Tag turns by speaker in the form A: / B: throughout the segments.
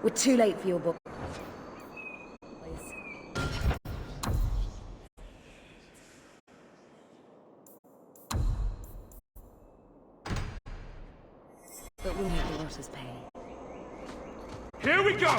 A: We're too late for your book. But we'll make the rotters pay.
B: Here we go!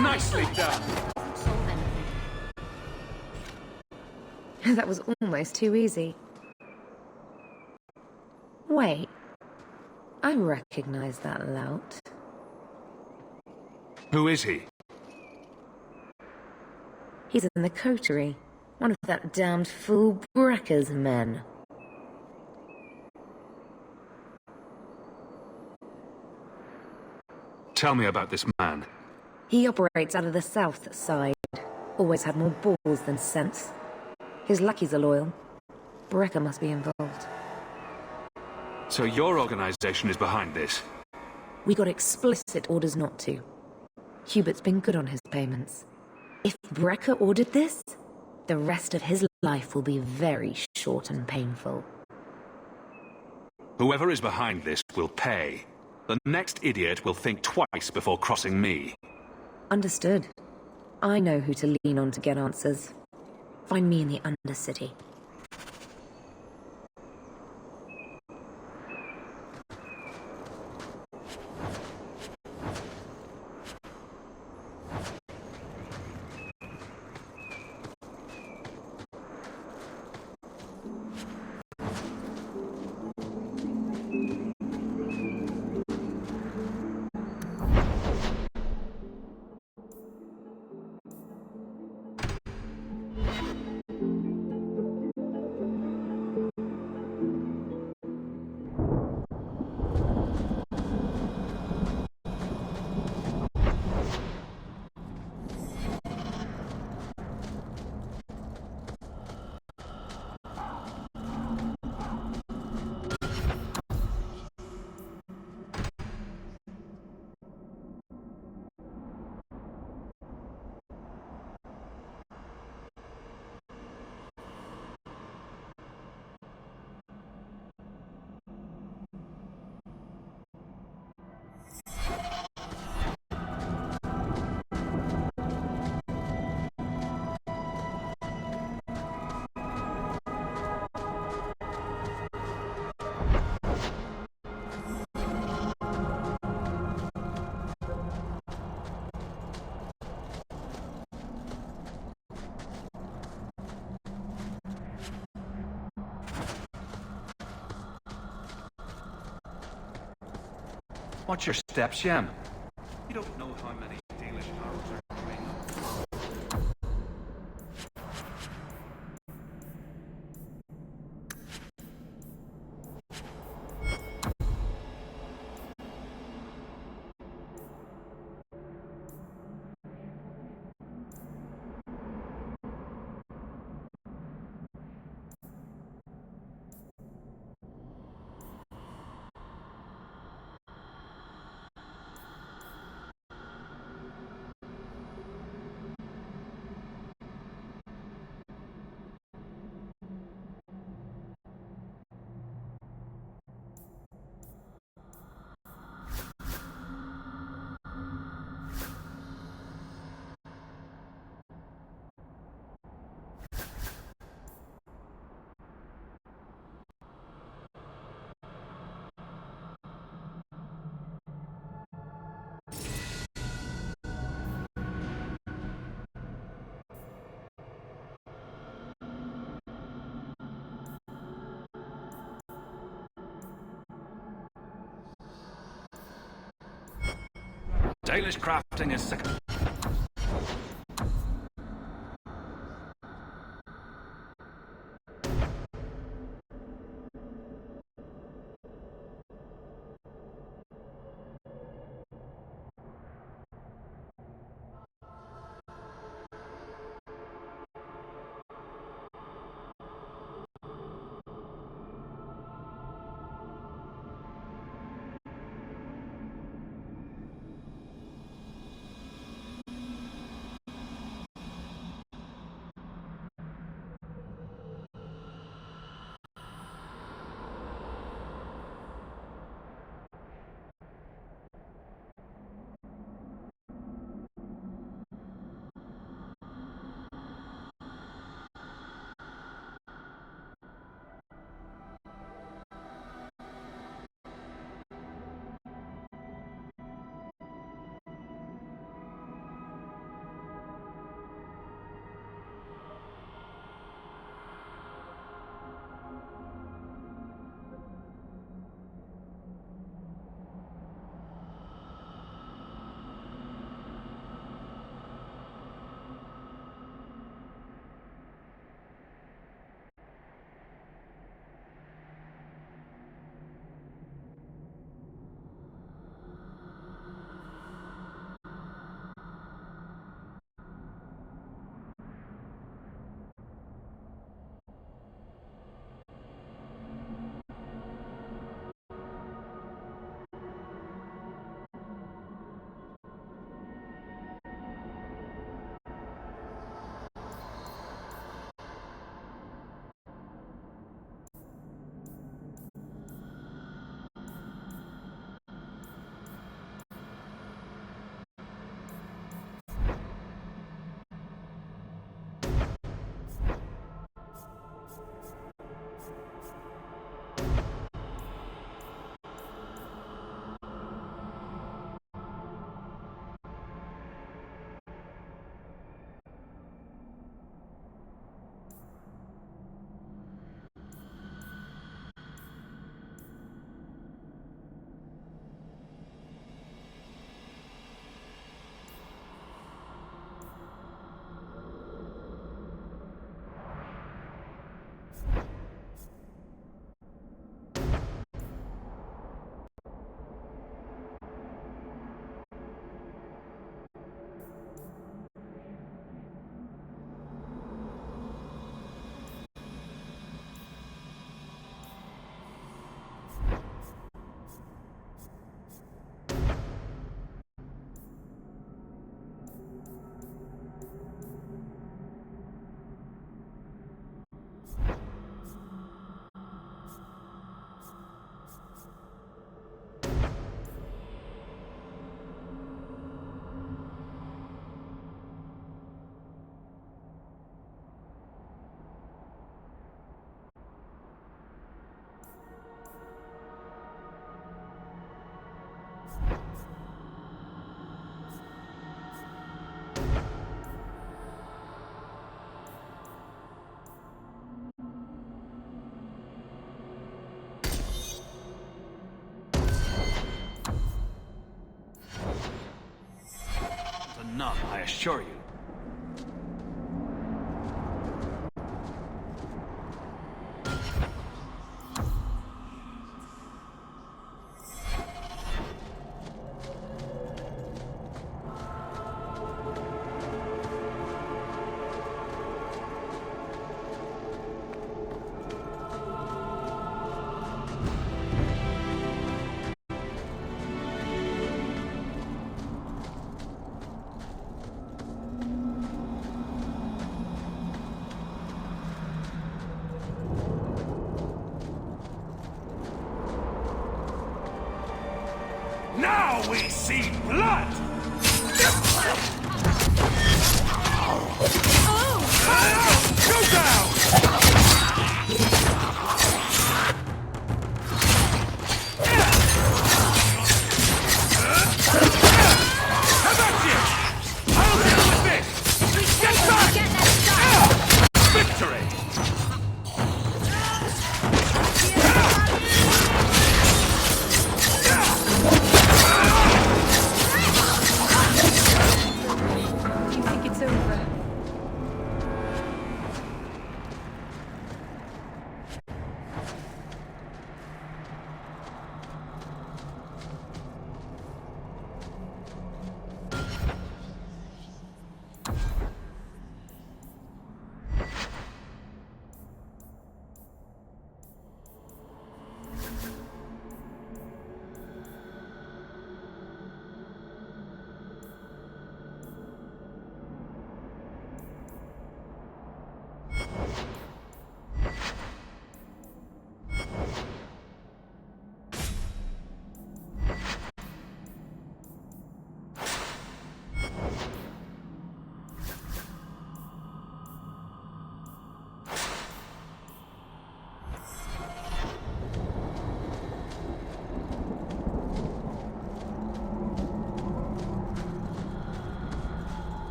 B: Nicely done.
A: That was almost too easy. Wait. I recognize that lout.
B: Who is he?
A: He's in the coterie. One of that damned fool Brekka's men.
B: Tell me about this man.
A: He operates out of the south side. Always had more balls than sense. His lackeys are loyal. Brekka must be involved.
B: So your organization is behind this?
A: We got explicit orders not to. Hubert's been good on his payments. If Brekka ordered this, the rest of his life will be very short and painful.
B: Whoever is behind this will pay. The next idiot will think twice before crossing me.
A: Understood. I know who to lean on to get answers. Find me in the Undercity.
B: Watch your step, Shem. You don't know how many Dalish arrows are trained. Dalish crafting is second. assure you.
C: Now we see blood! Go down! How about you? I'll deal with this! Get back! Victory!
A: You think it's over?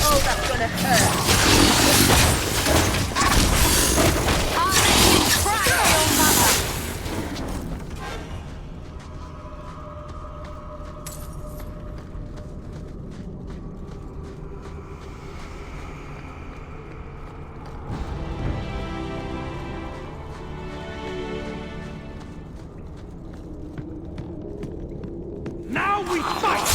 D: Oh, that's gonna hurt.
C: Now we fight!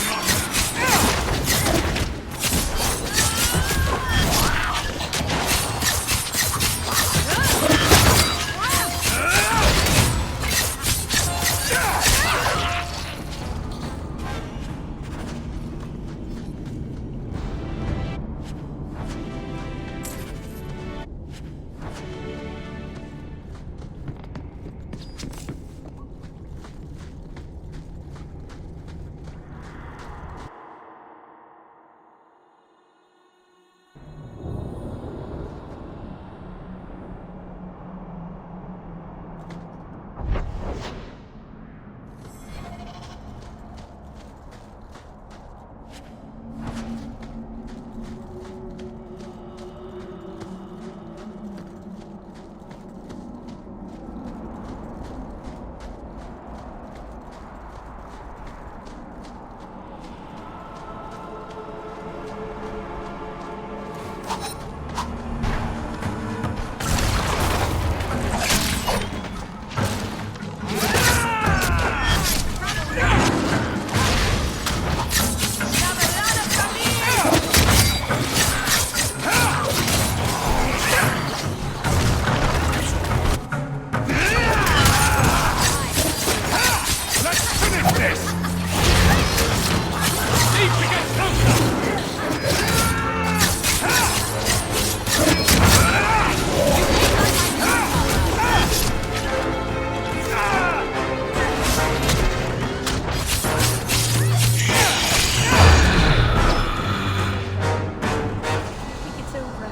D: think it's over.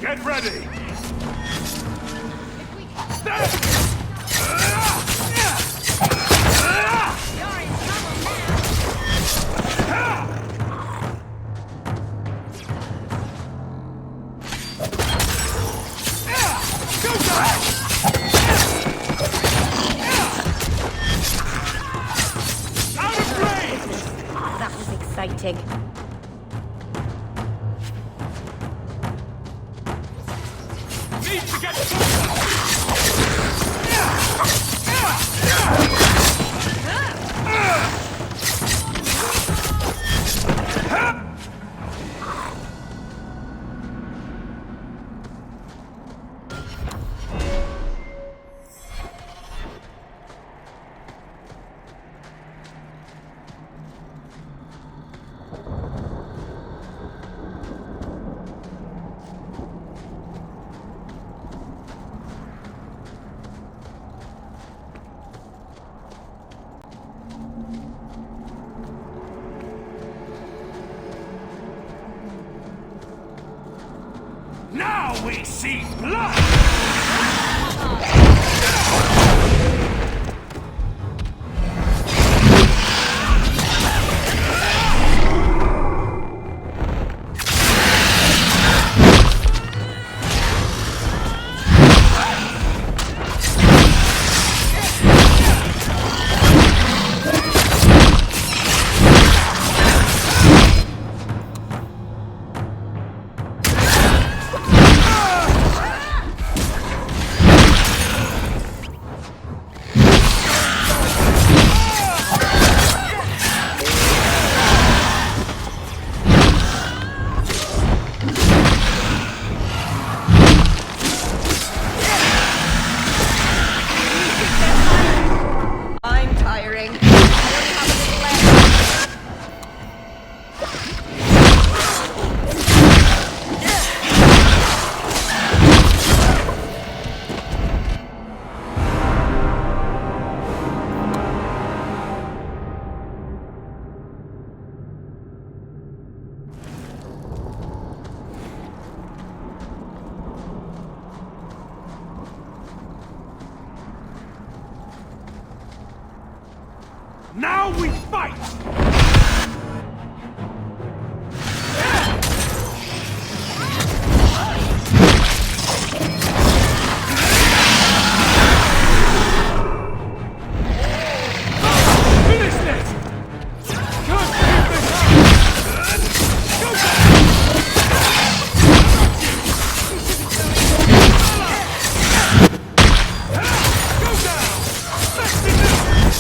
C: Get ready!
A: That was exciting.
C: Need to get Now we see blood!
D: I'm tiring. I only have a little left.
C: Now we fight! Finish this! Can't keep this up! Go down! Go down! Let's do this!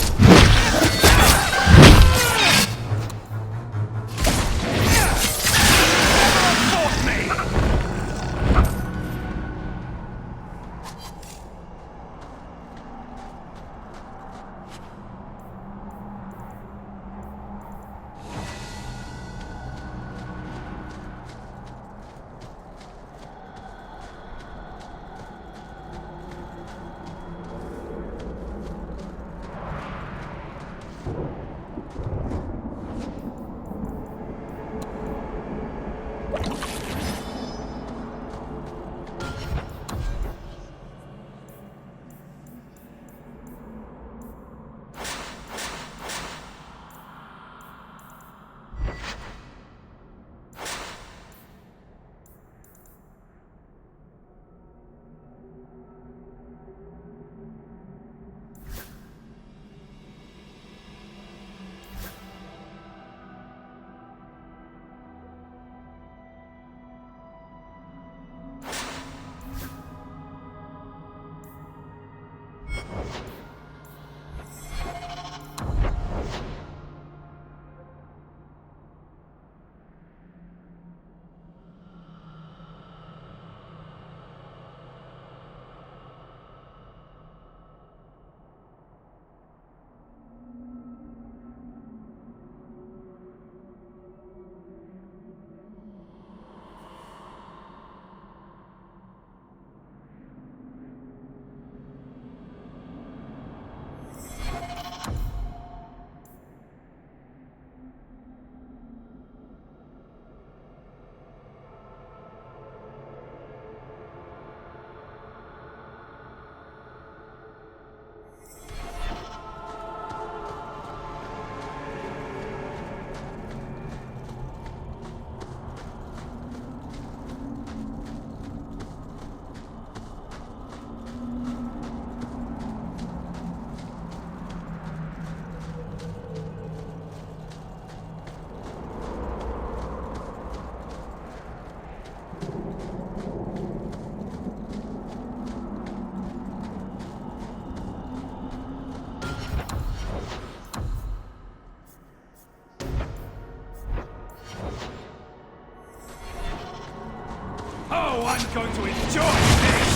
C: I'm going to enjoy this!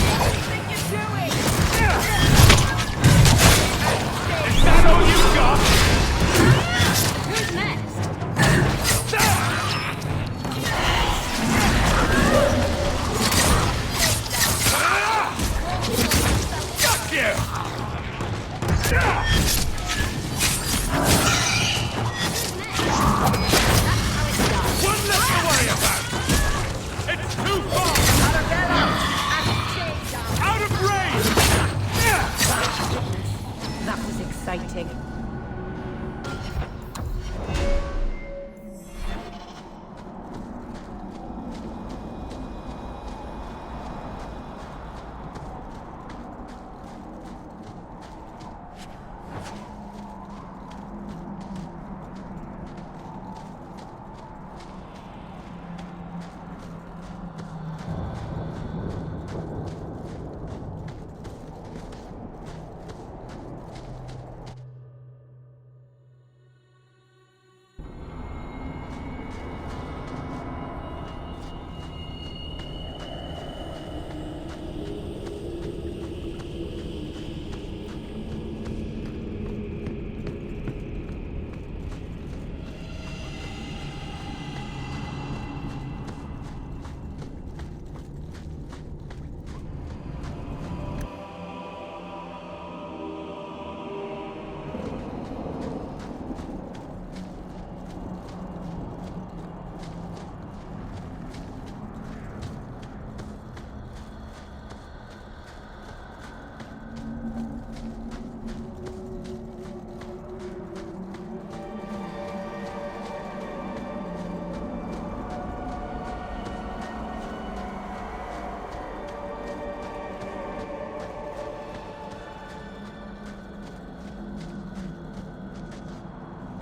D: What do you think you're doing?
C: Is that all you got?
D: Who's next?
C: Got you! One less to worry about! It's too far!
D: Arabella! And
C: Out of range!
D: that was exciting.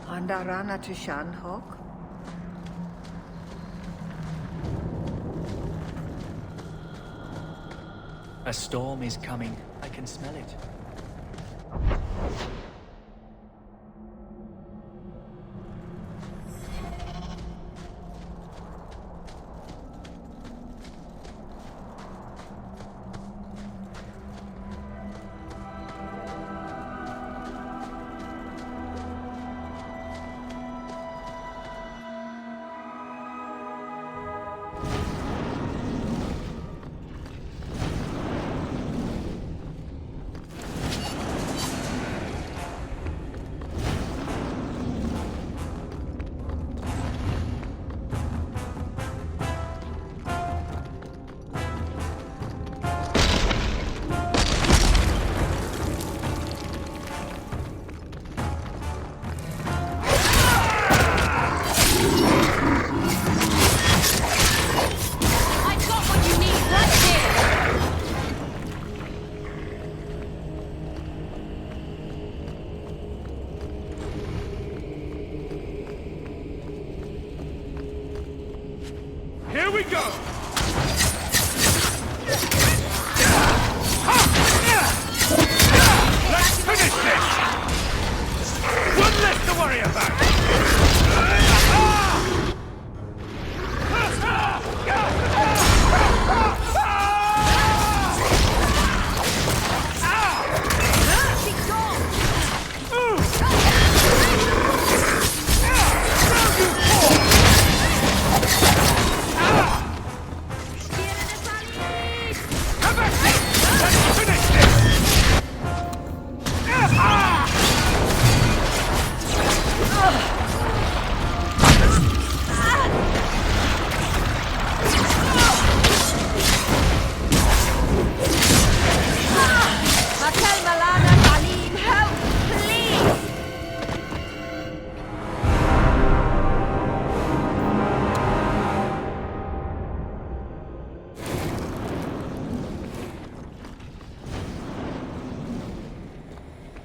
D: Andarana to Shanhok?
E: A storm is coming. I can smell it.
D: I've got what you need right here.
C: Here we go! Let's finish this! One less to worry about!
D: She's gone!
C: Come back! Let's finish this!
D: Matel Malana Salim, help, please!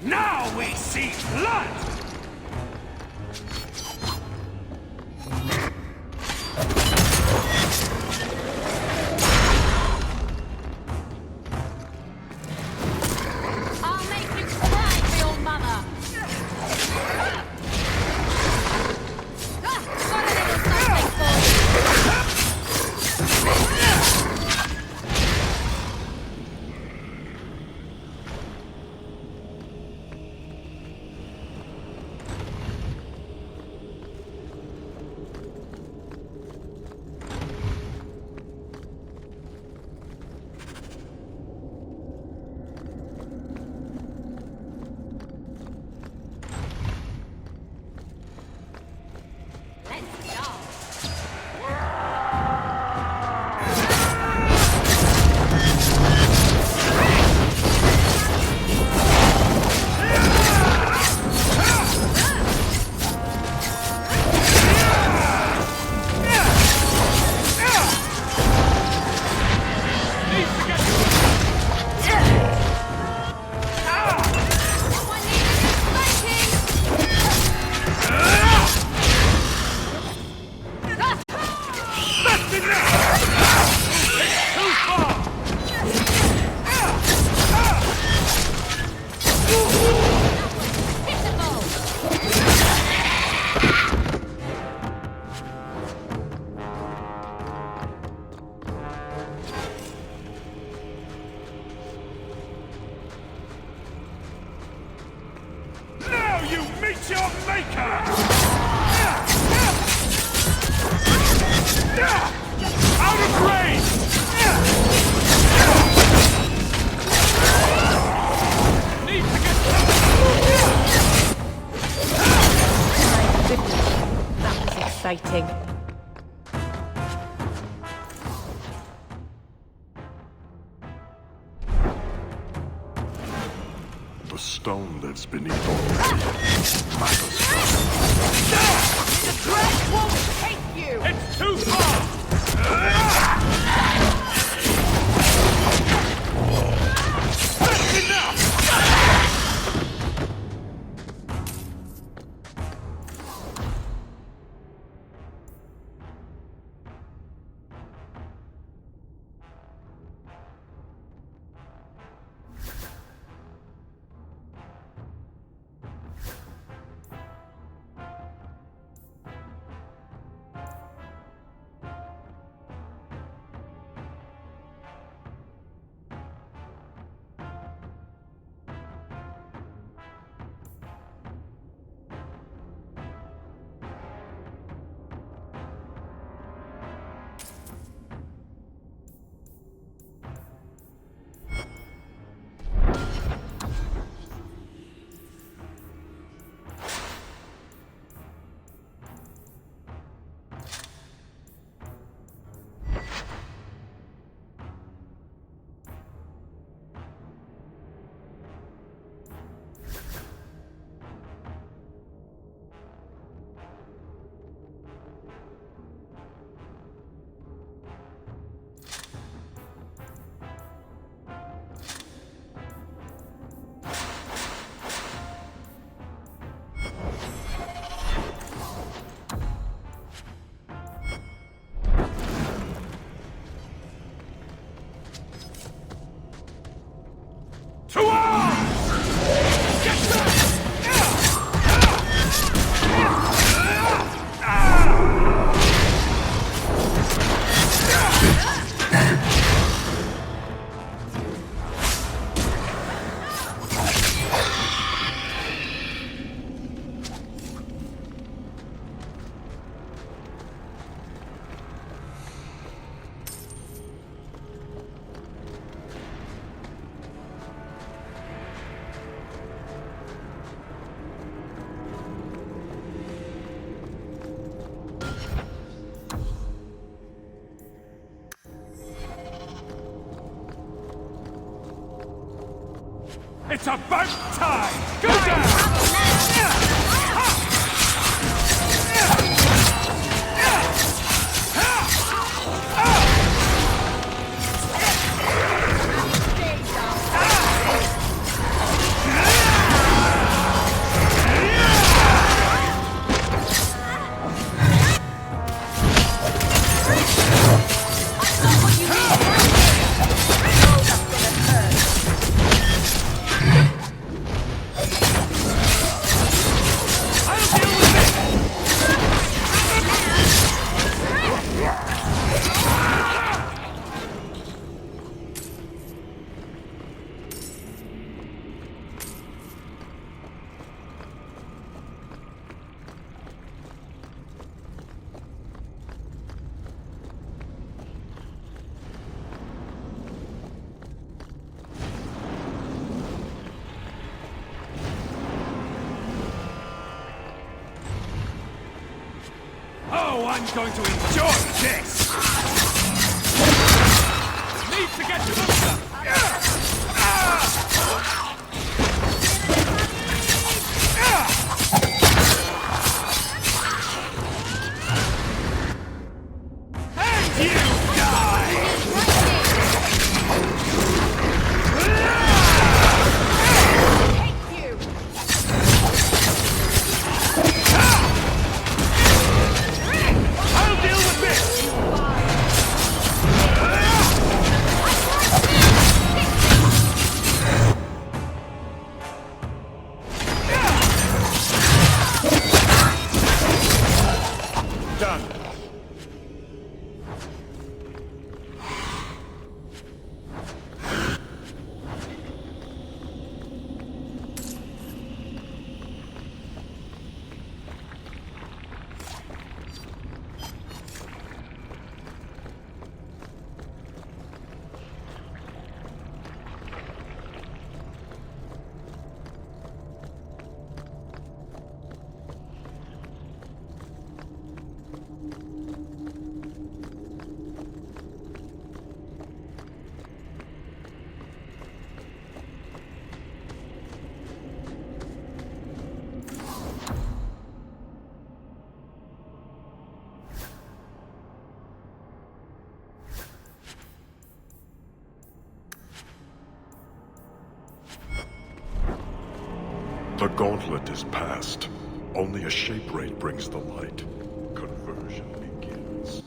C: Now we see blood!
D: I'll make you cry for your mother!
A: waiting.
F: The stone lives beneath all matters.
D: The dread won't take you!
C: It's too far! That's enough! To arms! Get back! It's about time! Go down! Oh, I'm going to enjoy this! Need to get to the stuff! And you die!
D: Take you!
C: I'll deal with this!
F: The gauntlet is past. Only a shape ray brings the light. Conversion begins.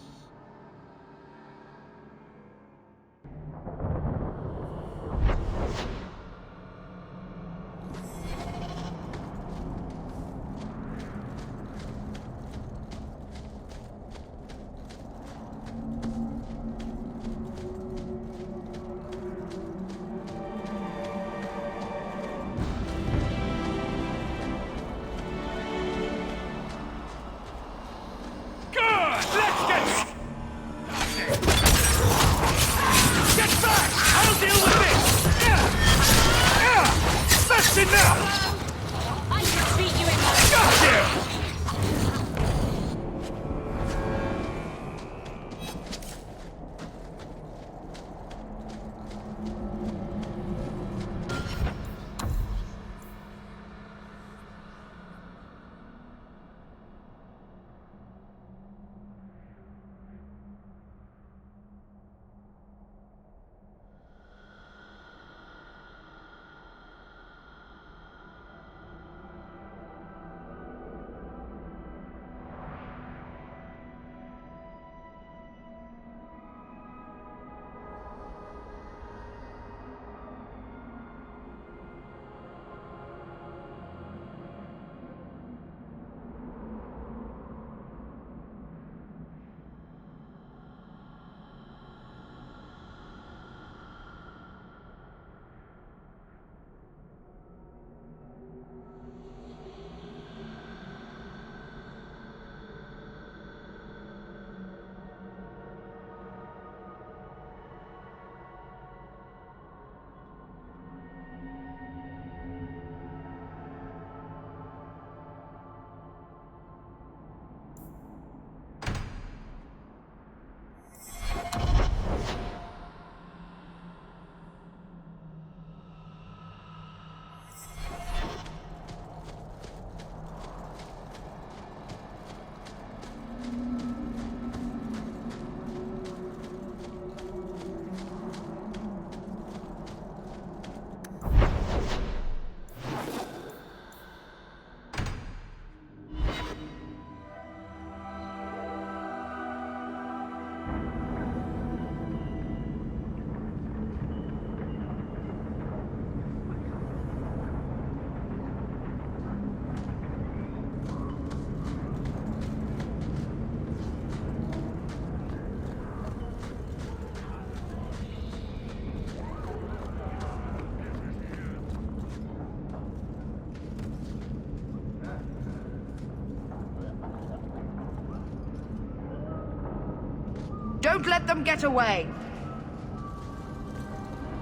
D: Don't let them get away!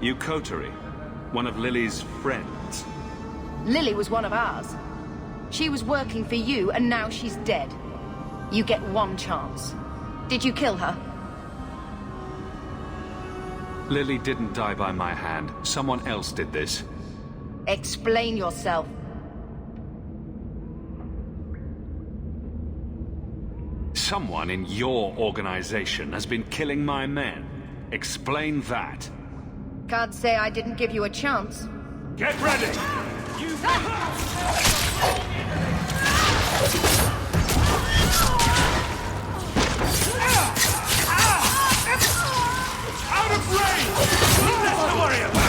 B: You Kotari, one of Lily's friends.
D: Lily was one of ours. She was working for you, and now she's dead. You get one chance. Did you kill her?
B: Lily didn't die by my hand. Someone else did this.
D: Explain yourself.
B: Someone in your organization has been killing my men. Explain that.
D: Can't say I didn't give you a chance.
C: Get ready! Out of range! Nothing less to worry about!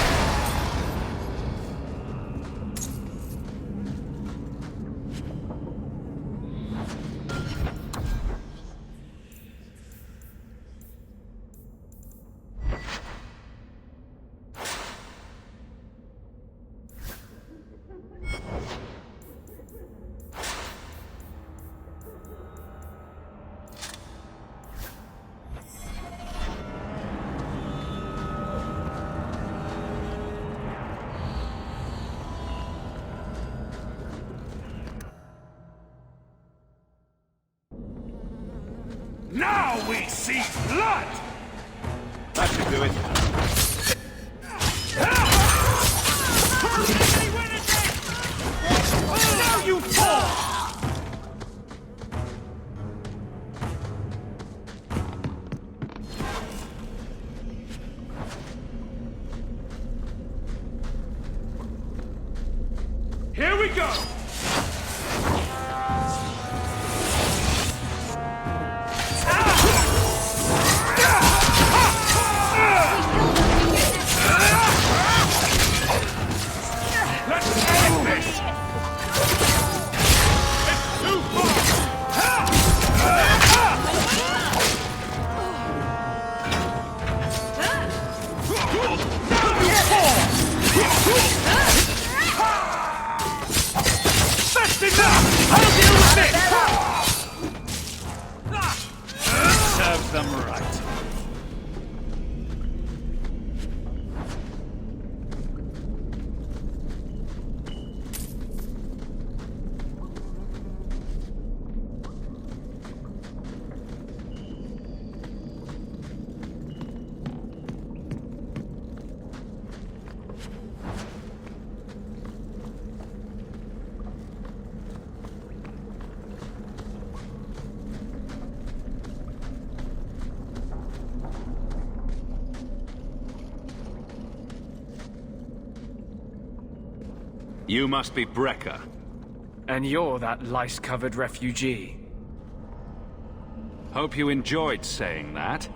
C: Now we see blood! That should do it. Now you fall! Here we go! Let's end this! It's too That's enough! I'll deal with this! Serves them right.
B: You must be Brecker.
E: And you're that lice-covered refugee.
B: Hope you enjoyed saying that.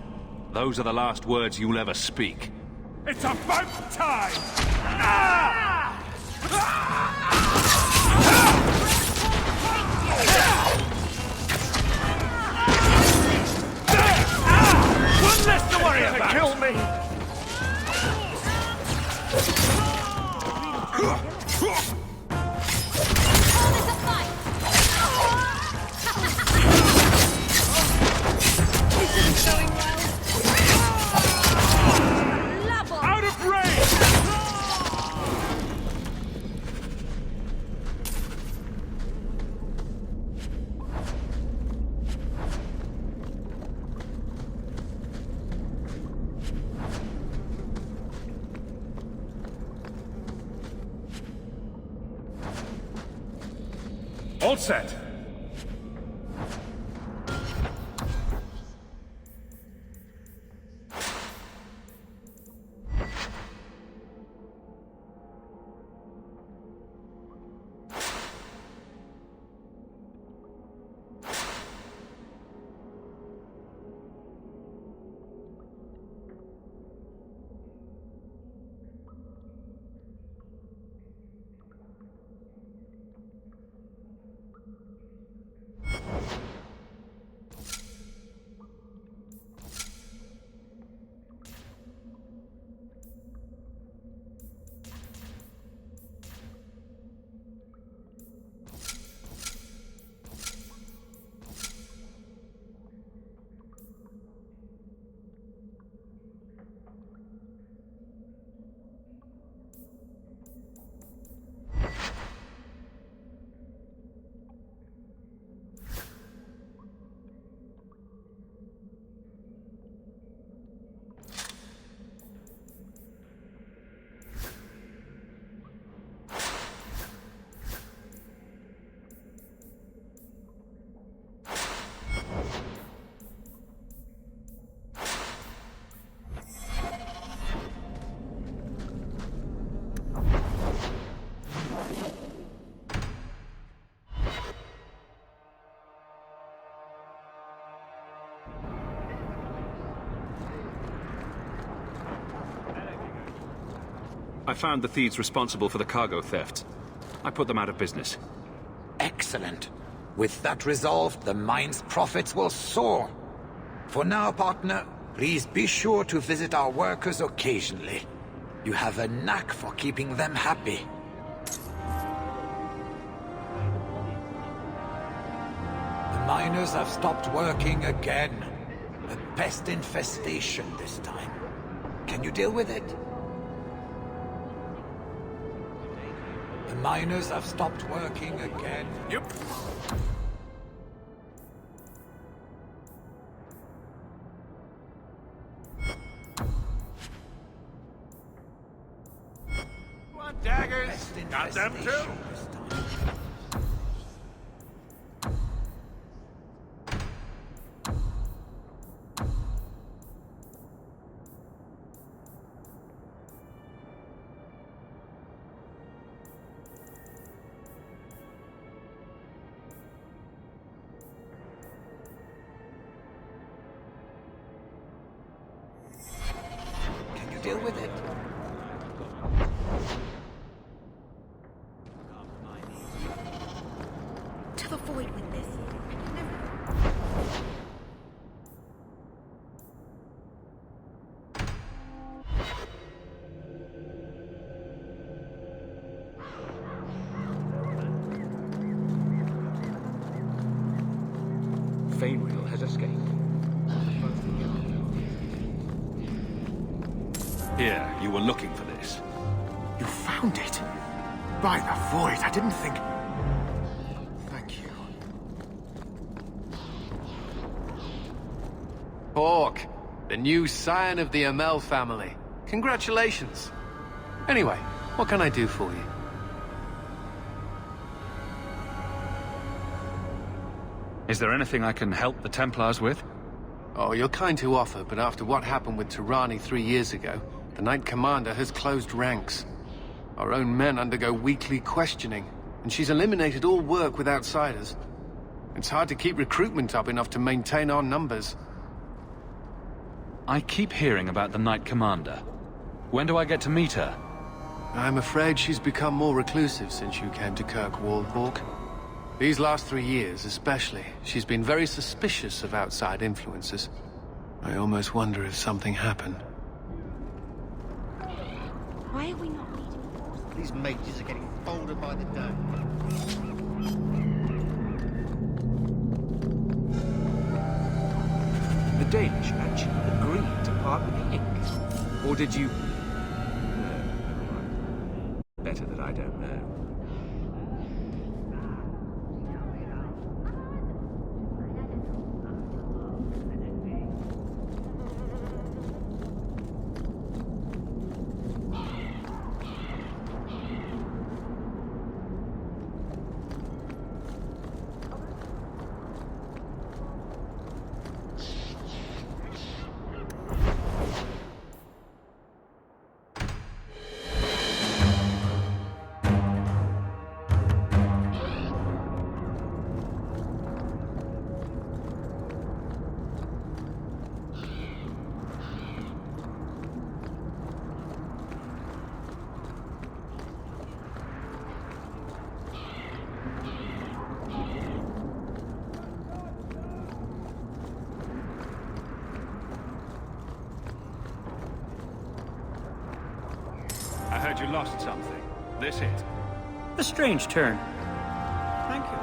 B: Those are the last words you'll ever speak.
C: It's about time! Ah! One less to worry about! Kill me! Out of range! All set.
B: I found the thieves responsible for the cargo theft. I put them out of business.
G: Excellent. With that resolved, the mine's profits will soar. For now, partner, please be sure to visit our workers occasionally. You have a knack for keeping them happy. The miners have stopped working again. A pest infestation this time. Can you deal with it? The miners have stopped working again.
C: Yep. Want daggers?
G: Pest
C: Got them too?
G: infestation this time. deal with it.
A: To the void with this.
C: Fainwheel has escaped.
B: Here, you were looking for this.
C: You found it? By the void, I didn't think... Thank you.
H: Hawk, the new scion of the Amel family. Congratulations. Anyway, what can I do for you?
B: Is there anything I can help the Templars with?
H: Oh, you're kind to offer, but after what happened with Tirani 3 years ago, the Knight Commander has closed ranks. Our own men undergo weekly questioning, and she's eliminated all work with outsiders. It's hard to keep recruitment up enough to maintain our numbers.
B: I keep hearing about the Knight Commander. When do I get to meet her?
H: I'm afraid she's become more reclusive since you came to Kirkwall, Hawk. These last 3 years, especially, she's been very suspicious of outside influences. I almost wonder if something happened.
A: Why are we not meeting?
I: These mages are getting bolder by the day.
C: The Danish actually agreed to part with the ink. Or did you... No. Better that I don't know.
B: I heard you lost something. This it?
J: A strange turn. Thank you.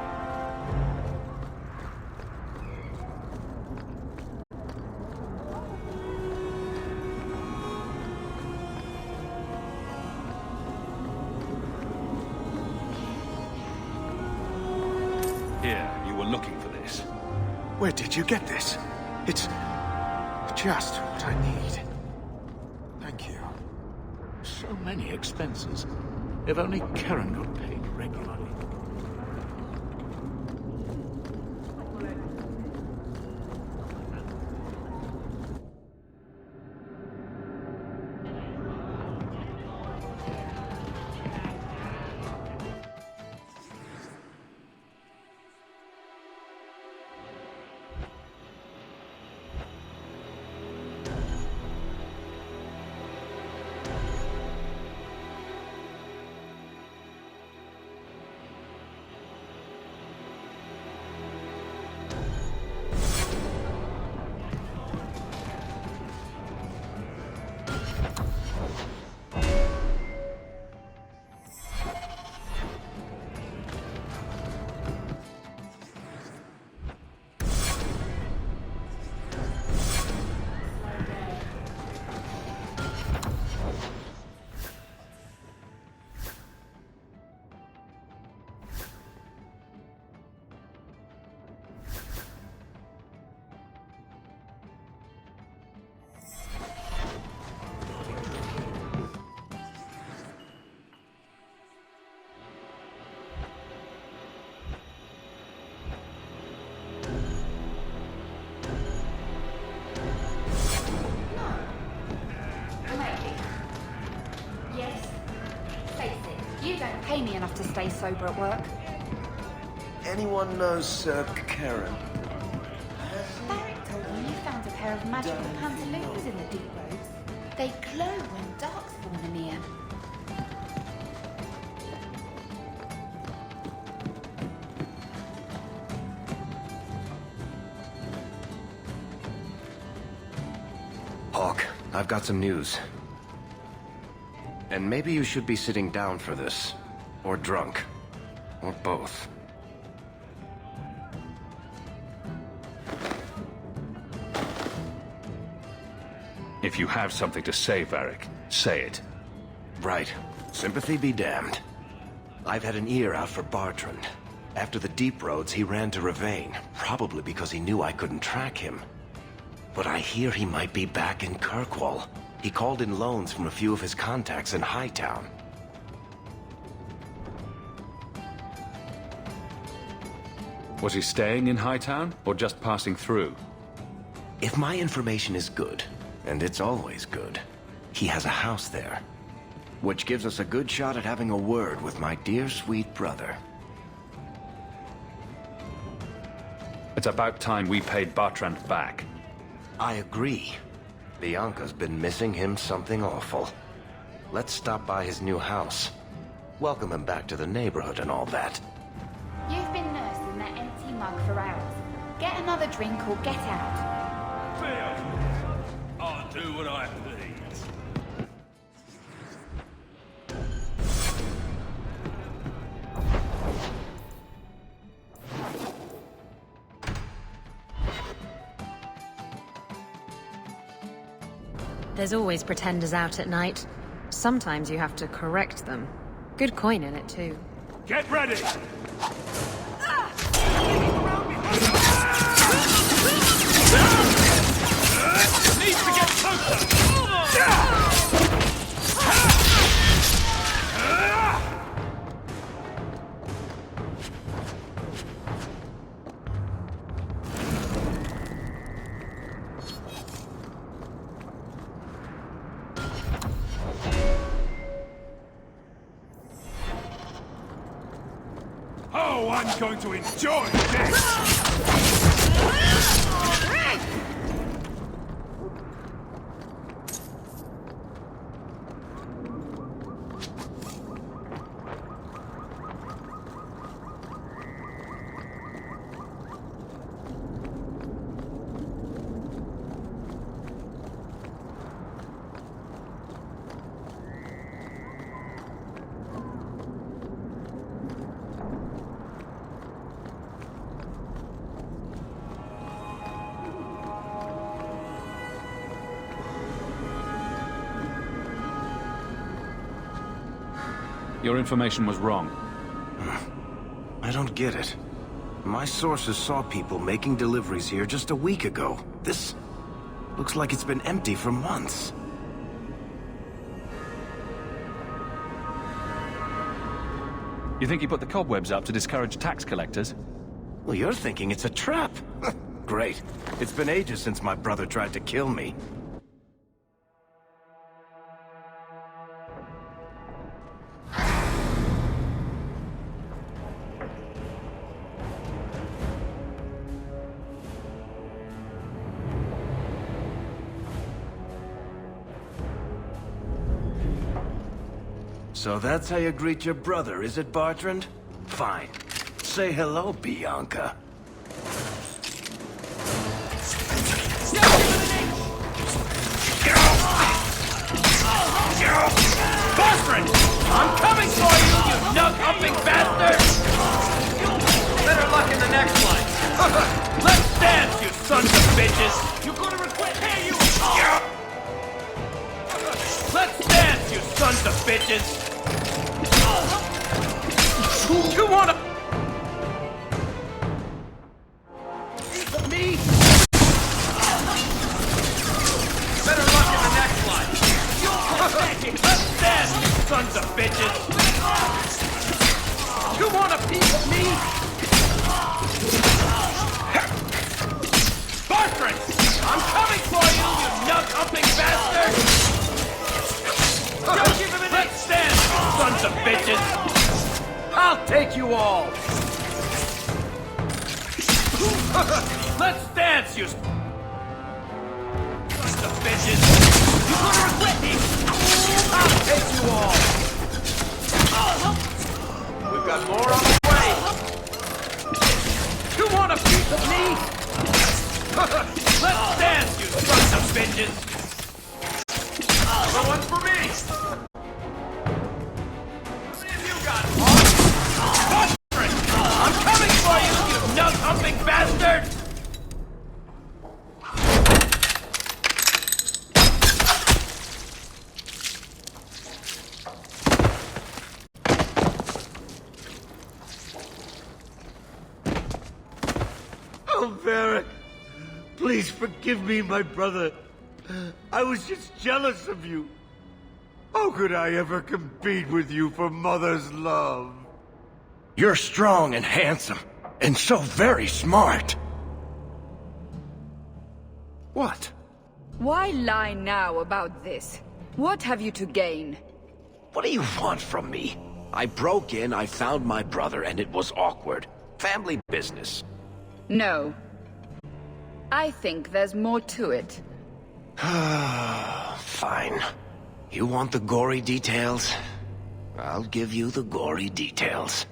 B: Here, you were looking for this.
C: Where did you get this? It's... just what I need. Thank you.
K: So many expenses. If only Karen got paid regularly.
D: You don't pay me enough to stay sober at work.
L: Anyone knows Sir Karen?
D: Barrick told me you found a pair of magical pantaloons in the deep roads. They glow when
M: I've got some news. And maybe you should be sitting down for this. Or drunk. Or both.
B: If you have something to say, Varric, say it.
M: Right. Sympathy be damned. I've had an ear out for Bartrand. After the Deep Roads, he ran to Rivain, probably because he knew I couldn't track him. But I hear he might be back in Kirkwall. He called in loans from a few of his contacts in Hightown.
B: Was he staying in Hightown, or just passing through?
M: If my information is good, and it's always good, he has a house there. Which gives us a good shot at having a word with my dear sweet brother.
B: It's about time we paid Bartrand back.
M: I agree. Bianca's been missing him something awful. Let's stop by his new house. Welcome him back to the neighborhood and all that.
N: You've been nursing that empty mug for hours. Get another drink or get out.
O: I'll do what I please.
A: There's always pretenders out at night. Sometimes you have to correct them. Good coin in it, too.
O: Get ready! Needs to get closer! Oh, I'm going to enjoy this!
B: Your information was wrong.
M: I don't get it. My sources saw people making deliveries here just a week ago. This looks like it's been empty for months.
B: You think he put the cobwebs up to discourage tax collectors?
M: Well, you're thinking it's a trap. Great. It's been ages since my brother tried to kill me. So that's how you greet your brother, is it, Bartrand? Fine. Say hello, Bianca.
O: Bartrand! I'm coming for you, you nug-humping bastard! Better luck in the next one. Let's dance, you sons of bitches! You're gonna regret... Hey, you... Let's dance, you sons of bitches! You wanna... Me? Better luck in the next one. Let's dance, you sons of bitches! You want a piece of me? Bartrand! I'm coming for you, you nug-humping bastard! Don't give him an Let's dance, you sons of bitches! I'll take you all! Let's dance, you sons of bitches! You're gonna regret me! I'll take you all! We've got more on the way! You want a piece of me? Let's dance, you sons of bitches!
P: Varric. Please forgive me, my brother. I was just jealous of you. How could I ever compete with you for Mother's love?
M: You're strong and handsome, and so very smart. What?
Q: Why lie now about this? What have you to gain?
M: What do you want from me? I broke in, I found my brother, and it was awkward. Family business.
Q: No. I think there's more to it.
M: Fine. You want the gory details? I'll give you the gory details.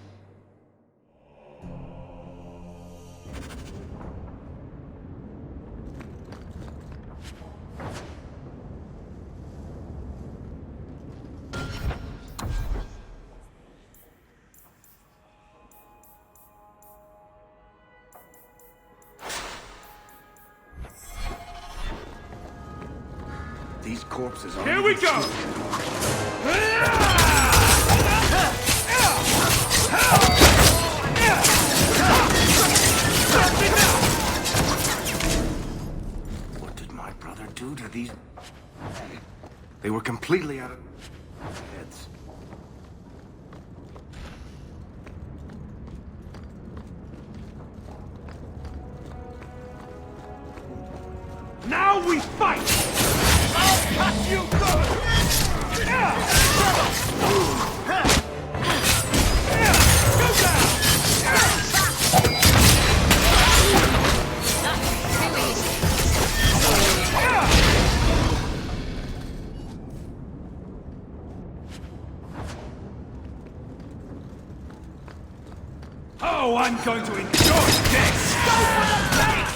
P: These corpses are...
O: Here we go!
M: What did my brother do to these... They were completely out of heads.
O: Now we fight! I'll cut you good! Oh, I'm going to enjoy this! Go for the face!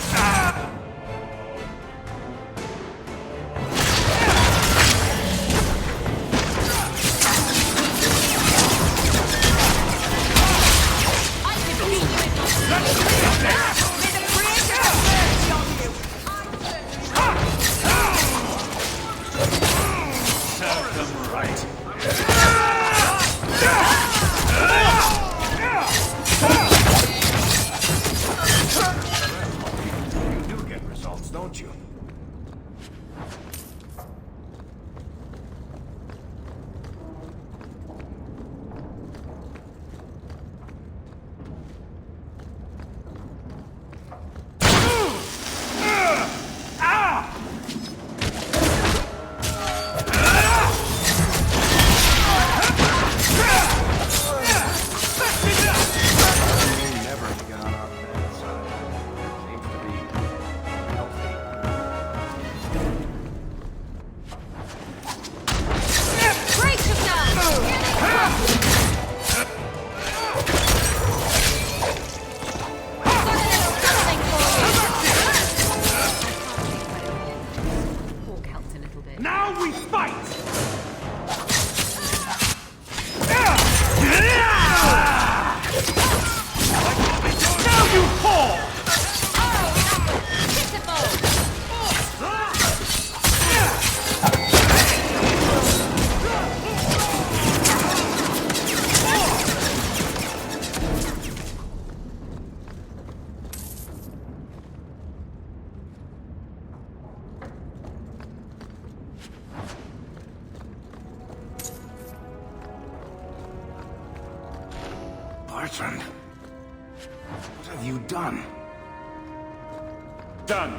O: Serve them right.
P: You do get results, don't you?
O: Now we fight! Now you fall!
P: Bartrand, what have you done?
O: Done.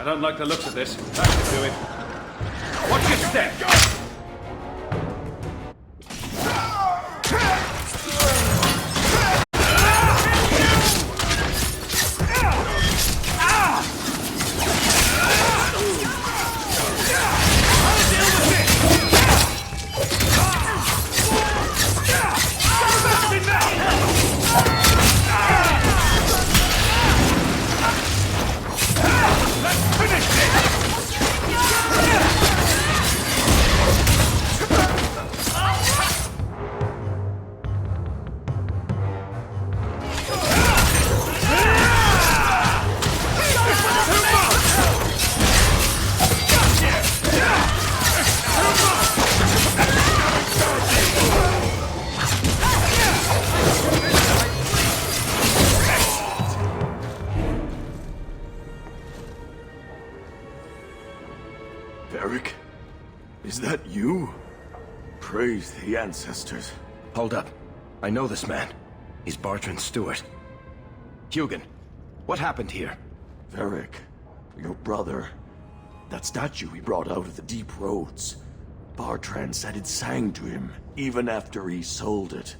B: don't like the looks of this. That should do it. Watch your step!
P: Varric? Is that you? Praise the ancestors.
M: Hold up. I know this man. He's Bartrand Stewart. Hugin, what happened here?
P: Varric, your brother. That statue he brought out of the deep roads. Bartrand said it sang to him, even after he sold it.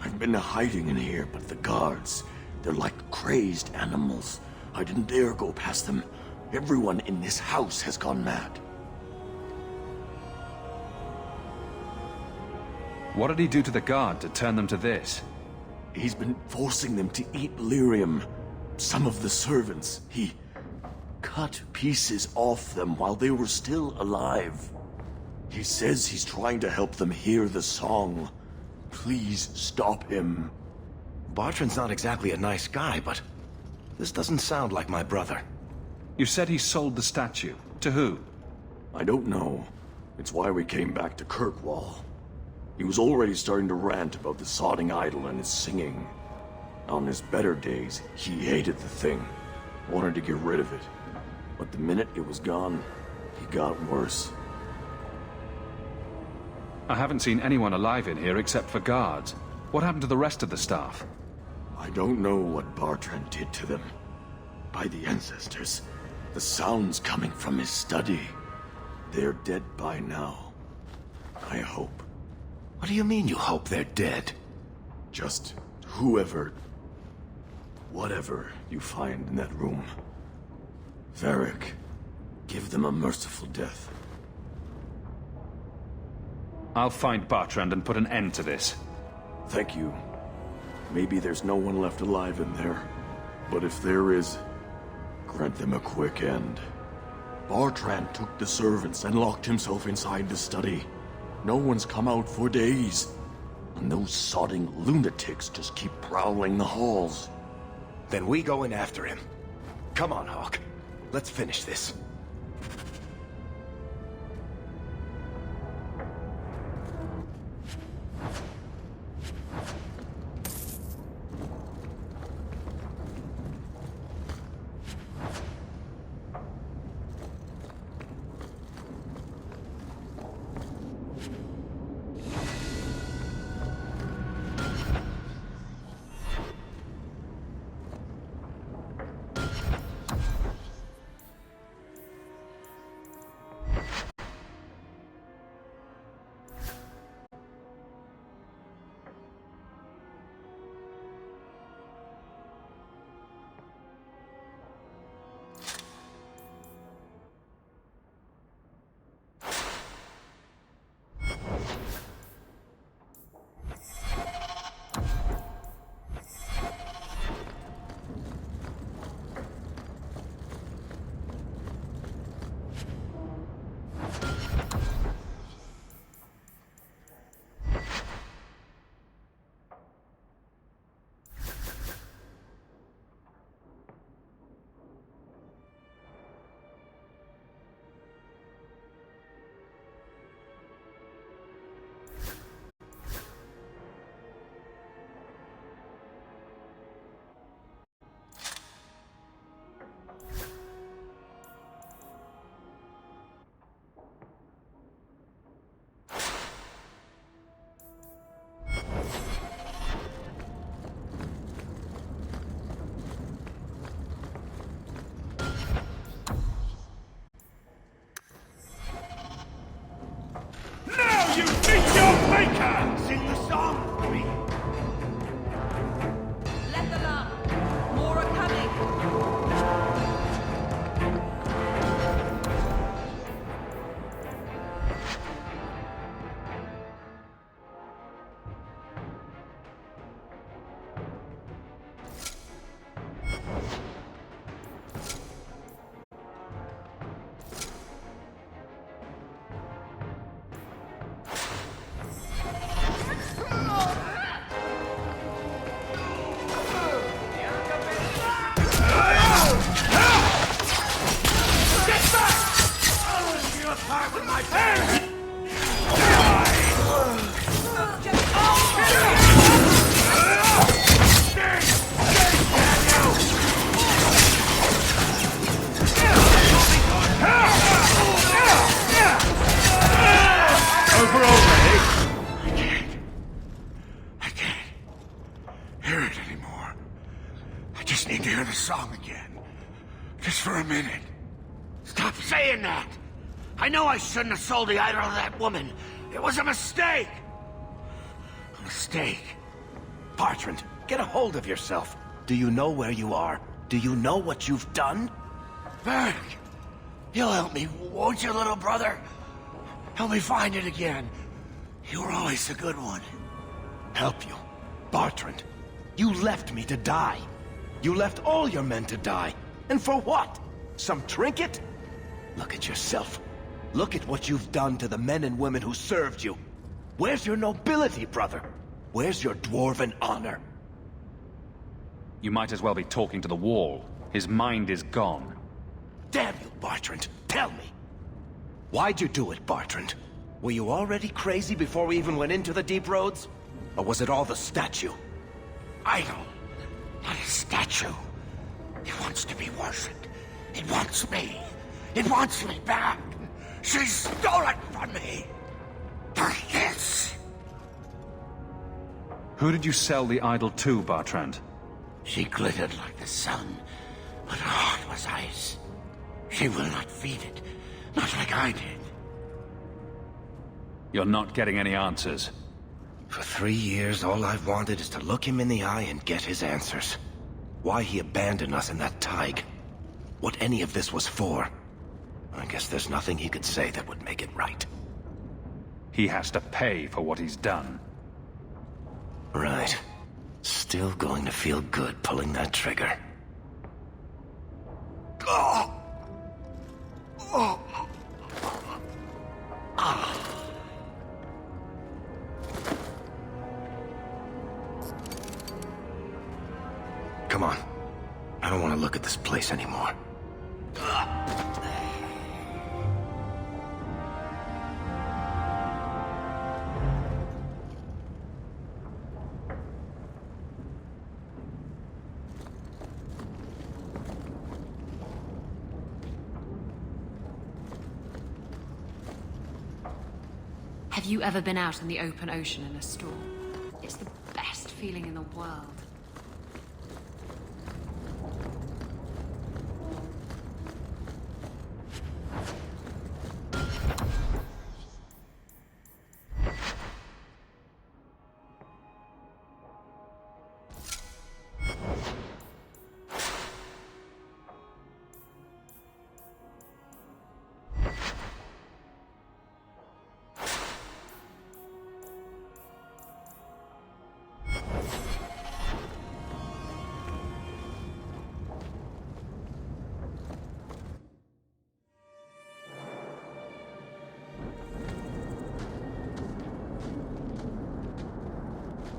P: I've been hiding in here, but the guards, they're like crazed animals. I didn't dare go past them. Everyone in this house has gone mad.
B: What did he do to the guard to turn them to this?
P: He's been forcing them to eat lyrium. Some of the servants, he cut pieces off them while they were still alive. He says he's trying to help them hear the song. Please stop him.
M: Bartrand's not exactly a nice guy, but this doesn't sound like my brother.
B: You said he sold the statue. To who?
P: I don't know. It's why we came back to Kirkwall. He was already starting to rant about the sodding idol and his singing. On his better days, he hated the thing. Wanted to get rid of it. But the minute it was gone, he got worse.
B: I haven't seen anyone alive in here except for guards. What happened to the rest of the staff?
P: I don't know what Bartrand did to them. By the ancestors, the sounds coming from his study. They're dead by now. I hope.
M: What do you mean you hope they're dead?
P: Just whoever, whatever you find in that room. Varric, give them a merciful death.
B: I'll find Bartrand and put an end to this.
P: Thank you. Maybe there's no one left alive in there. But if there is, grant them a quick end. Bartrand took the servants and locked himself inside the study. No one's come out for days. And those sodding lunatics just keep prowling the halls.
M: Then we go in after him. Come on, Hawke. Let's finish this.
R: I know I shouldn't have sold the idol to that woman. It was a mistake. A mistake.
M: Bertrand, get a hold of yourself. Do you know where you are? Do you know what you've done?
R: Varric, you'll help me, won't you, little brother? Help me find it again. You were always a good one.
M: Help you? Bertrand, you left me to die. You left all your men to die. And for what? Some trinket? Look at yourself. Look at what you've done to the men and women who served you. Where's your nobility, brother? Where's your dwarven honor?
B: You might as well be talking to the wall. His mind is gone.
M: Damn you, Bertrand. Tell me. Why'd you do it, Bertrand? Were you already crazy before we even went into the Deep Roads? Or was it all the statue?
R: Idol, not a statue. It wants to be worshipped. It wants me. It wants me back. She stole it from me. For this.
B: Who did you sell the idol to, Bertrand?
R: She glittered like the sun, but her heart was ice. She will not feed it, not like I did.
B: You're not getting any answers.
M: For 3 years, all I've wanted is to look him in the eye and get his answers. Why he abandoned us in that Tig. What any of this was for. I guess there's nothing he could say that would make it right.
B: He has to pay for what he's done.
M: Right. Still going to feel good pulling that trigger.
R: Oh. Oh. Ah.
M: Come on. I don't want to look at this place anymore.
S: Have you ever been out in the open ocean in a storm? It's the best feeling in the world.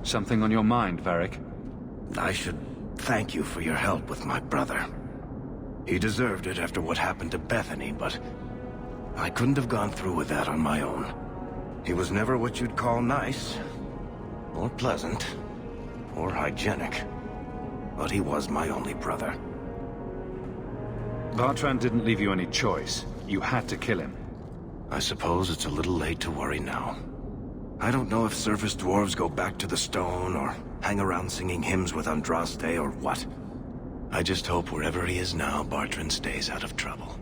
B: Something on your mind, Varric?
M: I should thank you for your help with my brother. He deserved it after what happened to Bethany, but I couldn't have gone through with that on my own. He was never what you'd call nice, or pleasant, or hygienic. But he was my only brother.
B: Bertrand didn't leave you any choice. You had to kill him.
M: I suppose it's a little late to worry now. I don't know if surface dwarves go back to the stone, or hang around singing hymns with Andraste, or what. I just hope wherever he is now, Bertrand stays out of trouble.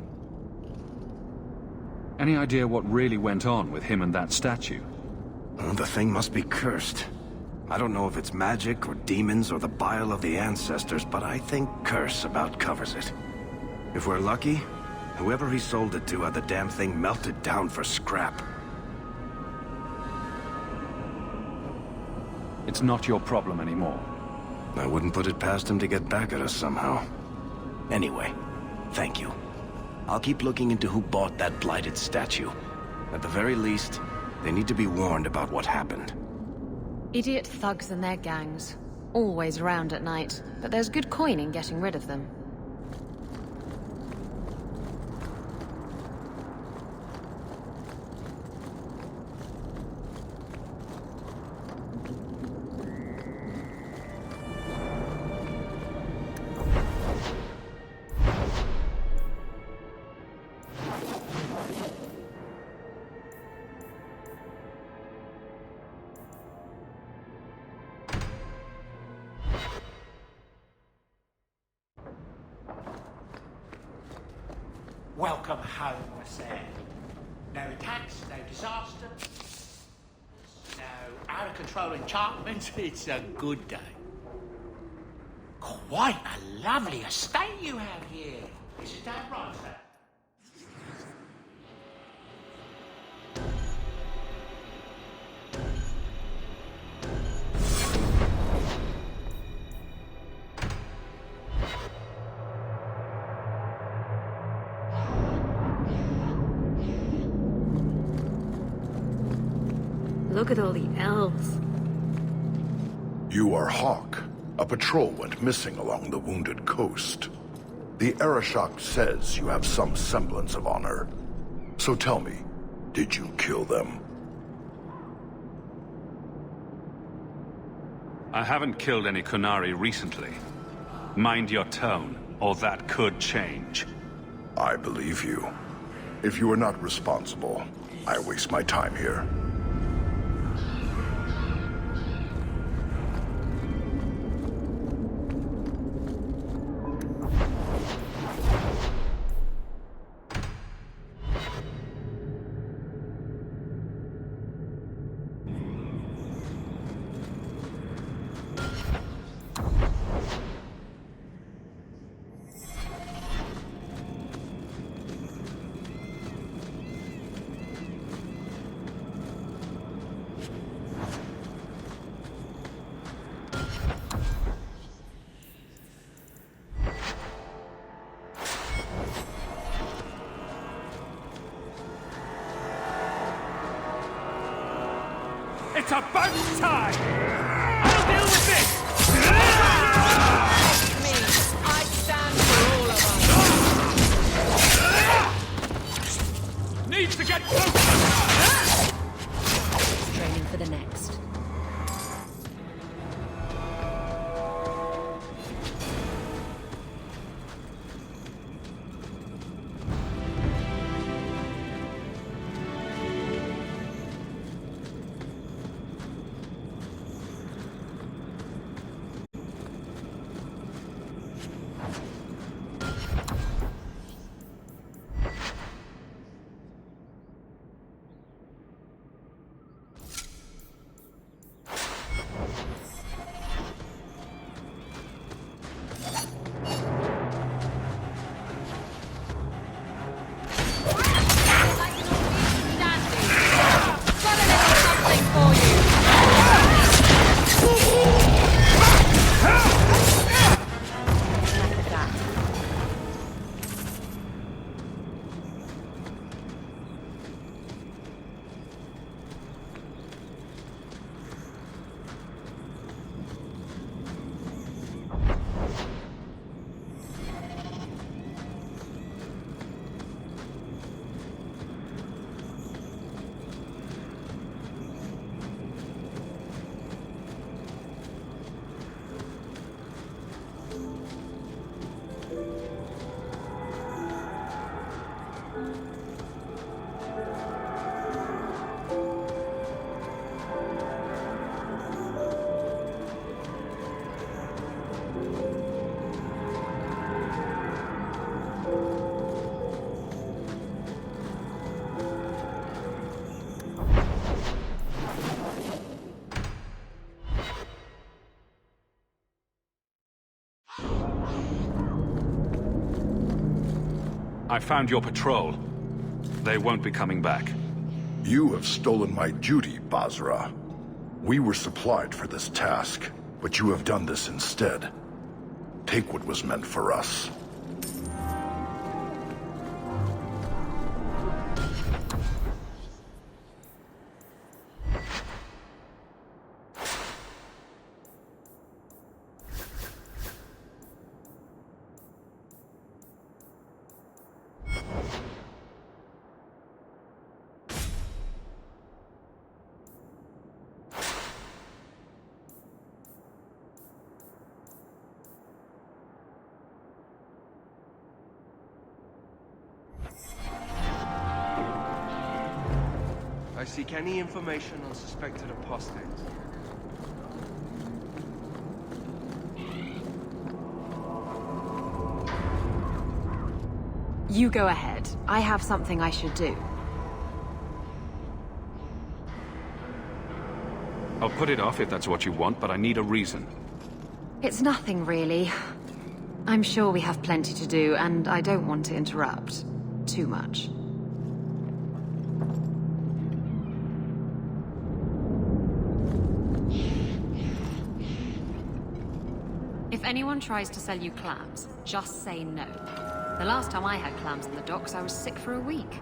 B: Any idea what really went on with him and that statue?
M: Oh, the thing must be cursed. I don't know if it's magic, or demons, or the bile of the ancestors, but I think curse about covers it. If we're lucky, whoever he sold it to had the damn thing melted down for scrap.
B: It's not your problem anymore.
M: I wouldn't put it past him to get back at us somehow. Anyway, thank you. I'll keep looking into who bought that blighted statue. At the very least, they need to be warned about what happened.
S: Idiot thugs and their gangs. Always around at night, but there's good coin in getting rid of them.
R: Welcome home, Sam. No attacks, no disaster, no out-of-control enchantments. It's a good day. Quite a lovely estate you have here. Is it that right, sir?
A: Look at all the elves.
F: You are Hawk. A patrol went missing along the Wounded Coast. The Arishok says you have some semblance of honor. So tell me, did you kill them?
B: I haven't killed any Qunari recently. Mind your tone, or that could change.
F: I believe you. If you are not responsible, I waste my time here.
O: It's about time! I'll deal with this!
Q: Me, I stand for all of us.
O: Needs to get closer!
A: Training for the next.
B: I found your patrol. They won't be coming back.
F: You have stolen my duty, Basra. We were supplied for this task, but you have done this instead. Take what was meant for us.
L: I seek any information on suspected apostates.
S: You go ahead. I have something I should do.
B: I'll put it off if that's what you want, but I need a reason.
S: It's nothing, really. I'm sure we have plenty to do, and I don't want to interrupt too much. If anyone tries to sell you clams, just say no. The last time I had clams in the docks, I was sick for a week.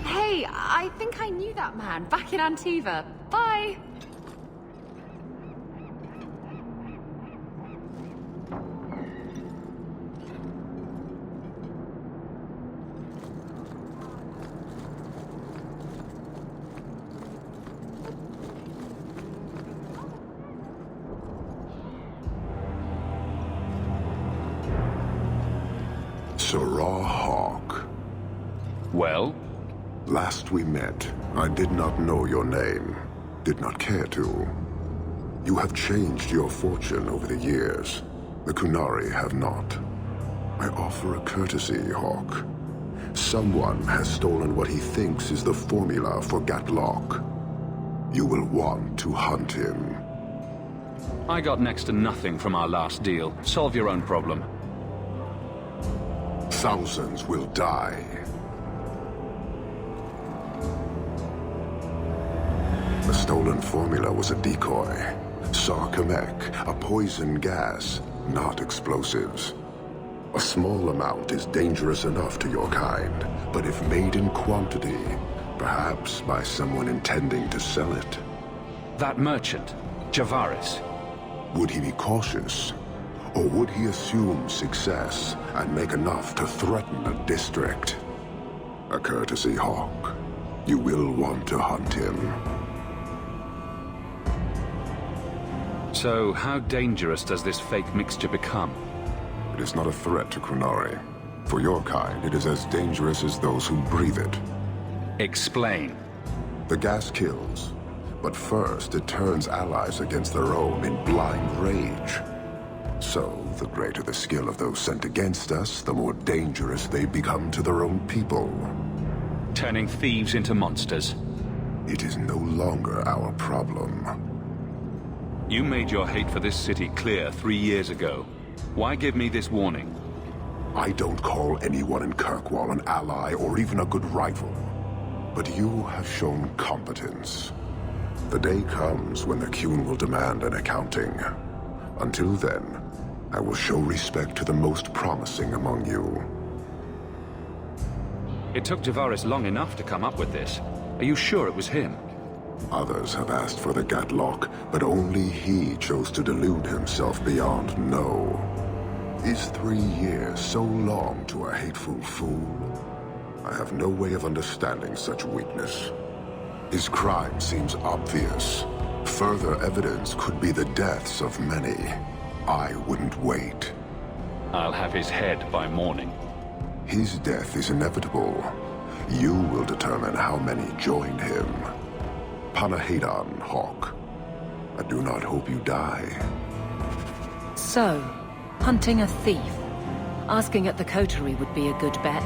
S: Hey, I think I knew that man back in Antiva. Bye!
F: Sirrah Hawke.
B: Well?
F: Last we met, I did not know your name. Did not care to. You have changed your fortune over the years. The Qunari have not. I offer a courtesy, Hawke. Someone has stolen what he thinks is the formula for Gatlock. You will want to hunt him.
B: I got next to nothing from our last deal. Solve your own problem.
F: Thousands will die. The stolen formula was a decoy. Sarkamek, a poison gas, not explosives. A small amount is dangerous enough to your kind, but if made in quantity, perhaps by someone intending to sell it.
B: That merchant, Javaris.
F: Would he be cautious? Or would he assume success and make enough to threaten a district? A courtesy, Hawke. You will want to hunt him.
B: So, how dangerous does this fake mixture become?
F: It is not a threat to Qunari. For your kind, it is as dangerous as those who breathe it.
B: Explain.
F: The gas kills, but first it turns allies against their own in blind rage. So, the greater the skill of those sent against us, the more dangerous they become to their own people.
B: Turning thieves into monsters.
F: It is no longer our problem.
B: You made your hate for this city clear 3 years ago. Why give me this warning?
F: I don't call anyone in Kirkwall an ally or even a good rival. But you have shown competence. The day comes when the Qun will demand an accounting. Until then, I will show respect to the most promising among you.
B: It took Javaris long enough to come up with this. Are you sure it was him?
F: Others have asked for the Gatlock, but only he chose to delude himself beyond no. Is 3 years so long to a hateful fool? I have no way of understanding such weakness. His crime seems obvious. Further evidence could be the deaths of many. I wouldn't wait.
B: I'll have his head by morning.
F: His death is inevitable. You will determine how many join him. Panahedan, Hawke. I do not hope you die.
A: So, hunting a thief. Asking at the coterie would be a good bet.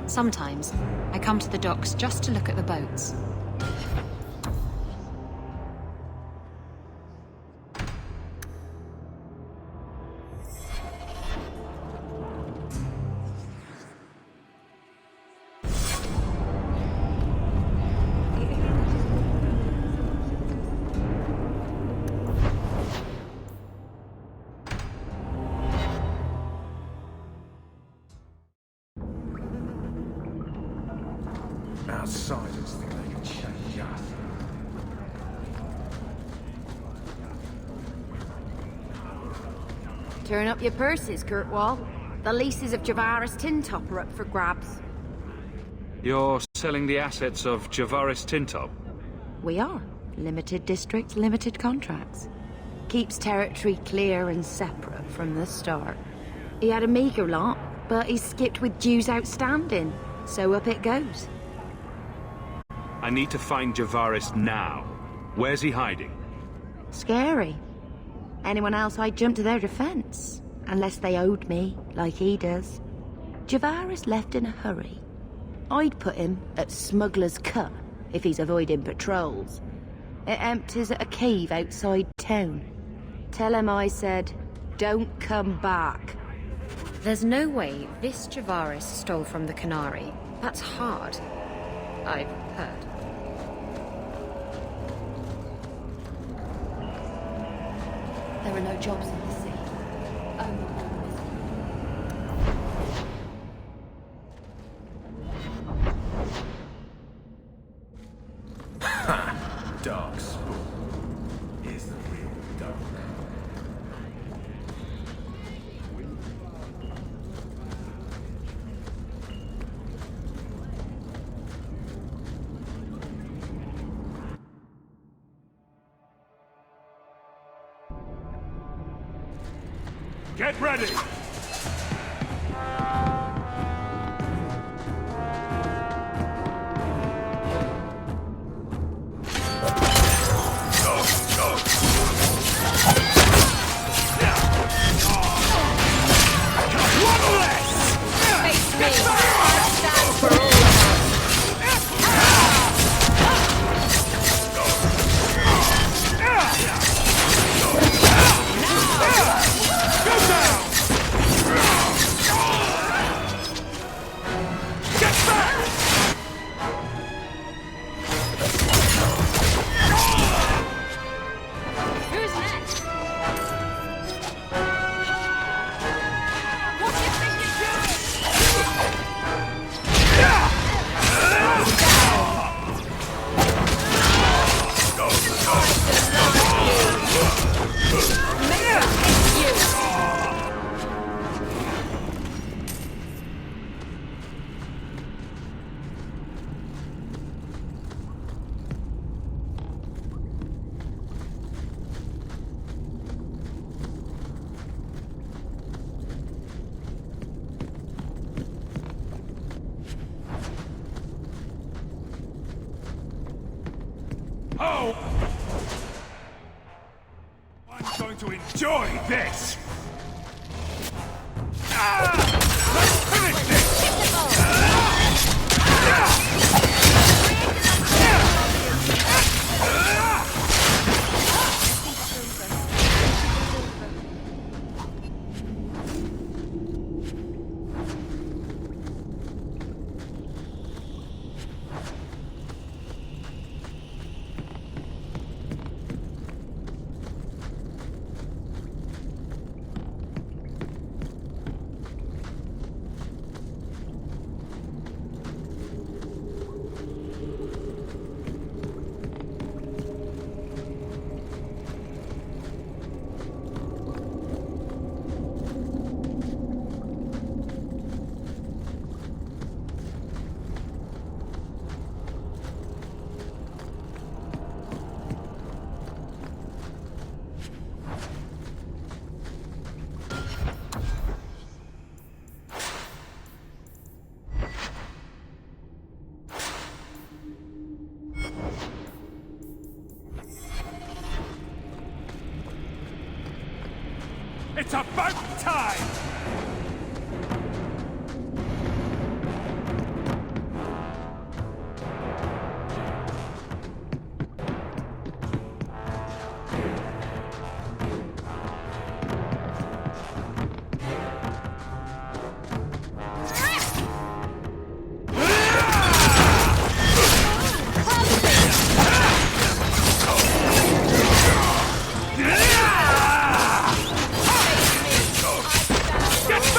S: Sometimes, I come to the docks just to look at the boats.
C: Outsiders think they can change us.
D: Turn up your purses, Kirkwall. The leases of Javaris Tintop are up for grabs.
B: You're selling the assets of Javaris Tintop?
D: We are.
T: Limited districts, limited contracts. Keeps territory clear and separate from the start. He had a meager lot, but he skipped with dues outstanding, so up it goes.
B: I need to find Javaris now. Where's he hiding?
T: Scary. Anyone else I'd jump to their defense, unless they owed me, like he does. Javaris left in a hurry. I'd put him at Smuggler's Cut, if he's avoiding patrols. It empties at a cave outside town. Tell him I said, don't come back.
S: There's no way this Javaris stole from the Canary. That's hard. I've heard.
N: There are no jobs in the sea.
C: Dark Spoon is the real dark.
B: Get ready! Oh! I'm going to enjoy this! Let's finish this! It's about time! Get back!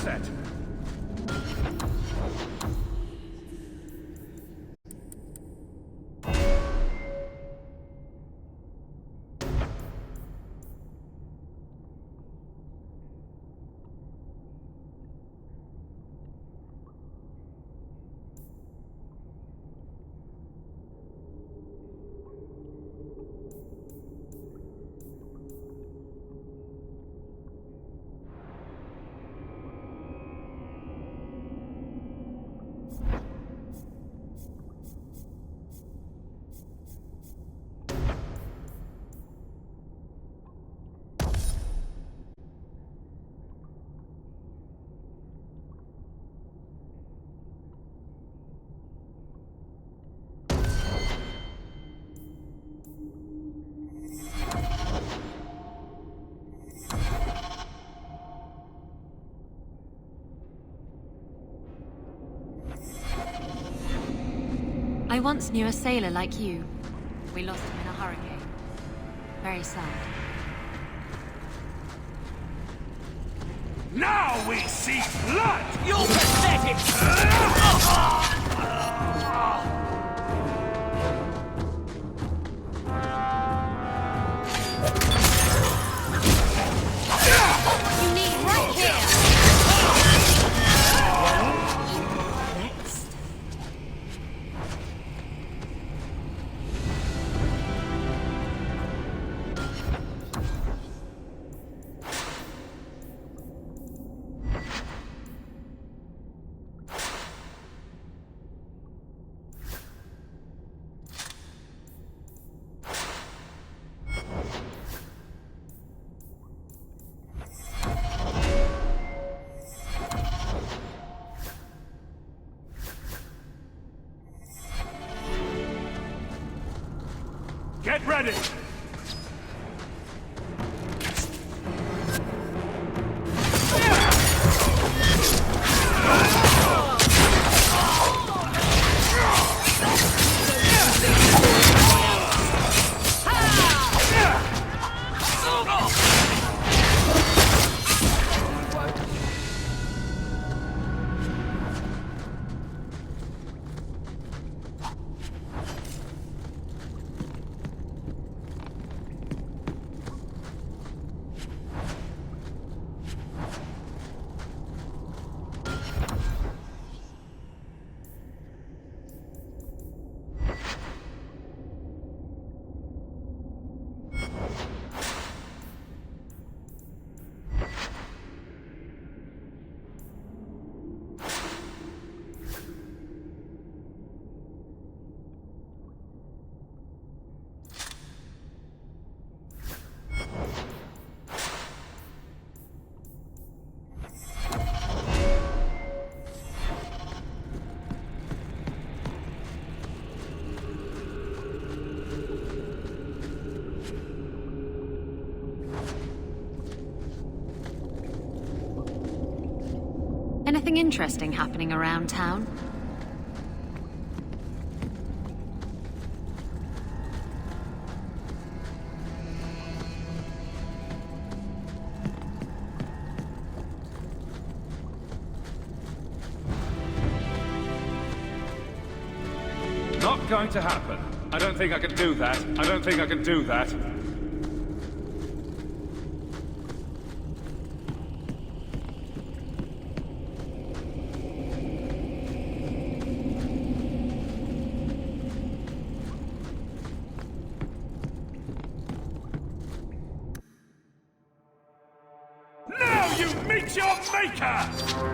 C: Set.
S: I once knew a sailor like you. We lost him in a hurricane. Very sad.
O: Now we see blood! You pathetic!
D: You need right here!
O: Get ready!
S: Anything interesting happening around town?
B: Not going to happen. I don't think I can do that. I don't think I can do that.
O: Now you meet your maker!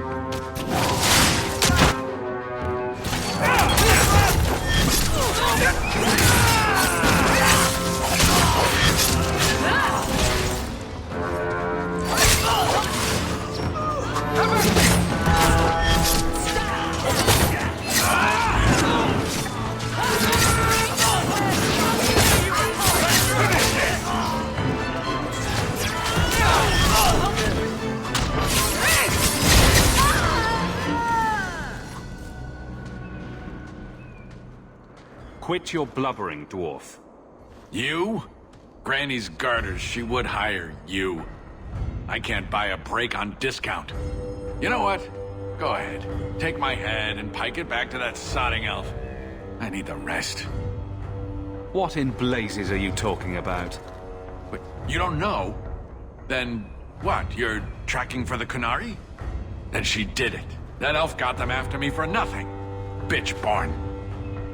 B: Quit your blubbering, dwarf.
K: You? Granny's garters, she would hire you. I can't buy a break on discount. You know what? Go ahead. Take my head and pike it back to that sodding elf. I need the rest.
B: What in blazes are you talking about?
K: But you don't know? Then what? You're tracking for the Qunari? Then she did it. That elf got them after me for nothing. Bitch born.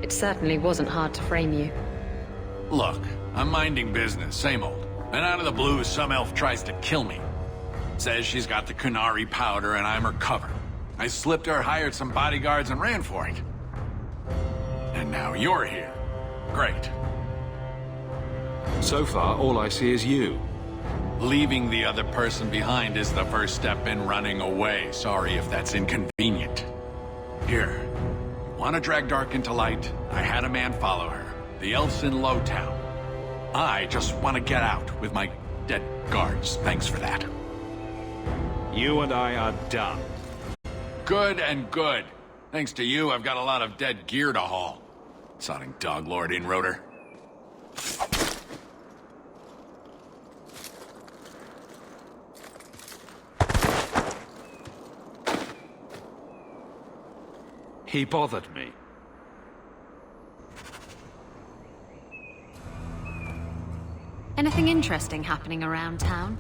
S: It certainly wasn't hard to frame you.
K: Look, I'm minding business, same old. And out of the blue, some elf tries to kill me. Says she's got the Qunari powder and I'm her cover. I slipped her, hired some bodyguards, and ran for it. And now you're here. Great.
B: So far, all I see is you.
K: Leaving the other person behind is the first step in running away. Sorry if that's inconvenient. Here. Want to drag Dark into light? I had a man follow her. The elf's in Lowtown. I just want to get out with my dead guards. Thanks for that.
B: You and I are done.
K: Good and good. Thanks to you, I've got a lot of dead gear to haul. Sodding dog lord inroader.
B: He bothered me.
S: Anything interesting happening around town?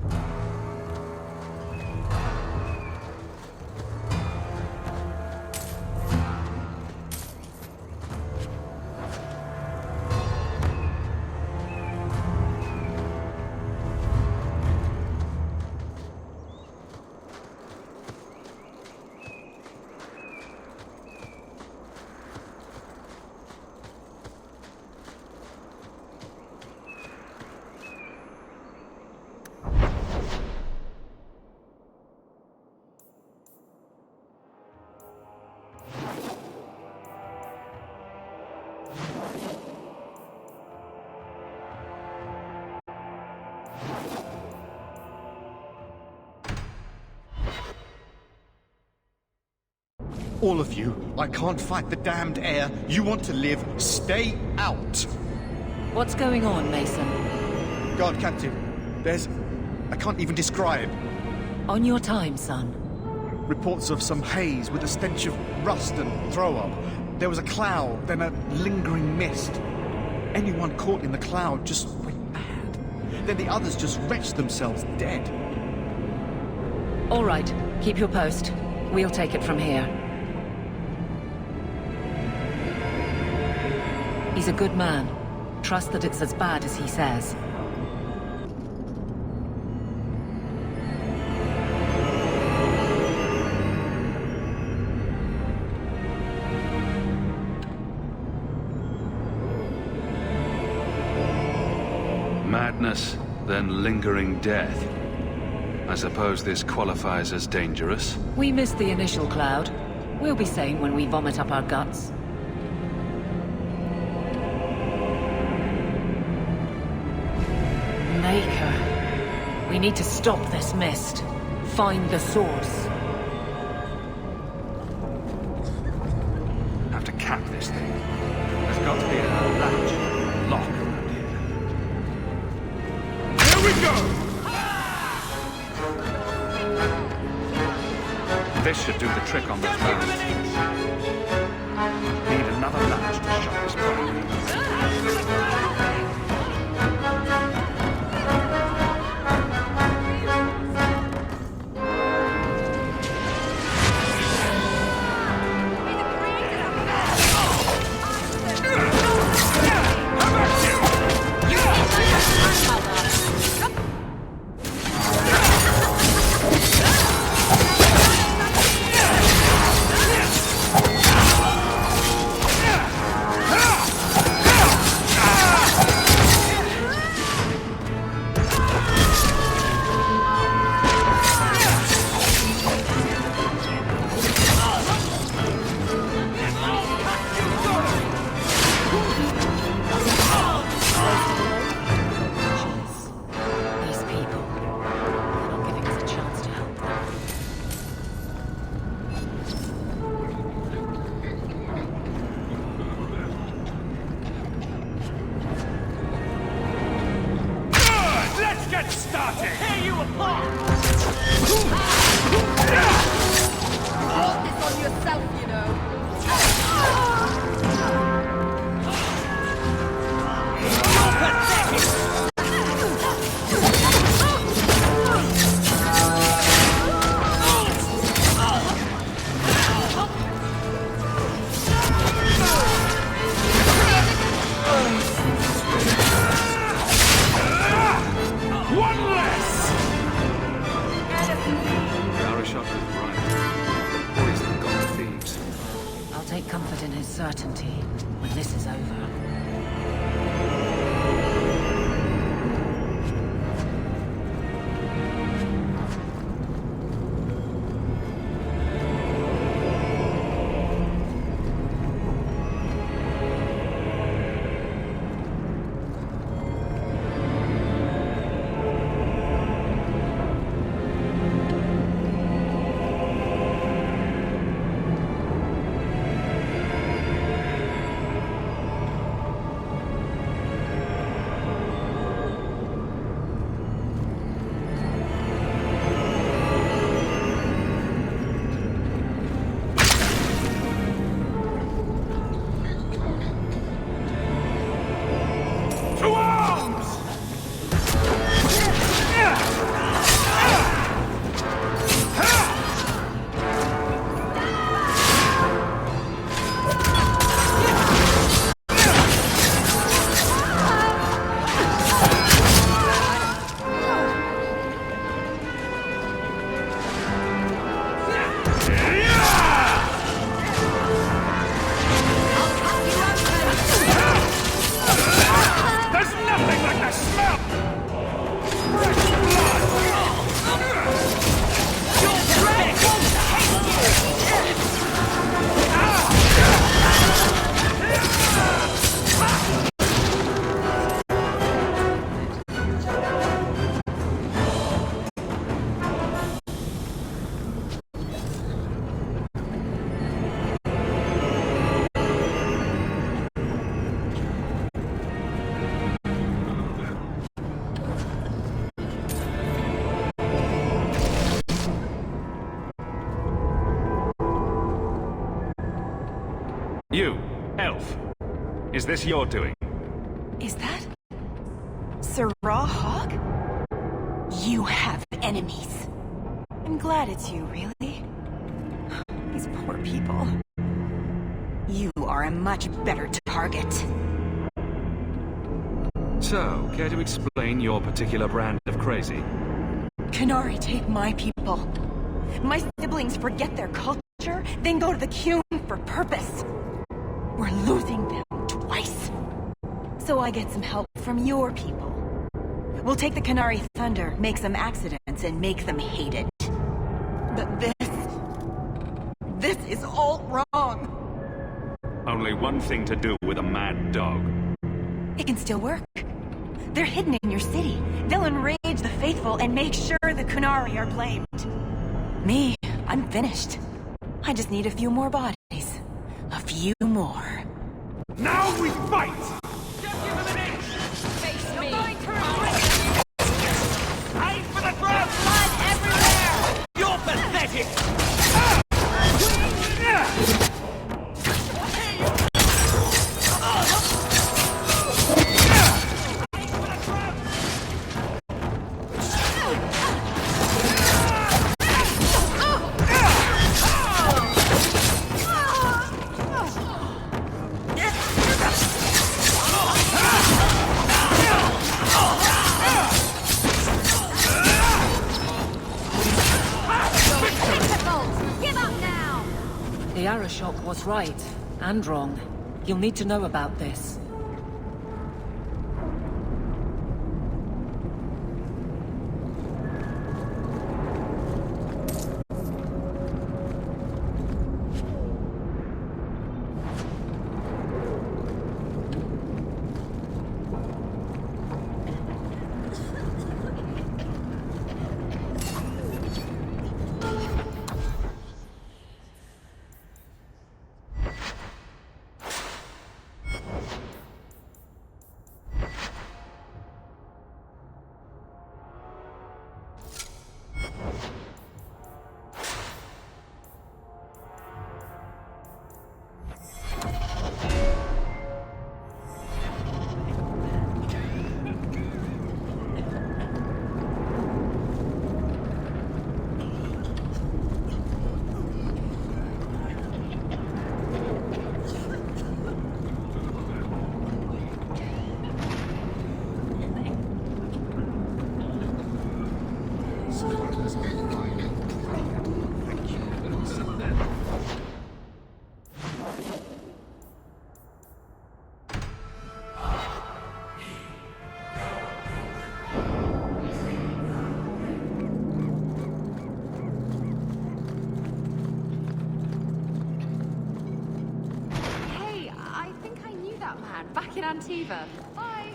I: All of you, I can't fight the damned air. You want to live, stay out.
A: What's going on, Mason?
I: Guard Captain, there's... I can't even describe.
A: On your time, son.
I: Reports of some haze with a stench of rust and throw-up. There was a cloud, then a lingering mist. Anyone caught in the cloud just went mad. Then the others just wretched themselves dead.
A: All right, keep your post. We'll take it from here. He's a good man. Trust that it's as bad as he says.
B: Madness, then lingering death. I suppose this qualifies as dangerous.
A: We missed the initial cloud. We'll be sane when we vomit up our guts. Maker. We need to stop this mist. Find the source.
B: Have to cap this thing. There's got to be a latch, lock around here.
O: Here we go!
B: This should do the trick on those barrels. Need another latch to shut this properly.
O: get started! Tear you apart!
Q: Hold this on yourself, you know.
B: One less! Arashok was right. Poison got the thieves.
A: I'll take comfort in his certainty when this is over.
B: You, elf. Is this your doing?
U: Is that... Sarah Hawk? You have enemies. I'm glad it's you, really. These poor people. You are a much better target.
B: So, care to explain your particular brand of crazy?
U: Qunari take my people. My siblings forget their culture, then go to the Qun for purpose. We're losing them twice. So I get some help from your people. We'll take the Qunari Thunder, make some accidents, and make them hate it. But this is all wrong.
B: Only one thing to do with a mad dog.
U: It can still work. They're hidden in your city. They'll enrage the faithful and make sure the Qunari are blamed. Me, I'm finished. I just need a few more bodies. A few more.
O: Now we fight!
Q: Face me.
O: Aim for the throat! Blood everywhere! You're pathetic!
A: The Arashok was right, and wrong. You'll need to know about this.
S: Hey, I think I knew that man back in Antiva. Bye.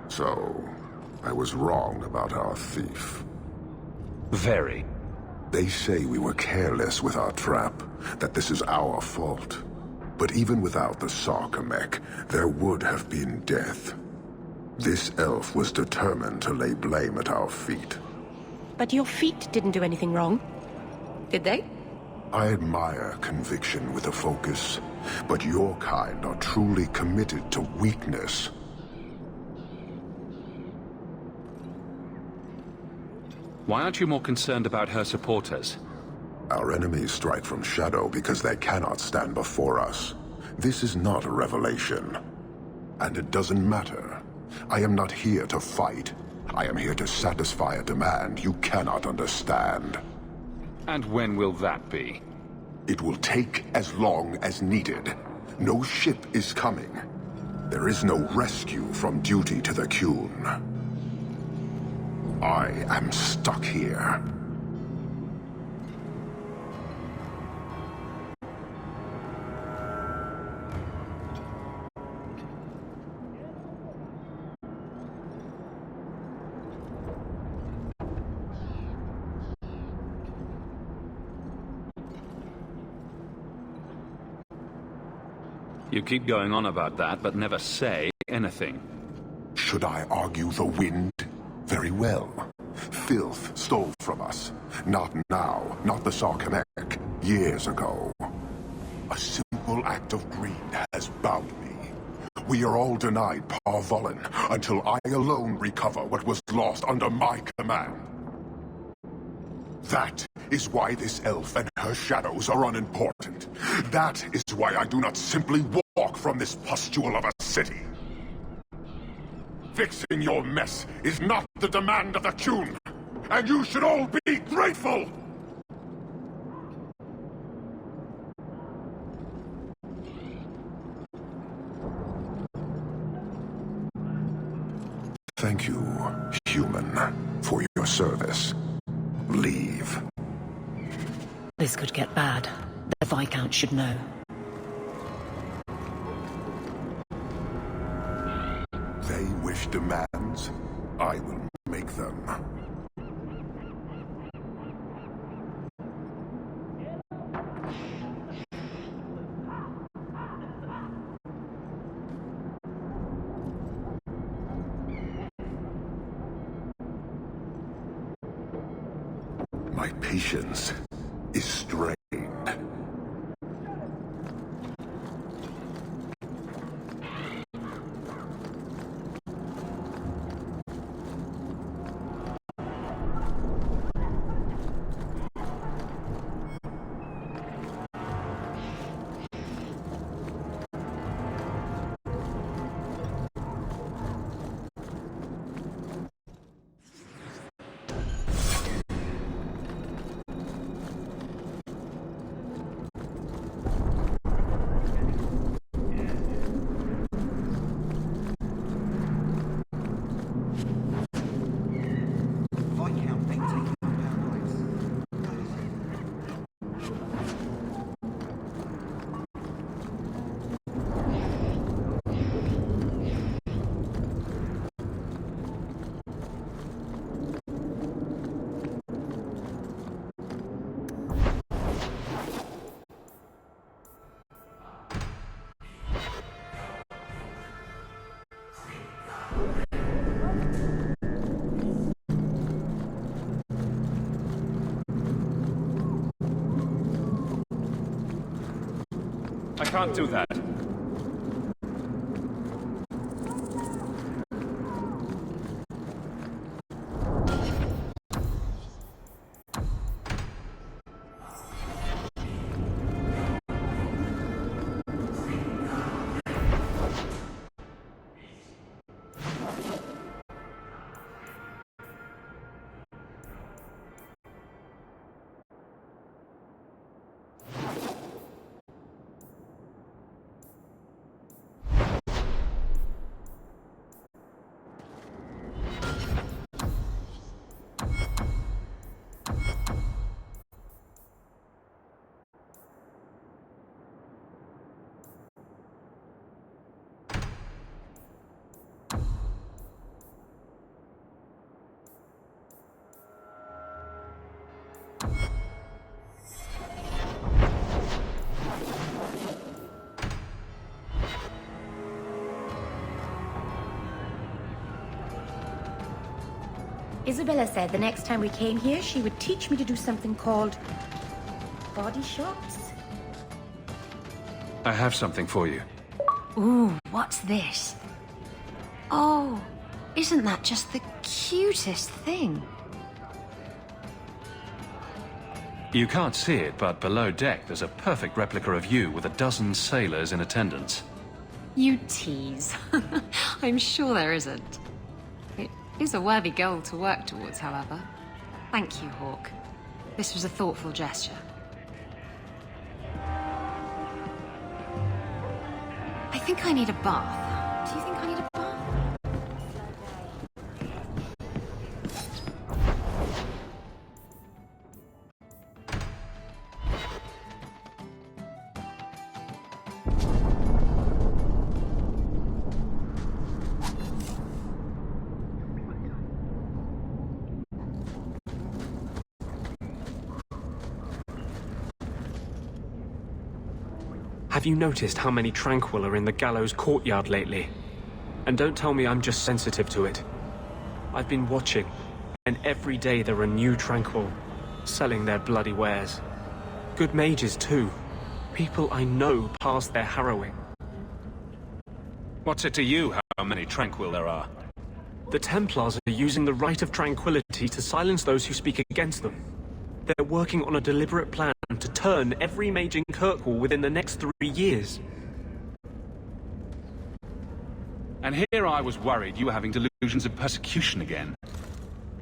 F: So, I was wrong about our thief.
B: Very.
F: They say we were careless with our trap, that this is our fault. But even without the Sarkamek, there would have been death. This elf was determined to lay blame at our feet.
T: But your feet didn't do anything wrong. Did they?
F: I admire conviction with a focus, but your kind are truly committed to weakness.
B: Why aren't you more concerned about her supporters?
F: Our enemies strike from shadow because they cannot stand before us. This is not a revelation. And it doesn't matter. I am not here to fight. I am here to satisfy a demand you cannot understand.
B: And when will that be?
F: It will take as long as needed. No ship is coming. There is no rescue from duty to the Qun. I am stuck here.
B: You keep going on about that, but never say anything.
F: Should I argue the wind? Very well. Filth stole from us. Not now, not the Sarkamek. Years ago. A simple act of greed has bound me. We are all denied Parvolin until I alone recover what was lost under my command. That is why this elf and her shadows are unimportant. That is why I do not simply walk from this pustule of a city. Fixing your mess is not the demand of the Qun, and you should all be grateful! Thank you, human, for your service. Leave.
E: This could get bad. The Viscount should know.
F: They wish demands. I will make them. My patience is strained.
B: I can't do that.
T: Isabella said the next time we came here, she would teach me to do something called body shots.
B: I have something for you.
S: Ooh, what's this? Oh, isn't that just the cutest thing?
B: You can't see it, but below deck there's a perfect replica of you with a dozen sailors in attendance.
S: You tease. I'm sure there isn't. It is a worthy goal to work towards, however. Thank you, Hawk. This was a thoughtful gesture. I think I need a bath. Do you think I need a bath?
G: Have you noticed how many Tranquil are in the gallows courtyard lately? And don't tell me I'm just sensitive to it. I've been watching, and every day there are new Tranquil, selling their bloody wares. Good mages too. People I know past their harrowing.
B: What's it to you how many Tranquil there are?
G: The Templars are using the Right of Tranquility to silence those who speak against them. They're working on a deliberate plan to turn every mage in Kirkwall within the next 3 years.
B: And here I was worried you were having delusions of persecution again.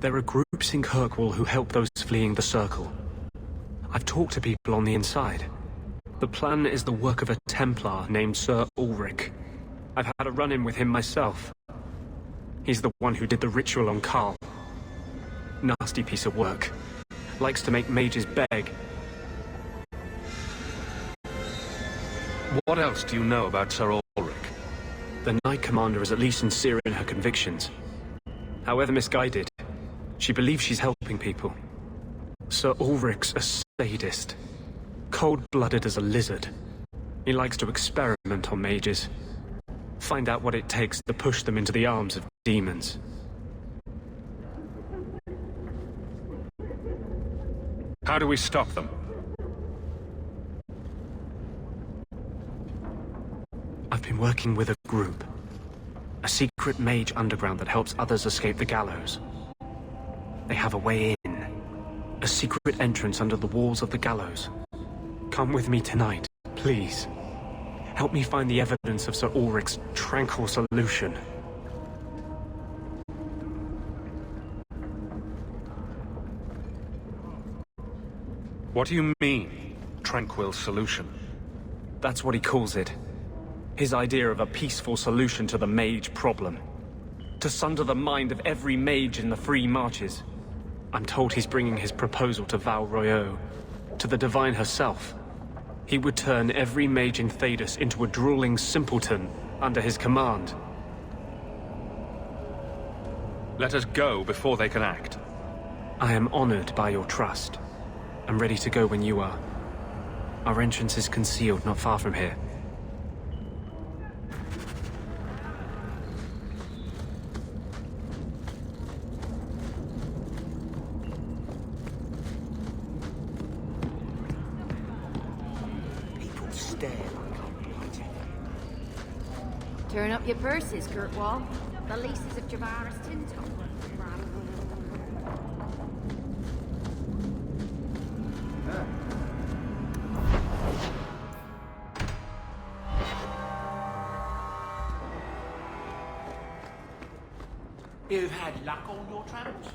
G: There are groups in Kirkwall who help those fleeing the Circle. I've talked to people on the inside. The plan is the work of a Templar named Sir Ulrich. I've had a run-in with him myself. He's the one who did the ritual on Karl. Nasty piece of work. Likes to make mages beg.
B: What else do you know about Sir Ulrich?
G: The Knight Commander is at least sincere in her convictions. However misguided, she believes she's helping people. Sir Ulrich's a sadist. Cold-blooded as a lizard. He likes to experiment on mages. Find out what it takes to push them into the arms of demons.
B: How do we stop them?
G: I've been working with a group. A secret mage underground that helps others escape the gallows. They have a way in. A secret entrance under the walls of the gallows. Come with me tonight, please. Help me find the evidence of Sir Ulrich's tranquil solution.
B: What do you mean, tranquil solution?
G: That's what he calls it. His idea of a peaceful solution to the mage problem. To sunder the mind of every mage in the Free Marches. I'm told he's bringing his proposal to Val Royeaux, to the Divine herself. He would turn every mage in Thedas into a drooling simpleton under his command.
B: Let us go before they can act.
G: I am honored by your trust. I'm ready to go when you are. Our entrance is concealed not far from here.
R: People stare like I'm blighted.
D: Turn up your purses, Kirkwall. The leases of Javaris Tinto.
R: You've had luck on your travels?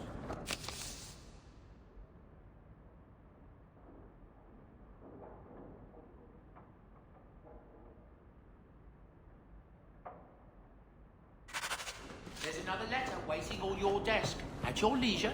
R: There's another letter waiting on your desk. At your leisure.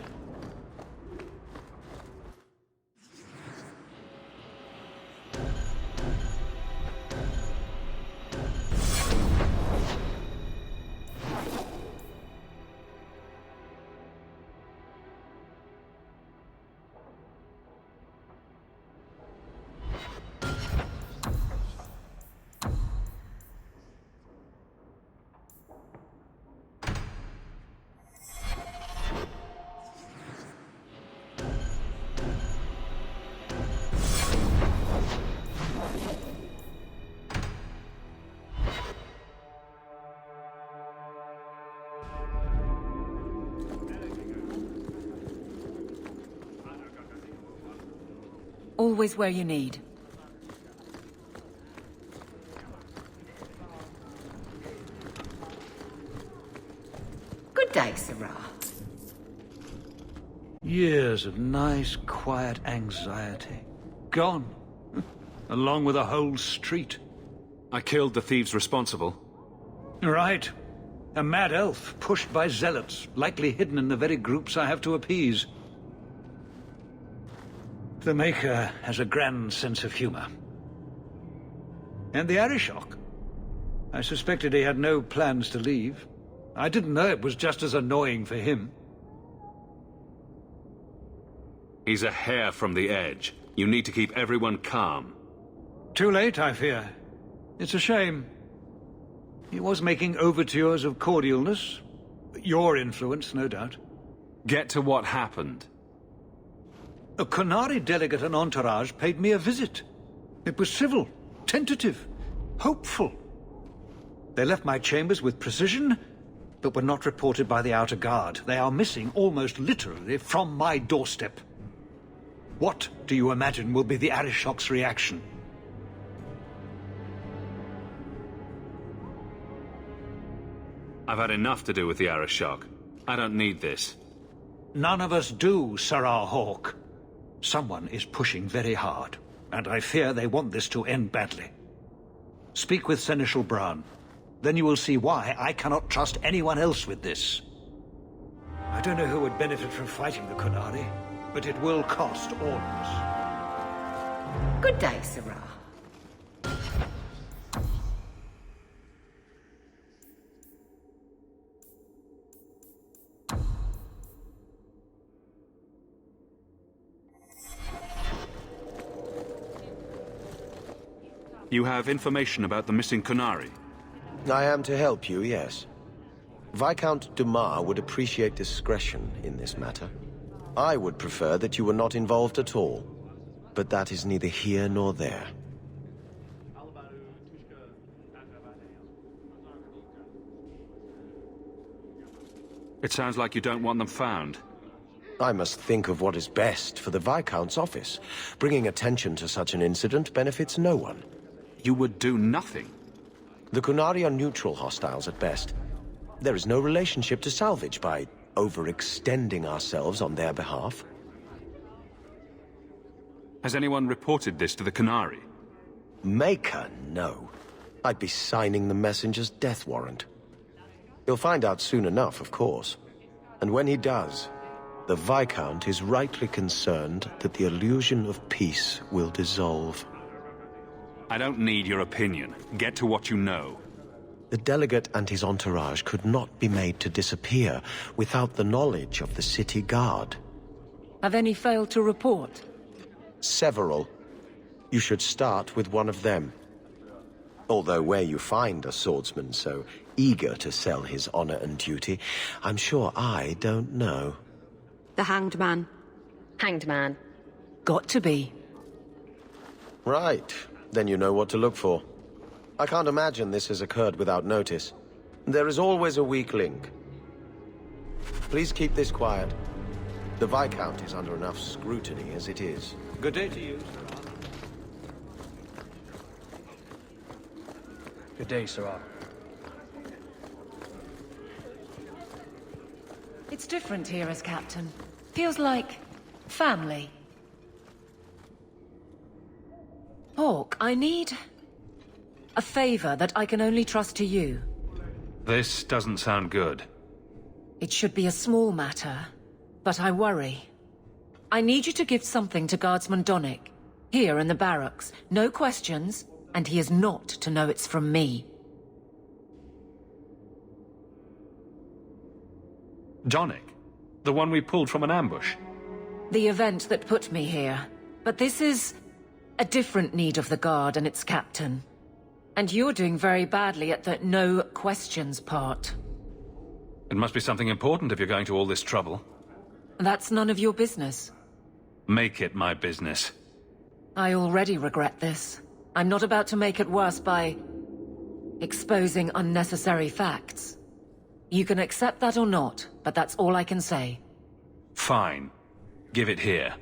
E: Always where you need.
H: Good day, Sarah.
J: Years of nice, quiet anxiety. Gone. Along with a whole street.
B: I killed the thieves responsible.
J: Right. A mad elf, pushed by zealots, likely hidden in the very groups I have to appease. The Maker has a grand sense of humor. And the Arishok. I suspected he had no plans to leave. I didn't know it was just as annoying for him.
B: He's a hair from the edge. You need to keep everyone calm.
J: Too late, I fear. It's a shame. He was making overtures of cordialness. Your influence, no doubt.
B: Get to what happened.
J: A Qunari delegate and entourage paid me a visit. It was civil, tentative, hopeful. They left my chambers with precision, but were not reported by the outer guard. They are missing almost literally from my doorstep. What do you imagine will be the Arishok's reaction?
B: I've had enough to do with the Arishok. I don't need this.
J: None of us do, Sarah Hawke. Someone is pushing very hard, and I fear they want this to end badly. Speak with Seneschal Bran. Then you will see why I cannot trust anyone else with this. I don't know who would benefit from fighting the Qunari, but it will cost all of us.
H: Good day, Sarah.
B: You have information about the missing Qunari?
M: I am to help you, yes. Viscount Dumas would appreciate discretion in this matter. I would prefer that you were not involved at all, but that is neither here nor there.
B: It sounds like you don't want them found.
M: I must think of what is best for the Viscount's office. Bringing attention to such an incident benefits no one.
B: You would do nothing?
M: The Qunari are neutral hostiles at best. There is no relationship to salvage by overextending ourselves on their behalf.
B: Has anyone reported this to the Qunari?
M: Maker, no. I'd be signing the messenger's death warrant. He'll find out soon enough, of course. And when he does, the Viscount is rightly concerned that the illusion of peace will dissolve.
B: I don't need your opinion. Get to what you know.
M: The delegate and his entourage could not be made to disappear without the knowledge of the city guard.
E: Have any failed to report?
M: Several. You should start with one of them. Although where you find a swordsman so eager to sell his honor and duty, I'm sure I don't know.
T: The Hanged Man.
S: Hanged Man.
E: Got to be.
M: Right. Then you know what to look for. I can't imagine this has occurred without notice. There is always a weak link. Please keep this quiet. The Viscount is under enough scrutiny as it is.
J: Good day to you, Sarah. Good day, Sarah.
E: It's different here as captain. Feels like family. Hawke, I need a favor that I can only trust to you.
B: This doesn't sound good.
E: It should be a small matter, but I worry. I need you to give something to Guardsman Donnic, here in the barracks. No questions, and he is not to know it's from me.
B: Donnic? The one we pulled from an ambush?
E: The event that put me here. But this is a different need of the Guard and its captain. And you're doing very badly at the no questions part.
B: It must be something important if you're going to all this trouble.
E: That's none of your business.
B: Make it my business.
E: I already regret this. I'm not about to make it worse by exposing unnecessary facts. You can accept that or not, but that's all I can say.
B: Fine. Give it here.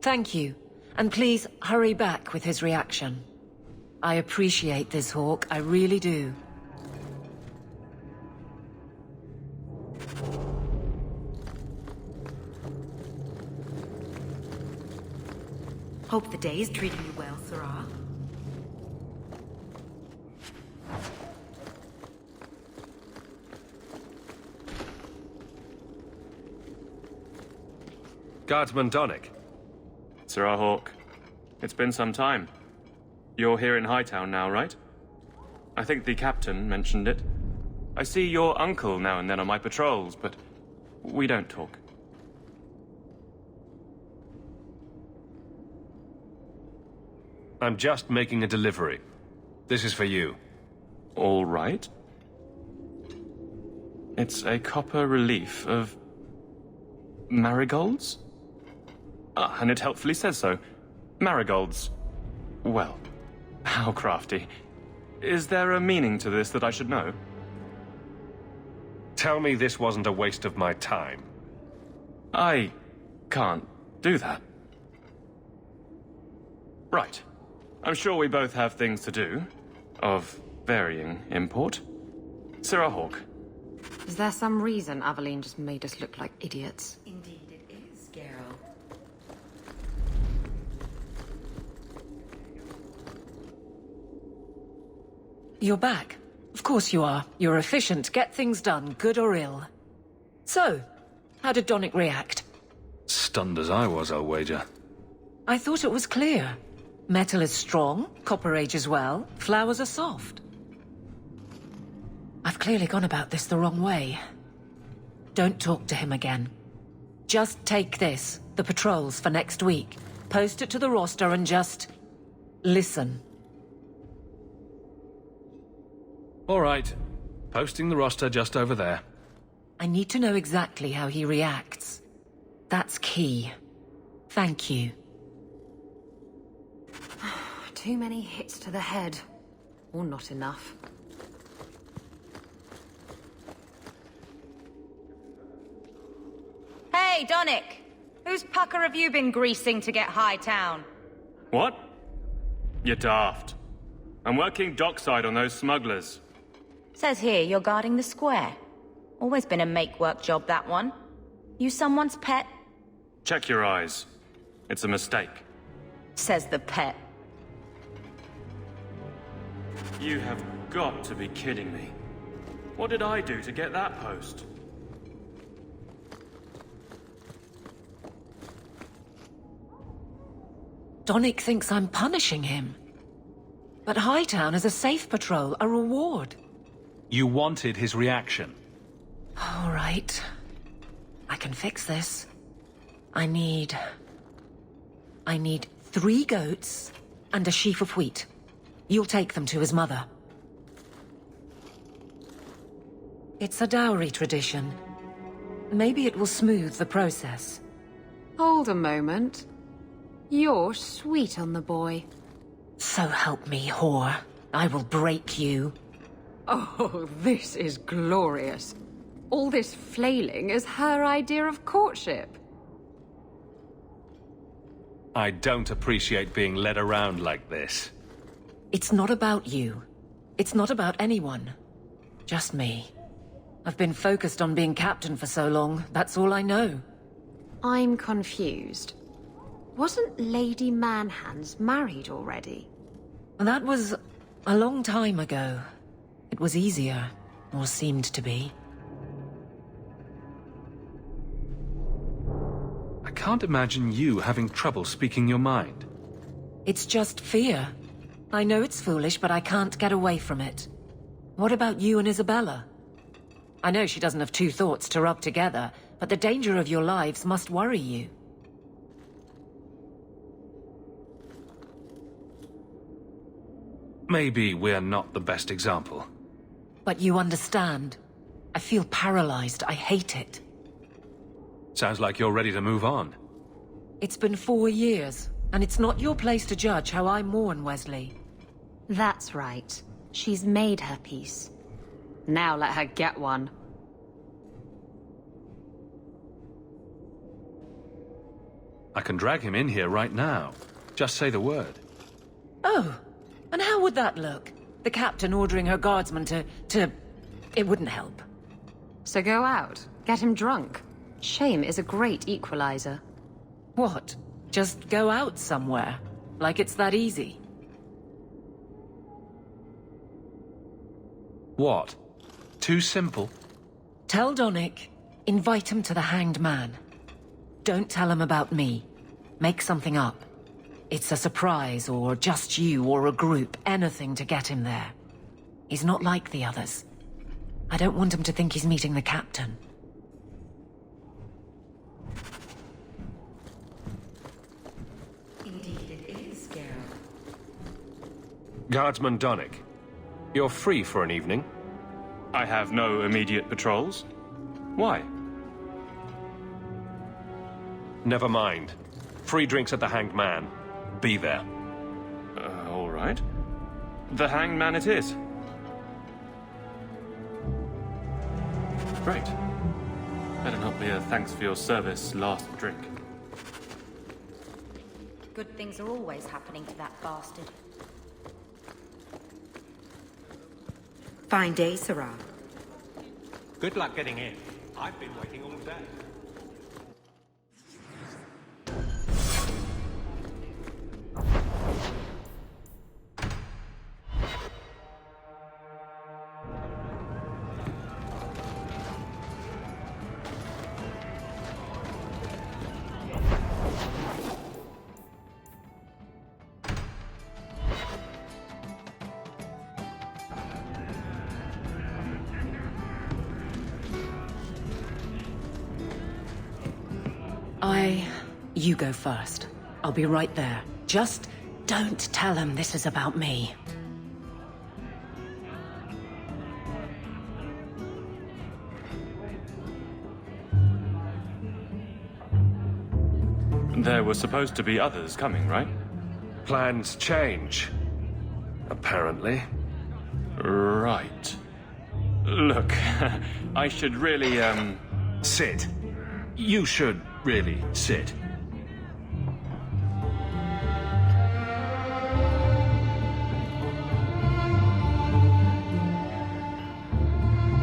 E: Thank you. And please, hurry back with his reaction. I appreciate this, Hawke. I really do.
A: Hope the day is treating you well, Sarah.
P: Guardsman Donnic.
V: Sirrah Hawke, it's been some time. You're here in Hightown now, right? I think the captain mentioned it. I see your uncle now and then on my patrols, but we don't talk.
P: I'm just making a delivery. This is for you.
V: All right. It's a copper relief of marigolds? Ah, and it helpfully says so. Marigolds. Well, how crafty. Is there a meaning to this that I should know?
P: Tell me this wasn't a waste of my time.
V: I can't do that. Right. I'm sure we both have things to do, of varying import. Sirrah Hawke.
S: Is there some reason Aveline just made us look like idiots?
A: Indeed it is, Geralt.
E: You're back. Of course you are. You're efficient. Get things done, good or ill. So, how did Donnic react?
P: Stunned as I was, I'll wager.
E: I thought it was clear. Metal is strong, copper ages well, flowers are soft. I've clearly gone about this the wrong way. Don't talk to him again. Just take this, the patrols for next week. Post it to the roster and just listen.
P: All right. Posting the roster just over there.
E: I need to know exactly how he reacts. That's key. Thank you.
S: Too many hits to the head. Or not enough.
D: Hey, Donnic! Whose pucker have you been greasing to get Hightown?
V: What? You're daft. I'm working dockside on those smugglers.
D: Says here you're guarding the square. Always been a make-work job, that one. You someone's pet?
V: Check your eyes. It's a mistake.
D: Says the pet.
V: You have got to be kidding me. What did I do to get that post?
E: Donnic thinks I'm punishing him. But Hightown is a safe patrol, a reward.
P: You wanted his reaction.
E: All right. I can fix this. I need 3 goats and a sheaf of wheat. You'll take them to his mother. It's a dowry tradition. Maybe it will smooth the process.
S: Hold a moment. You're sweet on the boy.
E: So help me, whore. I will break you.
Q: Oh, this is glorious. All this flailing is her idea of courtship.
P: I don't appreciate being led around like this.
E: It's not about you. It's not about anyone. Just me. I've been focused on being captain for so long, that's all I know.
S: I'm confused. Wasn't Lady Manhands married already?
E: That was a long time ago. It was easier, or seemed to be.
P: I can't imagine you having trouble speaking your mind.
E: It's just fear. I know it's foolish, but I can't get away from it. What about you and Isabella? I know she doesn't have 2 thoughts to rub together, but the danger of your lives must worry you.
P: Maybe we're not the best example.
E: But you understand. I feel paralyzed. I hate it.
P: Sounds like you're ready to move on.
E: It's been 4 years, and it's not your place to judge how I mourn Wesley.
S: That's right. She's made her peace. Now let her get one.
P: I can drag him in here right now. Just say the word.
E: Oh, and how would that look? The captain ordering her guardsmen to... It wouldn't help.
S: So go out. Get him drunk. Shame is a great equalizer.
E: What? Just go out somewhere? Like it's that easy?
P: What? Too simple?
E: Tell Donnic, invite him to the Hanged Man. Don't tell him about me. Make something up. It's a surprise, or just you, or a group, anything to get him there. He's not like the others. I don't want him to think he's meeting the captain.
H: Indeed it is, Geralt.
P: Guardsman Donnic, you're free for an evening?
V: I have no immediate patrols. Why?
P: Never mind. Free drinks at the Hanged Man. Be there.
V: All right. The Hanged Man it is. Great. Better not be a thanks for your service last drink.
A: Good things are always happening to that bastard.
H: Fine day, Sarah.
L: Good luck getting in. I've been waiting all day.
E: You go first. I'll be right there. Just don't tell him this is about me.
V: There were supposed to be others coming, right?
P: Plans change. Apparently.
V: Right. Look, I should really,
P: Sit. You should really sit.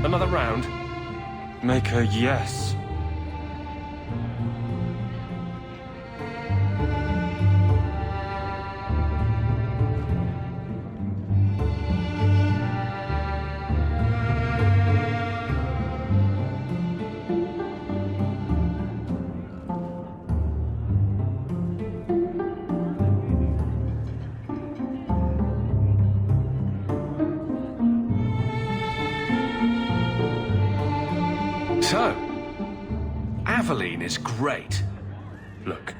P: Another round?
V: Make a yes.
P: So, Aveline is great.
V: Look,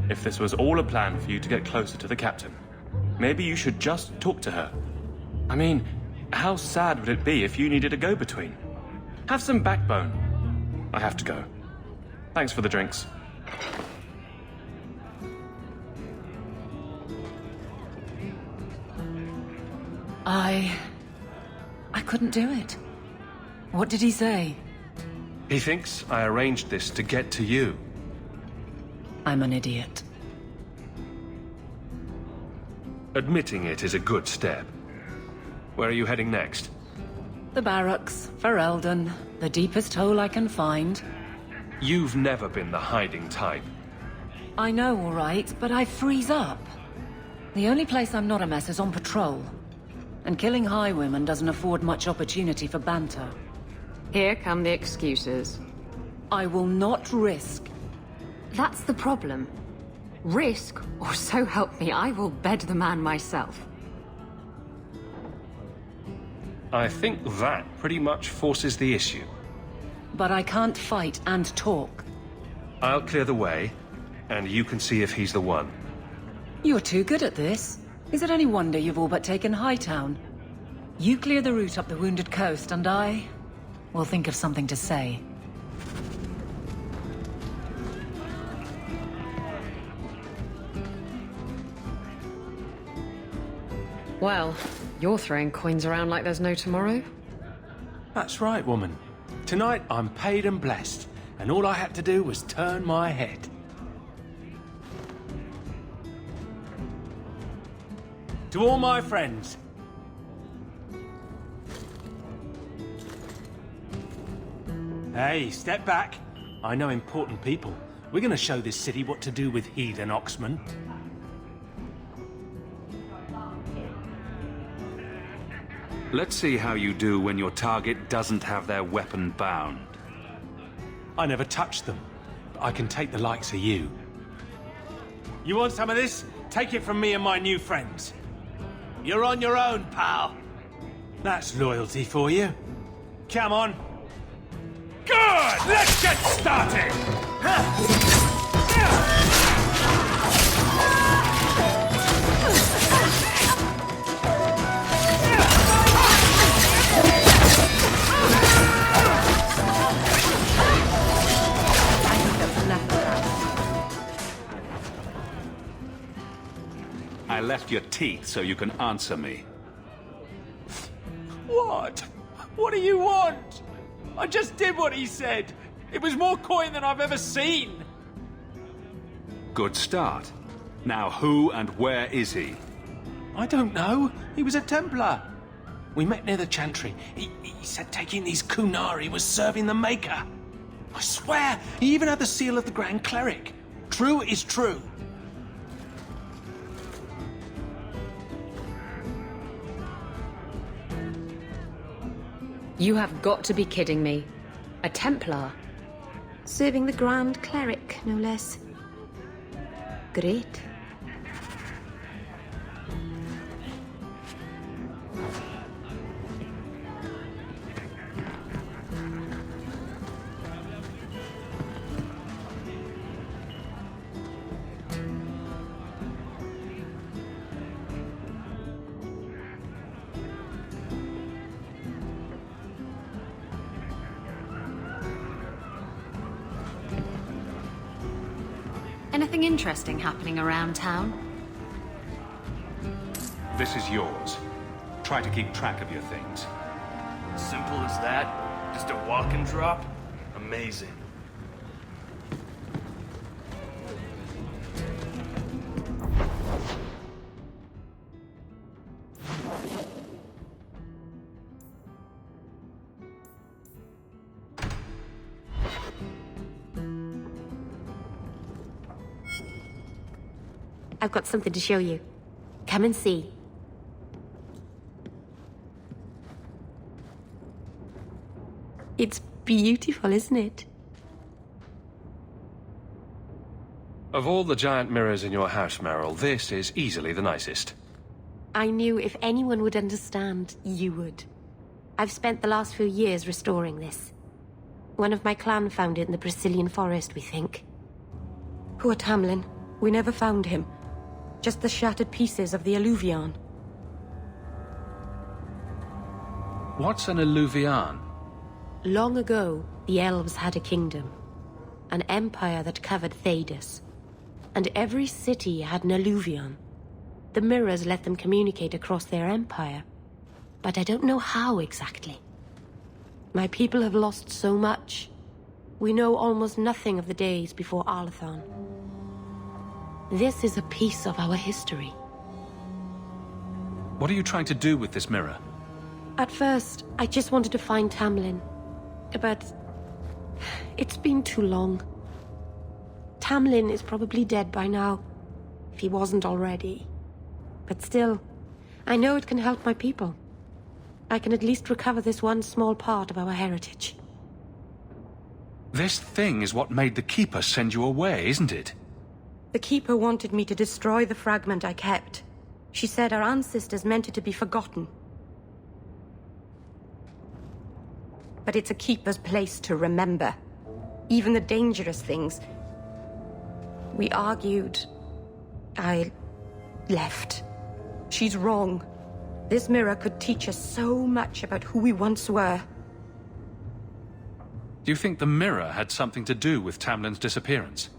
V: if this was all a plan for you to get closer to the captain, maybe you should just talk to her. I mean, how sad would it be if you needed a go-between? Have some backbone. I have to go. Thanks for the drinks.
E: I couldn't do it. What did he say?
P: He thinks I arranged this to get to you.
E: I'm an idiot.
P: Admitting it is a good step. Where are you heading next?
E: The barracks, Ferelden, the deepest hole I can find.
P: You've never been the hiding type.
E: I know, all right, but I freeze up. The only place I'm not a mess is on patrol. And killing highwaymen doesn't afford much opportunity for banter.
S: Here come the excuses.
E: I will not risk.
S: That's the problem. Risk, or so help me, I will bed the man myself.
P: I think that pretty much forces the issue.
E: But I can't fight and talk.
P: I'll clear the way, and you can see if he's the one.
E: You're too good at this. Is it any wonder you've all but taken Hightown? You clear the route up the Wounded Coast, and I will think of something to say.
S: Well, you're throwing coins around like there's no tomorrow.
L: That's right, woman. Tonight I'm paid and blessed, and all I had to do was turn my head. To all my friends. Hey, step back. I know important people. We're gonna show this city what to do with heathen Oxman.
B: Let's see how you do when your target doesn't have their weapon bound.
L: I never touched them, but I can take the likes of you. You want some of this? Take it from me and my new friends. You're on your own, pal. That's loyalty for you. Come on. Good! Let's get started!
B: I left your teeth so you can answer me.
L: What? What do you want? I just did what he said. It was more coin than I've ever seen.
B: Good start. Now who and where is he?
L: I don't know. He was a Templar. We met near the Chantry. He said taking these Kunari was serving the Maker. I swear, he even had the seal of the Grand Cleric. True is true.
A: You have got to be kidding me. A Templar?
T: Serving the Grand Cleric, no less. Great.
S: Anything interesting happening around town?
B: This is yours. Try to keep track of your things.
O: Simple as that? Just a walk and drop? Amazing.
T: I've got something to show you. Come and see. It's beautiful, isn't it?
P: Of all the giant mirrors in your house, Meryl, this is easily the nicest.
T: I knew if anyone would understand, you would. I've spent the last few years restoring this. One of my clan found it in the Brazilian forest, we think. Poor Tamlin. We never found him. Just the shattered pieces of the Alluvion.
P: What's an Alluvion?
T: Long ago, the elves had a kingdom. An empire that covered Thedas. And every city had an Alluvion. The mirrors let them communicate across their empire. But I don't know how exactly. My people have lost so much. We know almost nothing of the days before Arlathan. This is a piece of our history.
P: What are you trying to do with this mirror?
T: At first, I just wanted to find Tamlin. But it's been too long. Tamlin is probably dead by now, if he wasn't already. But still, I know it can help my people. I can at least recover this one small part of our heritage.
P: This thing is what made the Keeper send you away, isn't it?
T: The Keeper wanted me to destroy the fragment I kept. She said our ancestors meant it to be forgotten. But it's a Keeper's place to remember. Even the dangerous things. We argued. I left. She's wrong. This mirror could teach us so much about who we once were.
P: Do you think the mirror had something to do with Tamlin's disappearance?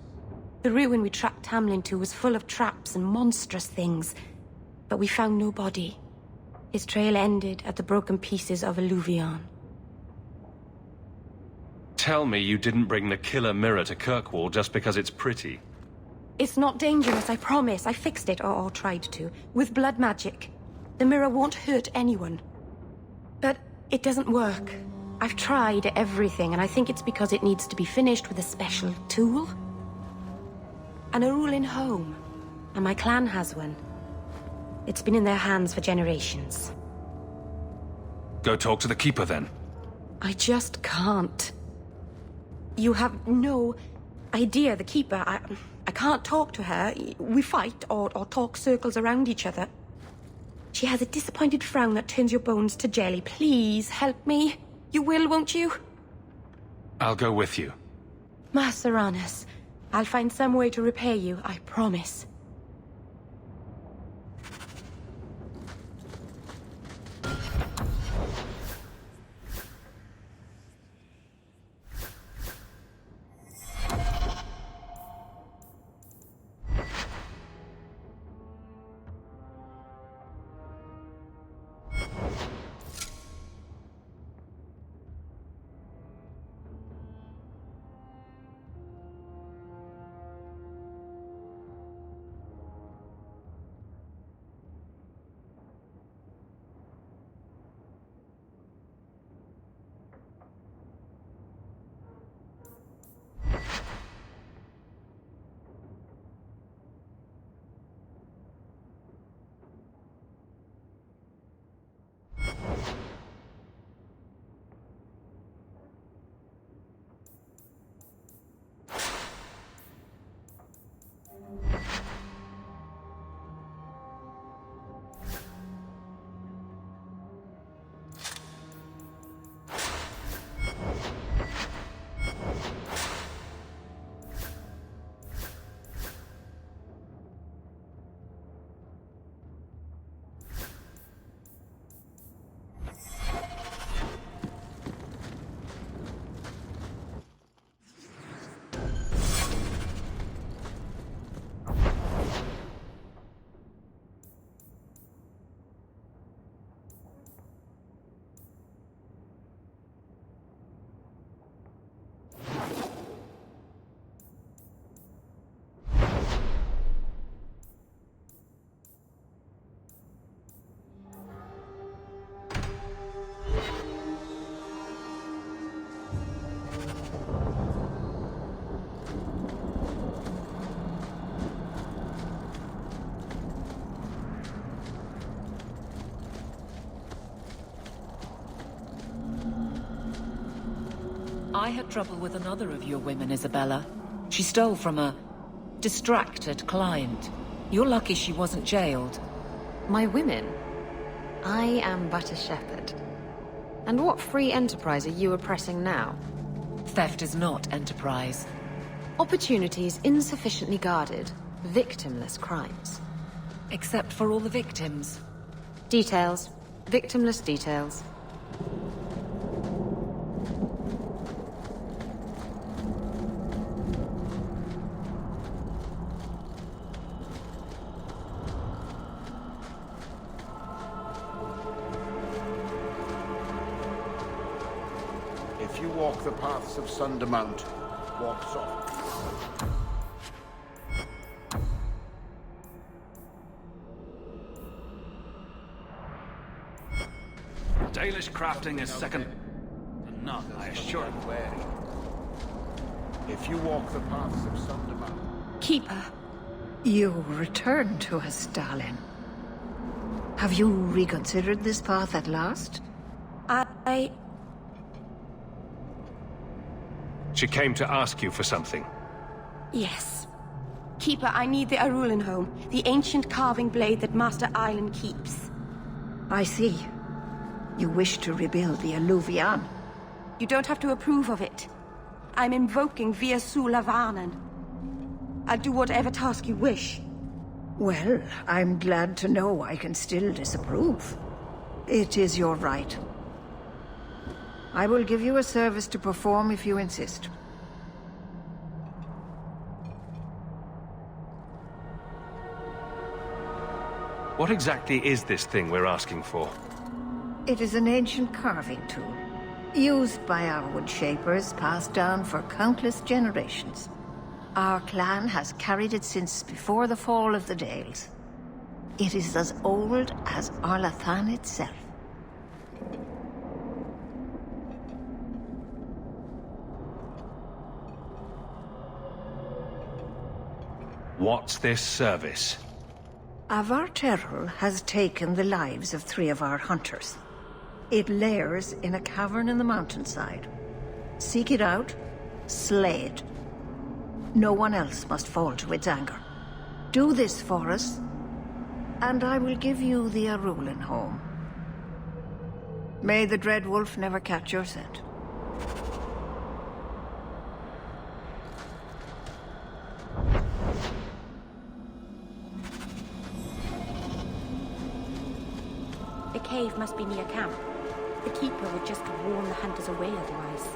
T: The ruin we tracked Tamlin to was full of traps and monstrous things. But we found no body. His trail ended at the broken pieces of Alluvion.
P: Tell me you didn't bring the killer mirror to Kirkwall just because it's pretty.
T: It's not dangerous, I promise. I fixed it, or tried to, with blood magic. The mirror won't hurt anyone. But it doesn't work. I've tried everything, and I think it's because it needs to be finished with a special tool. An Arulin home. And my clan has one. It's been in their hands for generations.
B: Go talk to the Keeper, then.
T: I just can't. You have no idea, the Keeper. I can't talk to her. We fight or talk circles around each other. She has a disappointed frown that turns your bones to jelly. Please, help me. You will, won't you?
B: I'll go with you.
T: Master Arnus, I'll find some way to repay you, I promise.
E: I had trouble with another of your women, Isabella. She stole from a distracted client. You're lucky she wasn't jailed.
S: My women? I am but a shepherd. And what free enterprise are you oppressing now?
E: Theft is not enterprise.
S: Opportunities insufficiently guarded. Victimless crimes.
E: Except for all the victims.
S: Details. Victimless details.
R: If you walk the paths of Sundermount, walk softly.
B: Dalish crafting is second to none, I assure you.
R: If you walk the paths of Sundermount...
T: Keeper.
C: You returned to us, darling. Have you reconsidered this path at last?
P: She came to ask you for something.
T: Yes. Keeper, I need the Arulin home. The ancient carving blade that Master Island keeps.
C: I see. You wish to rebuild the Alluvian.
T: You don't have to approve of it. I'm invoking Via Sulavanen. I'll do whatever task you wish.
C: Well, I'm glad to know I can still disapprove. It is your right. I will give you a service to perform if you insist.
P: What exactly is this thing we're asking for?
C: It is an ancient carving tool, used by our wood shapers, passed down for countless generations. Our clan has carried it since before the fall of the Dales. It is as old as Arlathan itself.
B: What's this service?
C: Avar Terrell has taken the lives of 3 of our hunters. It lairs in a cavern in the mountainside. Seek it out, slay it. No one else must fall to its anger. Do this for us, and I will give you the Arulin home. May the Dread Wolf never catch your scent.
T: The cave must be near camp. The Keeper would just warn the hunters away otherwise.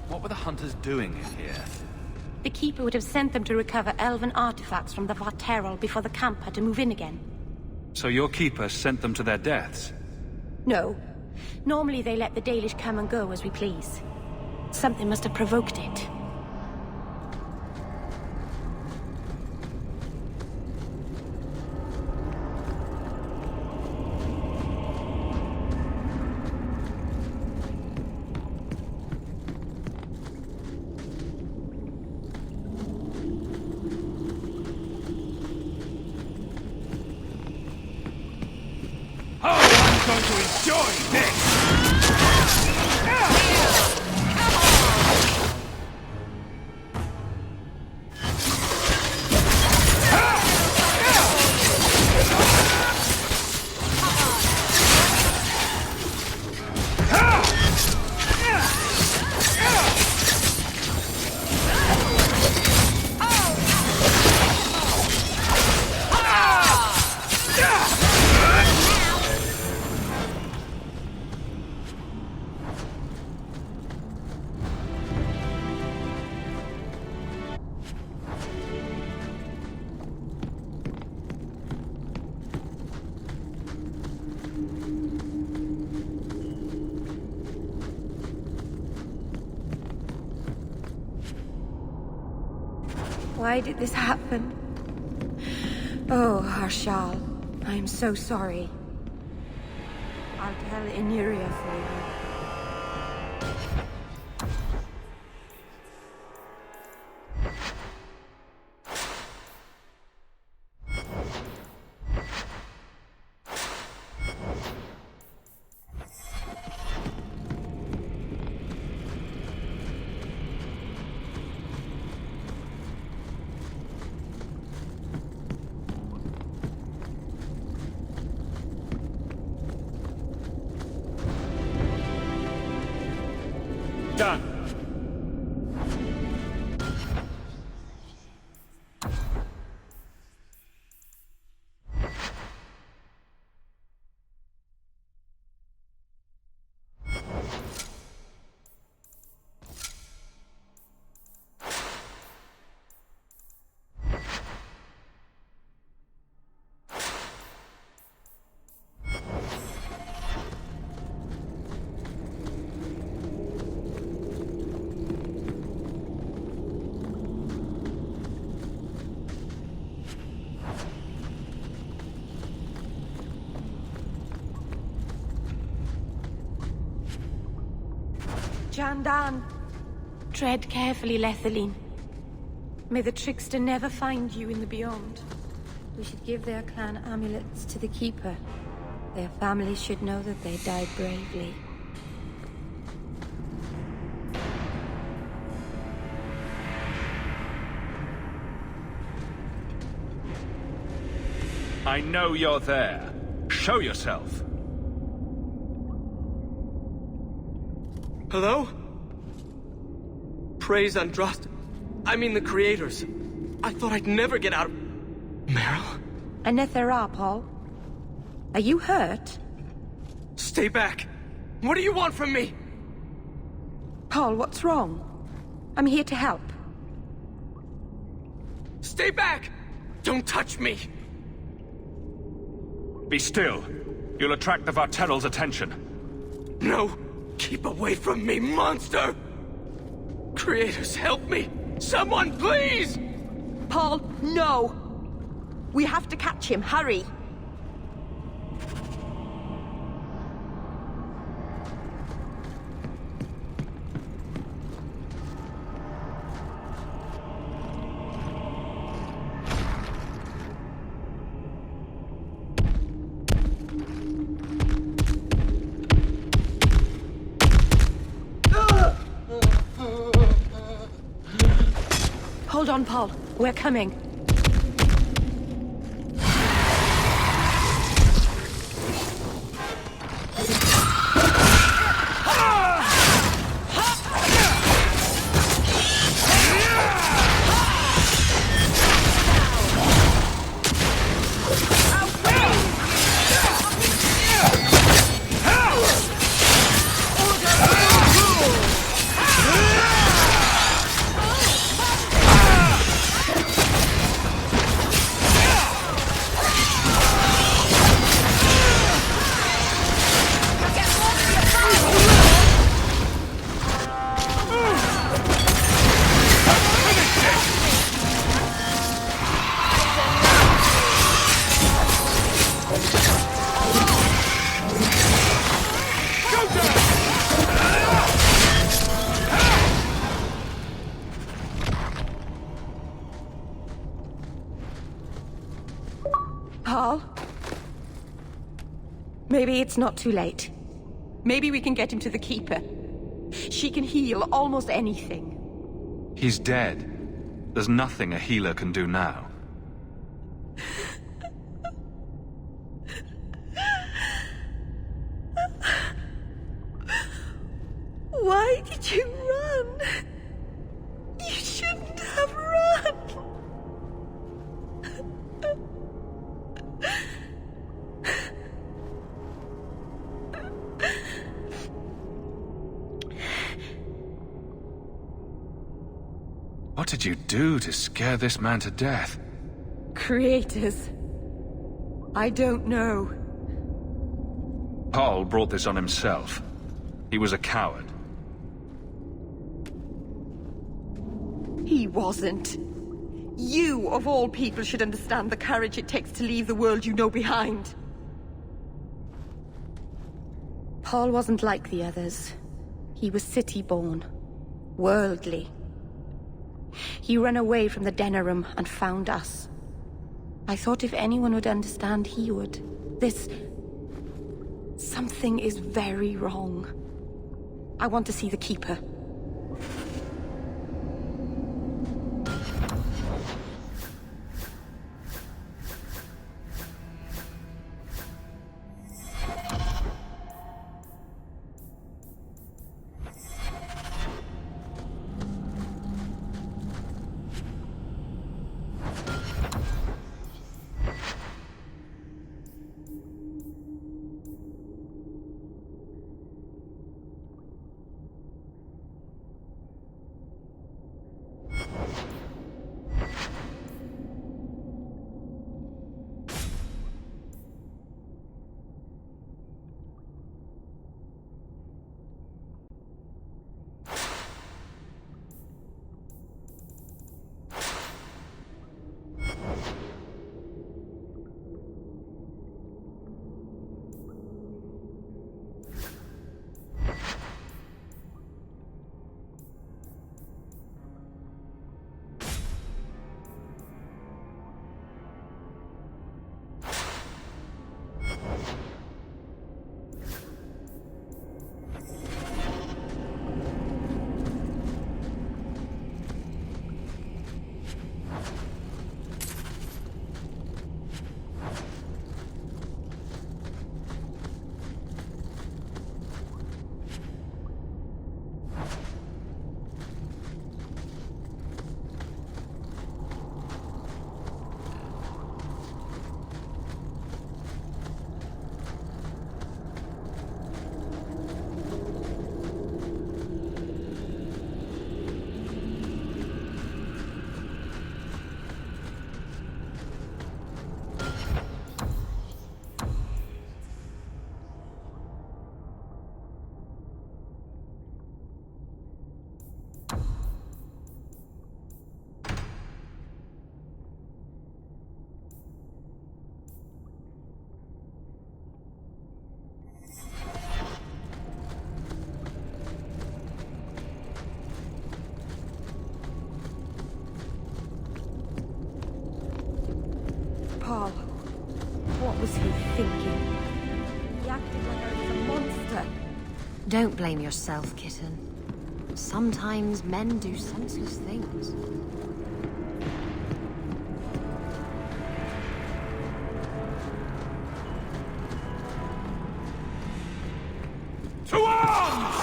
B: What were the hunters doing in here?
T: The Keeper would have sent them to recover elven artifacts from the Varterol before the camp had to move in again.
B: So your keeper sent them to their deaths?
T: No. Normally they let the Dalish come and go as we please. Something must have provoked it. Why did this happen? Oh, Harshal, I am so sorry. I'll tell Inuria for you.
L: Done.
U: Jandan. Tread carefully, Lethaline. May the trickster never find you in the beyond.
T: We should give their clan amulets to the Keeper. Their families should know that they died bravely.
B: I know you're there. Show yourself.
K: Hello? Praise Andraste. I mean the creators. I thought I'd never get out of... Meryl?
U: Anethera, Paul. Are you hurt?
K: Stay back. What do you want from me?
U: Paul, what's wrong? I'm here to help.
K: Stay back! Don't touch me!
B: Be still. You'll attract the Varterral's attention.
K: No! Keep away from me, monster! Creators, help me! Someone, please!
U: Paul, no! We have to catch him, hurry! Hold on, Paul. We're coming. Paul? Maybe it's not too late. Maybe we can get him to the Keeper. She can heal almost anything.
B: He's dead. There's nothing a healer can do now.
U: Why did you run? You shouldn't have run.
B: What did you do to scare this man to death?
U: Creators. I don't know.
B: Paul brought this on himself. He was a coward.
U: He wasn't. You, of all people, should understand the courage it takes to leave the world you know behind. Paul wasn't like the others. He was city-born. Worldly. He ran away from the Denerim and found us. I thought if anyone would understand, he would. Something is very wrong. I want to see the Keeper.
T: Don't blame yourself, kitten. Sometimes men do senseless things.
O: To arms!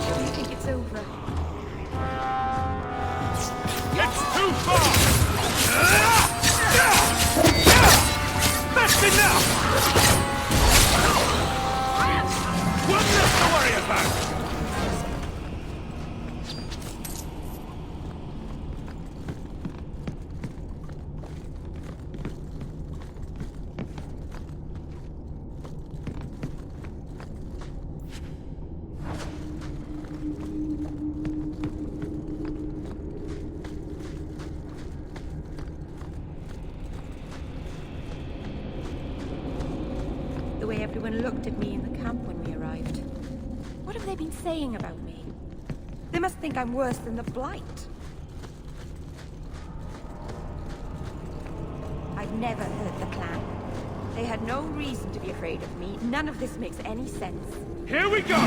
Q: I think it's over.
O: It's too far! That's enough! One less to worry about!
U: The way everyone looked at me in the camp when we arrived. What have they been saying about me? They must think I'm worse than the Blight. I've never hurt the clan. They had no reason to be afraid of me. None of this makes any sense.
O: Here we go!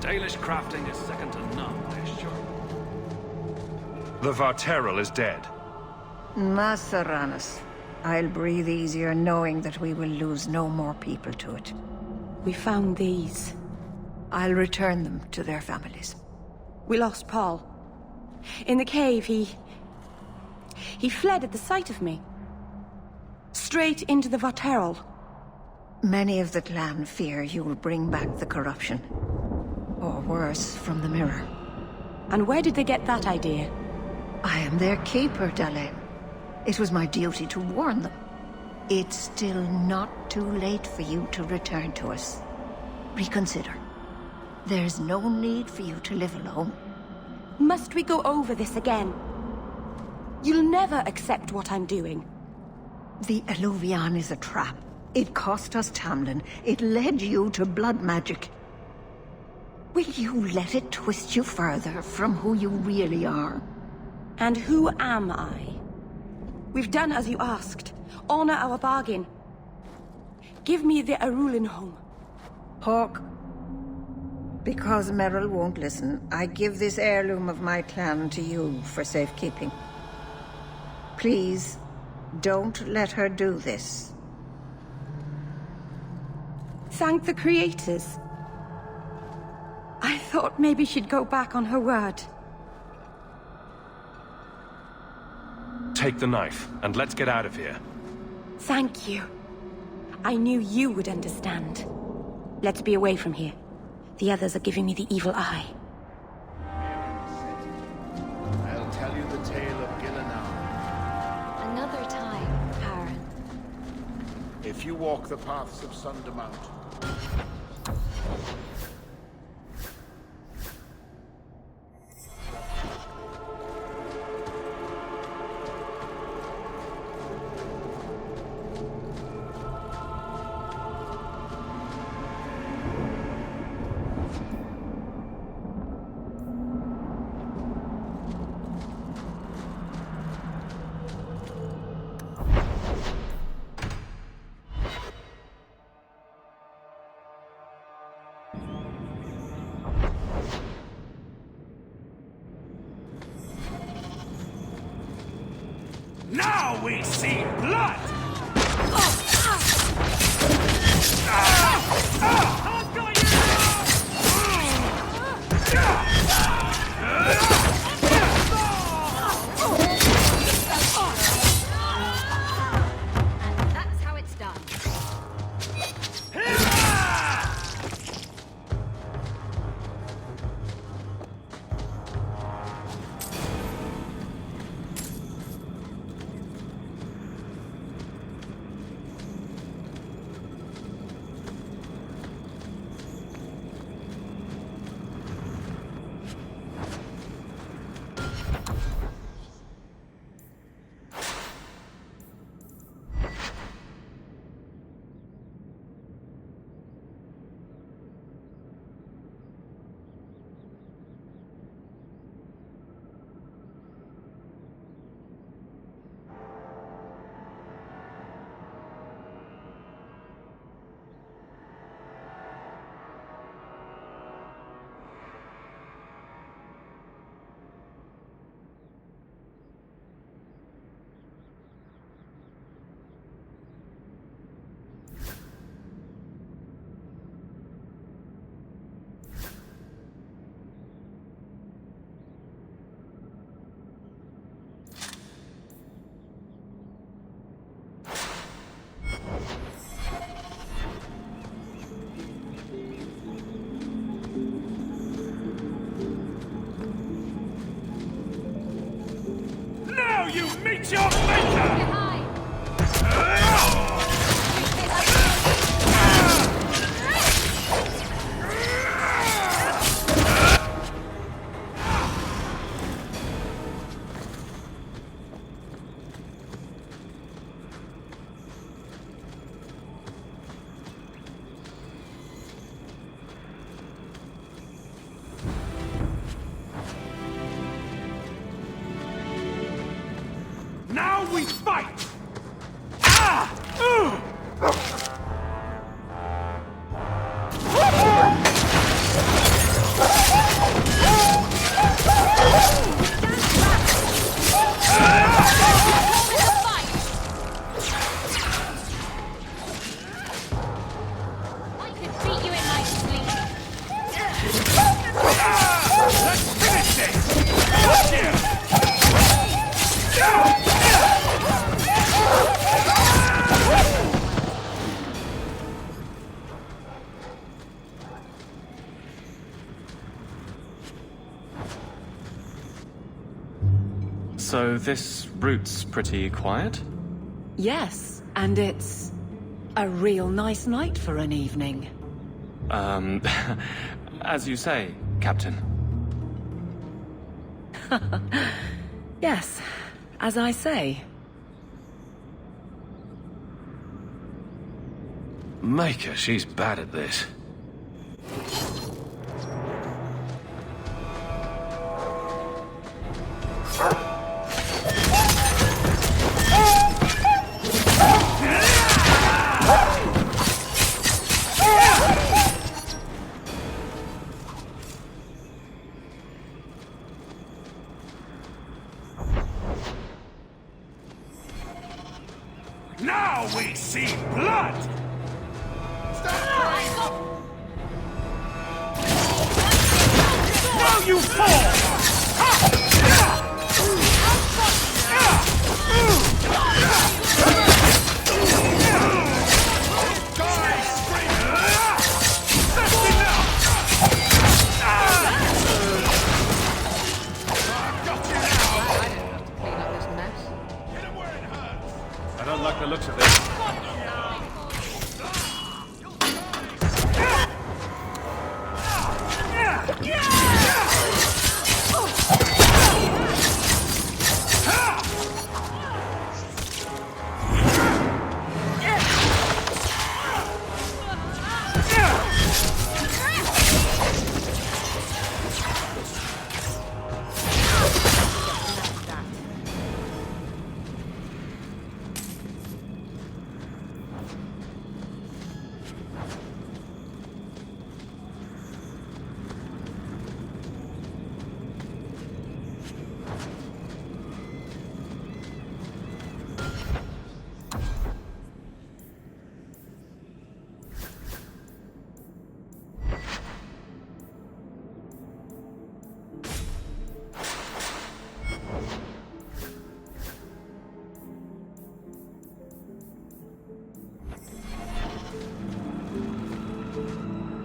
B: Dalish crafting is second to none, Ashjor.
P: The Varterral is dead.
C: Masaranas. I'll breathe easier knowing that we will lose no more people to it.
U: We found these.
C: I'll return them to their families.
U: We lost Paul. In the cave, he fled at the sight of me. Straight into the Varterral.
C: Many of the clan fear you will bring back the corruption. Or worse, from the mirror.
U: And where did they get that idea?
C: I am their keeper, Dalain. It was my duty to warn them. It's still not too late for you to return to us. Reconsider. There's no need for you to live alone.
U: Must we go over this again? You'll never accept what I'm doing.
C: The Eluvian is a trap. It cost us Tamlin. It led you to blood magic. Will you let it twist you further from who you really are?
U: And who am I? We've done as you asked. Honor our bargain. Give me the Arulin home.
C: Hawke, because Merrill won't listen, I give this heirloom of my clan to you for safekeeping. Please, don't let her do this.
U: Thank the creators. I thought maybe she'd go back on her word.
P: take the knife, and let's get out of here.
T: Thank you. I knew you would understand. Let's be away from here. The others are giving me the evil eye.
R: I'll tell you the tale of Gillenau.
I: Another time, Baron.
R: If you walk the paths of Sundamount,
K: Now we see blood!
I: That's how it's done.
K: Now you meet your maker! Now we fight!
I: I could beat you in my sleep.
K: Let's finish this! Watch you!
V: So this route's pretty quiet?
E: Yes, and it's a real nice night for an evening.
V: As you say, Captain.
E: Yes, as I say.
P: Maker, she's bad at this.
K: Now we see blood! Now you fall!
B: the looks of this.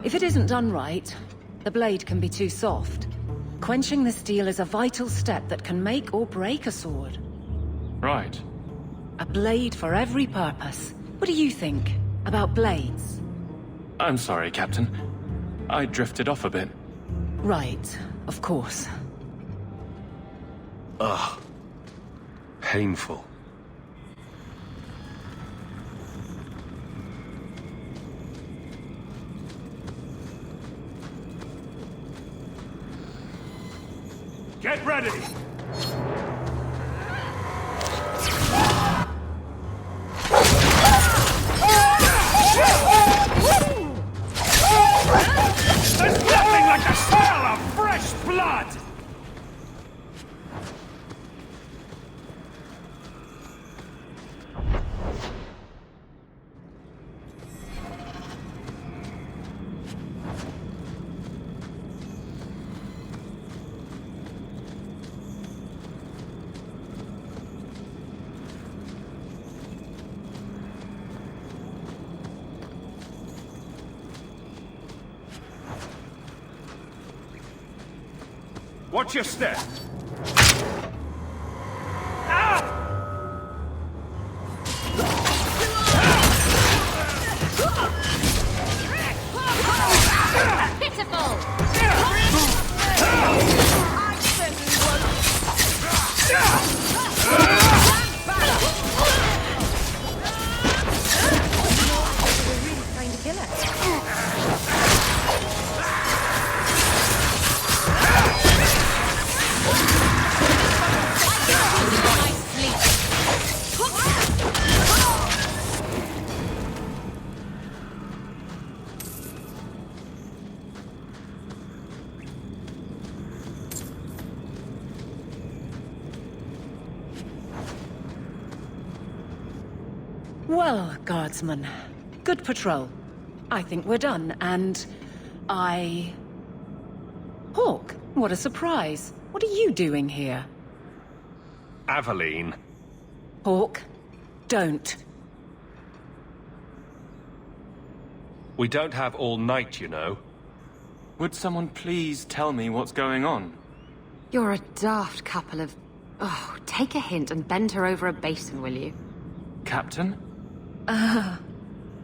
E: If it isn't done right, the blade can be too soft. Quenching the steel is a vital step that can make or break a sword.
V: Right.
E: A blade for every purpose. What do you think about blades?
V: I'm sorry, Captain. I drifted off a bit.
E: Right, of course.
P: Ugh. Painful.
B: Get ready!
O: There's nothing like the smell of fresh blood! Watch your step.
E: Well, Guardsman, good patrol. I think we're done, and Hawke, what a surprise. What are you doing here?
P: Aveline.
E: Hawke, don't.
P: We don't have all night, you know.
V: Would someone please tell me what's going on?
S: You're a daft couple of... Oh, take a hint and bend her over a basin, will you?
V: Captain?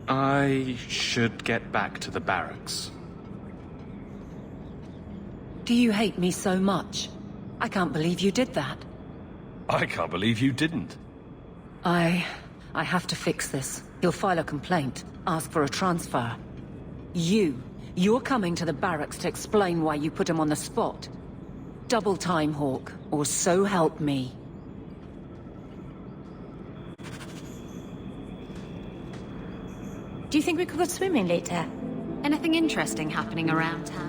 V: I should get back to the barracks.
E: Do you hate me so much? I can't believe you did that.
P: I can't believe you didn't.
E: I have to fix this. He'll file a complaint, ask for a transfer. You're coming to the barracks to explain why you put him on the spot. Double time, Hawke, or so help me.
T: Do you think we could go swimming later?
S: Anything interesting happening around town?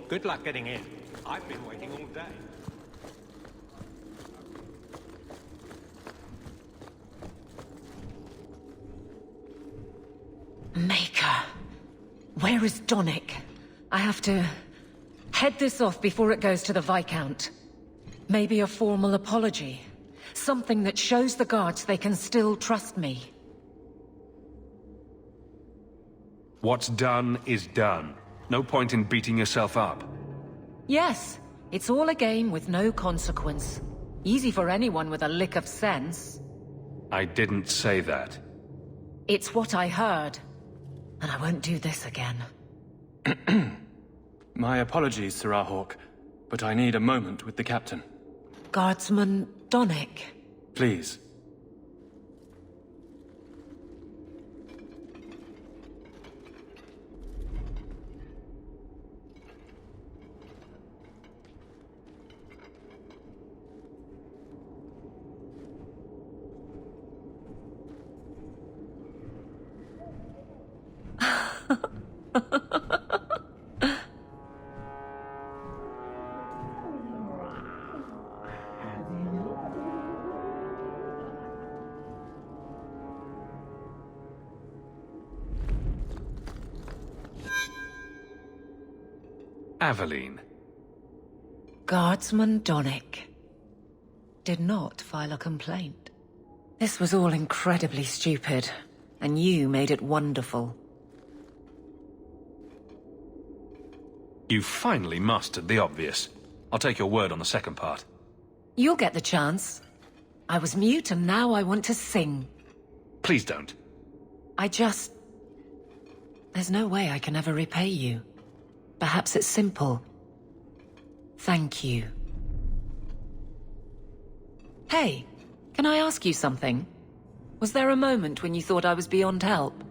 L: Good luck getting in. I've been waiting all day.
E: Maker. Where is Donnic? I have to head this off before it goes to the Viscount. Maybe a formal apology. Something that shows the guards they can still trust me.
B: What's done is done. No point in beating yourself up.
E: Yes, it's all a game with no consequence. Easy for anyone with a lick of sense.
B: I didn't say that.
E: It's what I heard. And I won't do this again.
V: My apologies, Sirrah Hawke, but I need a moment with the captain.
E: Guardsman Donnic.
V: Please.
B: Aveline.
E: Guardsman Donnic did not file a complaint. This was all incredibly stupid, and you made it wonderful.
B: You finally mastered the obvious. I'll take your word on the second part.
E: You'll get the chance. I was mute and now I want to sing.
B: Please don't.
E: There's no way I can ever repay you. Perhaps it's simple. Thank you. Hey, can I ask you something? Was there a moment when you thought I was beyond help?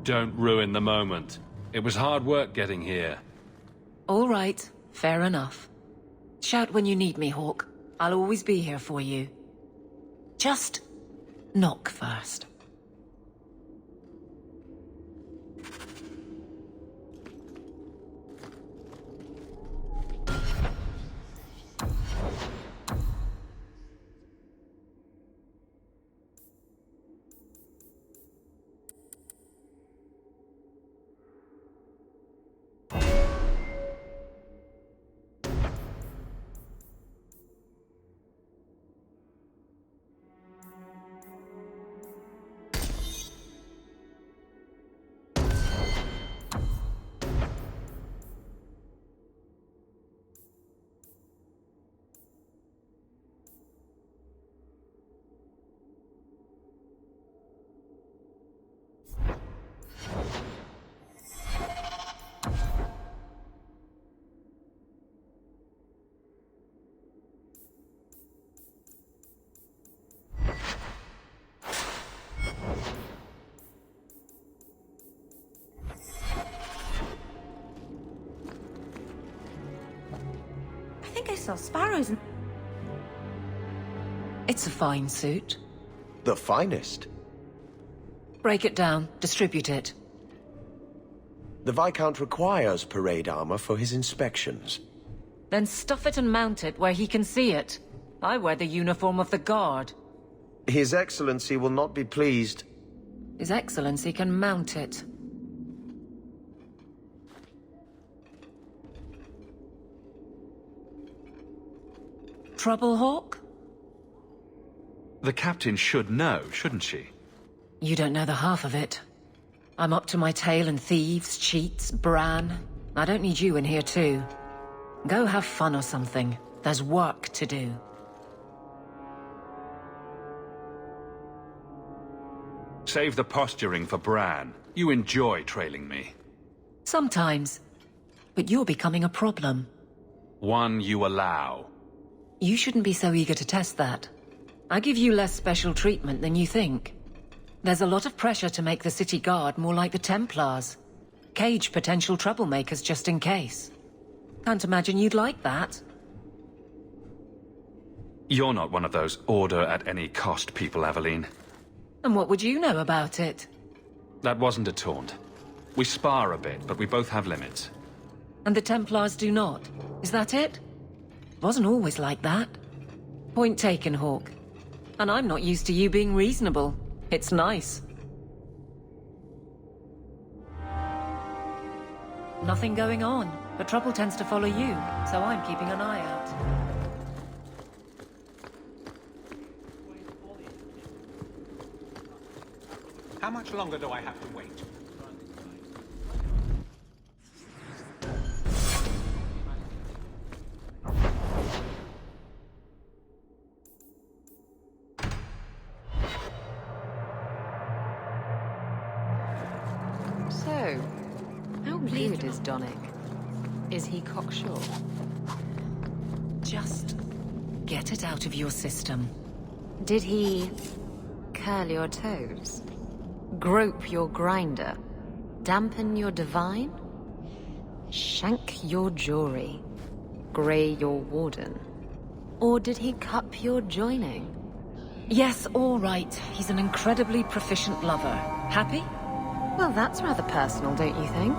B: Don't ruin the moment. It was hard work getting here.
E: All right, fair enough. Shout when you need me, Hawke. I'll always be here for you. Just knock first.
T: I saw sparrows and...
E: It's a fine suit.
M: The finest.
E: Break it down, distribute it.
M: The Viscount requires parade armor for his inspections.
E: Then stuff it and mount it where he can see it. I wear the uniform of the Guard.
M: His Excellency will not be pleased.
E: His Excellency can mount it. Trouble, Hawke?
B: The captain should know, shouldn't she?
E: You don't know the half of it. I'm up to my tail in thieves, cheats, Bran. I don't need you in here too. Go have fun or something. There's work to do.
B: Save the posturing for Bran. You enjoy trailing me.
E: Sometimes. But you're becoming a problem.
B: One you allow.
E: You shouldn't be so eager to test that. I give you less special treatment than you think. There's a lot of pressure to make the City Guard more like the Templars. Cage potential troublemakers just in case. Can't imagine you'd like that.
B: You're not one of those order at any cost people, Aveline.
E: And what would you know about it?
B: That wasn't a taunt. We spar a bit, but we both have limits.
E: And the Templars do not. Is that it? Wasn't always like that. Point taken, Hawke. And I'm not used to you being reasonable. It's nice. Nothing going on, but trouble tends to follow you, so I'm keeping an eye out.
L: How much longer do I have to wait?
Q: So, how good is Donnic? Is he cocksure?
E: Just get it out of your system.
Q: Did he curl your toes? Grope your grinder? Dampen your divine? Shank your jury? Grey your warden? Or did he cup your joining?
E: Yes, all right. He's an incredibly proficient lover. Happy?
Q: Well, that's rather personal, don't you think?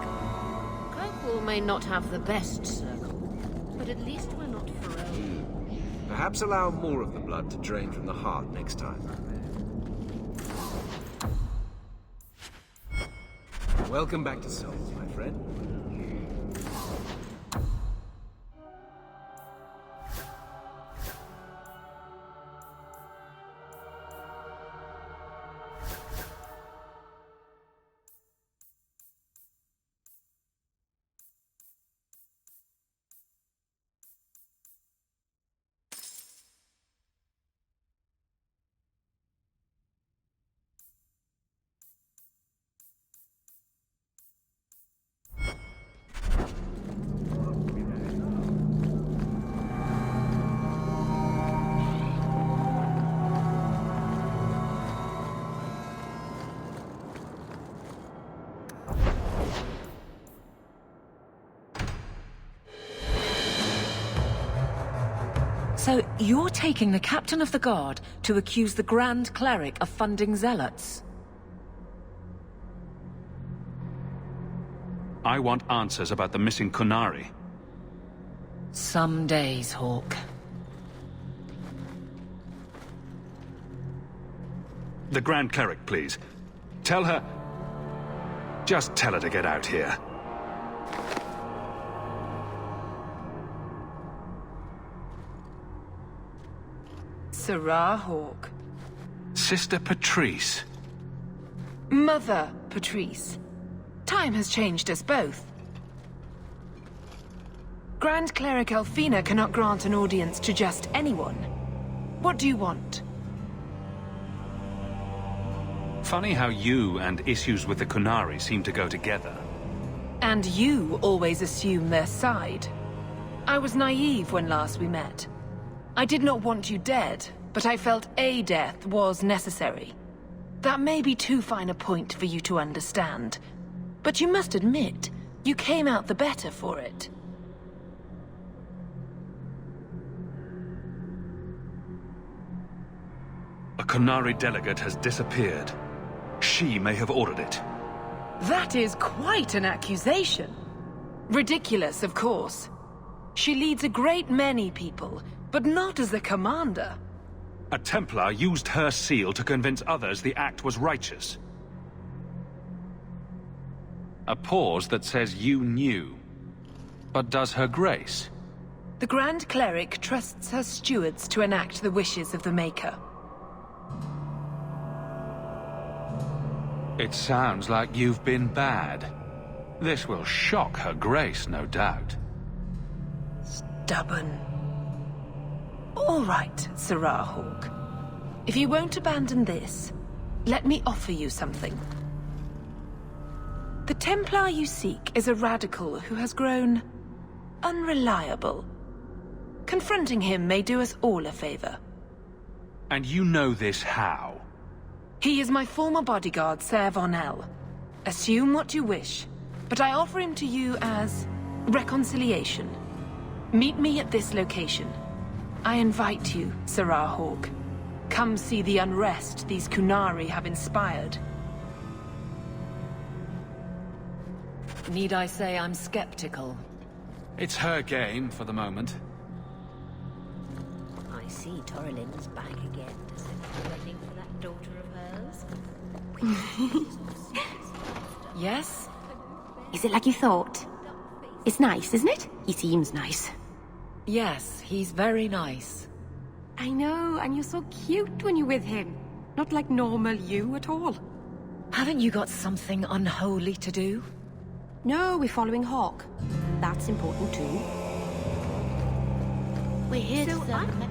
H: Kirkwall may not have the best circle, but at least we're not feral.
M: Perhaps allow more of the blood to drain from the heart next time. Welcome back to Souls, my friend.
E: So, you're taking the Captain of the Guard to accuse the Grand Cleric of funding zealots?
B: I want answers about the missing Qunari.
E: Some days, Hawke.
B: The Grand Cleric, please. Tell her... Just tell her to get out here.
D: Serah Hawke.
B: Sister Patrice.
D: Mother Patrice. Time has changed us both. Grand Cleric Elfina cannot grant an audience to just anyone. What do you want?
B: Funny how you and issues with the Qunari seem to go together.
D: And you always assume their side. I was naive when last we met. I did not want you dead, but I felt a death was necessary. That may be too fine a point for you to understand, but you must admit, you came out the better for it.
B: A Qunari delegate has disappeared. She may have ordered it.
D: That is quite an accusation. Ridiculous, of course. She leads a great many people, but not as the commander.
B: A Templar used her seal to convince others the act was righteous. A pause that says you knew. But does her grace?
D: The Grand Cleric trusts her stewards to enact the wishes of the Maker.
B: It sounds like you've been bad. This will shock her grace, no doubt.
D: Stubborn. All right, Serah Hawke. If you won't abandon this, let me offer you something. The Templar you seek is a radical who has grown unreliable. Confronting him may do us all a favor.
B: And you know this how?
D: He is my former bodyguard, Ser Vonel. Assume what you wish, but I offer him to you as reconciliation. Meet me at this location. I invite you, Serah Hawke. Come see the unrest these Qunari have inspired.
E: Need I say I'm skeptical?
B: It's her game for the moment.
A: I see Torlin's back again to send running for that daughter of hers.
E: Yes?
T: Is it like you thought? It's nice, isn't it? He seems nice.
E: Yes, he's very nice.
S: I know, and you're so cute when you're with him. Not like normal you at all.
E: Haven't you got something unholy to do?
T: No, we're following Hawk. That's important too.
H: We're here
T: So
H: to...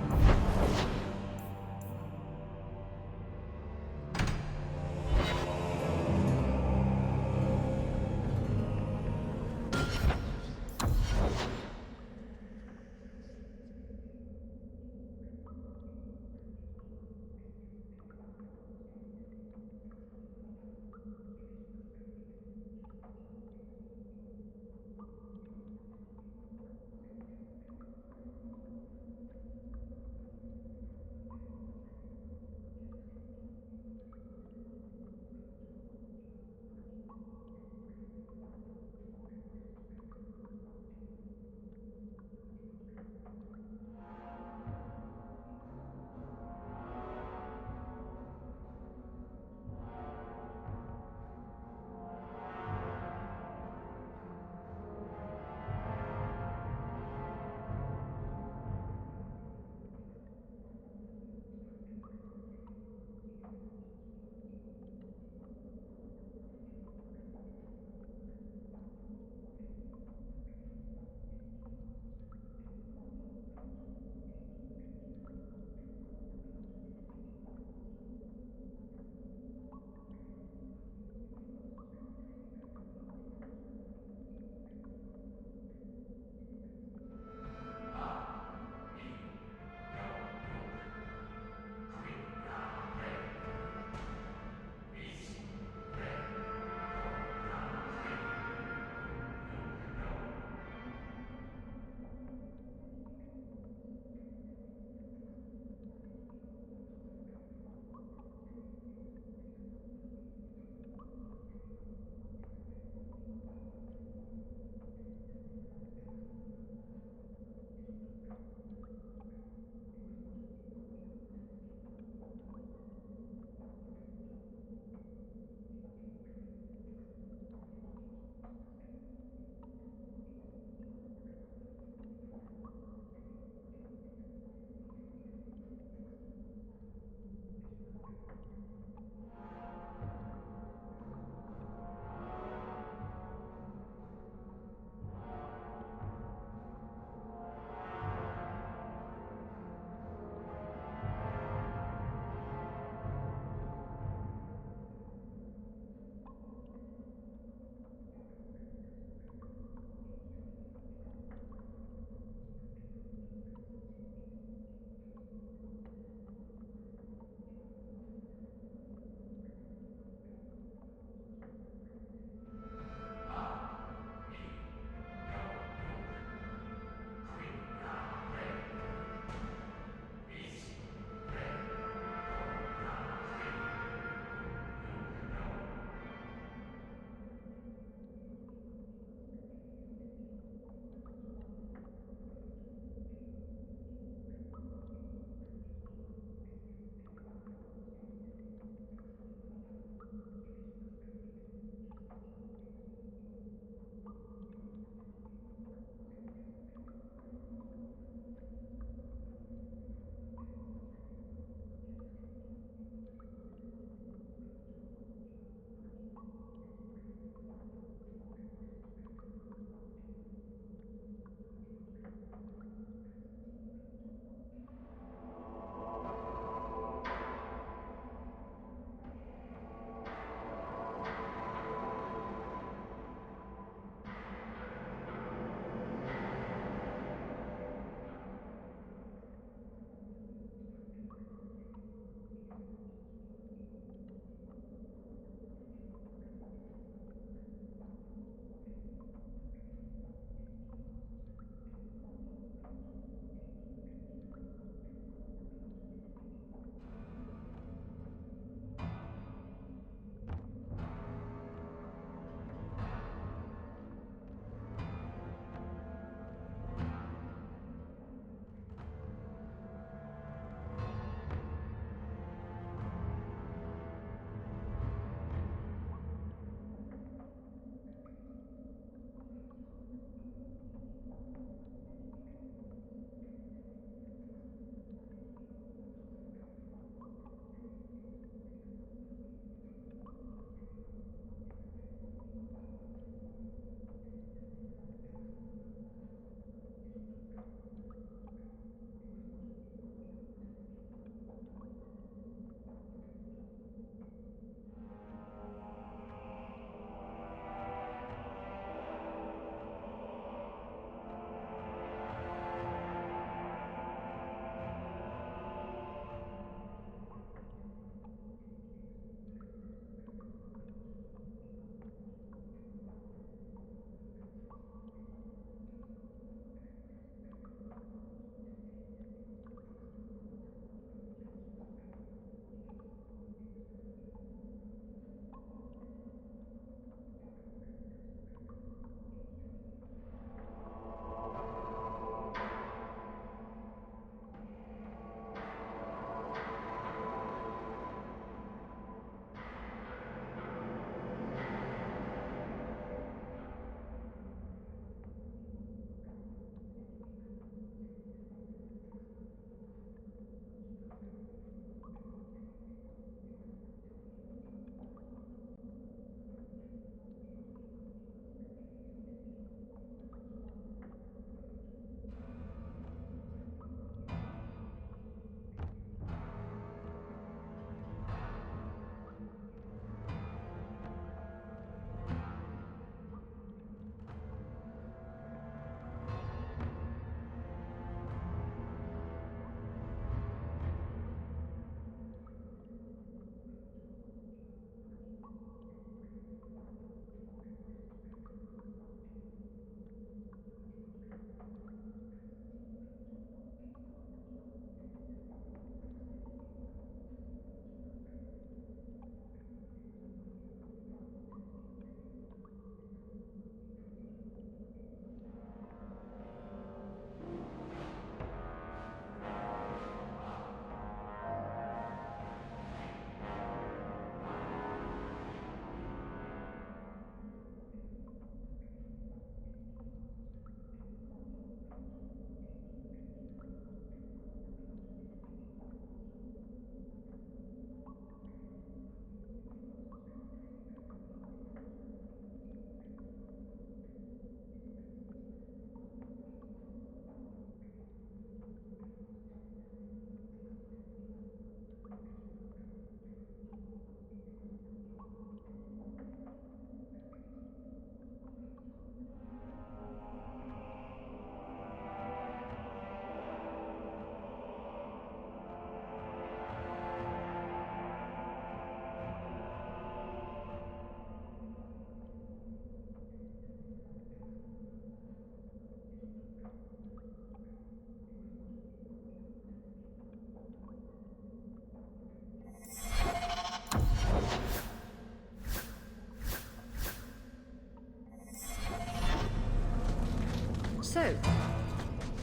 A: So,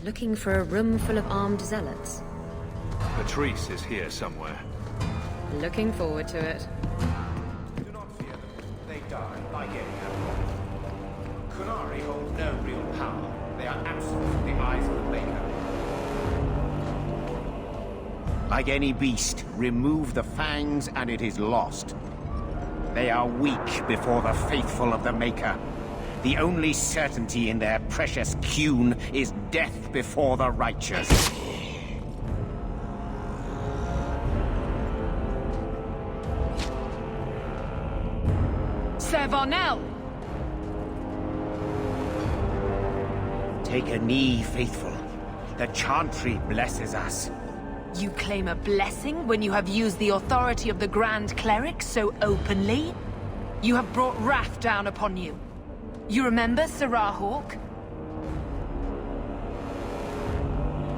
A: looking for a room full of armed zealots?
B: Patrice is here somewhere.
A: Looking forward to it.
F: Do not fear them. They die like any animal. Kunari hold no real power. They are absent from the eyes of the Maker.
R: Like any beast, remove the fangs and it is lost. They are weak before the faithful of the Maker. The only certainty in their precious Qun is death before the righteous.
D: Ser Varnell!
R: Take a knee, faithful. The Chantry blesses us.
D: You claim a blessing when you have used the authority of the Grand Cleric so openly? You have brought wrath down upon you. You remember Serah Hawke?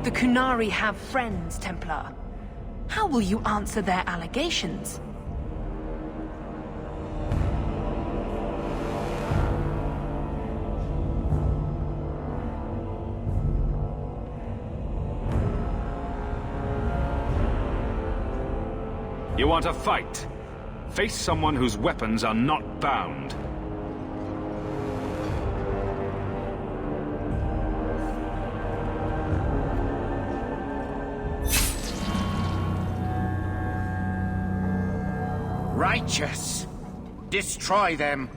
D: The Kunari have friends, Templar. How will you answer their allegations?
B: You want a fight? Face someone whose weapons are not bound.
R: Righteous! Destroy them!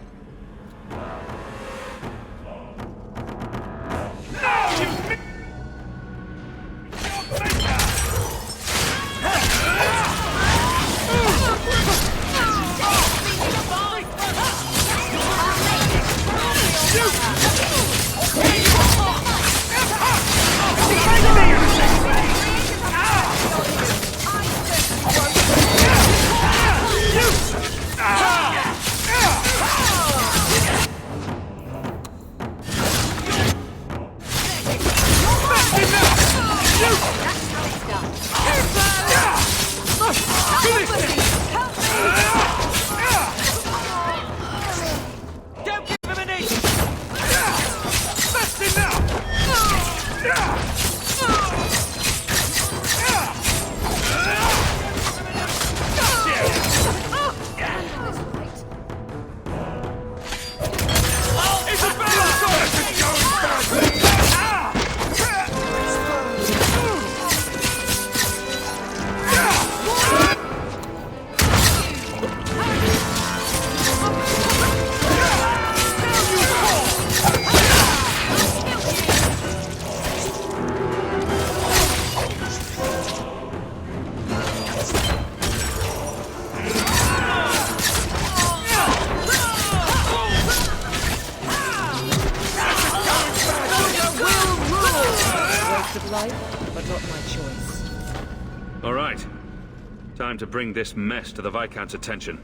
B: Time to bring this mess to the Viscount's attention.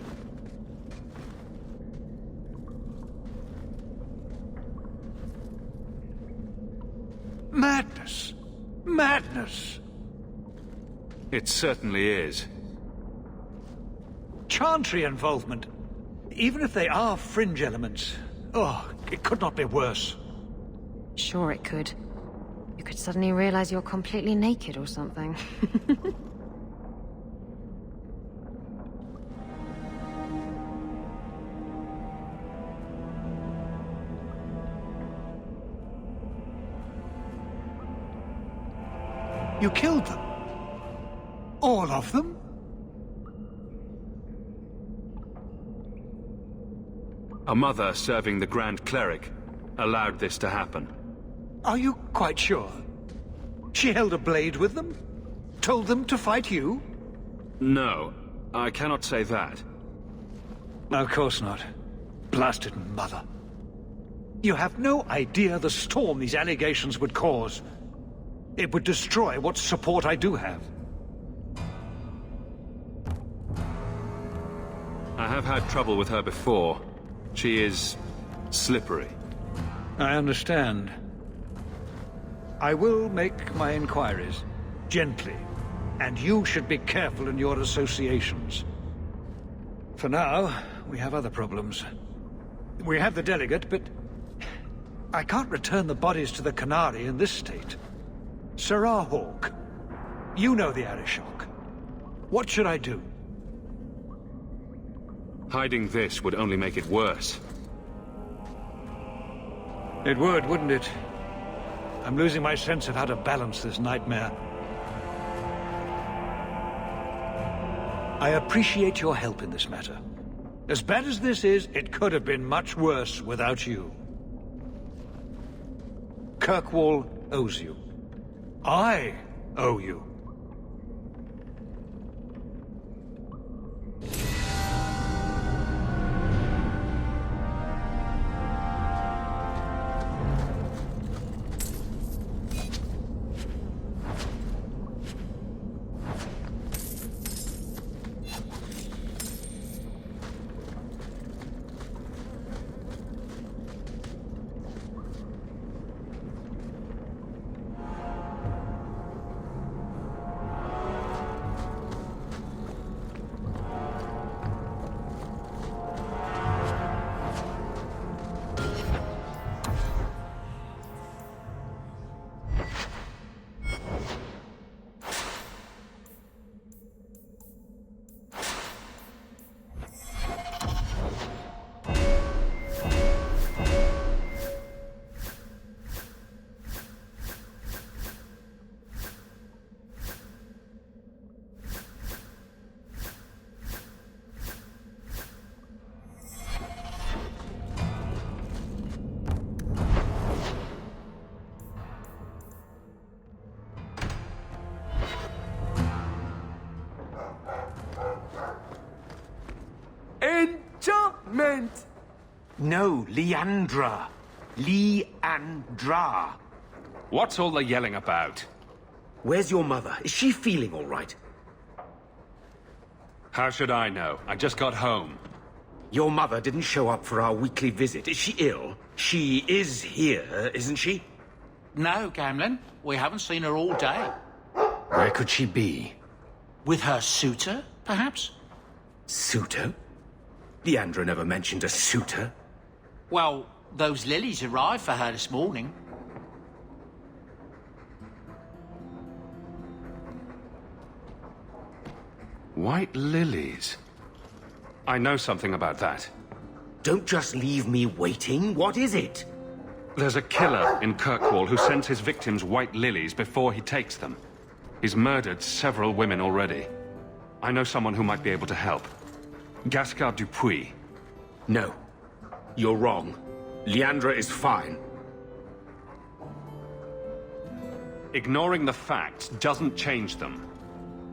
J: Madness! Madness!
B: It certainly is.
J: Chantry involvement. Even if they are fringe elements. Oh, it could not be worse.
T: Sure it could. You could suddenly realize you're completely naked or something.
J: You killed them? All of them?
B: A mother serving the Grand Cleric allowed this to happen.
J: Are you quite sure? She held a blade with them? Told them to fight you?
B: No, I cannot say that.
J: Of course not. Blasted mother. You have no idea the storm these allegations would cause. It would destroy what support I do have.
B: I have had trouble with her before. She is slippery.
J: I understand. I will make my inquiries. Gently. And you should be careful in your associations. For now, we have other problems. We have the delegate, but I can't return the bodies to the Qunari in this state. Sirrah Hawke, you know the Arishok. What should I do?
B: Hiding this would only make it worse.
J: It would, wouldn't it? I'm losing my sense of how to balance this nightmare. I appreciate your help in this matter. As bad as this is, it could have been much worse without you. Kirkwall owes you. I owe you.
R: Enchantment! No, Leandra. Leandra.
B: What's all the yelling about?
R: Where's your mother? Is she feeling all right?
B: How should I know? I just got home.
R: Your mother didn't show up for our weekly visit. Is she ill? She is here, isn't she?
G: No, Gamlen. We haven't seen her all day.
R: Where could she be?
G: With her suitor, perhaps?
R: Suitor? Leandra never mentioned a suitor.
G: Well, those lilies arrived for her this morning.
B: White lilies? I know something about that.
R: Don't just leave me waiting. What is it?
B: There's a killer in Kirkwall who sends his victims white lilies before he takes them. He's murdered several women already. I know someone who might be able to help. Gaspard Dupuis.
R: No. You're wrong. Leandra is fine.
B: Ignoring the facts doesn't change them.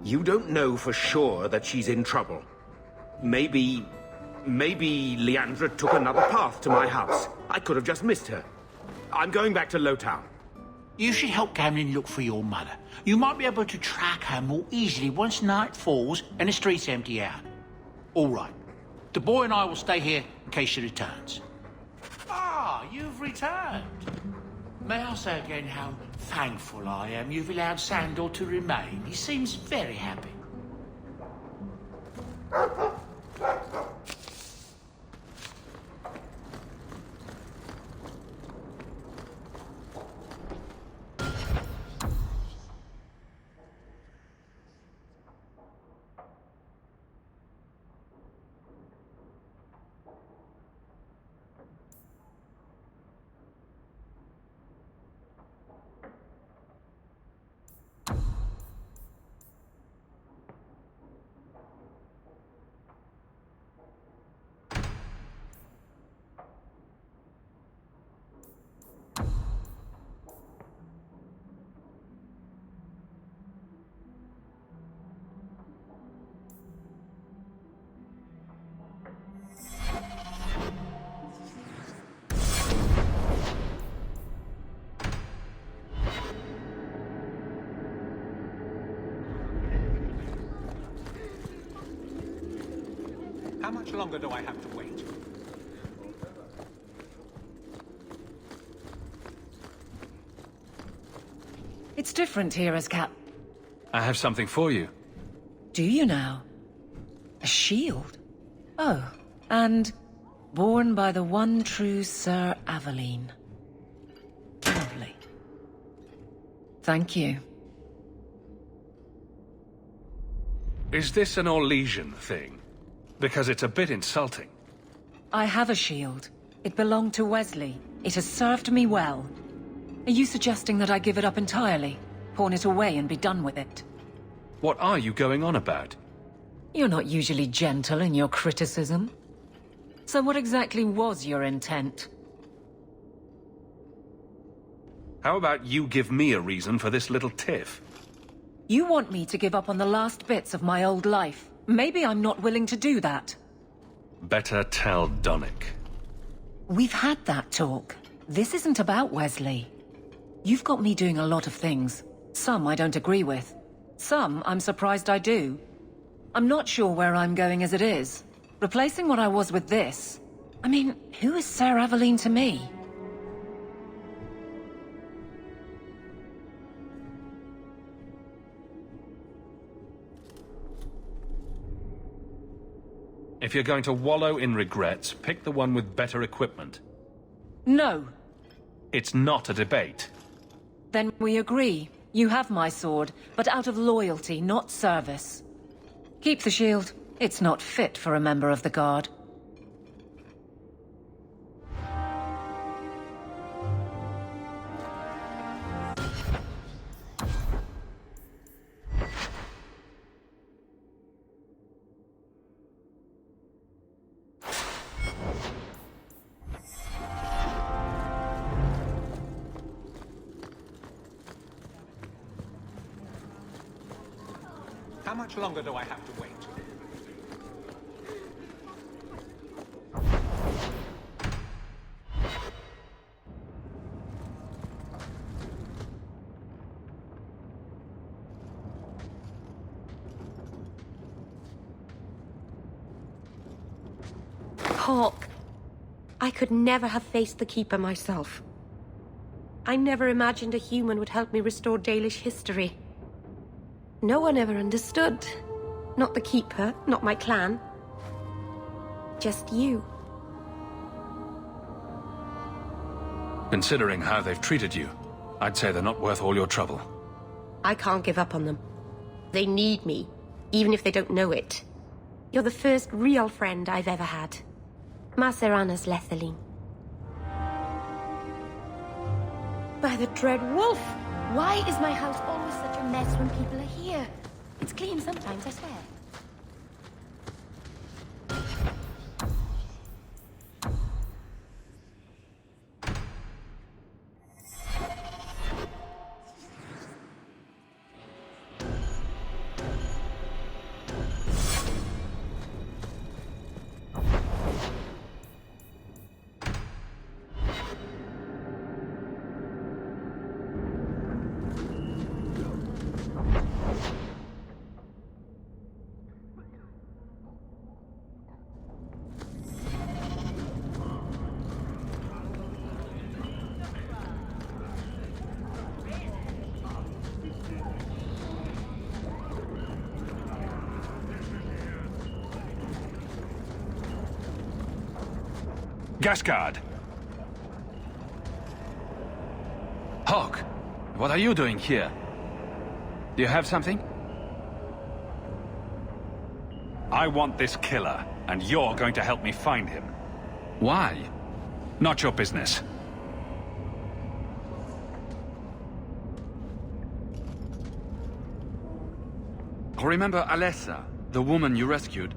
R: You don't know for sure that she's in trouble. Maybe Leandra took another path to my house. I could have just missed her. I'm going back to Lowtown.
G: You should help Gamlen look for your mother. You might be able to track her more easily once night falls and the streets empty out. All right. The boy and I will stay here in case she returns. Ah, you've returned. May I say again how thankful I am you've allowed Sandor to remain. He seems very happy.
L: How much longer do I have to wait?
E: It's different here as Cap.
B: I have something for you.
E: Do you now? A shield? Oh, and born by the one true Sir Aveline. Thank you.
B: Is this an Orlesian thing? Because it's a bit insulting.
E: I have a shield. It belonged to Wesley. It has served me well. Are you suggesting that I give it up entirely? Pawn it away and be done with it?
B: What are you going on about?
E: You're not usually gentle in your criticism. So what exactly was your intent?
B: How about you give me a reason for this little tiff?
E: You want me to give up on the last bits of my old life. Maybe I'm not willing to do that.
B: Better tell Donnic.
E: We've had that talk. This isn't about Wesley. You've got me doing a lot of things. Some I don't agree with. Some I'm surprised I do. I'm not sure where I'm going as it is. Replacing what I was with this... I mean, who is Sir Aveline to me?
B: If you're going to wallow in regrets, pick the one with better equipment.
E: No.
B: It's not a debate.
E: Then we agree. You have my sword, but out of loyalty, not service. Keep the shield. It's not fit for a member of the Guard.
F: How much longer do I have to wait?
T: Hawke, I could never have faced the Keeper myself. I never imagined a human would help me restore Dalish history. No one ever understood. Not the Keeper, not my clan. Just you.
B: Considering how they've treated you, I'd say they're not worth all your trouble.
T: I can't give up on them. They need me, even if they don't know it. You're the first real friend I've ever had. Macerana's Lethaline. By the Dread Wolf! Why is my house always such a mess when people are here? It's clean sometimes, I swear.
B: Gascard! Hawke, what are you doing here? Do you have something? I want this killer, and you're going to help me find him. Why? Not your business. Remember Alessa, the woman you rescued?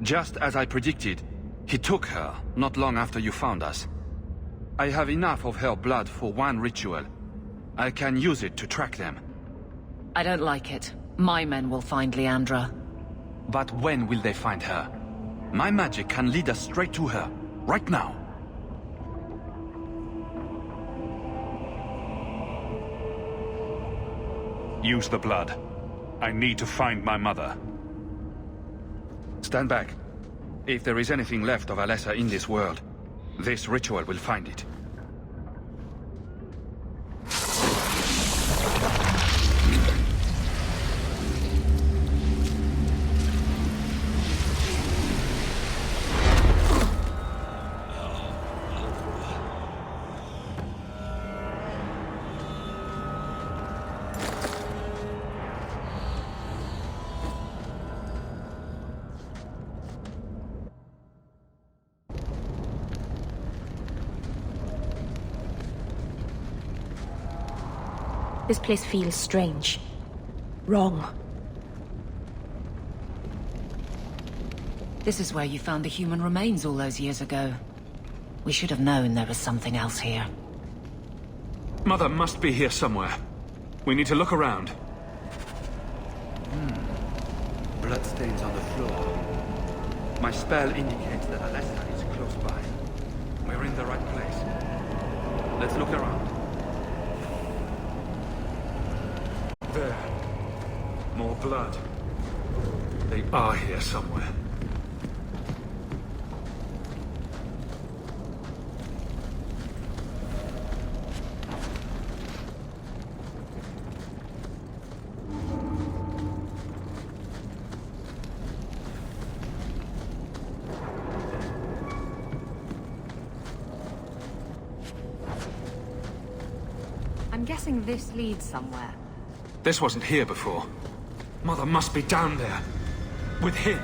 B: Just as I predicted, he took her not long after you found us. I have enough of her blood for one ritual. I can use it to track them.
E: I don't like it. My men will find Leandra.
B: But when will they find her? My magic can lead us straight to her, right now. Use the blood. I need to find my mother. Stand back. If there is anything left of Alessa in this world, this ritual will find it.
T: This place feels strange. Wrong.
E: This is where you found the human remains all those years ago. We should have known there was something else here.
B: Mother must be here somewhere. We need to look around.
C: Bloodstains on the floor. My spell indicates that Alessa is close by. We're in the right place. Let's look around.
B: There. More blood. They are here somewhere.
S: I'm guessing this leads somewhere.
B: This wasn't here before. Mother must be down there. With him.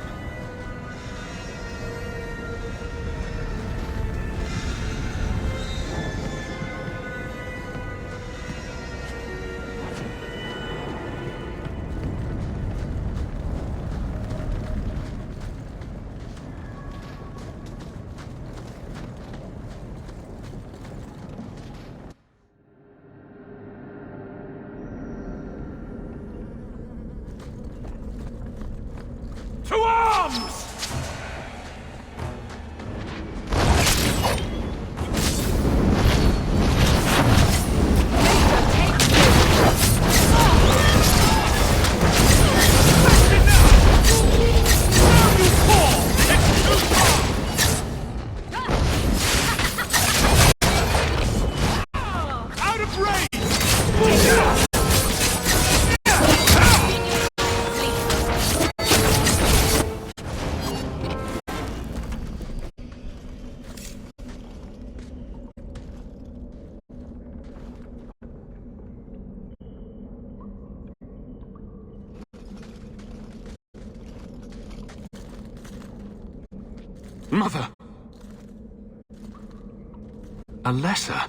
O: To arms! Out of range!
B: Mother! Alessa?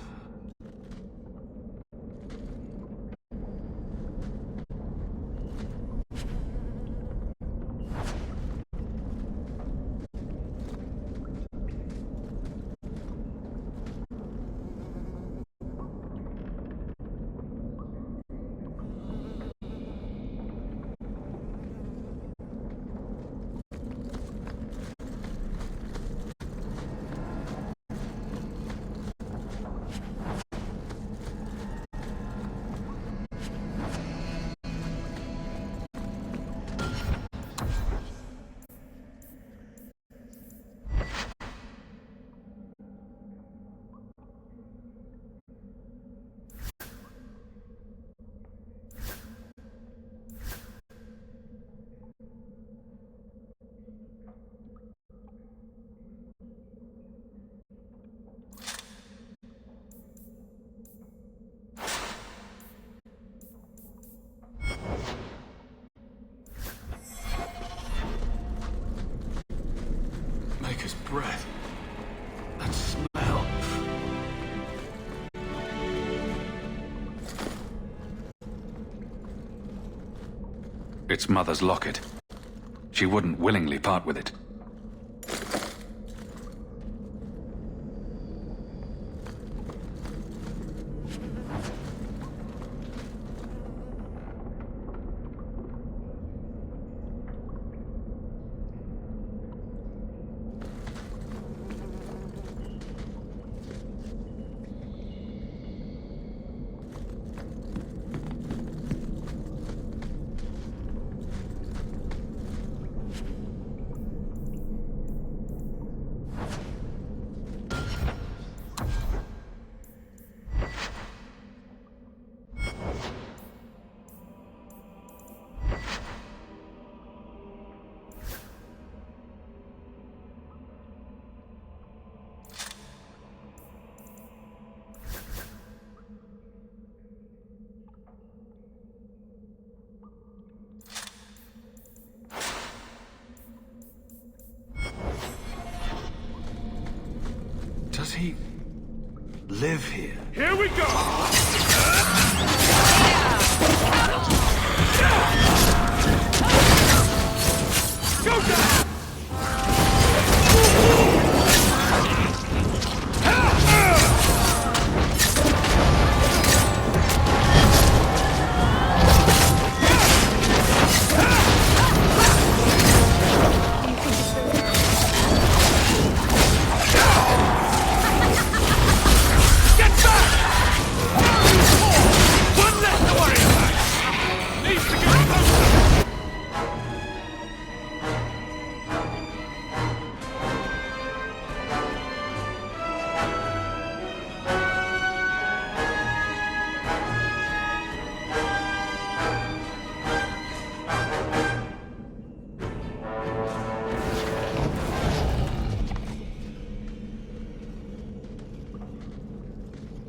B: Maker's breath. That smell. It's Mother's locket. She wouldn't willingly part with it. Does he live here?
O: Here we go!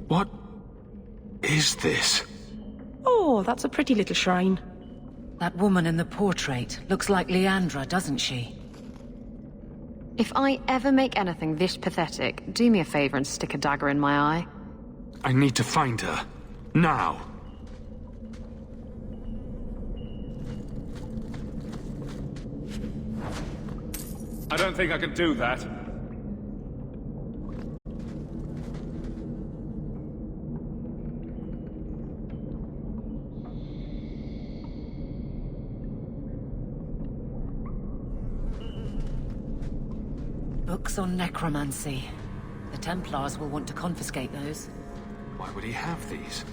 B: What is this?
E: Oh, that's a pretty little shrine. That woman in the portrait looks like Leandra, doesn't she?
S: If I ever make anything this pathetic, do me a favor and stick a dagger in my eye.
B: I need to find her. Now.
L: I don't think I can do that.
E: Books on necromancy. The Templars will want to confiscate those.
B: Why would he have these?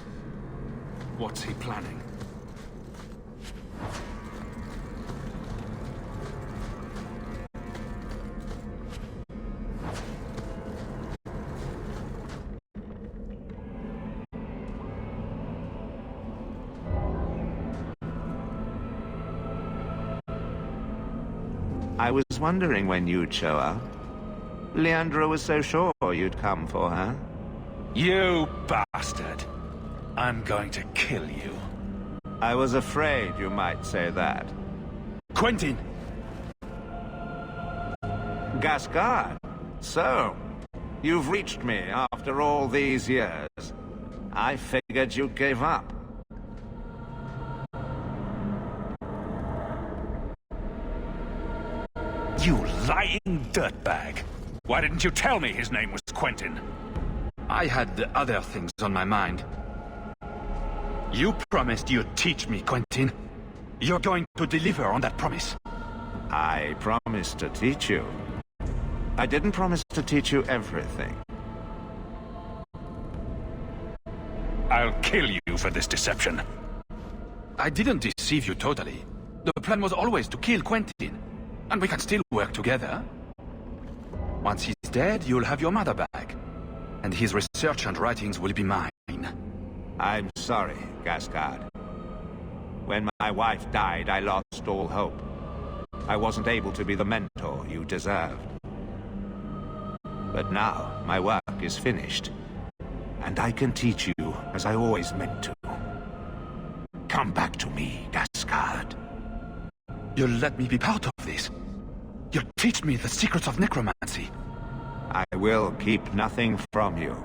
B: What's he planning?
F: I was wondering when you'd show up. Leandra was so sure you'd come for her.
L: You bastard! I'm going to kill you.
F: I was afraid you might say that.
L: Quentin!
F: Gascard! So, you've reached me after all these years. I figured you gave up.
L: You lying dirtbag! Why didn't you tell me his name was Quentin?
C: I had other things on my mind.
L: You promised you'd teach me, Quentin. You're going to deliver on that promise.
F: I promised to teach you. I didn't promise to teach you everything.
L: I'll kill you for this deception.
C: I didn't deceive you totally. The plan was always to kill Quentin. And we can still work together. Once he's dead, you'll have your mother back. And his research and writings will be mine.
F: I'm sorry, Gascard. When my wife died, I lost all hope. I wasn't able to be the mentor you deserved. But now, my work is finished. And I can teach you as I always meant to. Come back to me, Gascard.
C: You'll let me be part of this. You'll teach me the secrets of necromancy.
F: I will keep nothing from you.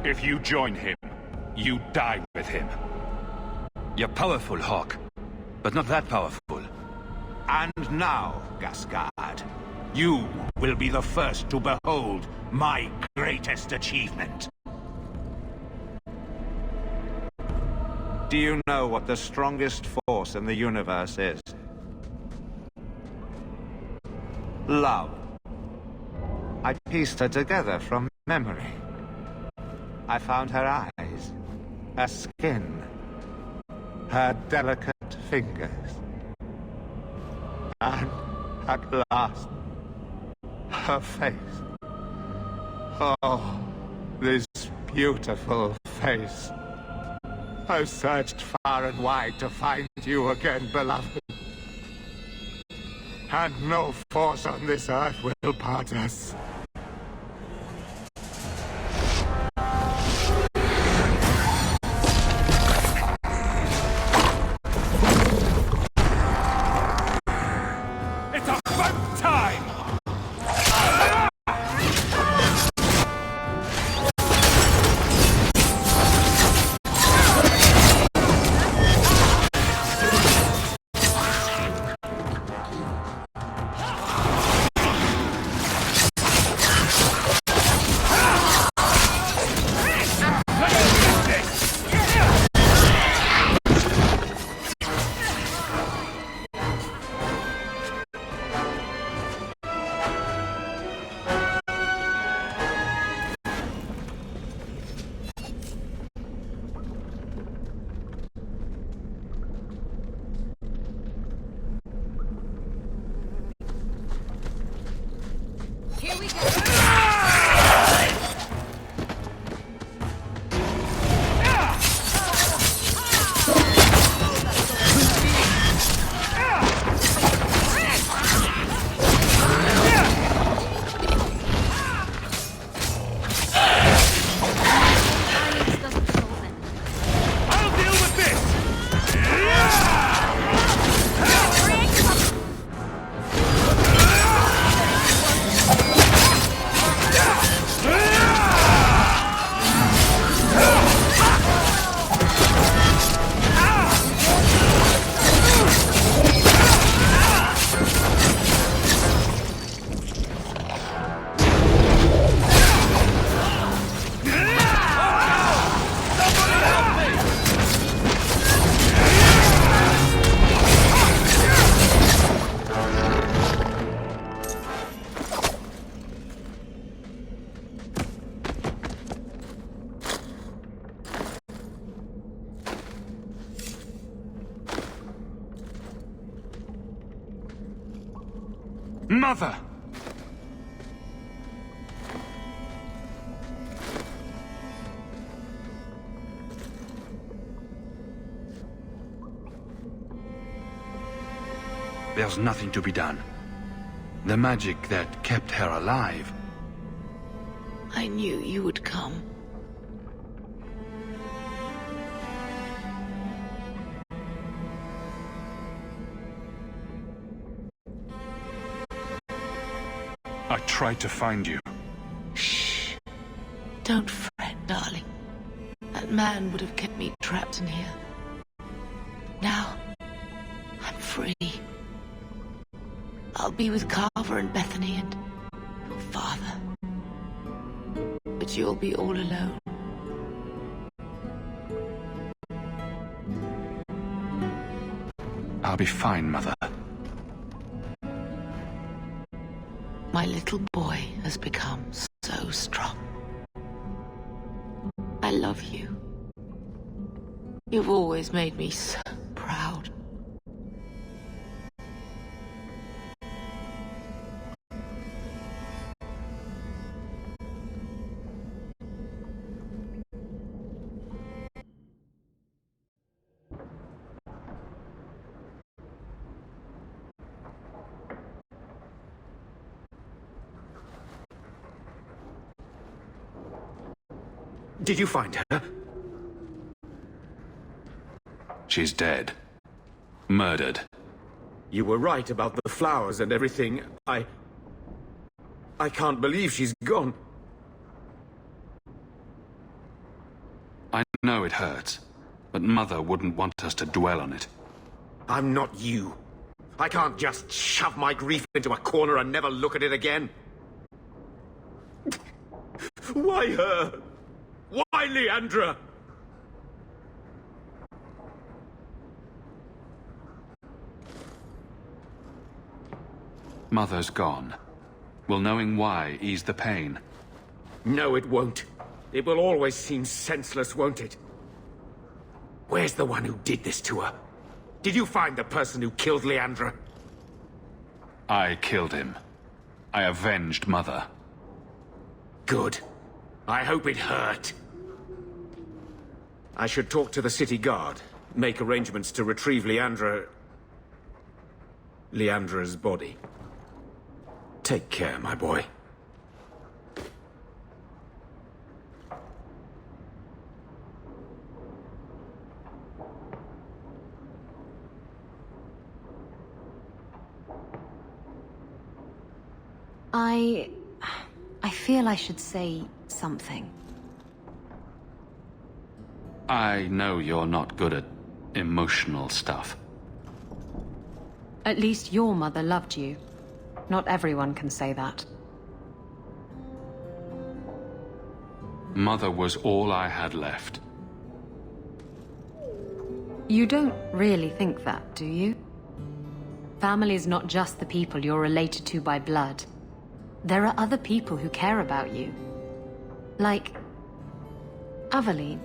L: If you join him, you die with him.
C: You're powerful, Hawk. But not that powerful.
F: And now, Gascard, you will be the first to behold my greatest achievement. Do you know what the strongest force in the universe is? Love. I pieced her together from memory. I found her eyes, her skin, her delicate fingers. And at last, her face. Oh, this beautiful face. I've searched far and wide to find you again, beloved. And no force on this earth will part us.
L: It's about time!
C: Mother! There's nothing to be done. The magic that kept her alive.
N: I knew you would come.
C: I tried to find you.
N: Shh. Don't fret, darling. That man would have kept me trapped in here. Now, I'm free. I'll be with Carver and Bethany and your father. But you'll be all alone.
C: I'll be fine, Mother.
N: My little boy has become so strong. I love you. You've always made me so proud.
M: Did you find her?
C: She's dead. Murdered.
M: You were right about the flowers and everything. I can't believe she's gone.
C: I know it hurts, but Mother wouldn't want us to dwell on it.
M: I'm not you. I can't just shove my grief into a corner and never look at it again. Why her? Why Leandra?
C: Mother's gone. Will knowing why ease the pain?
M: No, it won't. It will always seem senseless, won't it? Where's the one who did this to her? Did you find the person who killed Leandra?
C: I killed him. I avenged Mother.
M: Good. I hope it hurt. I should talk to the city guard. Make arrangements to retrieve Leandra's body. Take care, my boy.
S: I feel I should say something.
C: I know you're not good at emotional stuff.
S: At least your mother loved you. Not everyone can say that.
C: Mother was all I had left.
S: You don't really think that, do you? Family's not just the people you're related to by blood. There are other people who care about you. Like Aveline.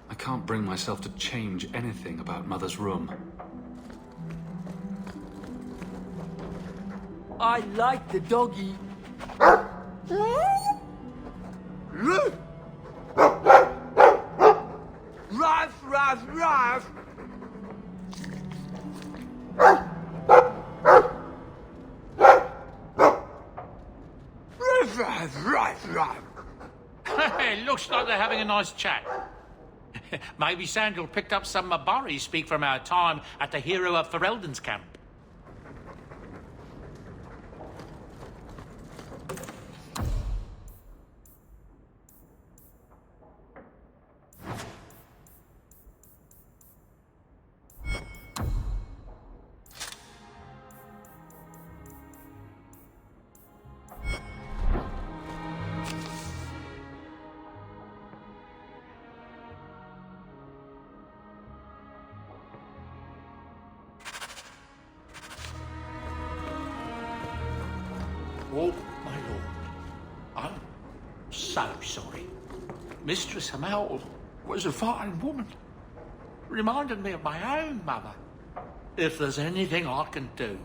C: I can't bring myself to change anything about Mother's room.
K: I like the doggy. Ruff, ruff, ruff.
G: Looks like they're having a nice chat. Maybe Sandal picked up some Mabari speak from our time at the Hero of Ferelden's camp. Oh, my lord. I'm so sorry. Mistress Hamel was a fine woman. Reminded me of my own mother. If there's anything I can do...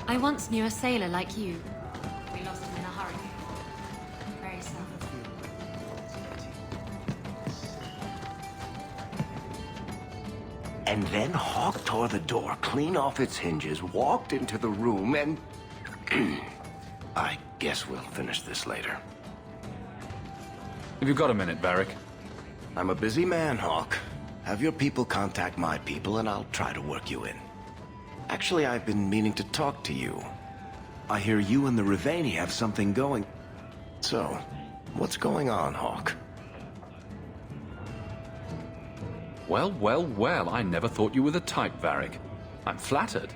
S: I once knew a sailor like you. We lost him in a hurry. Very sad.
M: And then Hawk tore the door clean off its hinges, walked into the room, and... I guess we'll finish this later.
C: Have you got a minute, Varric?
M: I'm a busy man, Hawk. Have your people contact my people, and I'll try to work you in. Actually, I've been meaning to talk to you. I hear you and the Rivaini have something going. So, what's going on, Hawk?
C: Well, well, well, I never thought you were the type, Varric. I'm flattered.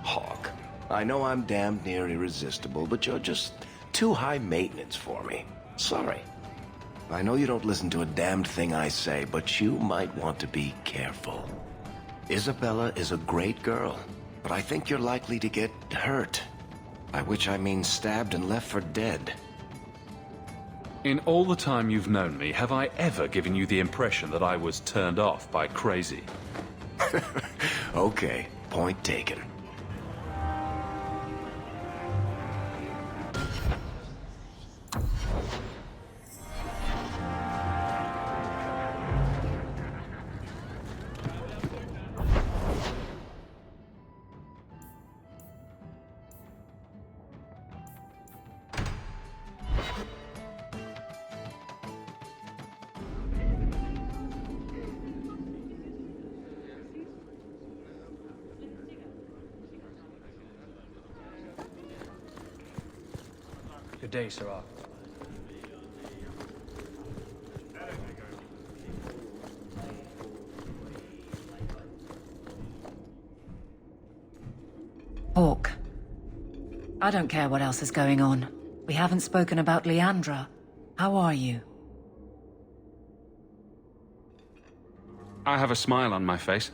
M: Hawk, I know I'm damned near irresistible, but you're just too high maintenance for me. Sorry. I know you don't listen to a damned thing I say, but you might want to be careful. Isabella is a great girl, but I think you're likely to get hurt. By which I mean stabbed and left for dead.
C: In all the time you've known me, have I ever given you the impression that I was turned off by crazy?
M: Okay, point taken.
I: Good day, Sirrah.
E: Hawk. I don't care what else is going on. We haven't spoken about Leandra. How are you?
B: I have a smile on my face.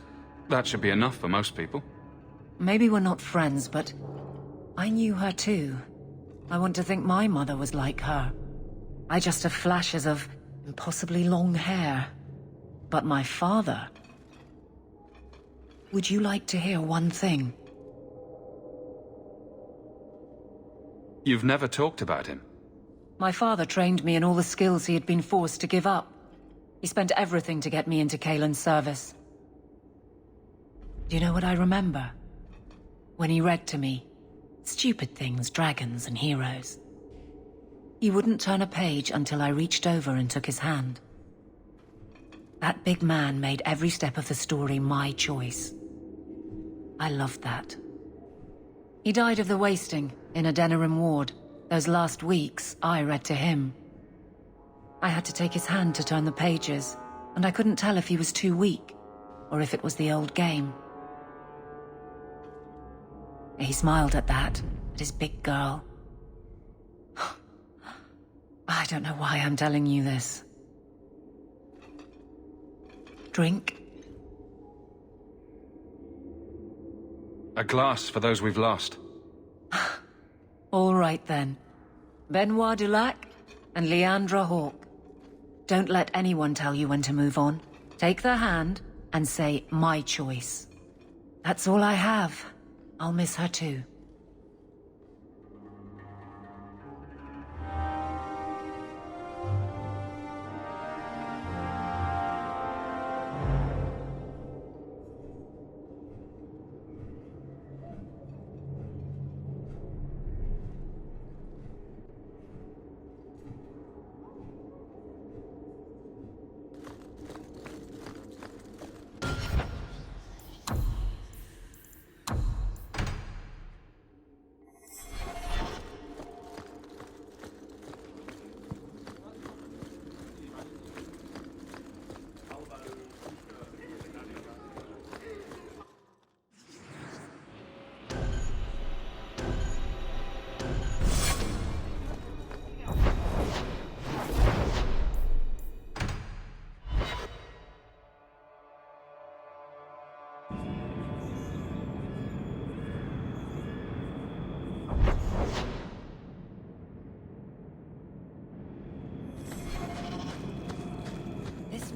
B: That should be enough for most people.
E: Maybe we're not friends, but I knew her too. I want to think my mother was like her. I just have flashes of impossibly long hair. But my father... Would you like to hear one thing?
B: You've never talked about him.
E: My father trained me in all the skills he had been forced to give up. He spent everything to get me into Cailan's service. Do you know what I remember? When he read to me, stupid things, dragons and heroes. He wouldn't turn a page until I reached over and took his hand. That big man made every step of the story my choice. I loved that. He died of the wasting in Adeniram ward. Those last weeks, I read to him. I had to take his hand to turn the pages, and I couldn't tell if he was too weak, or if it was the old game. He smiled at that, at his big girl. I don't know why I'm telling you this. Drink?
C: A glass for those we've lost.
E: All right then. Benoit Dulac and Leandra Hawke. Don't let anyone tell you when to move on. Take their hand and say, my choice. That's all I have. I'll miss her too.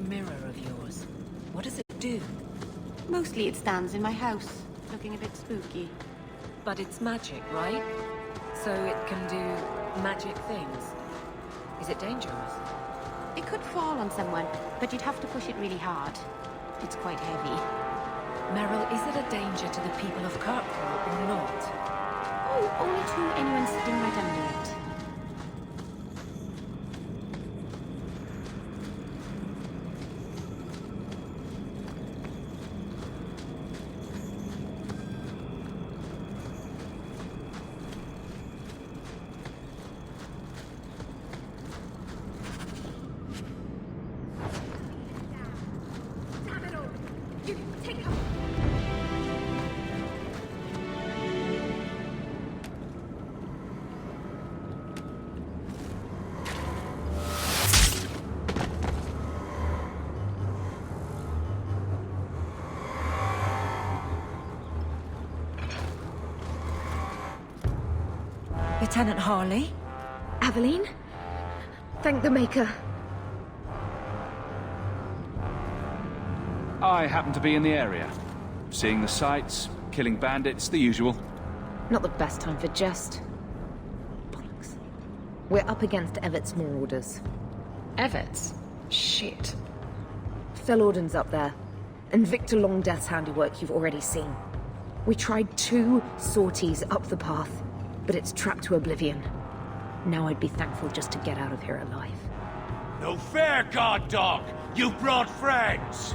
E: Mirror of yours. What does it do?
T: Mostly it stands in my house, looking a bit spooky.
E: But it's magic, right? So it can do magic things. Is it dangerous?
T: It could fall on someone, but you'd have to push it really hard. It's quite heavy.
E: Meryl, is it a danger to the people of Kirkwall or not?
T: Oh, only to anyone sitting right under it.
E: Lieutenant Harley?
A: Aveline? Thank the Maker.
I: I happen to be in the area. Seeing the sights, killing bandits, the usual.
A: Not the best time for jest. Bollocks. We're up against Evert's Marauders.
Q: Evert's? Shit.
A: Felorden's up there, and Victor Longdeath's handiwork you've already seen. We tried 2 sorties up the path, but it's trapped to oblivion. Now I'd be thankful just to get out of here alive.
K: No fair, guard dog! You brought friends!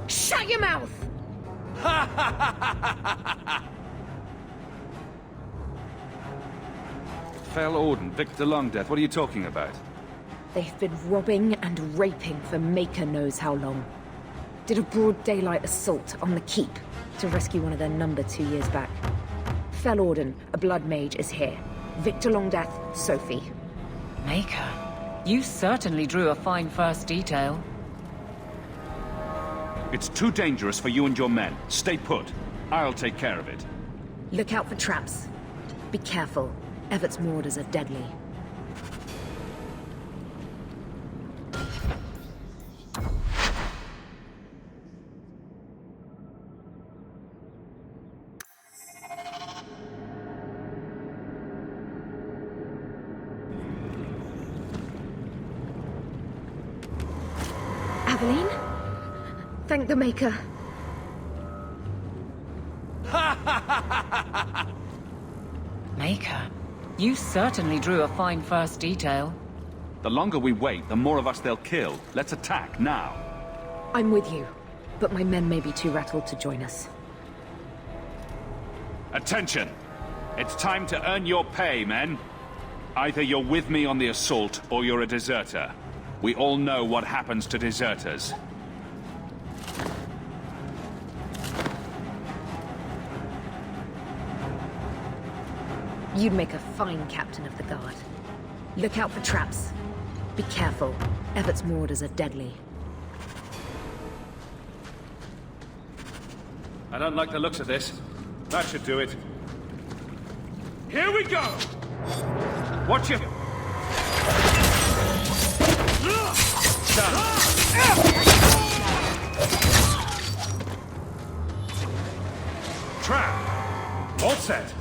A: Shut your mouth!
I: Felorden, Victor Longdeath, what are you talking about?
A: They've been robbing and raping for Maker knows how long. Did a broad daylight assault on the keep to rescue one of their number 2 years back. Felorden, a blood mage, is here. Victor Longdeath, Sophie.
E: Maker, you certainly drew a fine first detail.
I: It's too dangerous for you and your men. Stay put. I'll take care of it.
A: Look out for traps. Be careful. Evert's Marauders are deadly. Aveline? Thank the Maker.
E: Maker, you certainly drew a fine first detail.
I: The longer we wait, the more of us they'll kill. Let's attack now.
A: I'm with you, but my men may be too rattled to join us.
I: Attention! It's time to earn your pay, men. Either you're with me on the assault, or you're a deserter. We all know what happens to deserters.
A: You'd make a fine captain of the guard. Look out for traps. Be careful. Everett's orders are deadly.
L: I don't like the looks of this. That should do it. Here we go! Watch him! Trap! All set!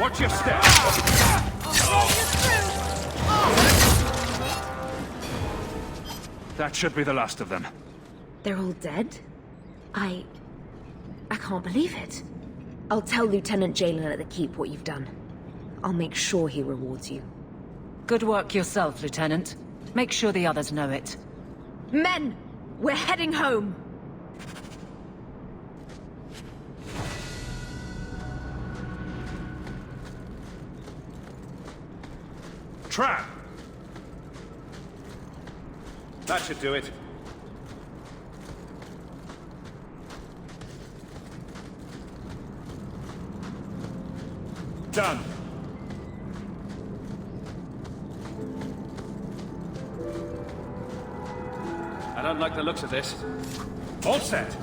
L: Watch your step!
I: That should be the last of them.
A: They're all dead? I can't believe it. I'll tell Lieutenant Jalen at the Keep what you've done. I'll make sure he rewards you.
E: Good work yourself, Lieutenant. Make sure the others know it.
A: Men! We're heading home!
L: Trap! That should do it. Done. I don't like the looks of this. All set.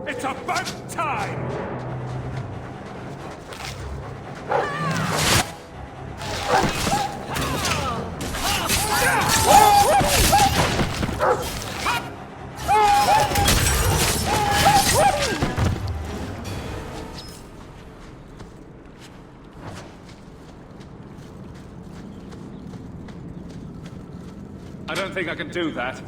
L: It's about time! I don't think I can do that.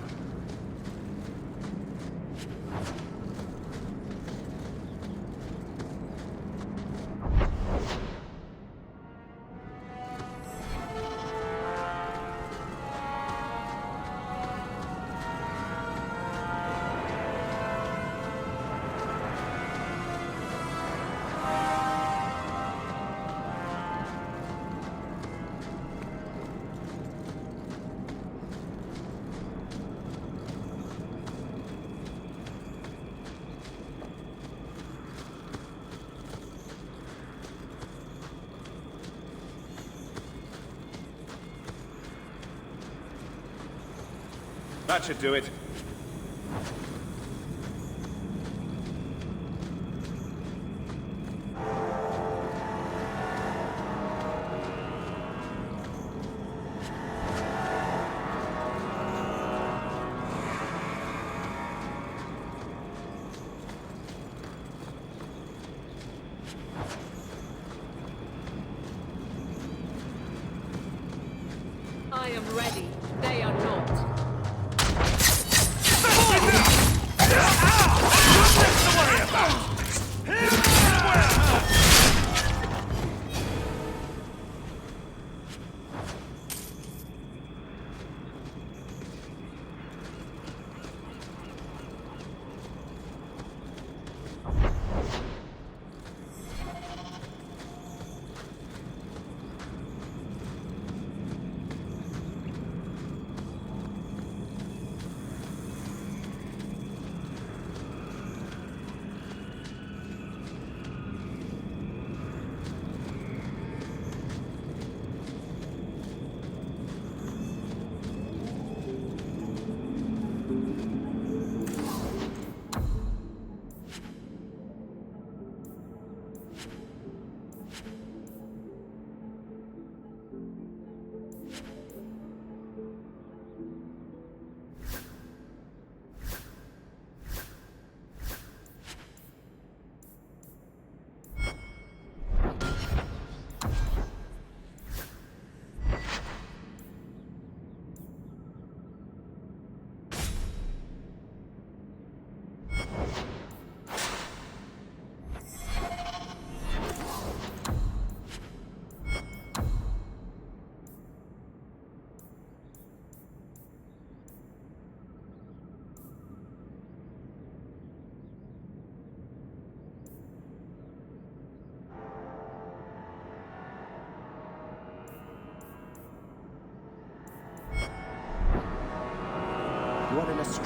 L: That should do it.
D: I am ready. They are not.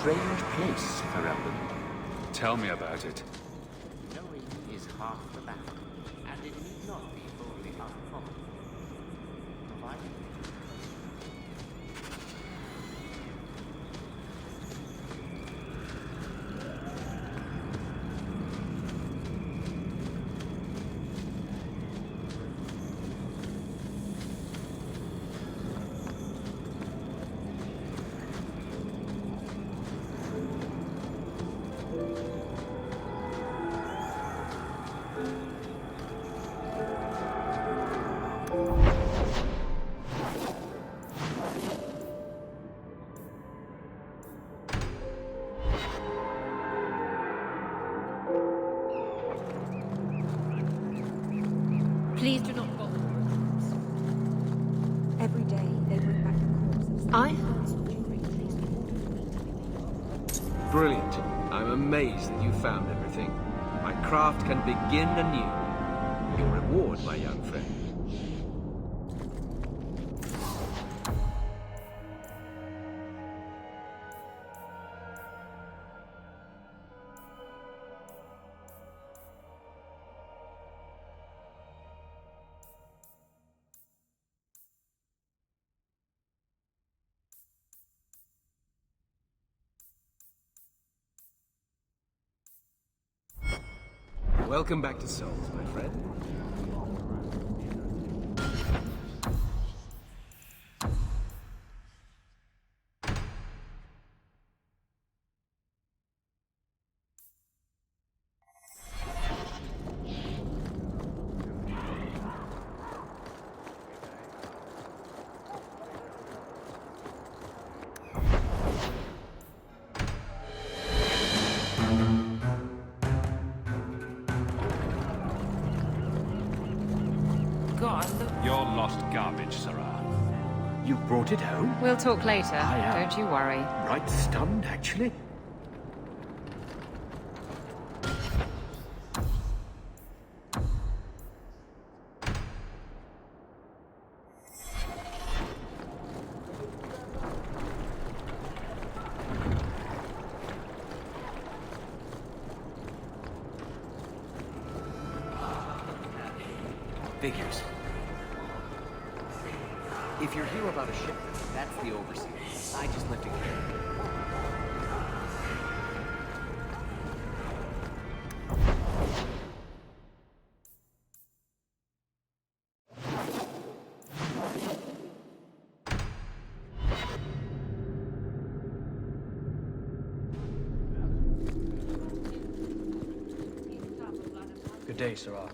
P: strange place, Ferelden.
B: Tell me about it.
P: Knowing is half the battle, and it need not be wholly uncommon. Provided
H: Please do not bother.
A: Every day they bring back the corpse of
H: I
O: Brilliant. I'm amazed that you found everything. My craft can begin anew. Your reward, my young friend. Welcome back to Souls, my friend.
B: You're lost garbage, Sarah.
J: You brought it home?
S: We'll talk later.
J: I am
S: Don't you worry.
J: right stunned, actually.
P: Figures. If you're here about a shipment, that's the overseer. I just lifted care.
J: Good day, Sarah.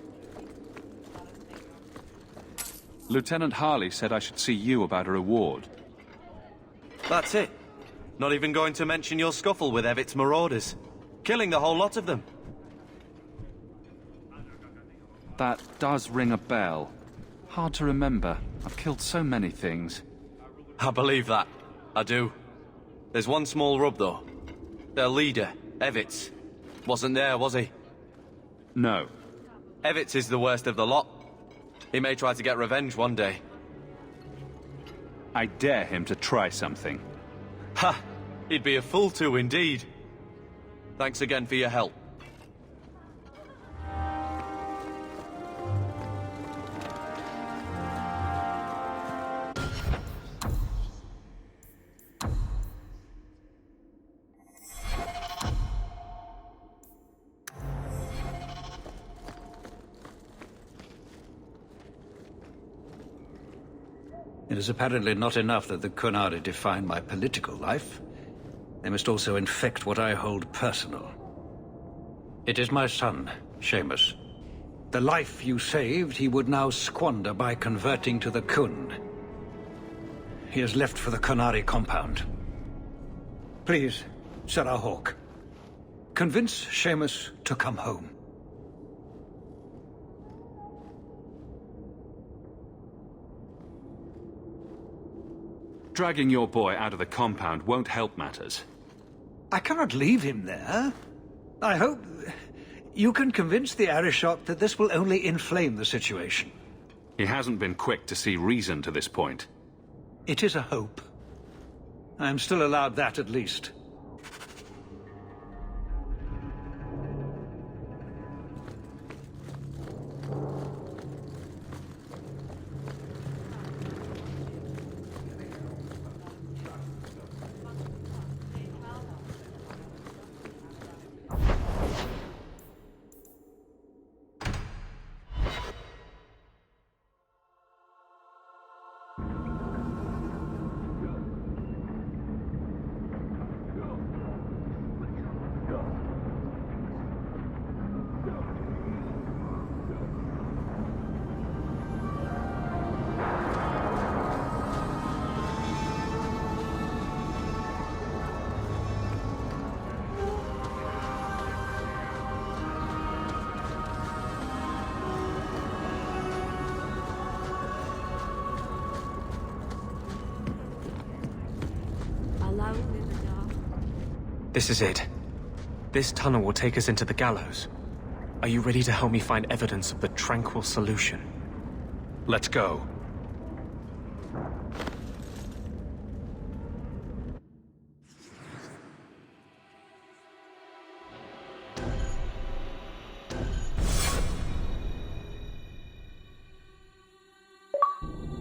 B: Lieutenant Harley said I should see you about a reward.
M: That's it. Not even going to mention your scuffle with Evit's marauders. Killing the whole lot of them.
B: That does ring a bell. Hard to remember. I've killed so many things.
M: I believe that. I do. There's one small rub, though. Their leader, Evitz, wasn't there, was he?
B: No.
M: Evitz is the worst of the lot. He may try to get revenge one day.
B: I dare him to try something.
M: Ha! He'd be a fool to, indeed. Thanks again for your help.
J: It is apparently not enough that the Qunari define my political life. They must also infect what I hold personal. It is my son, Seamus. The life you saved, he would now squander by converting to the Khun. He has left for the Qunari compound. Please, Sarah Hawke, convince Seamus to come home.
B: Dragging your boy out of the compound won't help matters.
J: I cannot leave him there. I hope you can convince the Arishok that this will only inflame the situation.
B: He hasn't been quick to see reason to this point.
J: It is a hope. I am still allowed that at least.
U: This is it. This tunnel will take us into the gallows. Are you ready to help me find evidence of the Tranquil solution?
B: Let's go.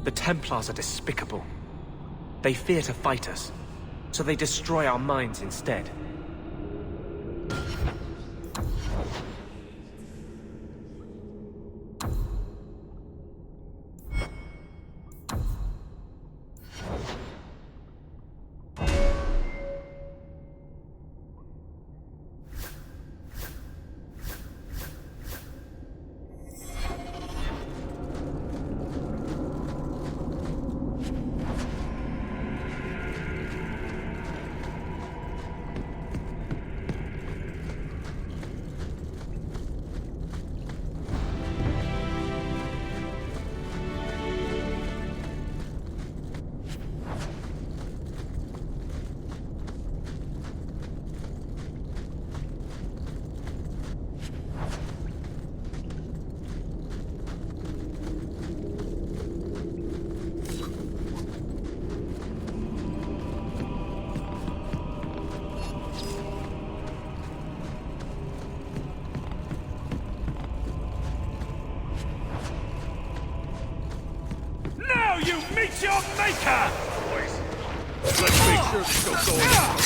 U: The Templars are despicable. They fear to fight us, so they destroy our minds instead.
I: You meet your maker!
O: Boys, let's make sure this don't go anywhere.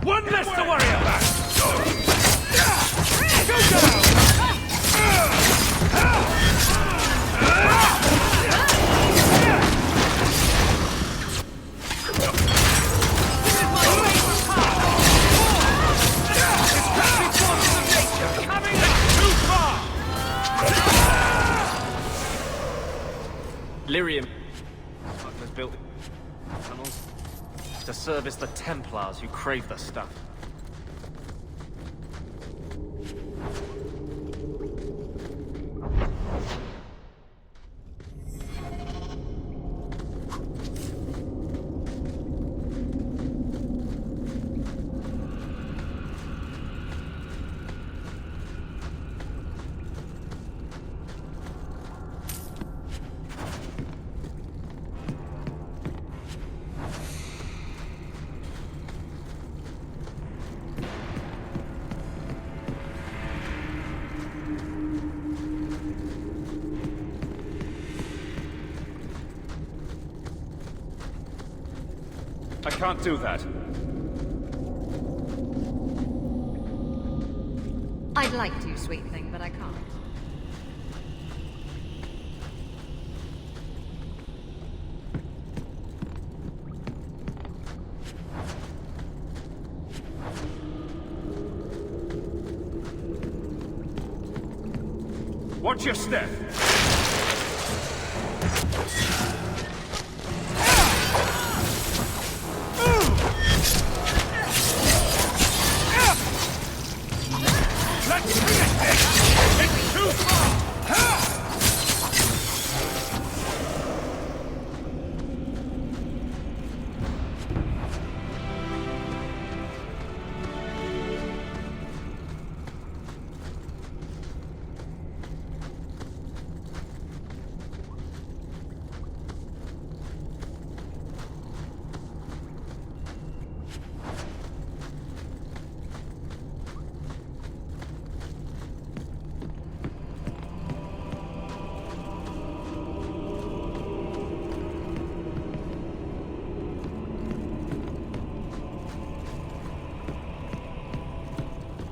I: One less to worry about! Go down!
U: Lyrium was built tunnels to service the Templars who crave the stuff.
I: I can't do that.
S: I'd like to, sweet thing, but I can't.
I: Watch your step.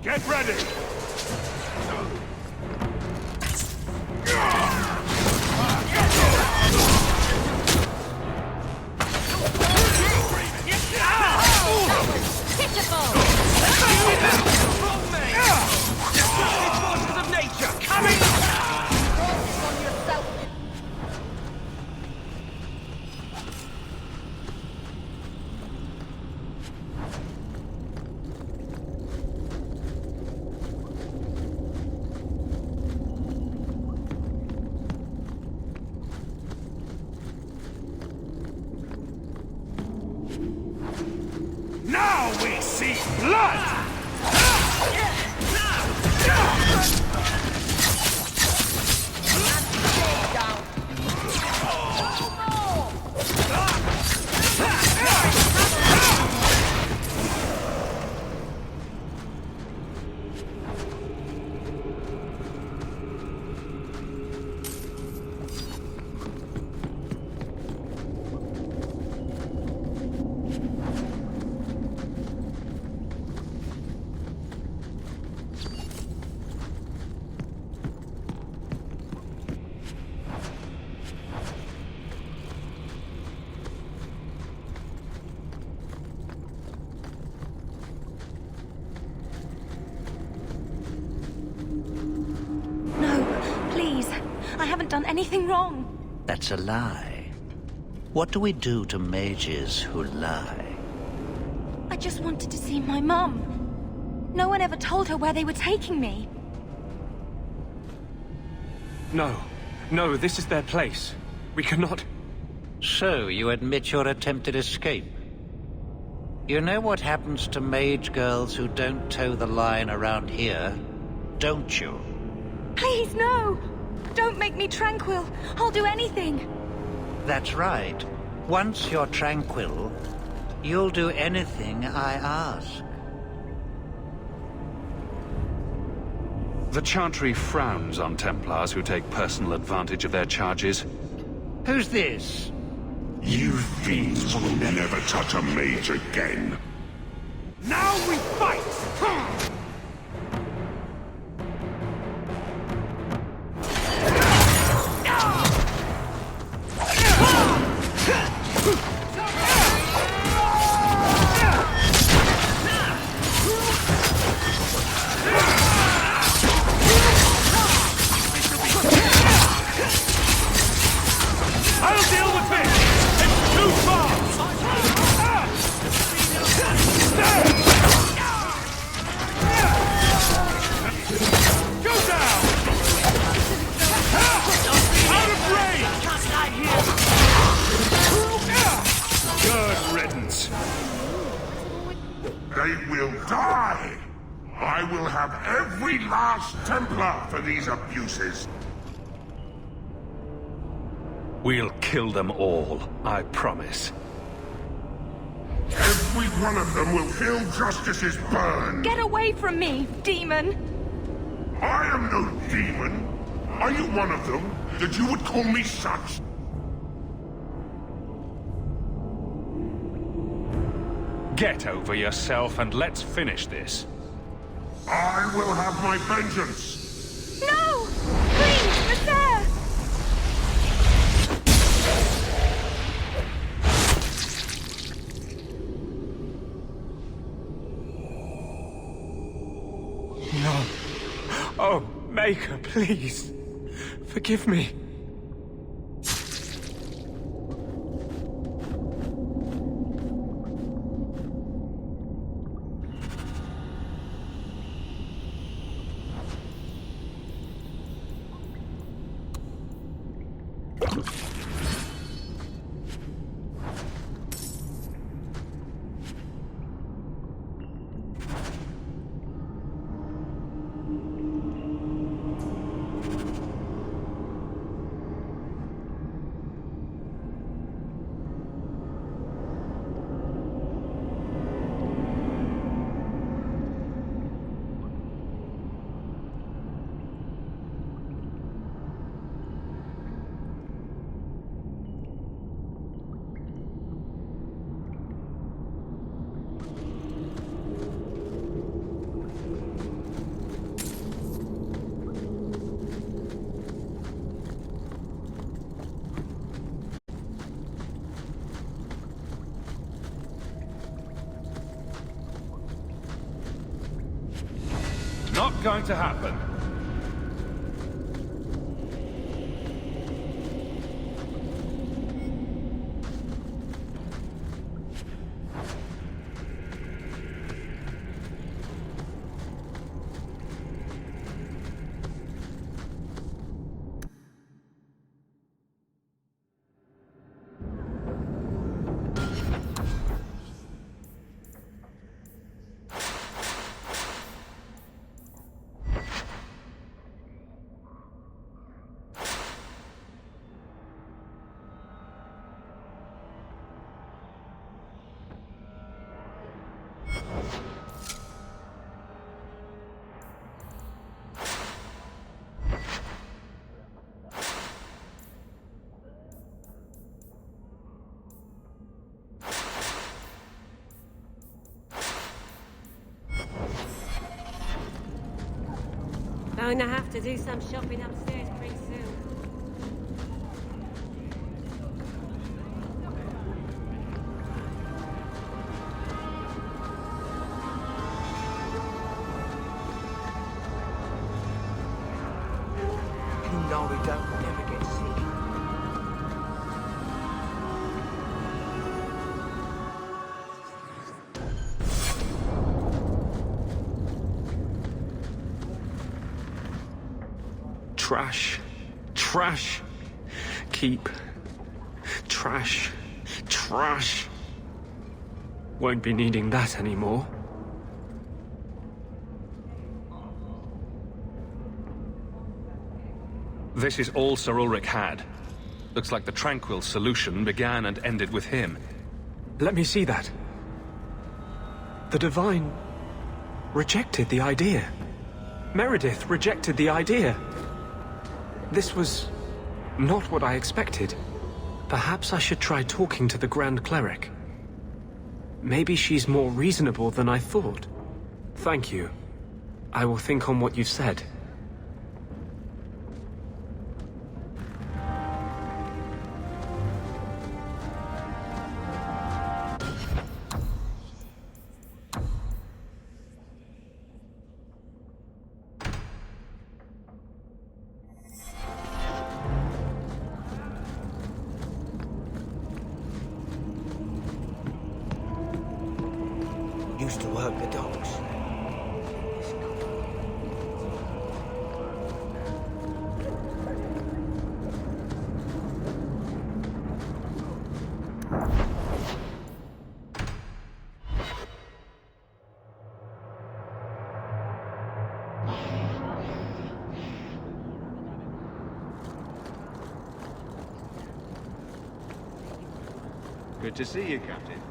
I: Get ready!
O: Forces of nature coming!
R: haven't done anything wrong.
V: That's a lie. What do we do to mages who lie?
R: I just wanted to see my mum. No one ever told her where they were taking me.
L: No. No, this is their place. We cannot...
V: So, you admit your attempted escape? You know what happens to mage girls who don't toe the line around here, don't you?
R: Please, no! Don't make me tranquil. I'll do anything.
V: That's right. Once you're tranquil, you'll do anything I ask.
B: The Chantry frowns on Templars who take personal advantage of their charges.
V: Who's this?
W: You fiends will never touch a mage again.
O: Now we fight! I'll deal with it! It's too far! Go down! Out of range!
W: Good riddance. They will die! I will have every last Templar for these abuses.
B: We'll kill them all, I promise.
W: Every one of them will feel justice's burn.
R: Get away from me, demon!
W: I am no demon. Are you one of them, that you would call me such?
B: Get over yourself and let's finish this.
W: I will have my vengeance.
R: No! Please, Nasser!
L: No. Oh, Maker, please. Forgive me.
B: Not going to happen.
X: Going to have to do some shopping upstairs pretty soon.
O: Inari don't never get
C: Trash. Trash. Keep. Trash. Trash. Won't be needing that anymore.
B: This is all Sir Ulrich had. Looks like the Tranquil solution began and ended with him.
C: Let me see that. The Divine rejected the idea. Meredith rejected the idea. This was not what I expected. Perhaps I should try talking to the Grand Cleric. Maybe she's more reasonable than I thought. Thank you. I will think on what you've said.
K: Used to work the docks.
I: Good to see you, Captain.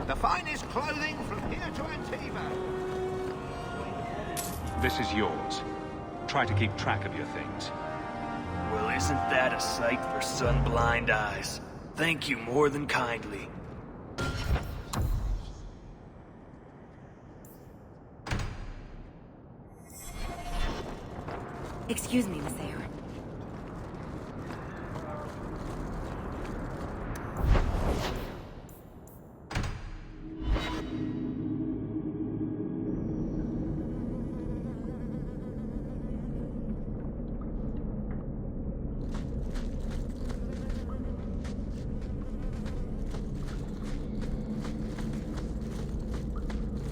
M: The finest clothing from here to Antiva.
B: This is yours. Try to keep track of your things.
F: Well, isn't that a sight for sun-blind eyes? Thank you more than kindly.
A: Excuse me, Miss Aeron.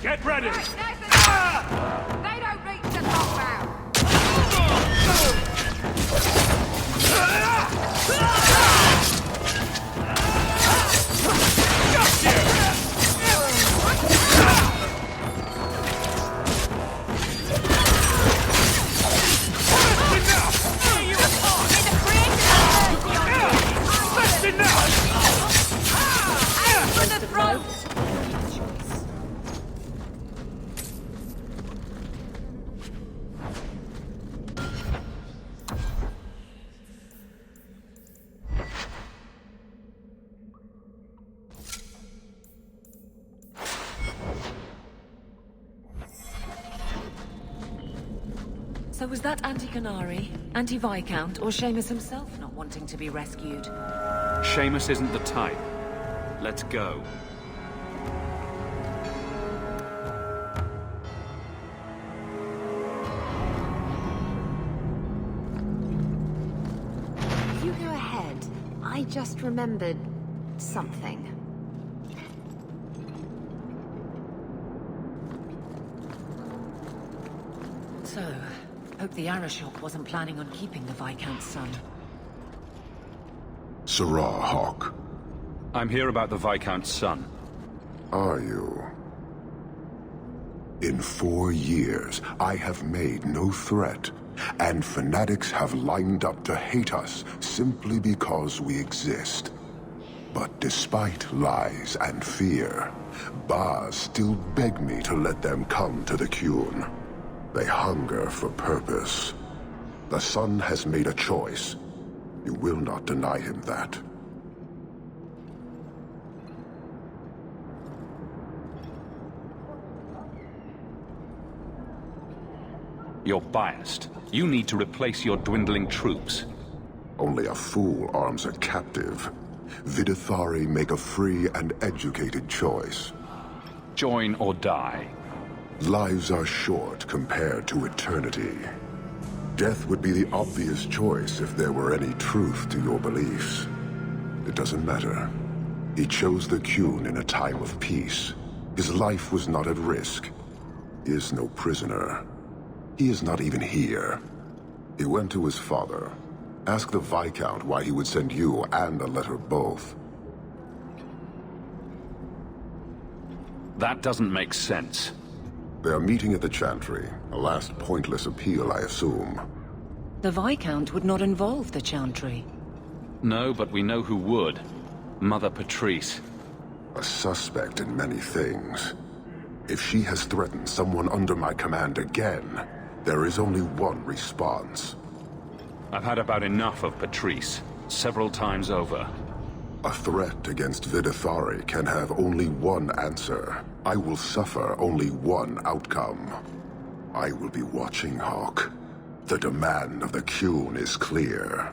I: Get ready!
G: They don't reach the top out.
E: So was that Anti-Canary, Anti-Viscount, or Seamus himself not wanting to be rescued?
B: Seamus isn't the type. Let's go.
Q: You go ahead. I just remembered something.
E: So, hope the Arishok wasn't planning on keeping the Viscount's son.
W: Sirrah Hawk.
B: I'm here about the Viscount's son.
W: Are you? In 4 years, I have made no threat, and fanatics have lined up to hate us simply because we exist. But despite lies and fear, Baz still beg me to let them come to the Qun. They hunger for purpose. The son has made a choice. You will not deny him that.
B: You're biased. You need to replace your dwindling troops.
W: Only a fool arms a captive. Vidithari make a free and educated choice.
B: Join or die.
W: Lives are short compared to eternity. Death would be the obvious choice if there were any truth to your beliefs. It doesn't matter. He chose the Qun in a time of peace. His life was not at risk. He is no prisoner. He is not even here. He went to his father. Ask the Viscount why he would send you and a letter both.
B: That doesn't make sense.
W: They are meeting at the Chantry. A last pointless appeal, I assume.
E: The Viscount would not involve the Chantry.
B: No, but we know who would. Mother Patrice.
W: A suspect in many things. If she has threatened someone under my command again, there is only one response.
B: I've had about enough of Patrice. Several times over.
W: A threat against Vidithari can have only one answer. I will suffer only one outcome. I will be watching, Hawke. The demand of the Qun is clear.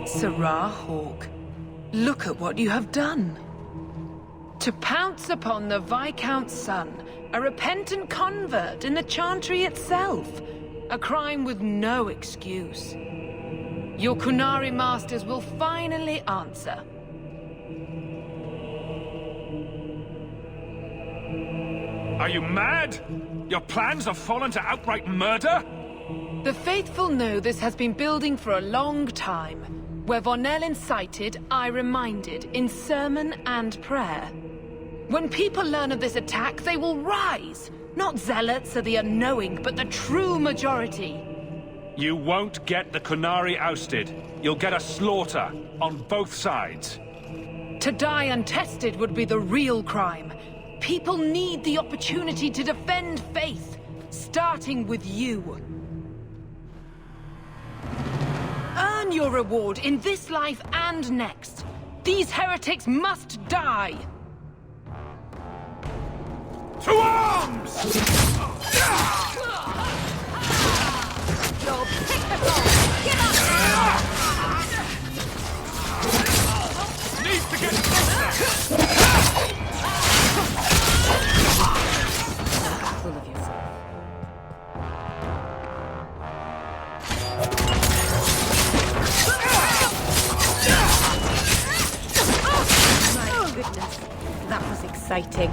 E: Serah Hawke, look at what you have done. To pounce upon the Viscount's son, a repentant convert in the Chantry itself. A crime with no excuse. Your Qunari masters will finally answer.
B: Are you mad? Your plans have fallen to outright murder?
E: The faithful know this has been building for a long time. Where Vonel incited, I reminded, in sermon and prayer. When people learn of this attack, they will rise. Not zealots or the unknowing, but the true majority.
B: You won't get the Qunari ousted. You'll get a slaughter, on both sides.
E: To die untested would be the real crime. People need the opportunity to defend faith, starting with you. Earn your reward in this life and next. These heretics must die!
B: To arms!
G: You're pitiful! Give up!
B: Needs to get closer!
E: Full of yourself. My goodness, that was exciting.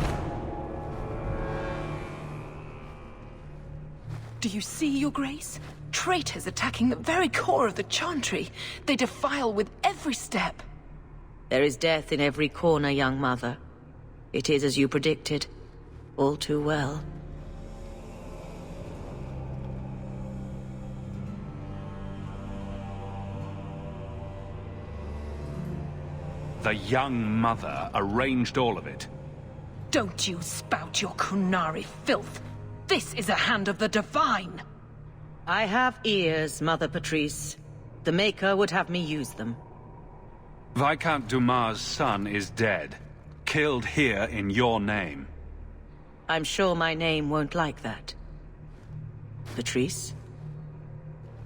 E: Do you see, Your Grace? Traitors attacking the very core of the Chantry. They defile with every step.
D: There is death in every corner, young mother. It is as you predicted. All too well.
B: The young mother arranged all of it.
E: Don't you spout your Qunari filth. This is a hand of the Divine.
D: I have ears, Mother Patrice. The Maker would have me use them.
B: Viscount Dumas' son is dead. Killed here in your name.
D: I'm sure my name won't like that. Patrice?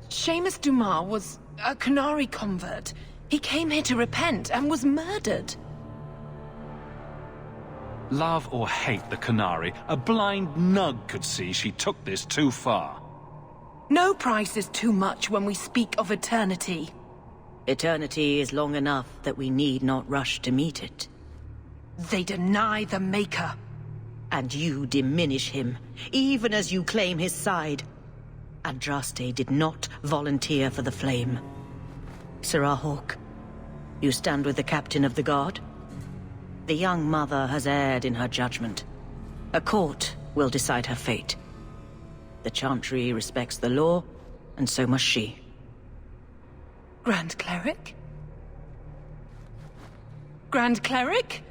E: Seamus Dumas was a Qunari convert. He came here to repent and was murdered.
B: Love or hate the Qunari, a blind nug could see she took this too far.
E: No price is too much when we speak of eternity.
D: Eternity is long enough that we need not rush to meet it.
E: They deny the Maker.
D: And you diminish him, even as you claim his side. Andraste did not volunteer for the Flame. Sirrah Hawke, you stand with the captain of the guard? The young mother has erred in her judgment. A court will decide her fate. The Chantry respects the law, and so must she.
E: Grand Cleric? Grand Cleric?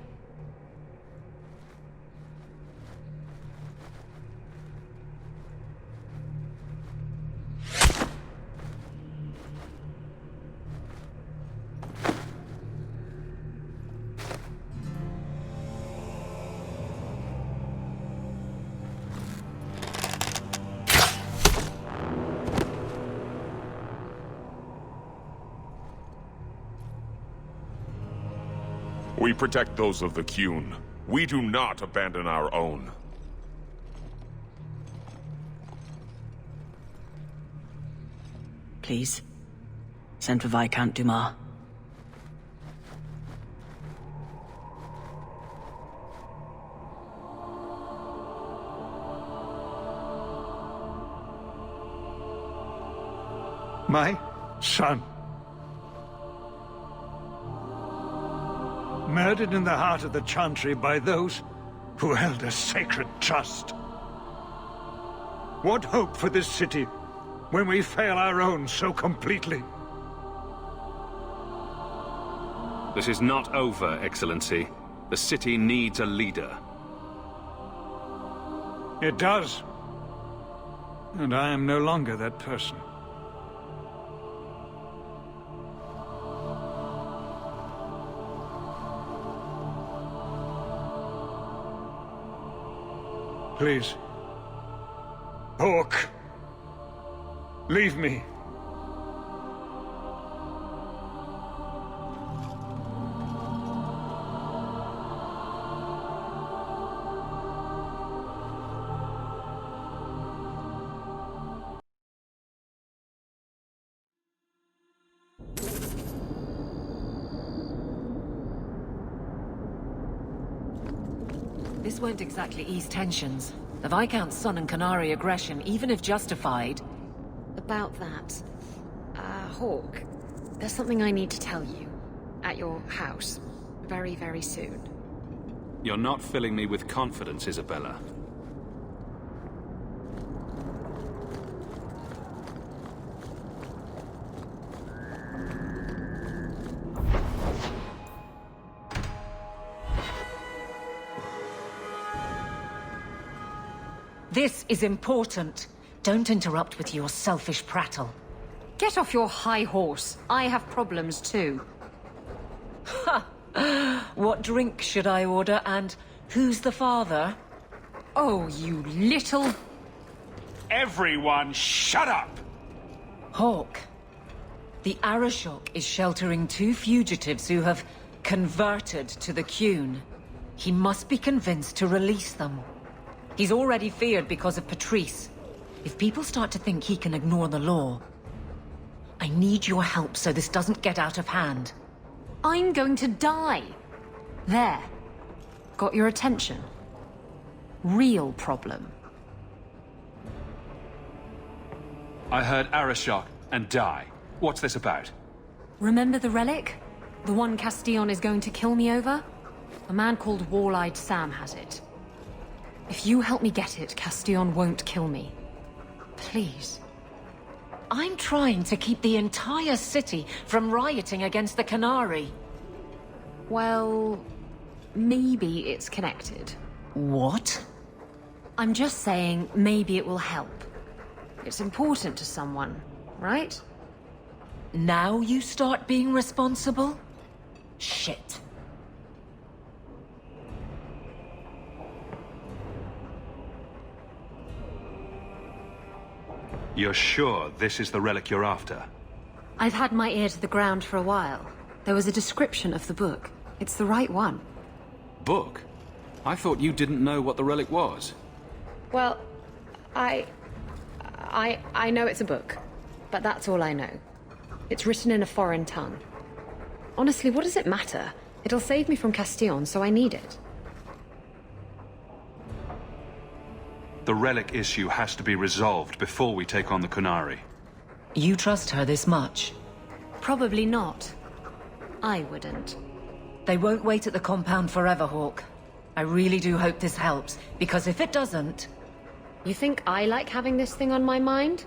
H: We protect those of the Qun. We do not abandon our own.
D: Please, send for Viscount Dumas.
J: My son. Murdered in the heart of the Chantry by those who held a sacred trust. What hope for this city when we fail our own so completely?
B: This is not over, Excellency. The city needs a leader.
J: It does. And I am no longer that person. Please. Hawke. Leave me.
E: This won't exactly ease tensions. The Viscount's son and Qunari aggression, even if justified...
S: About that... Hawke, there's something I need to tell you. At your house. Very, very soon.
B: You're not filling me with confidence, Isabella.
E: This is important. Don't interrupt with your selfish prattle.
S: Get off your high horse. I have problems too.
E: Ha! What drink should I order, and who's the father?
S: Oh, you little...
I: Everyone, shut up!
E: Hawke. The Arishok is sheltering 2 fugitives who have converted to the Qun. He must be convinced to release them. He's already feared because of Patrice. If people start to think he can ignore the law... I need your help so this doesn't get out of hand.
S: I'm going to die. There. Got your attention? Real problem.
B: I heard Arishok and die. What's this about?
S: Remember the relic? The one Castillon is going to kill me over? A man called Wall-Eyed Sam has it. If you help me get it, Castillon won't kill me. Please.
E: I'm trying to keep the entire city from rioting against the Qunari.
S: Well, maybe it's connected.
E: What?
S: I'm just saying maybe it will help. It's important to someone, right?
E: Now you start being responsible? Shit.
B: You're sure this is the relic you're after?
S: I've had my ear to the ground for a while. There was a description of the book. It's the right one.
B: Book? I thought you didn't know what the relic was.
S: Well, I know it's a book, but that's all I know. It's written in a foreign tongue. Honestly, what does it matter? It'll save me from Castillon, so I need it.
B: The relic issue has to be resolved before we take on the Qunari.
E: You trust her this much?
S: Probably not. I wouldn't.
E: They won't wait at the compound forever, Hawk. I really do hope this helps, because if it doesn't...
S: You think I like having this thing on my mind?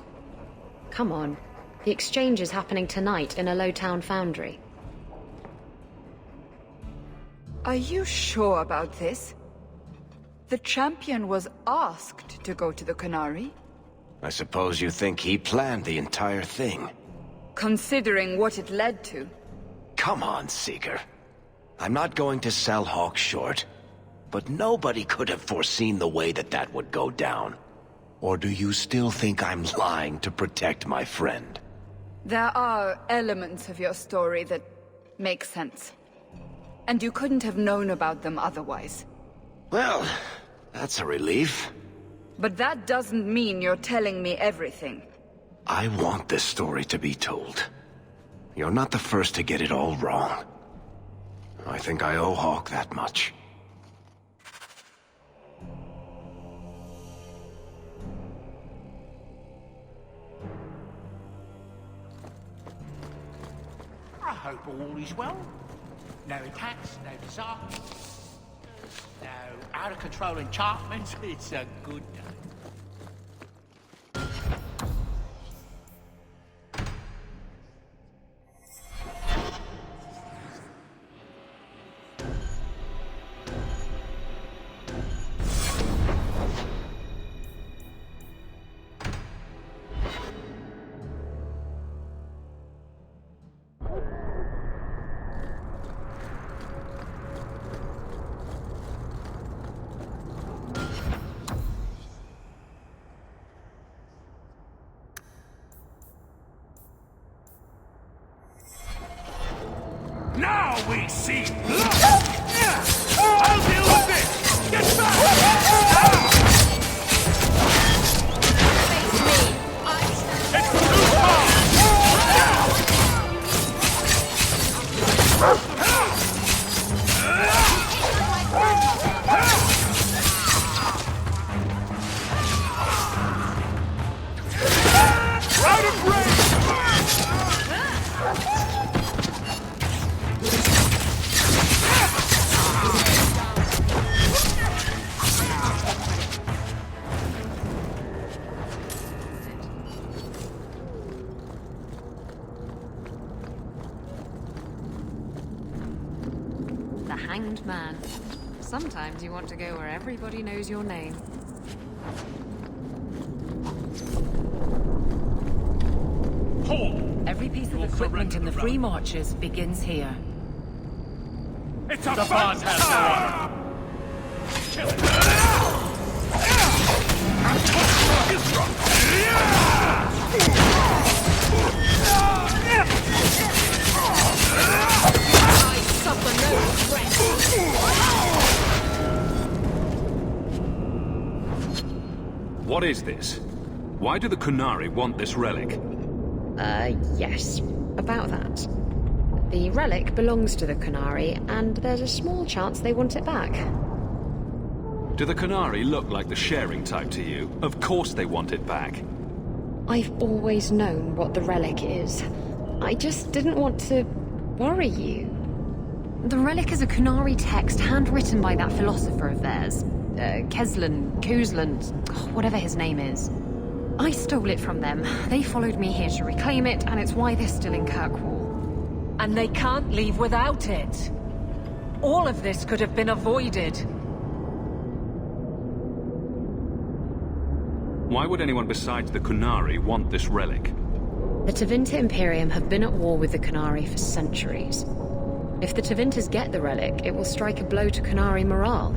S: Come on. The exchange is happening tonight in a low-town foundry.
N: Are you sure about this? The champion was asked to go to the Qunari.
M: I suppose you think he planned the entire thing.
N: Considering what it led to.
M: Come on, Seeker. I'm not going to sell Hawk short, but nobody could have foreseen the way that would go down. Or do you still think I'm lying to protect my friend?
N: There are elements of your story that make sense. And you couldn't have known about them otherwise.
M: Well, that's a relief.
N: But that doesn't mean you're telling me everything.
M: I want this story to be told. You're not the first to get it all wrong. I think I owe Hawk that much.
P: I hope all is well. No attacks, no disasters, no out-of-control enchantments. It's a good day.
O: Now we see blood! I'll deal with this! Get back! Face me! It's too far! Out of range!
S: The Hanged Man. Sometimes you want to go where everybody knows your name.
E: Every piece of equipment in the Free Marches begins here.
O: It's a fantastic! Kill it!
G: I suffer no regret.
B: What is this? Why do the Qunari want this relic?
S: Yes. About that. The relic belongs to the Qunari, and there's a small chance they want it back.
B: Do the Qunari look like the sharing type to you? Of course they want it back.
S: I've always known what the relic is. I just didn't want to worry you. The relic is a Qunari text handwritten by that philosopher of theirs. Kuzlan, whatever his name is. I stole it from them. They followed me here to reclaim it, and it's why they're still in Kirkwall.
E: And they can't leave without it. All of this could have been avoided.
B: Why would anyone besides the Qunari want this relic?
S: The Tevinter Imperium have been at war with the Qunari for centuries. If the Tevinters get the relic, it will strike a blow to Qunari morale.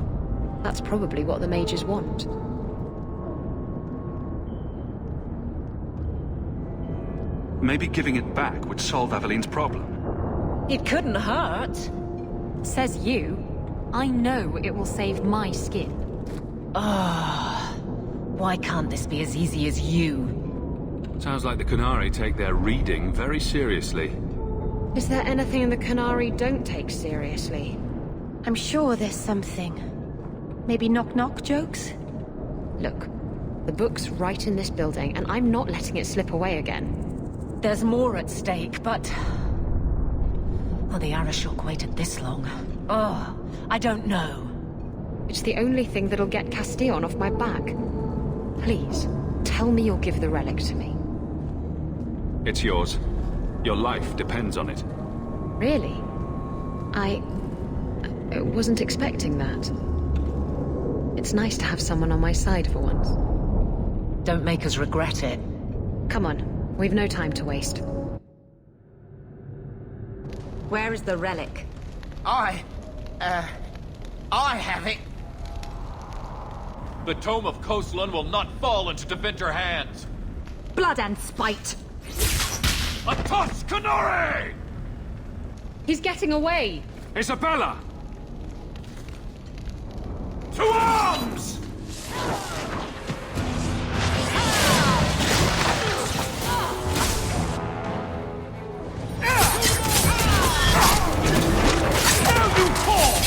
S: That's probably what the mages want.
B: Maybe giving it back would solve Aveline's problem.
E: It couldn't hurt.
S: Says you. I know it will save my skin.
E: Why can't this be as easy as you?
B: Sounds like the Qunari take their reading very seriously.
S: Is there anything the Qunari don't take seriously?
R: I'm sure there's something. Maybe knock-knock jokes?
S: Look, the book's right in this building, and I'm not letting it slip away again.
E: There's more at stake, but Oh, the Arashok waited this long. Oh, I don't know.
S: It's the only thing that'll get Castillon off my back. Please, tell me you'll give the relic to me.
B: It's yours. Your life depends on it.
S: Really? I wasn't expecting that. It's nice to have someone on my side for once.
E: Don't make us regret it.
S: Come on, we've no time to waste.
Q: Where is the relic?
P: I have it.
O: The Tome of Khoslan will not fall into Tevinter hands.
Q: Blood and spite!
O: Atos Canore!
S: He's getting away!
B: Isabella!
O: To arms! Now you fall!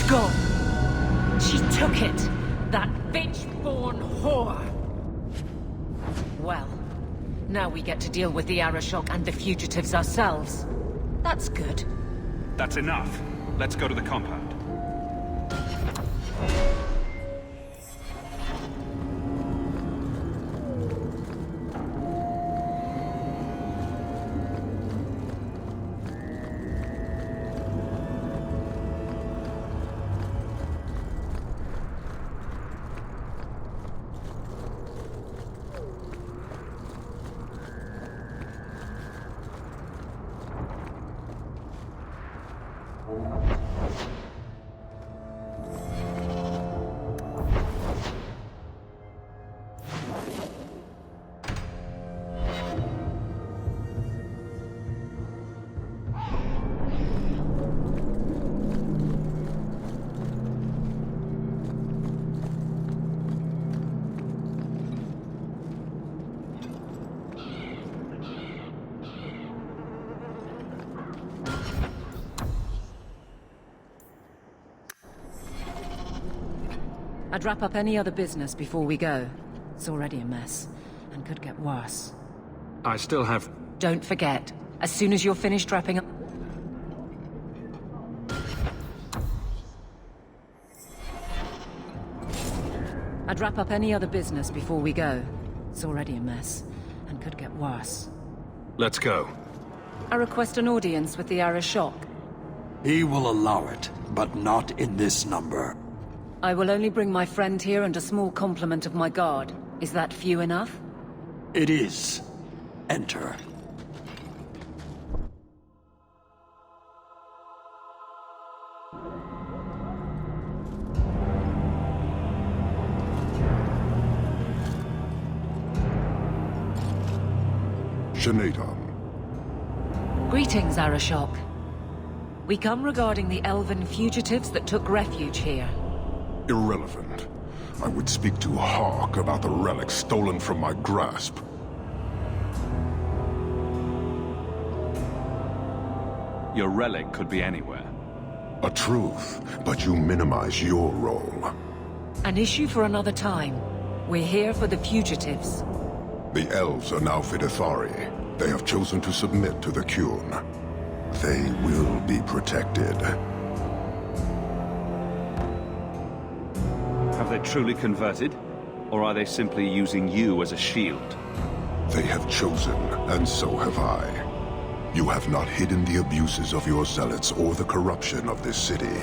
E: Gone. She took it. That bitch-born whore. Well, now we get to deal with the Arashok and the fugitives ourselves. That's good.
B: That's enough. Let's go to the compound.
E: I'd wrap up any other business before we go. It's already a mess, and could get worse.
B: I still have...
E: Don't forget, as soon as you're finished wrapping up... I'd wrap up any other business before we go. It's already a mess, and could get worse.
B: Let's go.
E: I request an audience with the Arishok.
L: He will allow it, but not in this number.
E: I will only bring my friend here and a small complement of my guard. Is that few enough?
L: It is. Enter.
W: Shanatan.
E: Greetings, Arishok. We come regarding the elven fugitives that took refuge here.
W: Irrelevant. I would speak to Hawk about the relic stolen from my grasp.
B: Your relic could be anywhere.
W: A truth, but you minimize your role.
E: An issue for another time. We're here for the fugitives.
W: The elves are now Videthari. They have chosen to submit to the Qun. They will be protected.
B: Have they truly converted? Or are they simply using you as a shield?
W: They have chosen, and so have I. You have not hidden the abuses of your zealots or the corruption of this city.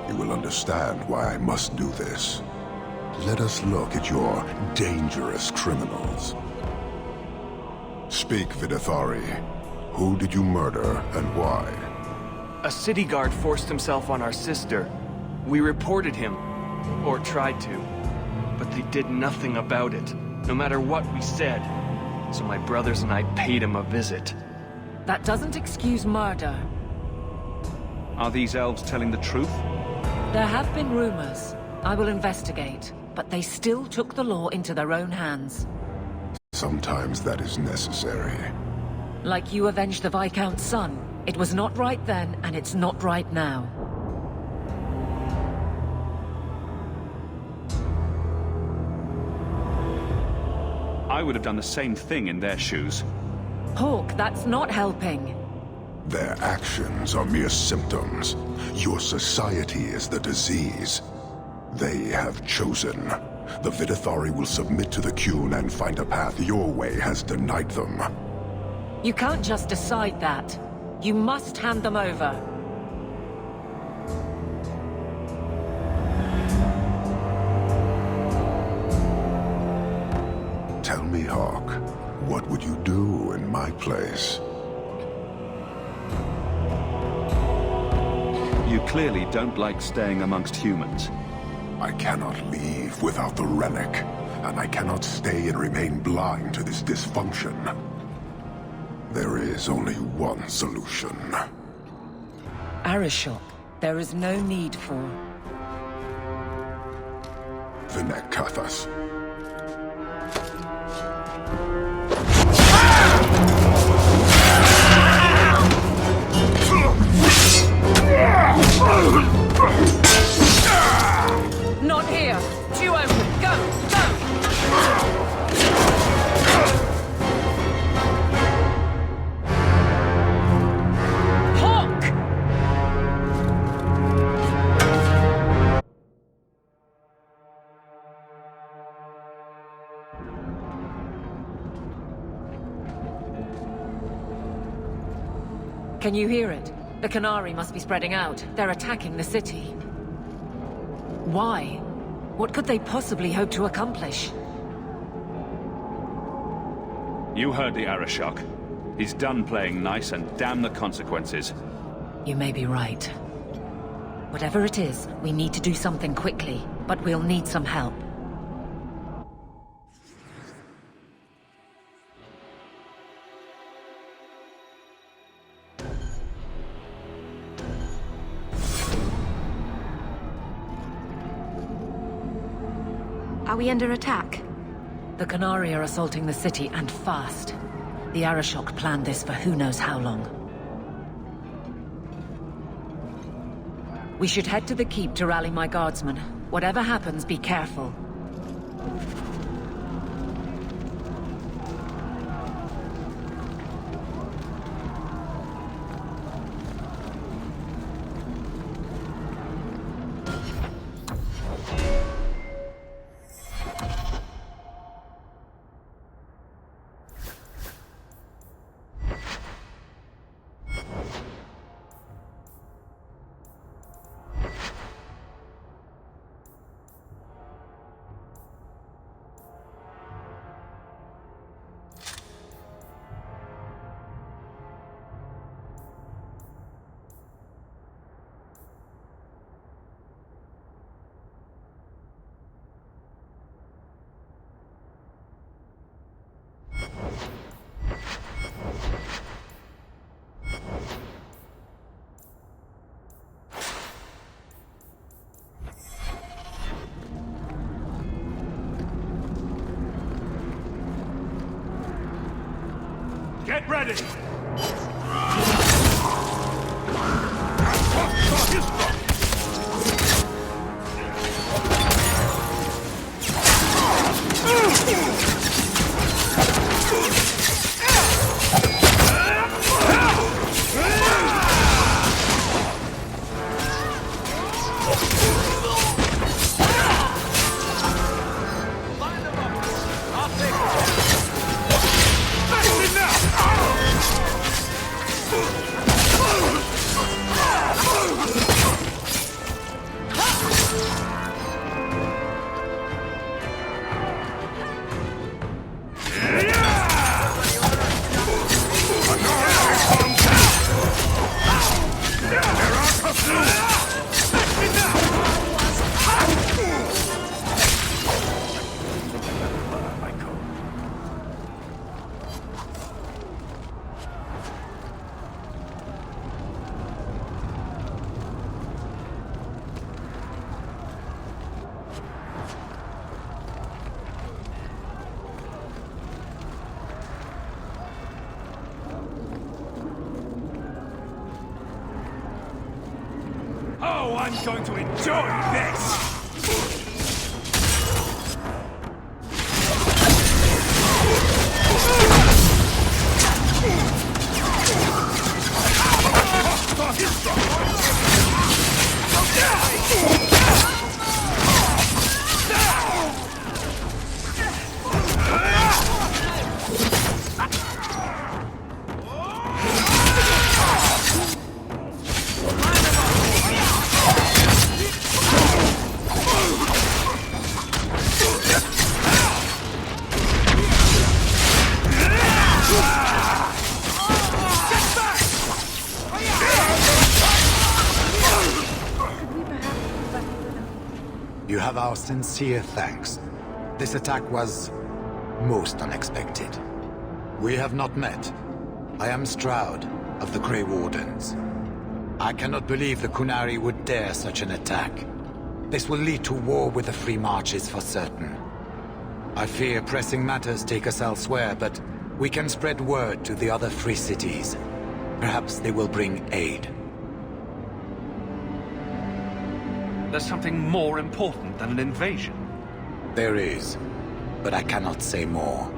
W: You will understand why I must do this. Let us look at your dangerous criminals. Speak, Videthari. Who did you murder, and why?
K: A city guard forced himself on our sister. We reported him. Or tried to. But they did nothing about it, no matter what we said. So my brothers and I paid him a visit.
E: That doesn't excuse murder.
B: Are these elves telling the truth?
E: There have been rumors. I will investigate. But they still took the law into their own hands.
W: Sometimes that is necessary.
E: Like you avenged the Viscount's son. It was not right then, and it's not right now.
B: I would have done the same thing in their shoes.
E: Hawk, that's not helping.
W: Their actions are mere symptoms. Your society is the disease. They have chosen. The Videthari will submit to the Qun and find a path your way has denied them.
E: You can't just decide that. You must hand them over.
W: Tell me, Hawk, what would you do in my place?
B: You clearly don't like staying amongst humans.
W: I cannot leave without the relic, and I cannot stay and remain blind to this dysfunction. There is only one solution.
E: Arishok, there is no need for...
W: Vinek Kathas.
E: Not here! Due open! Go! Go! Hawk! Can you hear it? The Qunari must be spreading out. They're attacking the city. Why? What could they possibly hope to accomplish?
B: You heard the Arishok. He's done playing nice and damn the consequences.
E: You may be right. Whatever it is, we need to do something quickly, but we'll need some help.
R: Are we under attack?
E: The Qunari are assaulting the city, and fast. The Arishok planned this for who knows how long. We should head to the keep to rally my guardsmen. Whatever happens, be careful.
I: Get ready! Oh, I'm going to enjoy this!
T: You have our sincere thanks. This attack was most unexpected. We have not met. I am Stroud of the Grey Wardens. I cannot believe the Qunari would dare such an attack. This will lead to war with the Free Marches for certain. I fear pressing matters take us elsewhere, but we can spread word to the other free cities. Perhaps they will bring aid.
I: There's something more important than an invasion.
T: There is, but I cannot say more.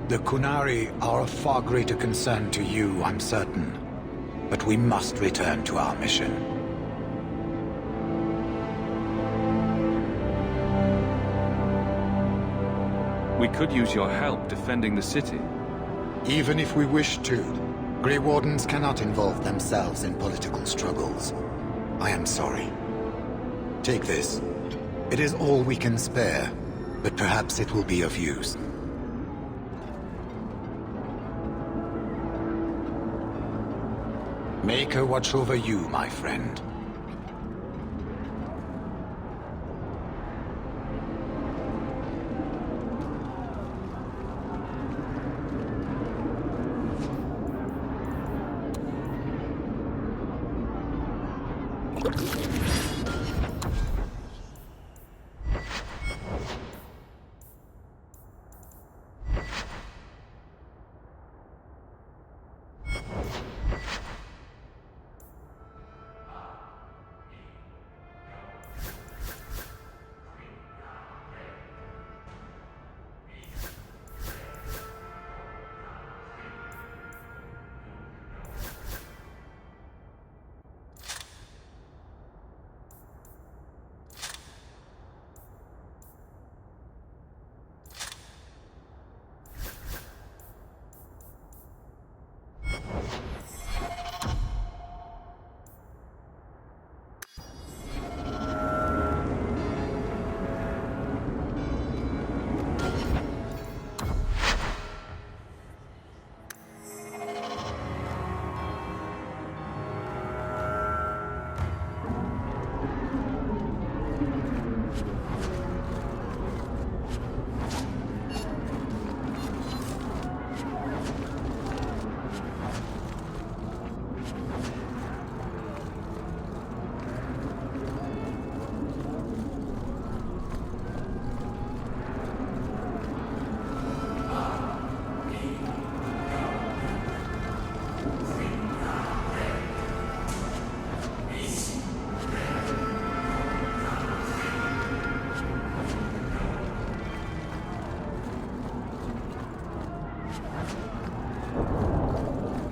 T: The Qunari are of far greater concern to you, I'm certain. But we must return to our mission.
B: We could use your help defending the city.
T: Even if we wish to, Grey Wardens cannot involve themselves in political struggles. I am sorry. Take this. It is all we can spare, but perhaps it will be of use. Make her watch over you, my friend.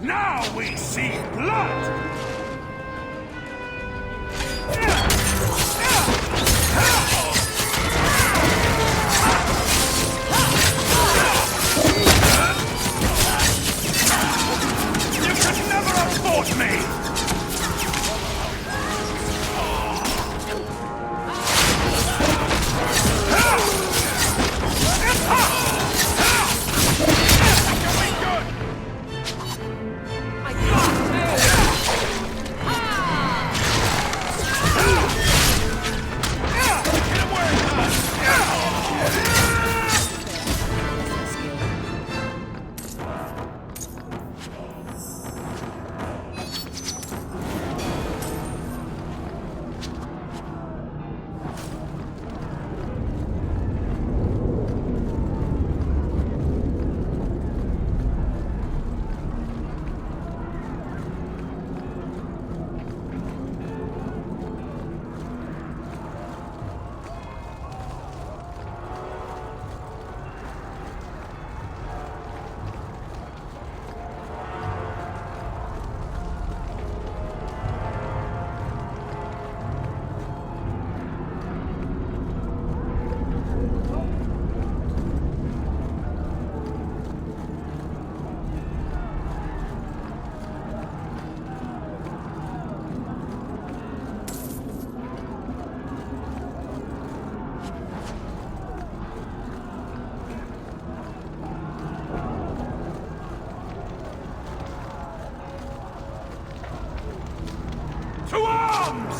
O: Now we see blood! You could never have fought me! To arms!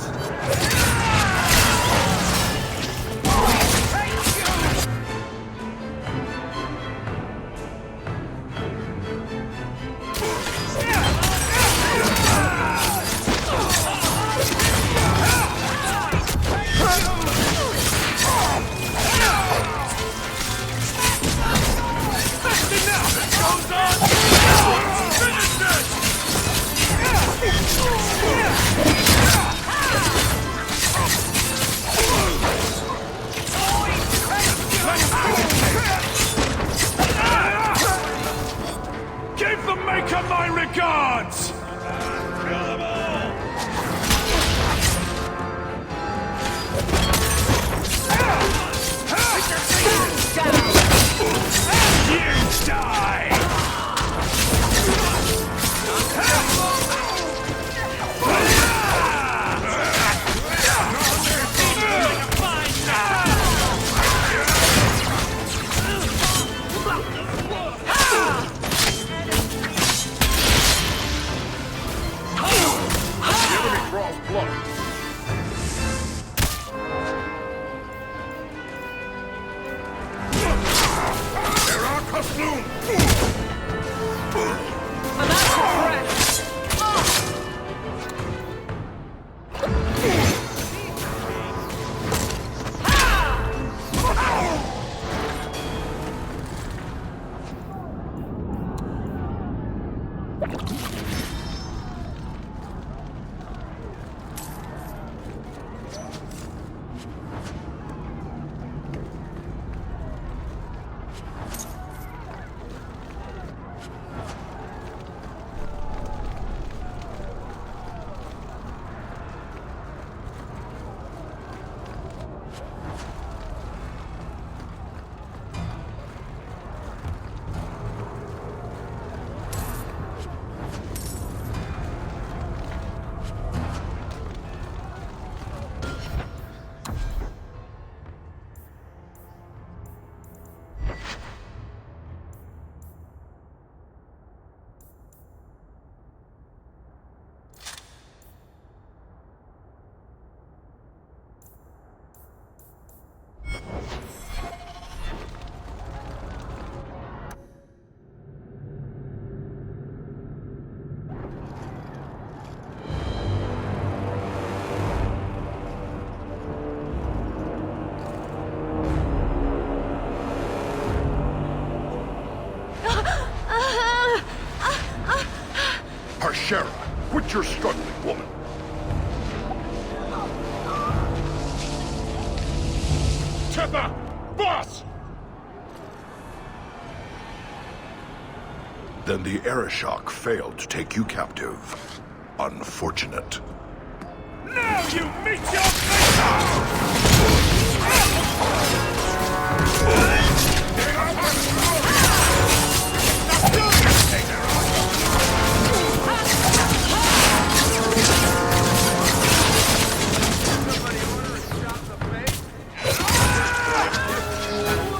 O: Give the Maker my regards! You die!
W: Harshera, quit your struggling, woman. Tetha! Boss! Then the Arishok failed to take you captive. Unfortunate.
O: Now you meet your fate!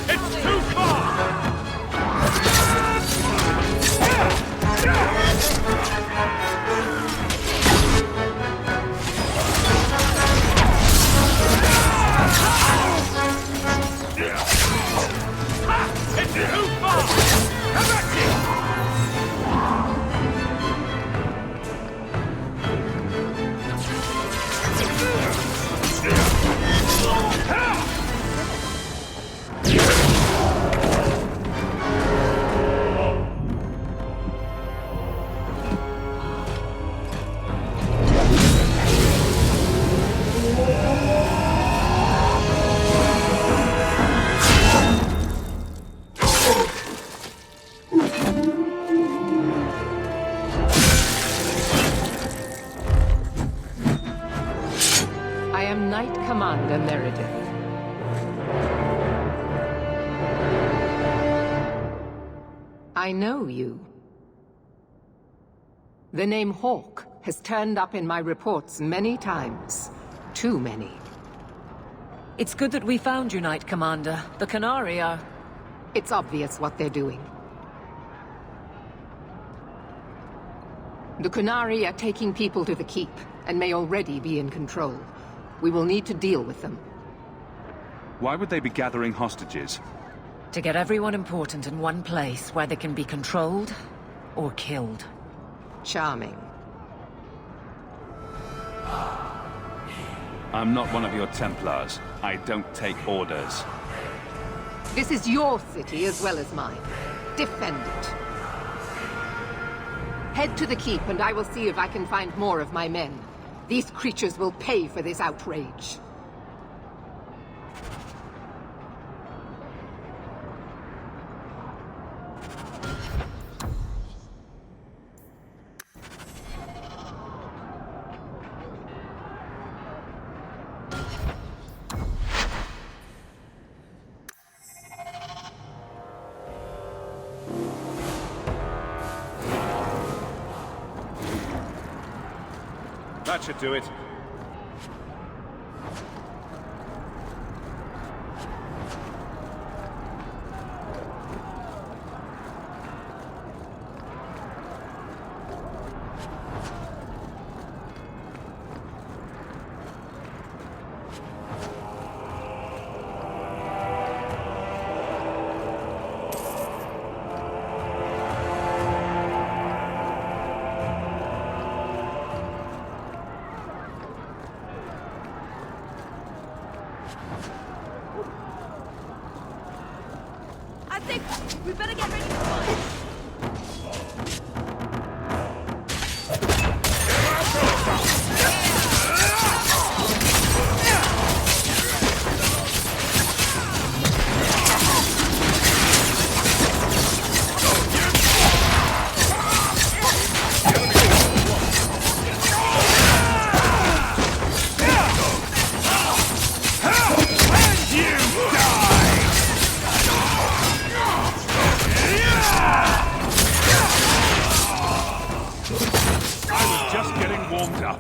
O: It's too far! It's too far! Come back here!
E: I am Knight Commander Meredith. I know you. The name Hawke has turned up in my reports many times. Too many. It's good that we found you, Knight Commander. The Qunari are... It's obvious what they're doing. The Qunari are taking people to the Keep, and may already be in control. We will need to deal with them.
I: Why would they be gathering hostages?
E: To get everyone important in one place where they can be controlled or killed. Charming.
I: I'm not one of your Templars. I don't take orders.
E: This is your city as well as mine. Defend it. Head to the Keep and I will see if I can find more of my men. These creatures will pay for this outrage.
I: That should do it.
R: I think we better get ready for fight.
I: Just getting warmed up.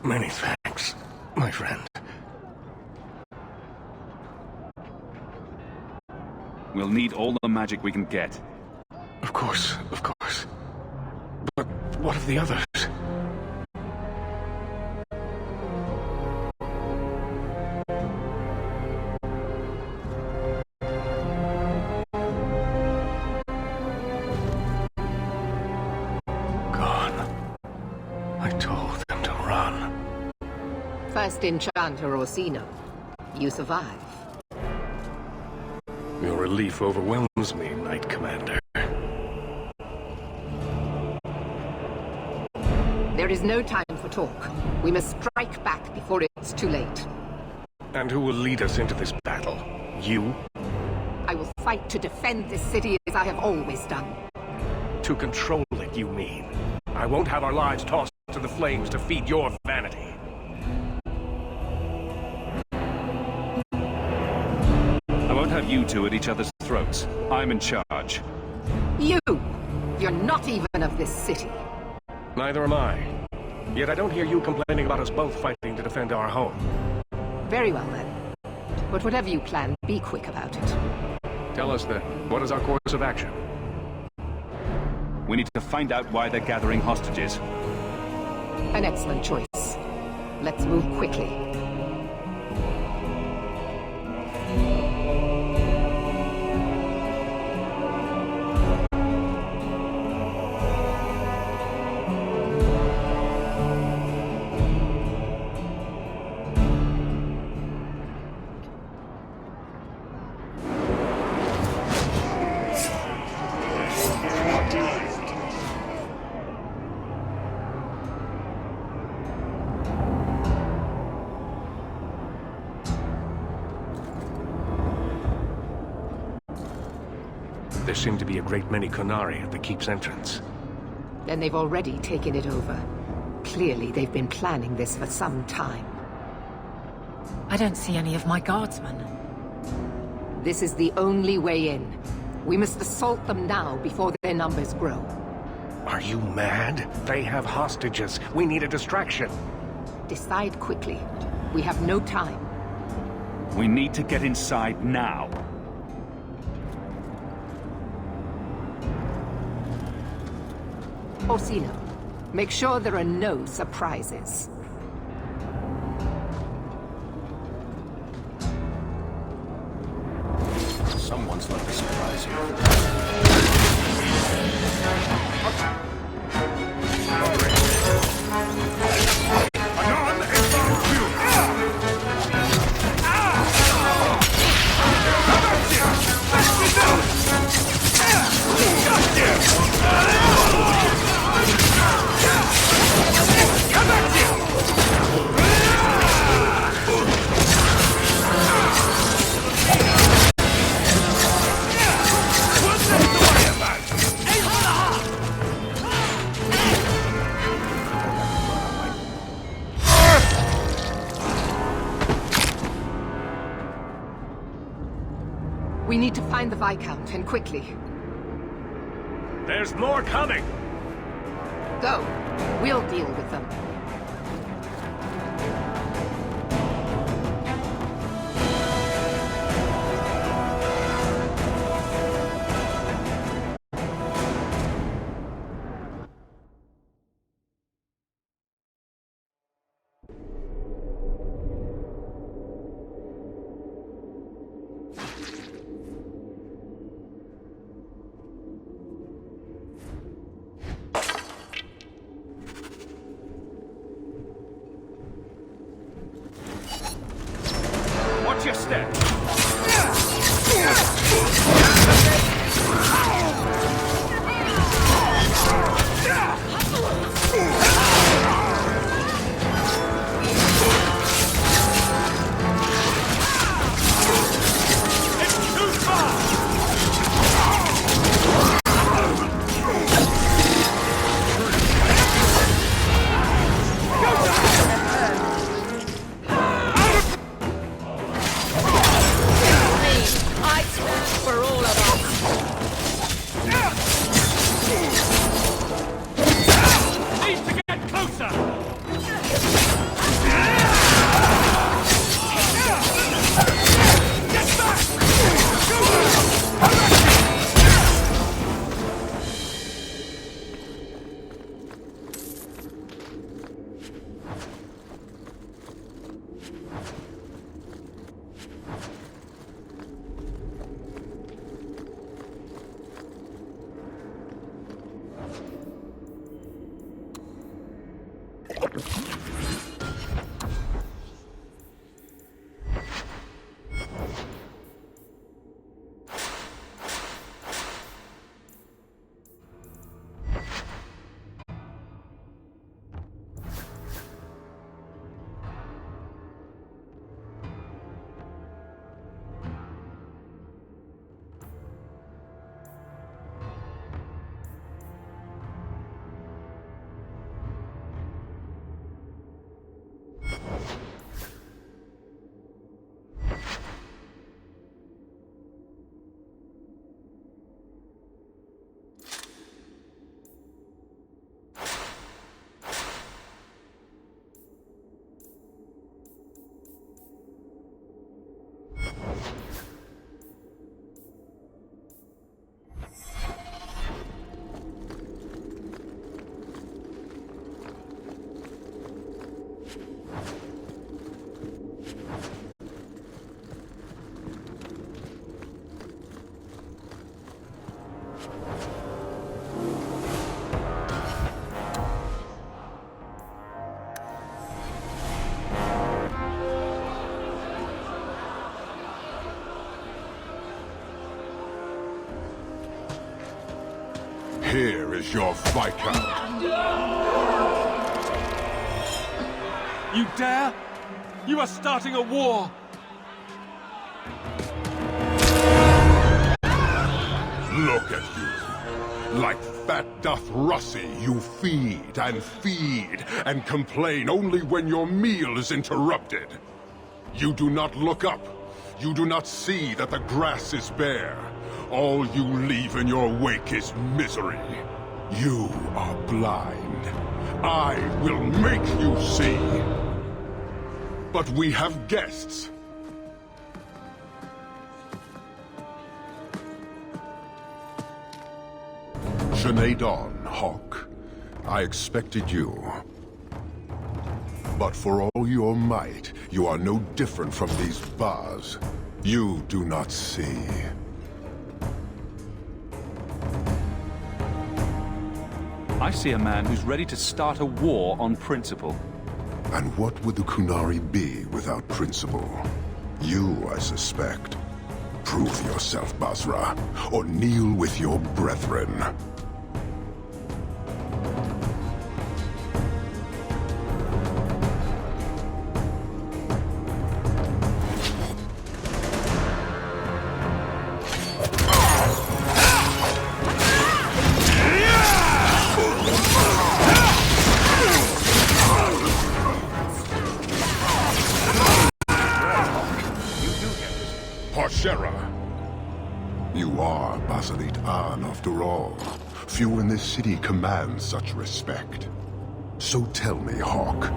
M: Many thanks, my friend.
I: We'll need all the magic we can get.
M: Of course, of course. But what of the others?
C: First Enchanter Orsino. You survive.
M: Your relief overwhelms me, Knight Commander.
C: There is no time for talk. We must strike back before it's too late.
M: And who will lead us into this battle? You?
C: I will fight to defend this city as I have always done.
M: To control it, you mean? I won't have our lives tossed to the flames to feed your vanity.
I: I won't have you two at each other's throats. I'm in charge.
C: You! You're not even of this city.
M: Neither am I. Yet I don't hear you complaining about us both fighting to defend our home.
C: Very well, then. But whatever you plan, be quick about it.
M: Tell us then, what is our course of action?
I: We need to find out why they're gathering hostages.
C: An excellent choice. Let's move quickly.
F: There seem to be a great many Qunari at the keep's entrance.
C: Then they've already taken it over. Clearly, they've been planning this for some time.
E: I don't see any of my guardsmen.
C: This is the only way in. We must assault them now before their numbers grow.
F: Are you mad? They have hostages. We need a distraction.
C: Decide quickly. We have no time.
I: We need to get inside now.
C: Orsino, make sure there are no surprises.
L: Someone's left a surprise here.
C: We need to find the Viscount, and quickly.
F: There's more coming!
C: Go. We'll deal with them.
I: Watch your step.
W: Here is your Viscount.
I: You dare? You are starting a war!
W: Look at you. Like fat Dothrossi, you feed and complain only when your meal is interrupted. You do not look up. You do not see that the grass is bare. All you leave in your wake is misery. You are blind. I will make you see. But we have guests. Sinead Dawn, Hawk. I expected you. But for all your might, you are no different from these bars. You do not see.
I: I see a man who's ready to start a war on principle.
W: And what would the Qunari be without principle? You, I suspect. Prove yourself, Basra, or kneel with your brethren. You are Basalit An, after all. Few in this city command such respect. So tell me, Hawk,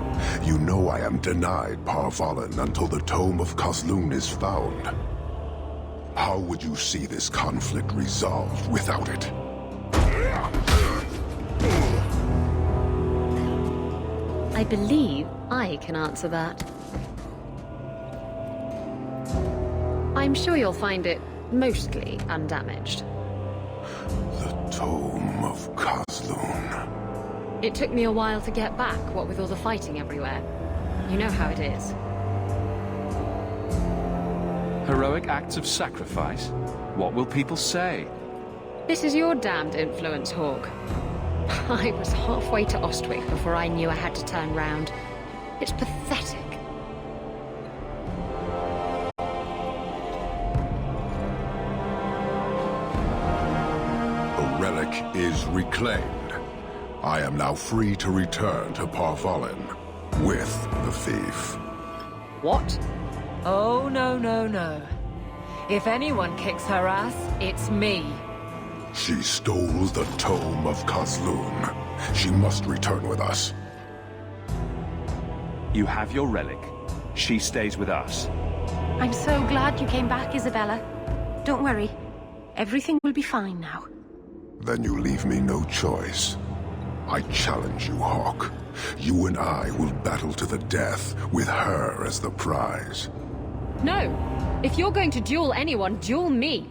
W: you know I am denied Parvalen until the Tome of Kozlun is found. How would you see this conflict resolved without it?
S: I believe I can answer that. I'm sure you'll find it mostly undamaged.
W: The Tome of Kozlun.
S: It took me a while to get back, what with all the fighting everywhere. You know how it is.
I: Heroic acts of sacrifice? What will people say?
S: This is your damned influence, Hawk. I was halfway to Ostwick before I knew I had to turn round. It's pathetic.
W: Is reclaimed. I am now free to return to Parvalen with the thief.
E: What? Oh, no. If anyone kicks her ass, it's me.
W: She stole the Tome of Kozlun. She must return with us.
I: You have your relic. She stays with us.
R: I'm so glad you came back, Isabella. Don't worry. Everything will be fine now.
W: Then you leave me no choice. I challenge you, Hawk. You and I will battle to the death, with her as the prize.
S: No! If you're going to duel anyone, duel me!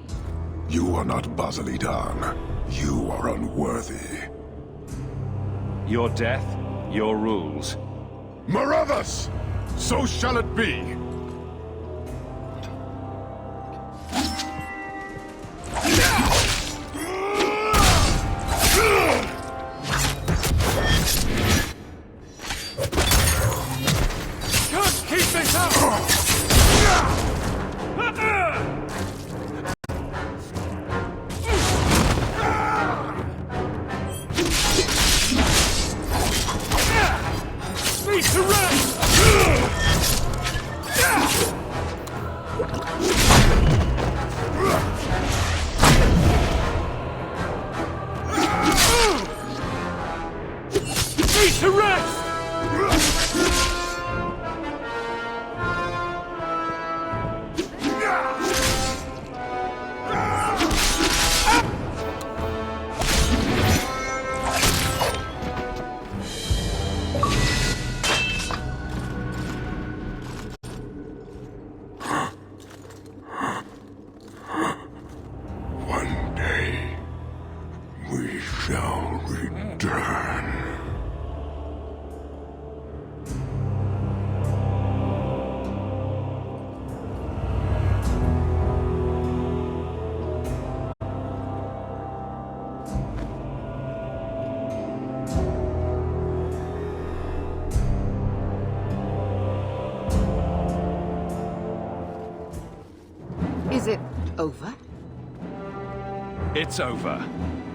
W: You are not Basalit An. You are unworthy.
I: Your death, your rules.
W: Marathas! So shall it be!
C: Is it over?
I: It's over.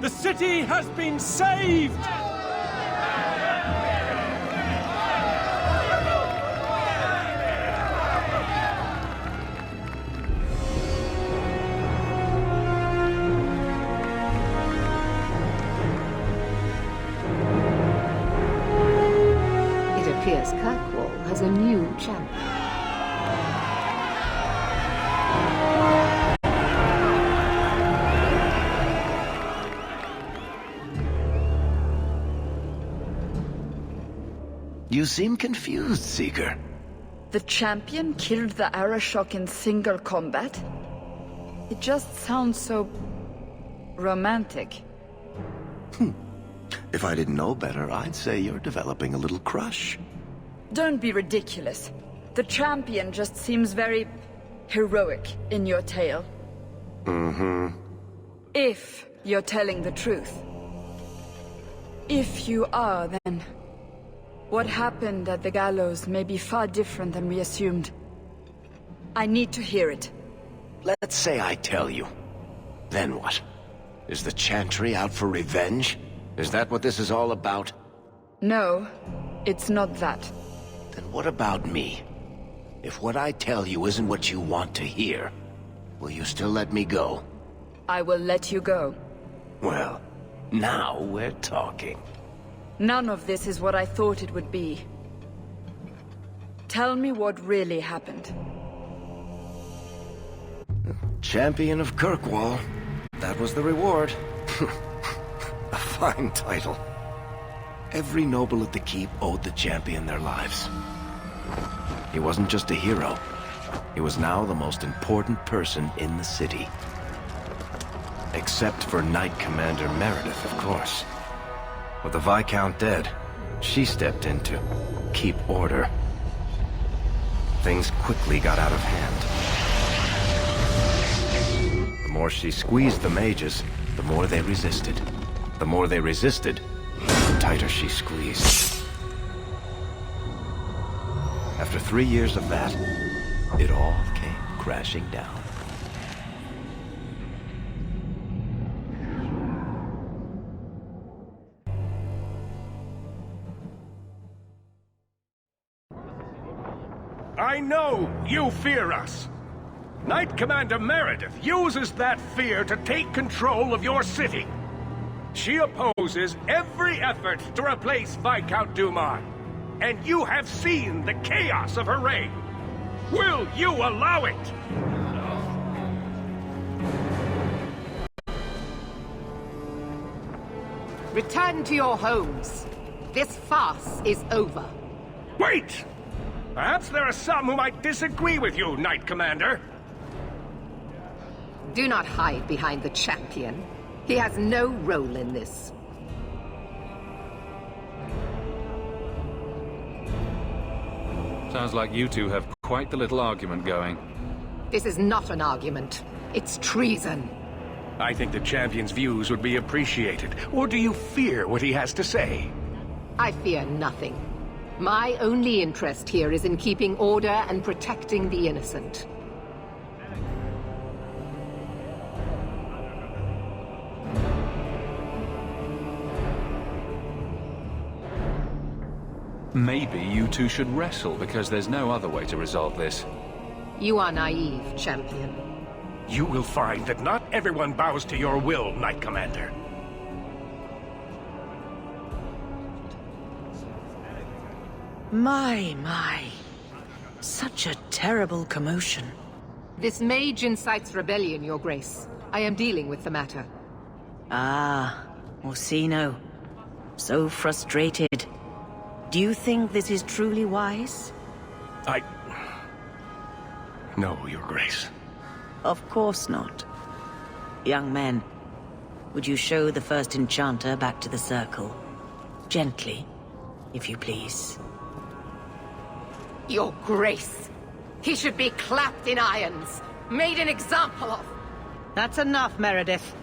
O: The city has been saved!
C: It appears Kirkwall has a new champion.
M: You seem confused, Seeker.
N: The champion killed the Arashok in single combat? It just sounds so... romantic.
M: If I didn't know better, I'd say you're developing a little crush.
N: Don't be ridiculous. The champion just seems very... heroic in your tale.
M: Mm-hmm.
N: If you're telling the truth. If you are, then... what happened at the gallows may be far different than we assumed. I need to hear it.
M: Let's say I tell you. Then what? Is the Chantry out for revenge? Is that what this is all about?
N: No, it's not that.
M: Then what about me? If what I tell you isn't what you want to hear, will you still let me go?
N: I will let you go.
M: Well, now we're talking.
N: None of this is what I thought it would be. Tell me what really happened.
M: Champion of Kirkwall. That was the reward. A fine title. Every noble at the keep owed the champion their lives. He wasn't just a hero. He was now the most important person in the city. Except for Knight Commander Meredith, of course. With the Viscount dead, she stepped in to keep order. Things quickly got out of hand. The more she squeezed the mages, the more they resisted. The more they resisted, the tighter she squeezed. After 3 years of that, it all came crashing down.
F: I know you fear us. Knight Commander Meredith uses that fear to take control of your city. She opposes every effort to replace Viscount Dumas. And you have seen the chaos of her reign. Will you allow it?
C: Return to your homes. This farce is over.
F: Wait! Perhaps there are some who might disagree with you, Knight Commander.
C: Do not hide behind the champion. He has no role in this.
B: Sounds like you two have quite the little argument going.
C: This is not an argument. It's treason.
F: I think the champion's views would be appreciated. Or do you fear what he has to say?
C: I fear nothing. My only interest here is in keeping order and protecting the innocent.
B: Maybe you two should wrestle, because there's no other way to resolve this.
C: You are naive, champion.
F: You will find that not everyone bows to your will, Knight Commander.
D: My. Such a terrible commotion.
C: This mage incites rebellion, Your Grace. I am dealing with the matter.
D: Ah, Orsino. So frustrated. Do you think this is truly wise?
F: No, Your Grace.
D: Of course not. Young men, would you show the first enchanter back to the circle? Gently, if you please.
C: Your Grace! He should be clapped in irons, made an example of!
D: That's enough, Meredith.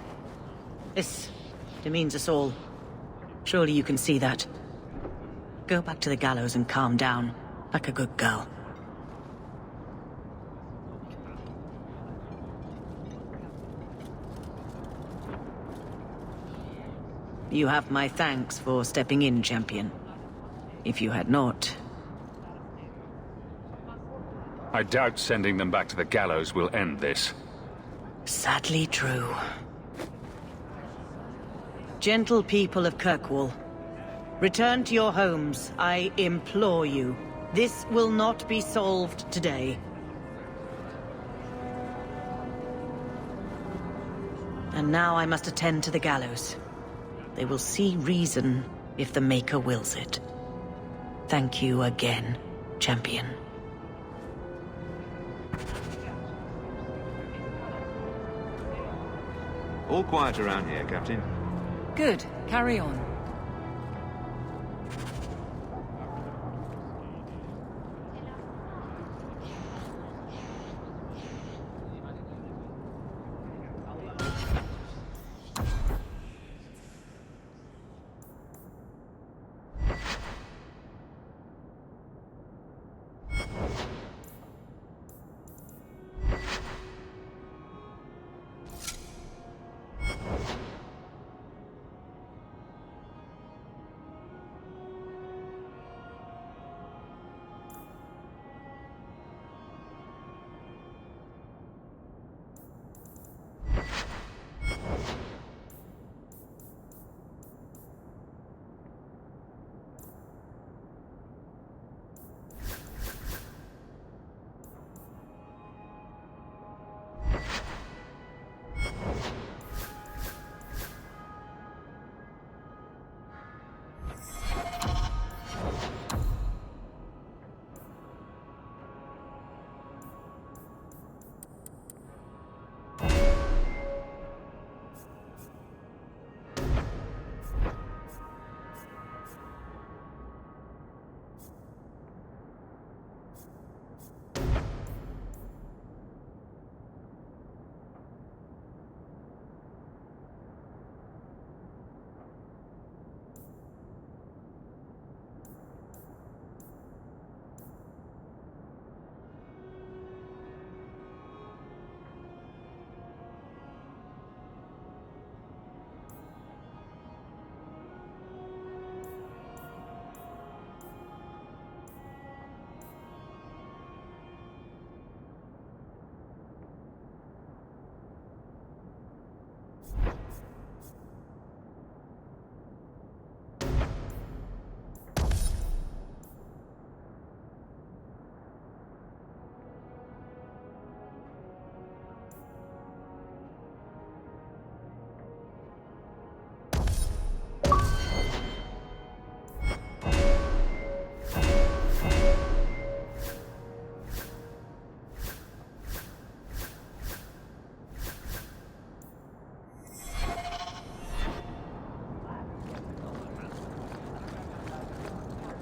D: This demeans us all. Surely you can see that. Go back to the gallows and calm down, like a good girl. You have my thanks for stepping in, champion. If you had not...
B: I doubt sending them back to the gallows will end this.
D: Sadly true. Gentle people of Kirkwall, return to your homes, I implore you. This will not be solved today. And now I must attend to the gallows. They will see reason if the Maker wills it. Thank you again, champion.
A: All quiet around here, Captain.
E: Good. Carry on.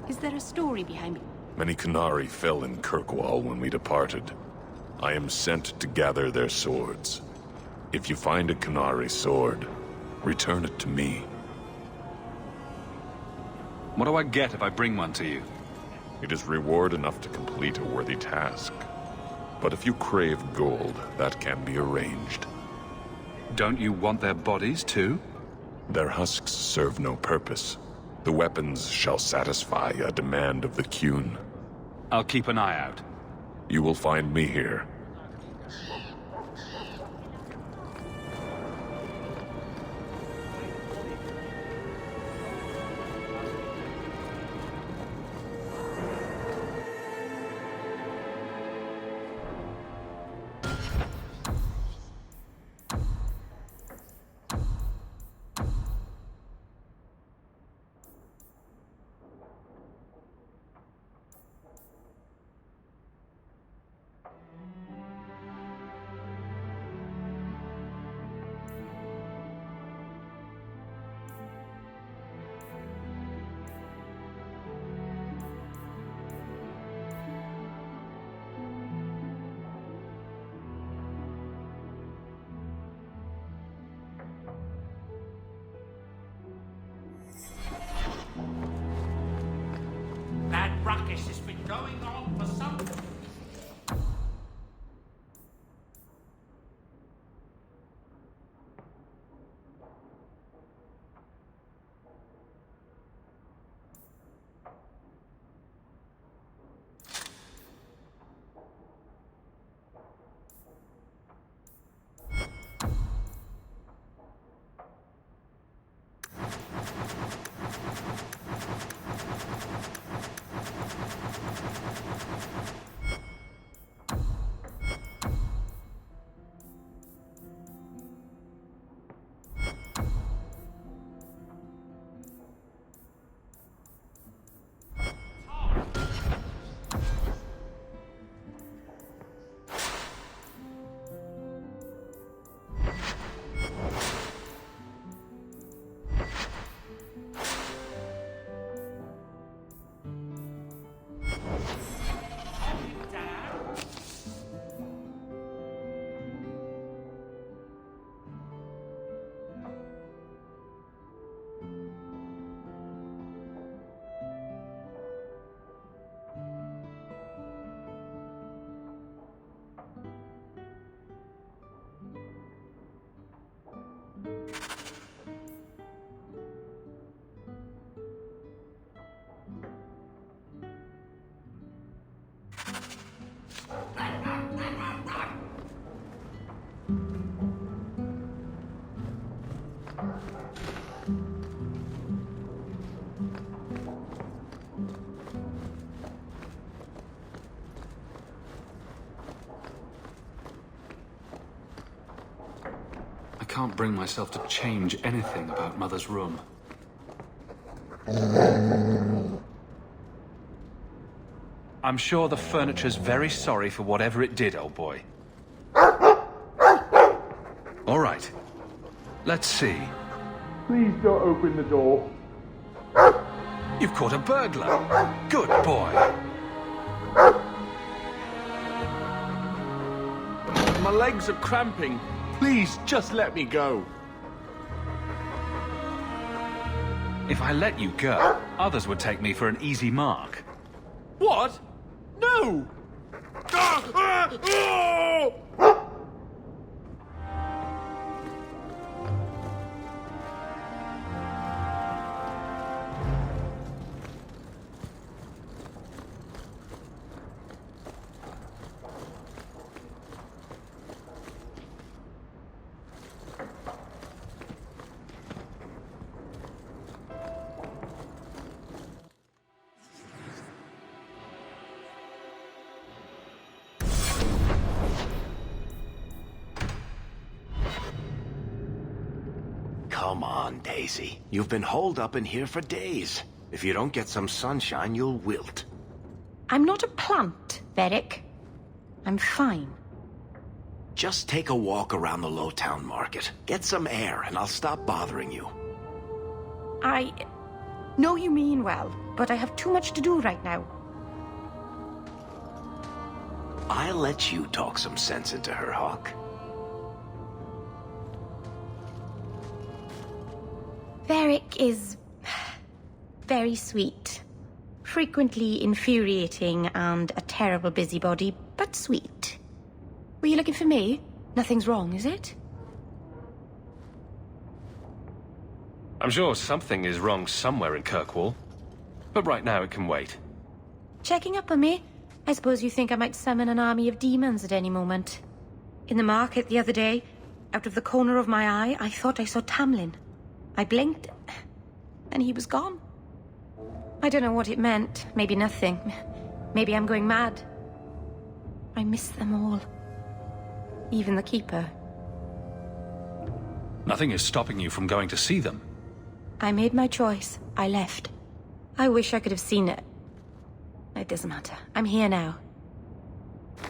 R: Is there a story behind it?
H: Many Qunari fell in Kirkwall when we departed. I am sent to gather their swords. If you find a Qunari sword, return it to me.
B: What do I get if I bring one to you?
H: It is reward enough to complete a worthy task. But if you crave gold, that can be arranged.
B: Don't you want their bodies, too?
H: Their husks serve no purpose. The weapons shall satisfy a demand of the Qun.
B: I'll keep an eye out.
H: You will find me here.
P: That ruckus has been going on for some...
B: I can't bring myself to change anything about Mother's room. I'm sure the furniture's very sorry for whatever it did, old boy. All right. Let's see.
F: Please don't open the door.
B: You've caught a burglar. Good boy.
F: My legs are cramping. Please, just let me go.
B: If I let you go, others would take me for an easy mark.
F: What? No!
M: Come on, Daisy. You've been holed up in here for days. If you don't get some sunshine, you'll wilt.
R: I'm not a plant, Varric. I'm fine.
M: Just take a walk around the Lowtown Market. Get some air, and I'll stop bothering you.
R: I know you mean well, but I have too much to do right now.
M: I'll let you talk some sense into her, Hawk.
R: Varric is very sweet. Frequently infuriating and a terrible busybody, but sweet. Were you looking for me? Nothing's wrong, is it?
B: I'm sure something is wrong somewhere in Kirkwall. But right now it can wait.
R: Checking up on me? I suppose you think I might summon an army of demons at any moment. In the market the other day, out of the corner of my eye, I thought I saw Tamlin. I blinked, and he was gone. I don't know what it meant. Maybe nothing. Maybe I'm going mad. I miss them all. Even the Keeper.
B: Nothing is stopping you from going to see them.
R: I made my choice. I left. I wish I could have seen it. It doesn't matter. I'm here now.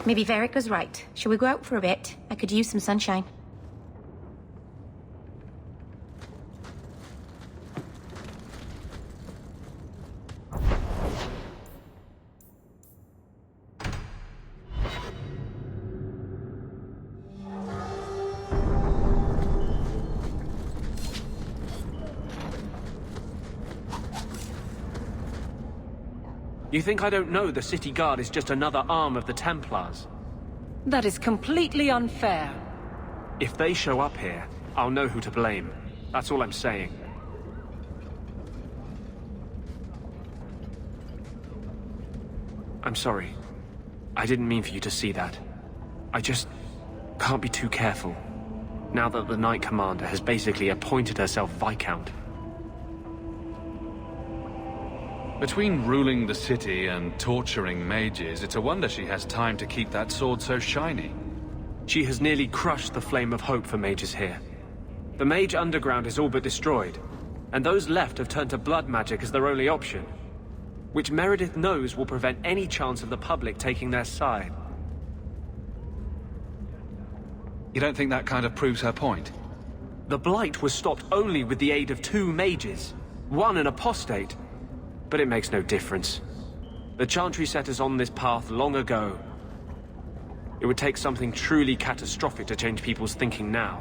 R: Maybe Varric was right. Shall we go out for a bit? I could use some sunshine.
K: You think I don't know the City Guard is just another arm of the Templars?
E: That is completely unfair.
K: If they show up here, I'll know who to blame. That's all I'm saying. I'm sorry. I didn't mean for you to see that. I just can't be too careful, now that the Knight Commander has basically appointed herself Viscount.
B: Between ruling the city and torturing mages, it's a wonder she has time to keep that sword so shiny.
K: She has nearly crushed the flame of hope for mages here. The Mage Underground is all but destroyed, and those left have turned to blood magic as their only option, which Meredith knows will prevent any chance of the public taking their side.
B: You don't think that kind of proves her point?
K: The Blight was stopped only with the aid of 2 mages, one an apostate. But it makes no difference. The Chantry set us on this path long ago. It would take something truly catastrophic to change people's thinking now.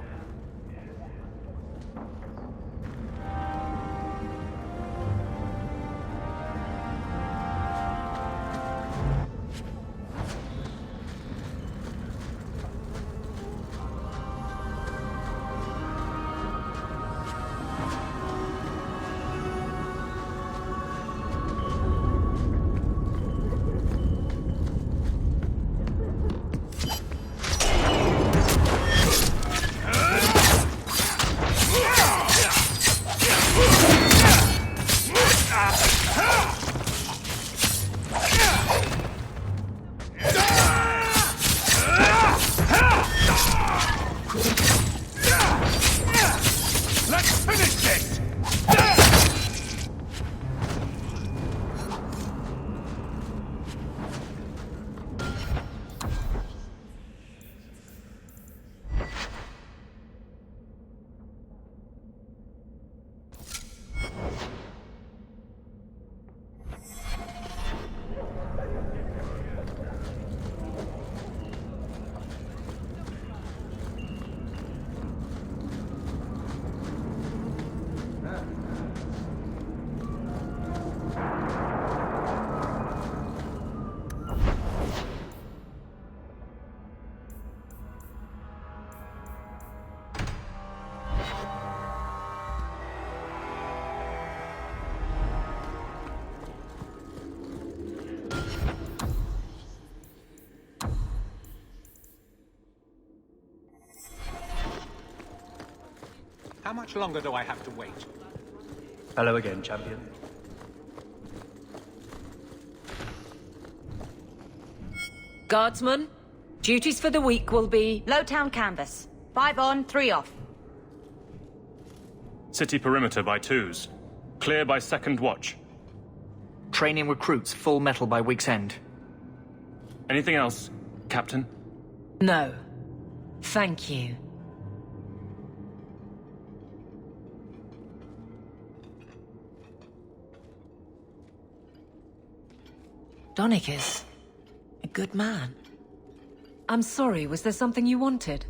P: How much longer do I have to wait?
K: Hello again, champion.
E: Guardsmen, duties for the week will be...
R: Lowtown canvas. 5 on, 3 off.
J: City perimeter by 2s. Clear by 2nd watch.
K: Training recruits full metal by week's end.
J: Anything else, Captain?
E: No. Thank you. Donnick is a good man. I'm sorry, was there something you wanted?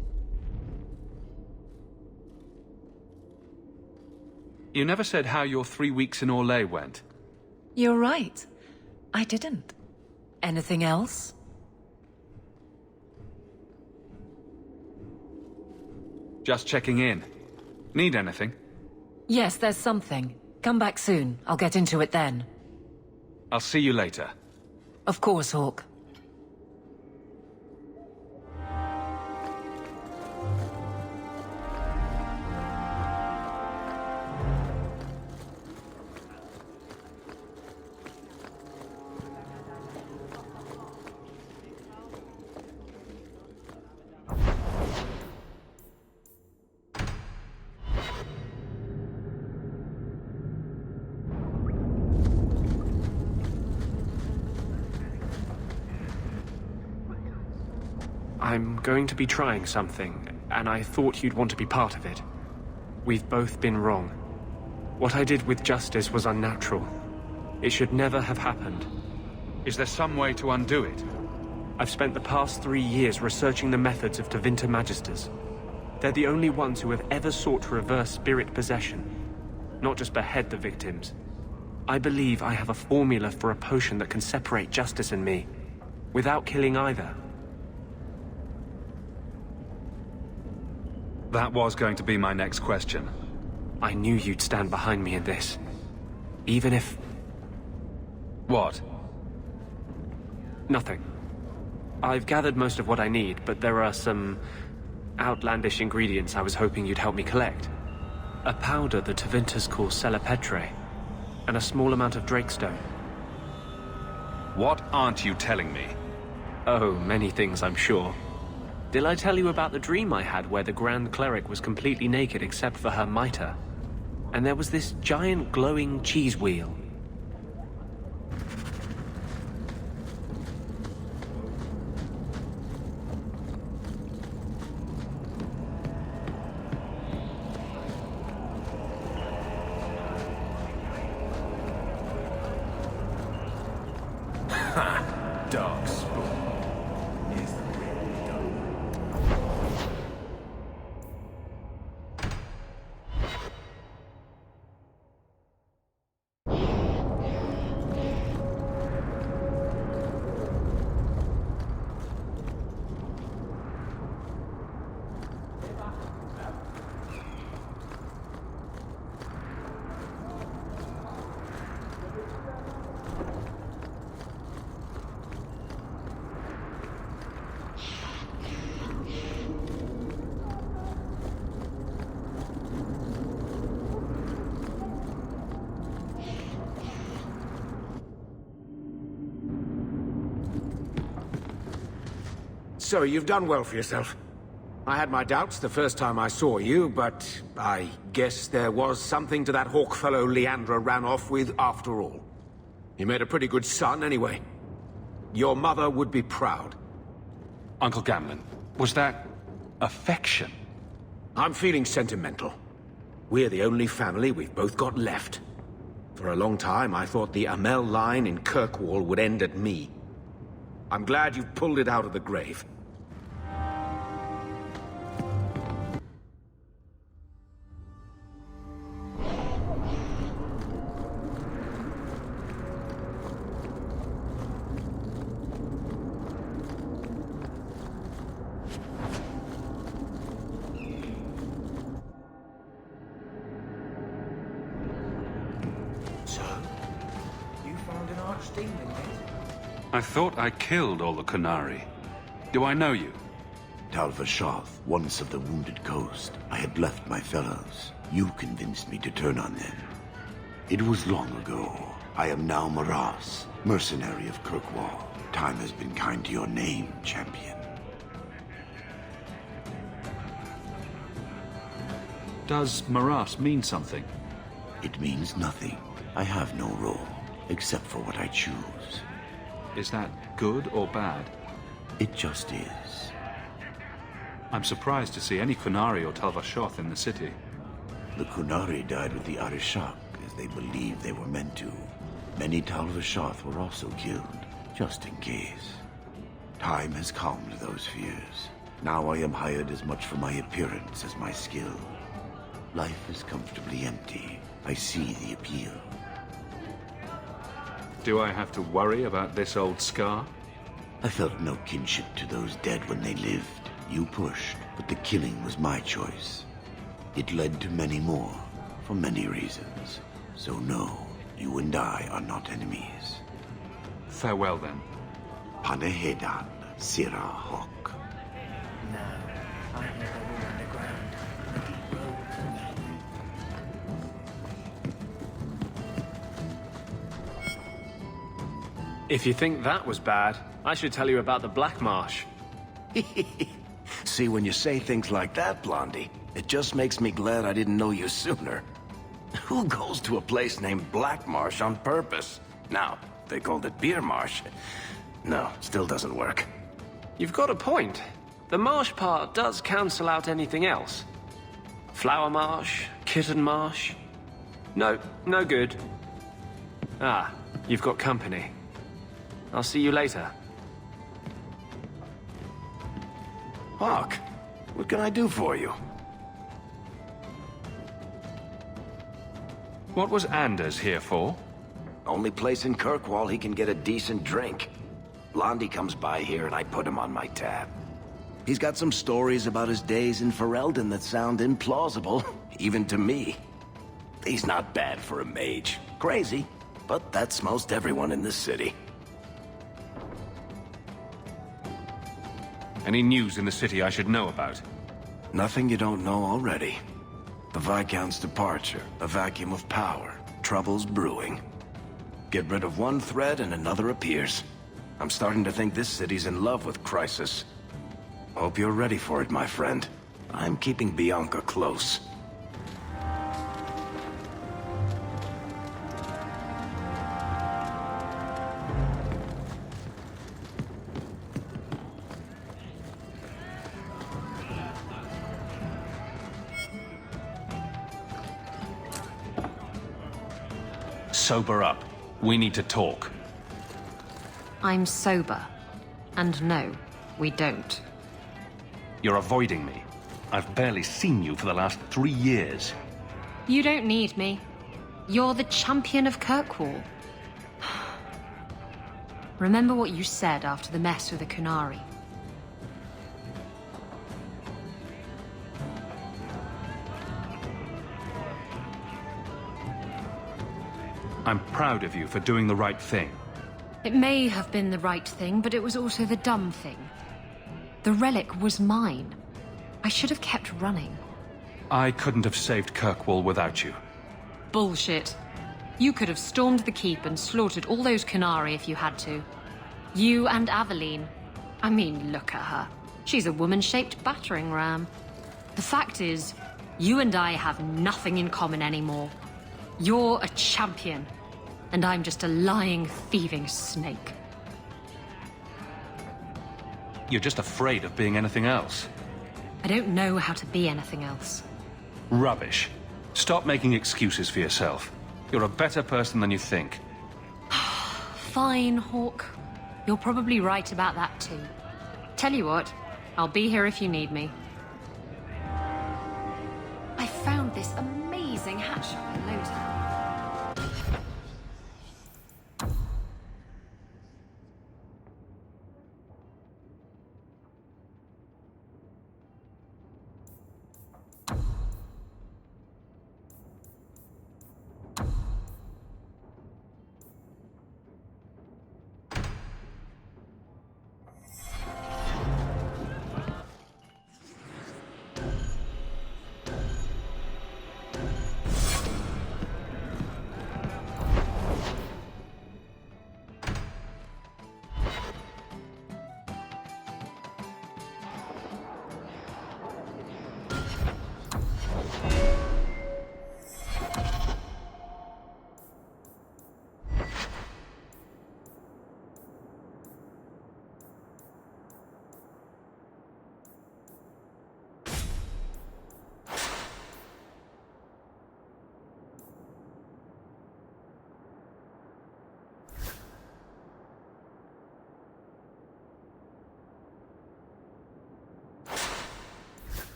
B: You never said how your 3 weeks in Orlais went.
E: You're right. I didn't. Anything else?
B: Just checking in. Need anything?
E: Yes, there's something. Come back soon. I'll get into it then.
B: I'll see you later.
E: Of course, Hawke.
K: I'm going to be trying something, and I thought you'd want to be part of it. We've both been wrong. What I did with Justice was unnatural. It should never have happened.
B: Is there some way to undo it?
K: I've spent the past 3 years researching the methods of Tevinter Magisters. They're the only ones who have ever sought to reverse spirit possession, not just behead the victims. I believe I have a formula for a potion that can separate Justice and me, without killing either.
B: That was going to be my next question.
K: I knew you'd stand behind me in this. Even if...
B: What?
K: Nothing. I've gathered most of what I need, but there are some outlandish ingredients I was hoping you'd help me collect. A powder the Tevinters call Celepetre, and a small amount of Drakestone.
B: What aren't you telling me?
K: Oh, many things, I'm sure. Did I tell you about the dream I had where the Grand Cleric was completely naked except for her mitre? And there was this giant glowing cheese wheel.
M: Dark spoon.
F: So, you've done well for yourself. I had my doubts the first time I saw you, but I guess there was something to that hawk fellow Leandra ran off with after all. You made a pretty good son anyway. Your mother would be proud.
B: Uncle Gamlen, was that affection?
F: I'm feeling sentimental. We're the only family we've both got left. For a long time, I thought the Amell line in Kirkwall would end at me. I'm glad you've pulled it out of the grave.
B: I thought I killed all the Qunari. Do I know you?
U: Tal Vashath, once of the Wounded Coast. I had left my fellows.
G: You convinced me to turn on them. It was long ago. I am now Maras, mercenary of Kirkwall. Time has been kind to your name, champion.
I: Does Maras mean something?
G: It means nothing. I have no role, except for what I choose.
I: Is that good or bad?
G: It just is.
I: I'm surprised to see any Qunari or Tal-Vashoth in the city.
G: The Qunari died with the Arishak, as they believed they were meant to. Many Tal-Vashoth were also killed, just in case. Time has calmed those fears. Now I am hired as much for my appearance as my skill. Life is comfortably empty. I see the appeal.
I: Do I have to worry about this old scar?
G: I felt no kinship to those dead when they lived. You pushed, but the killing was my choice. It led to many more, for many reasons. So no, you and I are not enemies.
I: Farewell then.
G: Panehedan, Sira Hawk.
P: No, I hear they're all underground.
K: If you think that was bad, I should tell you about the Black Marsh.
M: See, when you say things like that, Blondie, it just makes me glad I didn't know you sooner. Who goes to a place named Black Marsh on purpose? Now, they called it Beer Marsh. No, still doesn't work.
K: You've got a point. The marsh part does cancel out anything else. Flower Marsh, Kitten Marsh. No, no good. Ah, you've got company. I'll see you later.
M: Hawk, what can I do for you?
B: What was Anders here for?
M: Only place in Kirkwall he can get a decent drink. Blondie comes by here and I put him on my tab. He's got some stories about his days in Ferelden that sound implausible, even to me. He's not bad for a mage. Crazy, but that's most everyone in this city.
B: Any news in the city I should know about?
M: Nothing you don't know already. The Viscount's departure, a vacuum of power, troubles brewing. Get rid of one thread and another appears. I'm starting to think this city's in love with Crisis. Hope you're ready for it, my friend. I'm keeping Bianca close.
B: Sober up. We need to talk.
S: I'm sober. And no, we don't.
B: You're avoiding me. I've barely seen you for the last 3 years.
S: You don't need me. You're the champion of Kirkwall. Remember what you said after the mess with the Qunari.
B: I'm proud of you for doing the right thing.
S: It may have been the right thing, but it was also the dumb thing. The relic was mine. I should have kept running.
B: I couldn't have saved Kirkwall without you.
S: Bullshit. You could have stormed the keep and slaughtered all those Qunari if you had to. You and Aveline. I mean, look at her. She's a woman-shaped battering ram. The fact is, you and I have nothing in common anymore. You're a champion, and I'm just a lying, thieving snake.
B: You're just afraid of being anything else.
S: I don't know how to be anything else.
B: Rubbish. Stop making excuses for yourself. You're a better person than you think.
S: Fine, Hawk. You're probably right about that too. Tell you what, I'll be here if you need me. I found this amazing hat shop in Lowtown.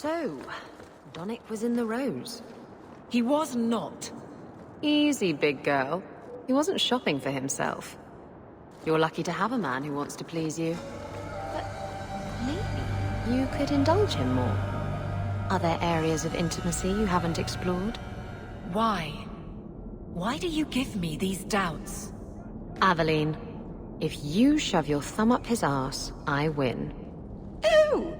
S: So, Donick was in the Rose.
E: He was not.
S: Easy, big girl. He wasn't shopping for himself. You're lucky to have a man who wants to please you. But maybe you could indulge him more. Are there areas of intimacy you haven't explored?
E: Why? Why do you give me these doubts?
S: Aveline, if you shove your thumb up his arse, I win.
E: Ew!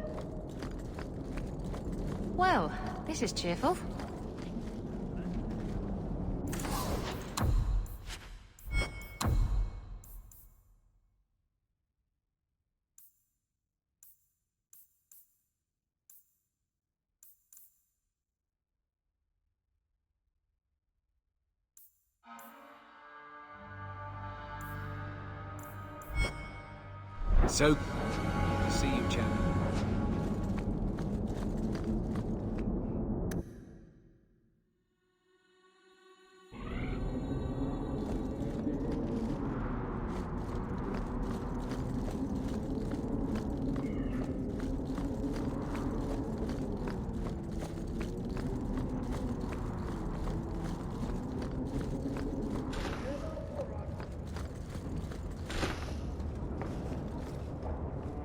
S: Well, this is cheerful.
O: So, see you, champ.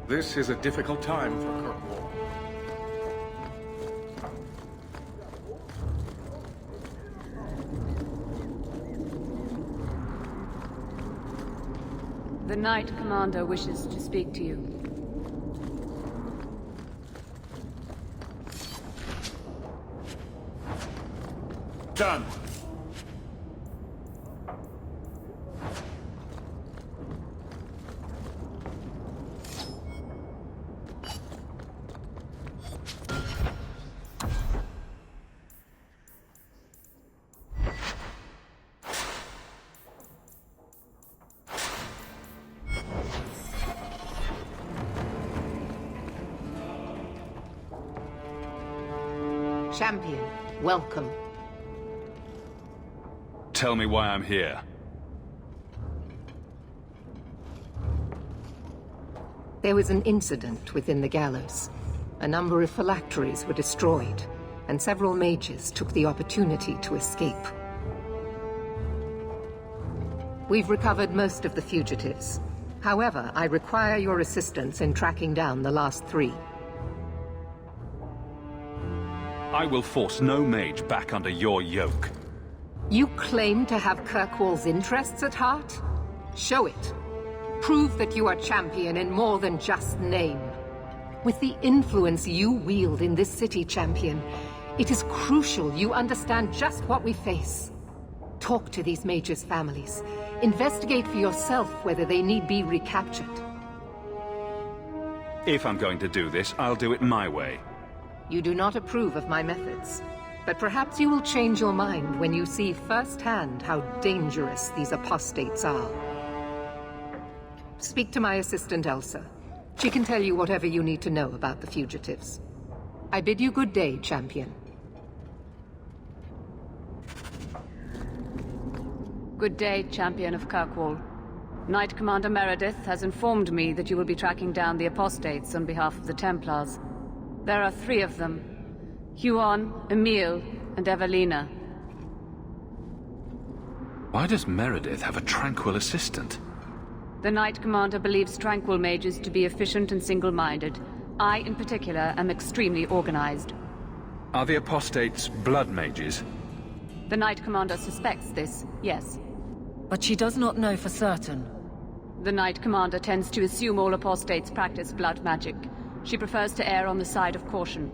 F: This is a difficult time for Kirkwall.
Q: The Knight Commander wishes to speak to you.
F: Done.
C: Champion, welcome.
I: Tell me why I'm here.
C: There was an incident within the gallows. A number of phylacteries were destroyed, and several mages took the opportunity to escape. We've recovered most of the fugitives. However, I require your assistance in tracking down the last 3.
I: I will force no mage back under your yoke.
C: You claim to have Kirkwall's interests at heart? Show it. Prove that you are champion in more than just name. With the influence you wield in this city, champion, it is crucial you understand just what we face. Talk to these mages' families. Investigate for yourself whether they need be recaptured.
I: If I'm going to do this, I'll do it my way.
C: You do not approve of my methods, but perhaps you will change your mind when you see firsthand how dangerous these apostates are. Speak to my assistant Elsa. She can tell you whatever you need to know about the fugitives. I bid you good day, champion.
Q: Good day, Champion of Kirkwall. Knight Commander Meredith has informed me that you will be tracking down the apostates on behalf of the Templars. There are 3 of them. Huon, Emil, and Evelina.
I: Why does Meredith have a tranquil assistant?
Q: The Knight Commander believes tranquil mages to be efficient and single-minded. I, in particular, am extremely organized.
I: Are the apostates blood mages?
Q: The Knight Commander suspects this, yes.
E: But she does not know for certain.
Q: The Knight Commander tends to assume all apostates practice blood magic. She prefers to err on the side of caution.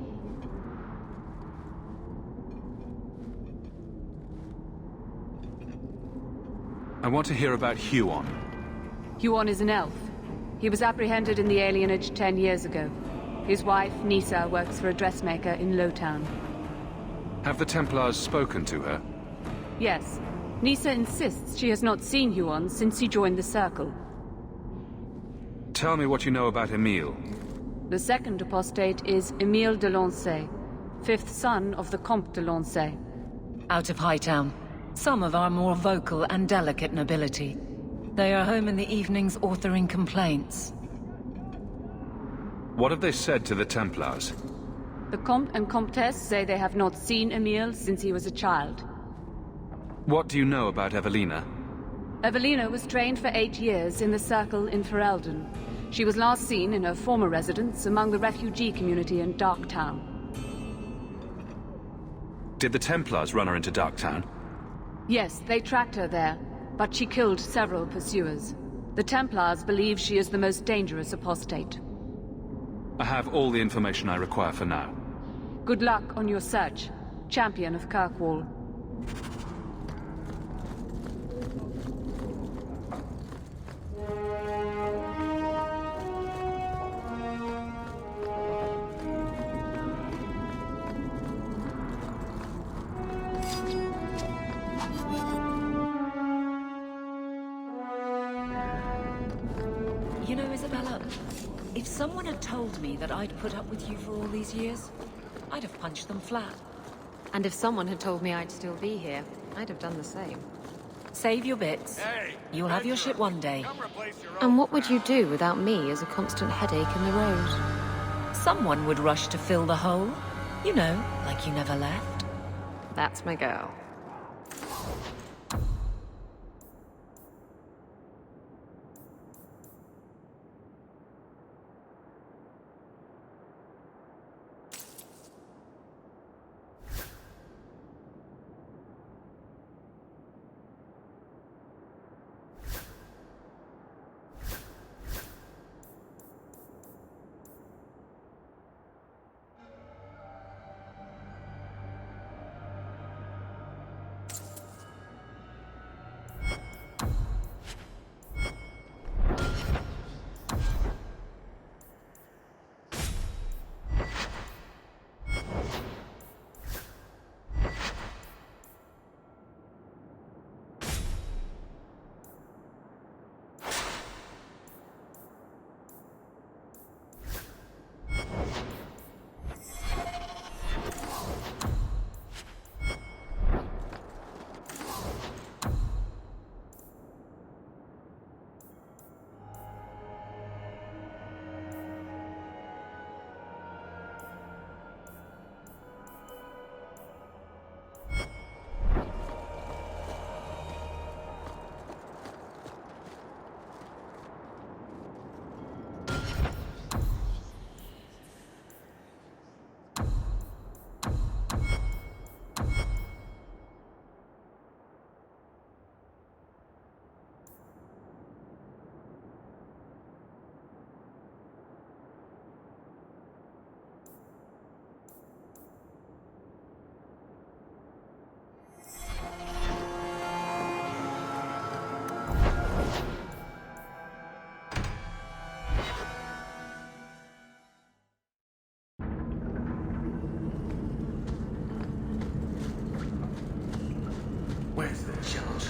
I: I want to hear about Huon.
Q: Huon is an elf. He was apprehended in the alienage 10 years ago. His wife, Nisa, works for a dressmaker in Lowtown.
I: Have the Templars spoken to her?
Q: Yes. Nisa insists she has not seen Huon since he joined the Circle.
I: Tell me what you know about Emil.
Q: The second apostate is Emile de Lancey, 5th son of the Comte de Lancey.
E: Out of Hightown. Some of our more vocal and delicate nobility. They are home in the evenings authoring complaints.
I: What have they said to the Templars?
Q: The Comte and Comtesse say they have not seen Emil since he was a child.
B: What do you know about Evelina?
Q: Evelina was trained for 8 years in the Circle in Ferelden. She was last seen in her former residence among the refugee community in Darktown.
B: Did the Templars run her into Darktown?
Q: Yes, they tracked her there, but she killed several pursuers. The Templars believe she is the most dangerous apostate.
B: I have all the information I require for now.
Q: Good luck on your search, Champion of Kirkwall.
E: You know, Isabella, if someone had told me that I'd put up with you for all these years, I'd have punched them flat.
S: And if someone had told me I'd still be here, I'd have done the same.
E: Save your bits.
P: Hey,
E: you'll have your ship one day.
S: And what would you do without me as a constant headache in the road?
E: Someone would rush to fill the hole. You know, like you never left.
S: That's my girl.
P: Where's the challenge?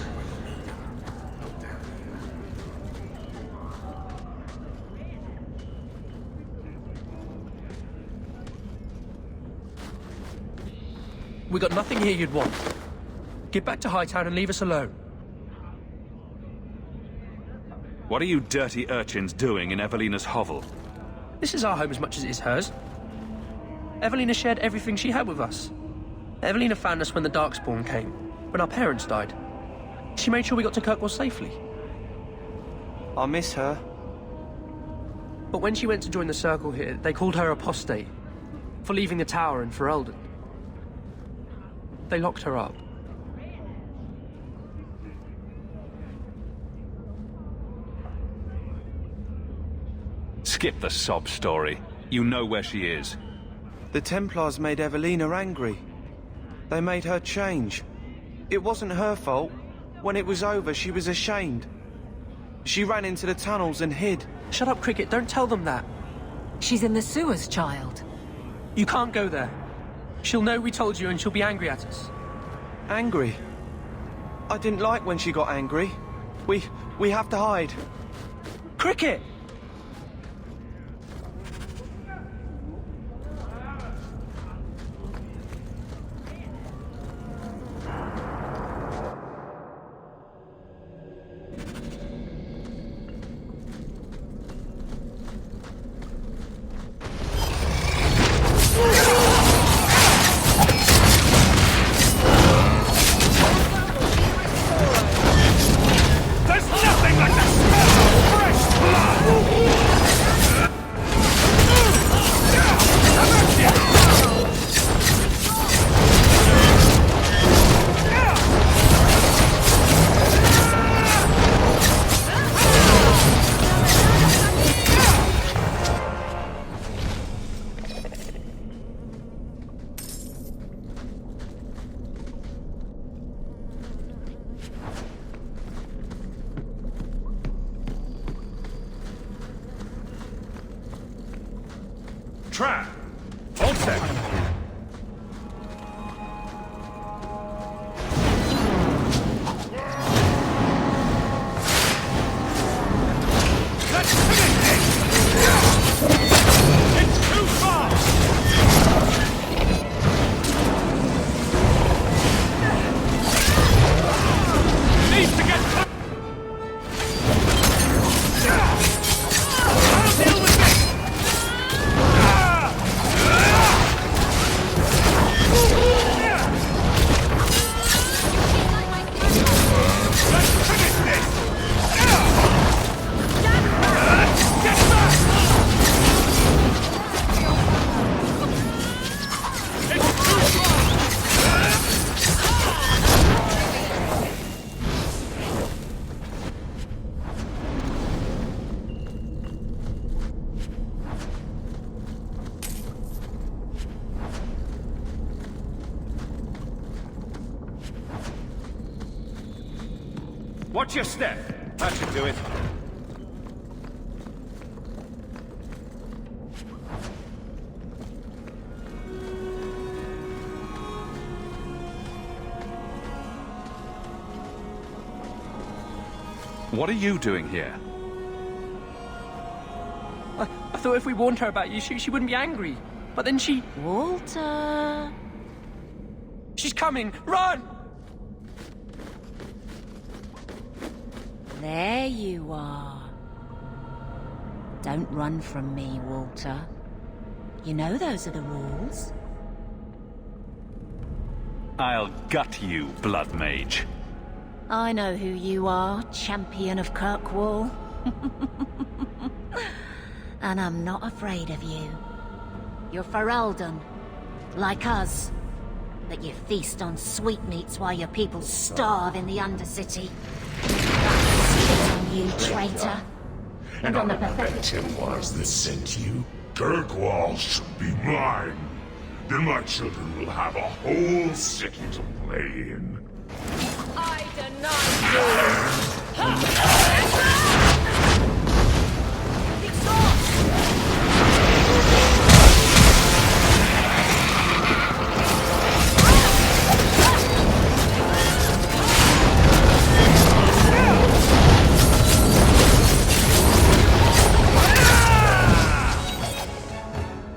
T: We got nothing here you'd want. Get back to Hightown and leave us alone.
B: What are you dirty urchins doing in Evelina's hovel?
T: This is our home as much as it is hers. Evelina shared everything she had with us. Evelina found us when the Darkspawn came, when our parents died. She made sure we got to Kirkwall safely.
K: I'll miss her.
T: But when she went to join the Circle here, they called her apostate for leaving the tower in Ferelden. They locked her up.
B: Skip the sob story. You know where she is.
K: The Templars made Evelina angry. They made her change. It wasn't her fault. When it was over, she was ashamed. She ran into the tunnels and hid.
T: Shut up, Cricket. Don't tell them that.
E: She's in the sewers, child.
T: You can't go there. She'll know we told you and she'll be angry at us.
K: Angry? I didn't like when she got angry. We have to hide.
T: Cricket!
F: trap! Hold set! Let's finish this! It's too far! Needs to get... I'll deal with this! Let's finish this! Get back! It's too far! Watch your step. That should do it.
I: What are you doing here?
T: I thought if we warned her about you, she wouldn't be angry. But then she...
R: Walter...
T: She's coming! Run!
R: There you are. Don't run from me, Walter. You know those are the rules.
I: I'll gut you, Blood Mage.
R: I know who you are, champion of Kirkwall. And I'm not afraid of you. You're Ferelden, like us. But you feast on sweetmeats while your people starve in the Undercity. That's on you, traitor.
L: And I'll bet it was that sent you. Kirkwall should be mine. Then my children will have a whole city to play in.
R: I deny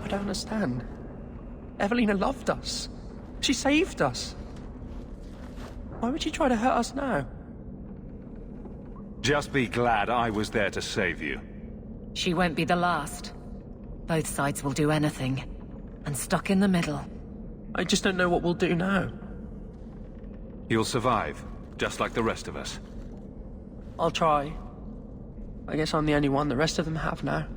T: I don't understand. Evelina loved us. She saved us. Why would she try to hurt us now?
I: Just be glad I was there to save you.
E: She won't be the last. Both sides will do anything. And stuck in the middle.
T: I just don't know what we'll do now.
I: You'll survive, just like the rest of us.
T: I'll try. I guess I'm the only one the rest of them have now.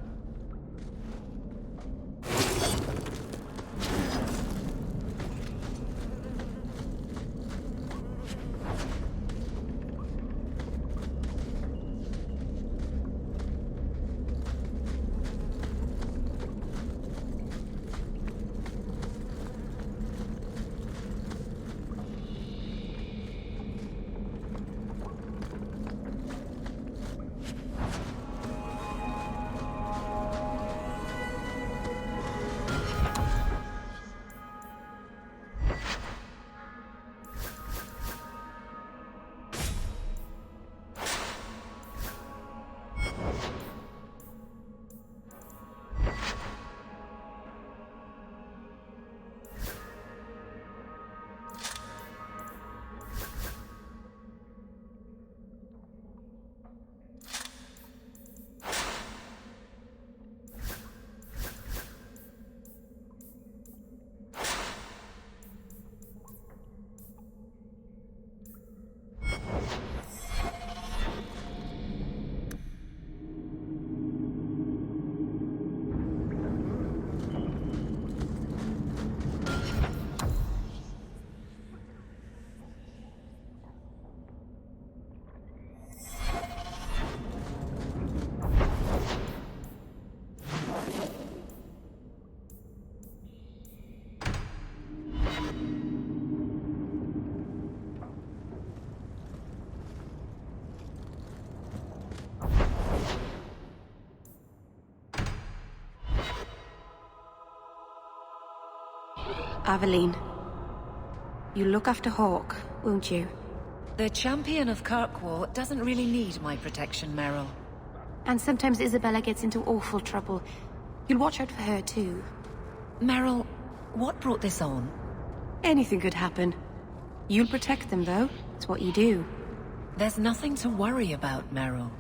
R: Aveline, you look after Hawk, won't you?
E: The champion of Kirkwall doesn't really need my protection, Meryl.
R: And sometimes Isabella gets into awful trouble. You'll watch out for her, too.
E: Meryl, what brought this on?
R: Anything could happen. You'll protect them, though. It's what you do.
E: There's nothing to worry about, Meryl.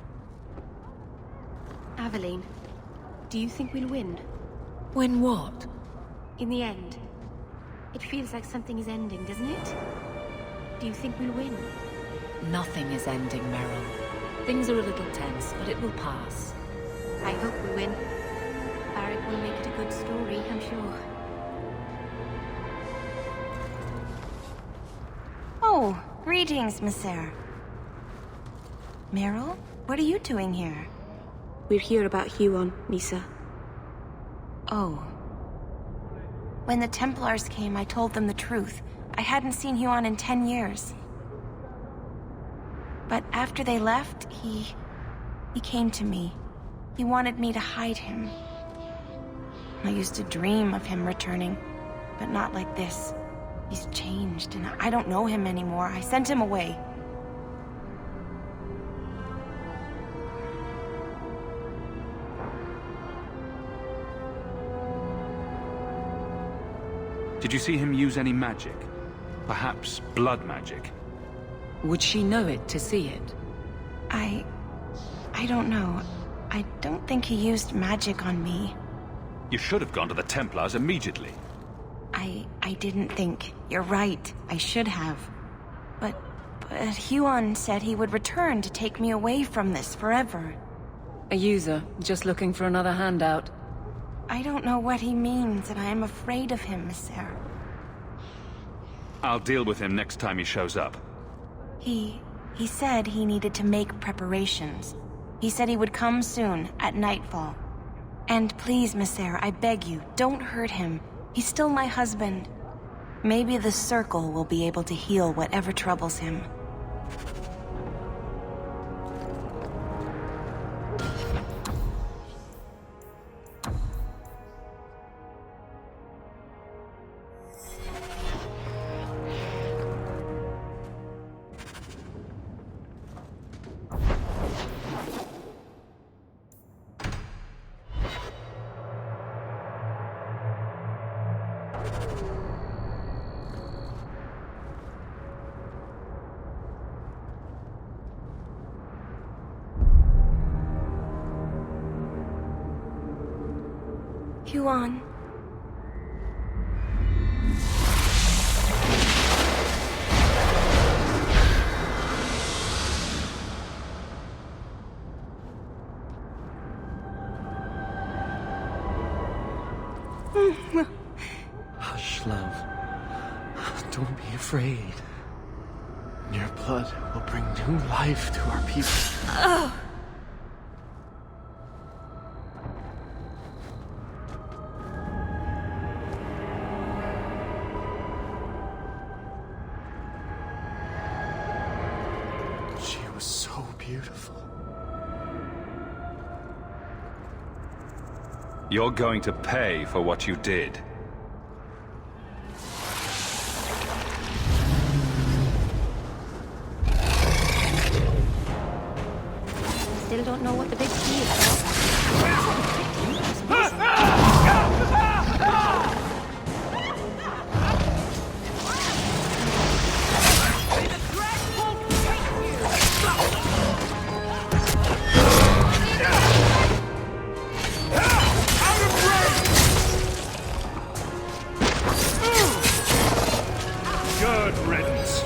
R: Aveline, do you think we'll win?
E: Win what?
R: In the end. It feels like something is ending, doesn't it? Do you think we'll win?
E: Nothing is ending, Meryl. Things are a little tense, but it will pass.
R: I hope we win. Barrick will make it a good story, I'm sure.
U: Oh, greetings, Messere. Meryl, what are you doing here?
R: We're here about Huon, Misa.
U: Oh. When the Templars came, I told them the truth. I hadn't seen Huon in 10 years. But after they left, he came to me. He wanted me to hide him. I used to dream of him returning, but not like this. He's changed, and I don't know him anymore. I sent him away.
I: Did you see him use any magic? Perhaps blood magic?
E: Would she know it to see it?
U: I don't know. I don't think he used magic on me.
I: You should have gone to the Templars immediately.
U: I didn't think. You're right. I should have. But Huon said he would return to take me away from this forever.
E: A user, just looking for another handout.
U: I don't know what he means, and I am afraid of him, Messere.
I: I'll deal with him next time he shows up.
U: He said he needed to make preparations. He said he would come soon, at nightfall. And please, Messere, I beg you, don't hurt him. He's still my husband. Maybe the Circle will be able to heal whatever troubles him. Huon.
K: Hush, love. Don't be afraid. Your blood will bring new life to our people.
U: Oh.
K: She was so beautiful.
I: You're going to pay for what you did.
R: Still don't know what the big key is, though.
I: Good riddance.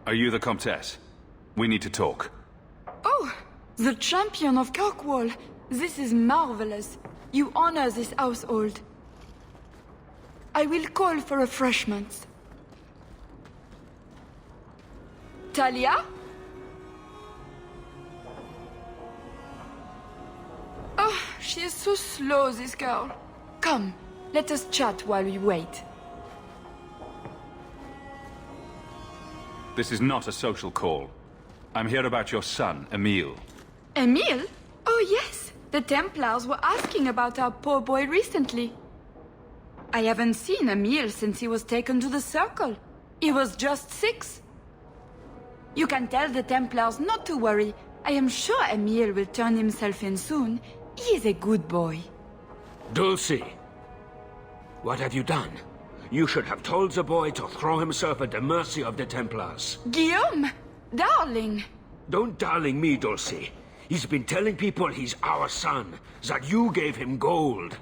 I: Are you the Comtesse? We need to talk.
N: Oh, the champion of Kirkwall. This is marvelous. You honor this household. I will call for refreshments. Talia? Oh, she is so slow, this girl. Come, let us chat while we wait.
I: This is not a social call. I'm here about your son, Emile.
N: Emile? Oh yes, the Templars were asking about our poor boy recently. I haven't seen Emile since he was taken to the Circle. He was just 6. You can tell the Templars not to worry. I am sure Emile will turn himself in soon. He is a good boy.
V: Dulcie, what have you done? You should have told the boy to throw himself at the mercy of the Templars.
N: Guillaume! Darling!
V: Don't darling me, Dulcie. He's been telling people he's our son, that you gave him gold.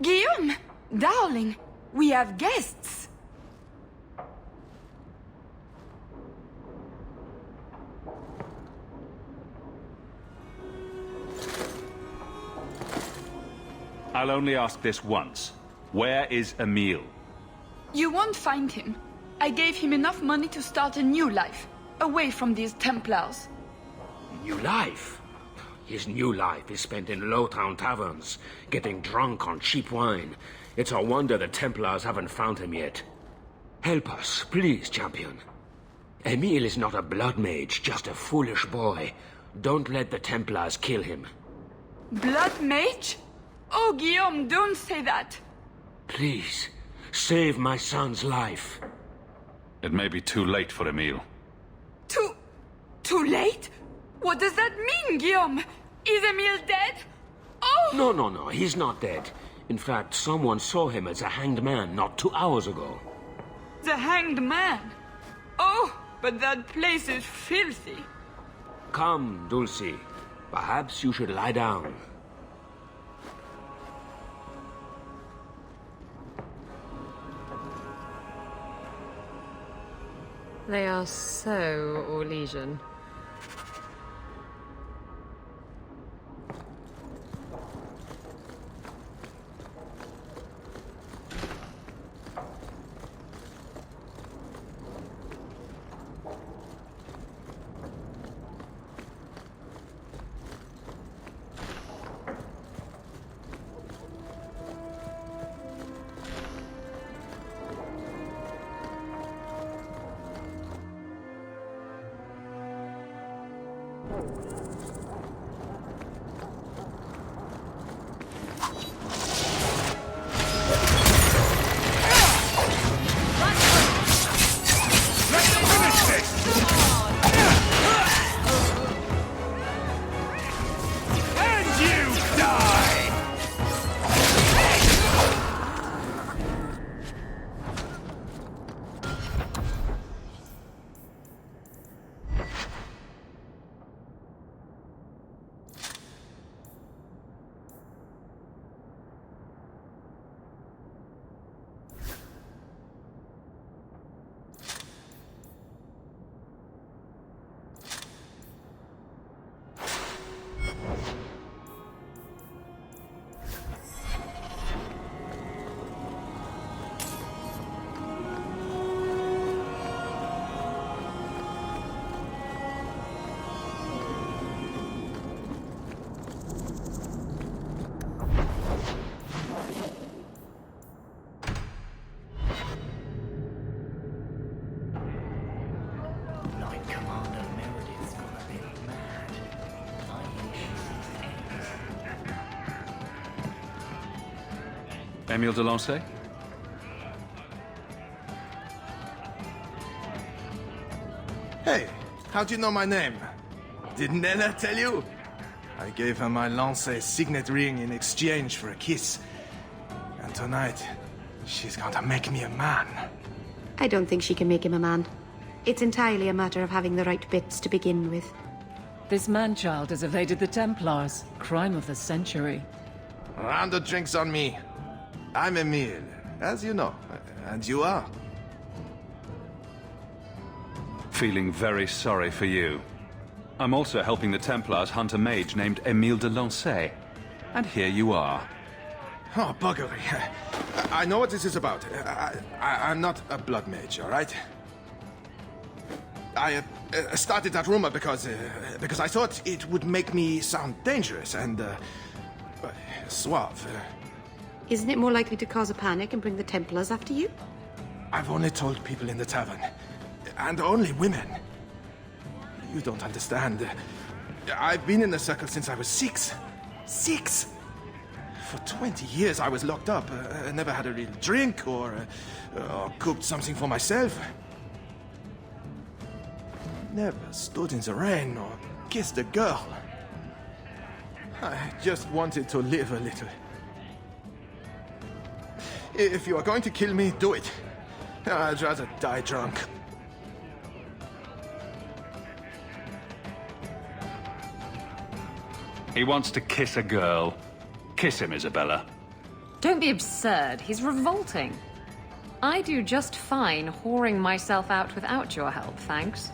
N: Guillaume! Darling! We have guests!
I: I'll only ask this once. Where is Emile?
N: You won't find him. I gave him enough money to start a new life, away from these Templars.
V: New life? His new life is spent in low-town taverns, getting drunk on cheap wine. It's a wonder the Templars haven't found him yet. Help us, please, champion. Emile is not a blood mage, just a foolish boy. Don't let the Templars kill him.
N: Blood mage? Oh, Guillaume, don't say that.
V: Please, save my son's life.
I: It may be too late for Emile.
N: Too late? What does that mean, Guillaume? Is Emile dead? Oh!
V: No, he's not dead. In fact, someone saw him as a hanged man not 2 hours ago.
N: The hanged man? Oh, but that place is filthy.
V: Come, Dulcie. Perhaps you should lie down.
S: They are so Orlesian.
I: Emile de Lancey?
W: Hey, how'd you know my name? Did Nella tell you? I gave her my Lancey signet ring in exchange for a kiss. And tonight, she's going to make me a man.
R: I don't think she can make him a man. It's entirely a matter of having the right bits to begin with.
E: This man-child has evaded the Templars. Crime of the century.
W: Round of drinks on me. I'm Emile, as you know. And you are?
B: Feeling very sorry for you. I'm also helping the Templars hunt a mage named Emile de Lancey. And here you are.
W: Oh, buggery. I know what this is about. I'm not a blood mage, all right? I started that rumor because I thought it would make me sound dangerous and suave.
R: Isn't it more likely to cause a panic and bring the Templars after you?
W: I've only told people in the tavern, and only women. You don't understand. I've been in the circle since I was 6. 6! For 20 years I was locked up. Never had a real drink or cooked something for myself. Never stood in the rain or kissed a girl. I just wanted to live a little. If you are going to kill me, do it. I'd rather die drunk.
B: He wants to kiss a girl. Kiss him, Isabella.
S: Don't be absurd. He's revolting. I do just fine whoring myself out without your help, thanks.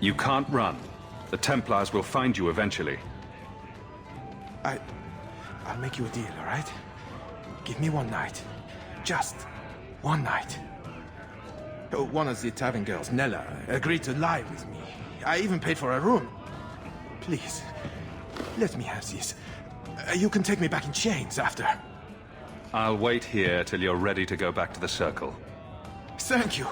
B: You can't run. The Templars will find you eventually.
W: I'll make you a deal, all right? Give me one night. Just one night. One of the tavern girls, Nella, agreed to lie with me. I even paid for a room. Please, let me have this. You can take me back in chains after.
B: I'll wait here till you're ready to go back to the Circle.
W: Thank you.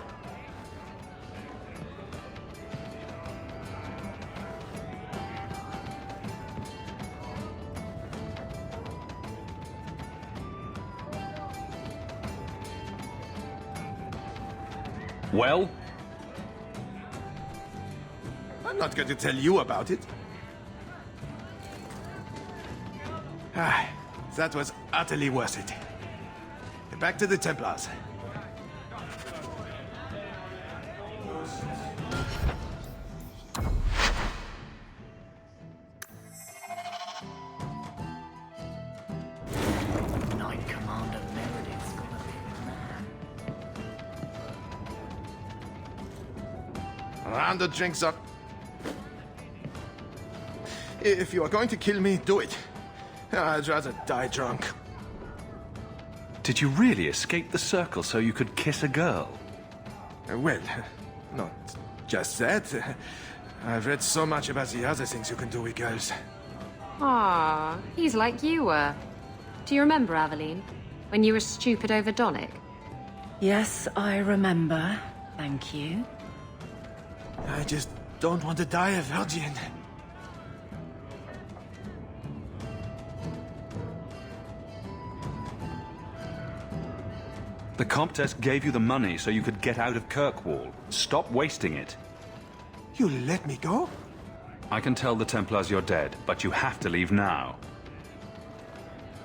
B: Well?
W: I'm not going to tell you about it. That was utterly worth it. Back to the Templars.
P: Knight Commander Meredith's gonna be
W: Round the drinks up. If you are going to kill me, do it. I'd rather die drunk.
B: Did you really escape the Circle so you could kiss a girl?
W: Well, not just that. I've read so much about the other things you can do with girls.
S: Ah, he's like you were. Do you remember, Aveline? When you were stupid over Donick?
E: Yes, I remember. Thank you.
W: I just don't want to die a virgin.
B: The Comtesse gave you the money so you could get out of Kirkwall. Stop wasting it.
W: You let me go?
B: I can tell the Templars you're dead, but you have to leave now.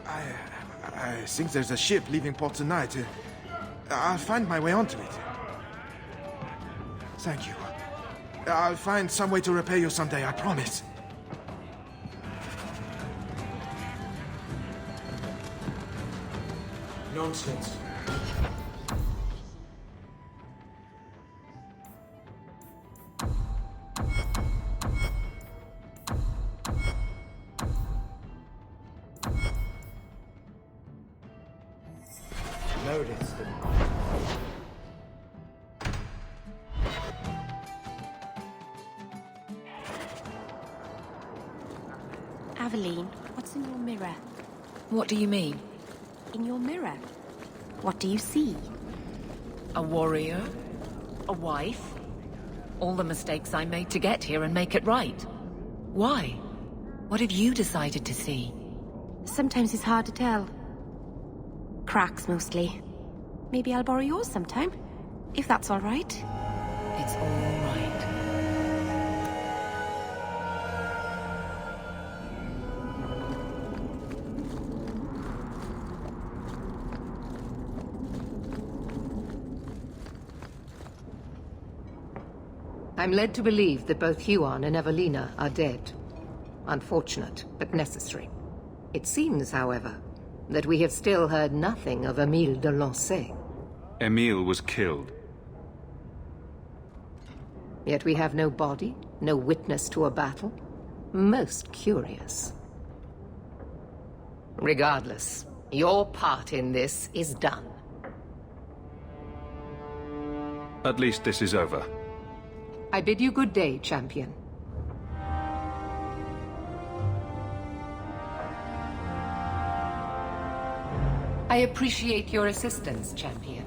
W: I think there's a ship leaving port tonight. I'll find my way onto it. Thank you. I'll find some way to repay you someday, I promise.
P: Nonsense. Meredith's the...
R: Aveline, what's in your mirror?
E: What do you mean?
R: In your mirror. What do you see?
E: A warrior? A wife? All the mistakes I made to get here and make it right. Why? What have you decided to see?
R: Sometimes it's hard to tell. Cracks, mostly. Maybe I'll borrow yours sometime, if that's all right.
E: It's all right.
C: I'm led to believe that both Huon and Evelina are dead. Unfortunate, but necessary. It seems, however, that we have still heard nothing of Emile de Lancey.
B: Emil was killed.
C: Yet we have no body, no witness to a battle. Most curious. Regardless, your part in this is done.
B: At least this is over.
C: I bid you good day, champion. I appreciate your assistance, champion.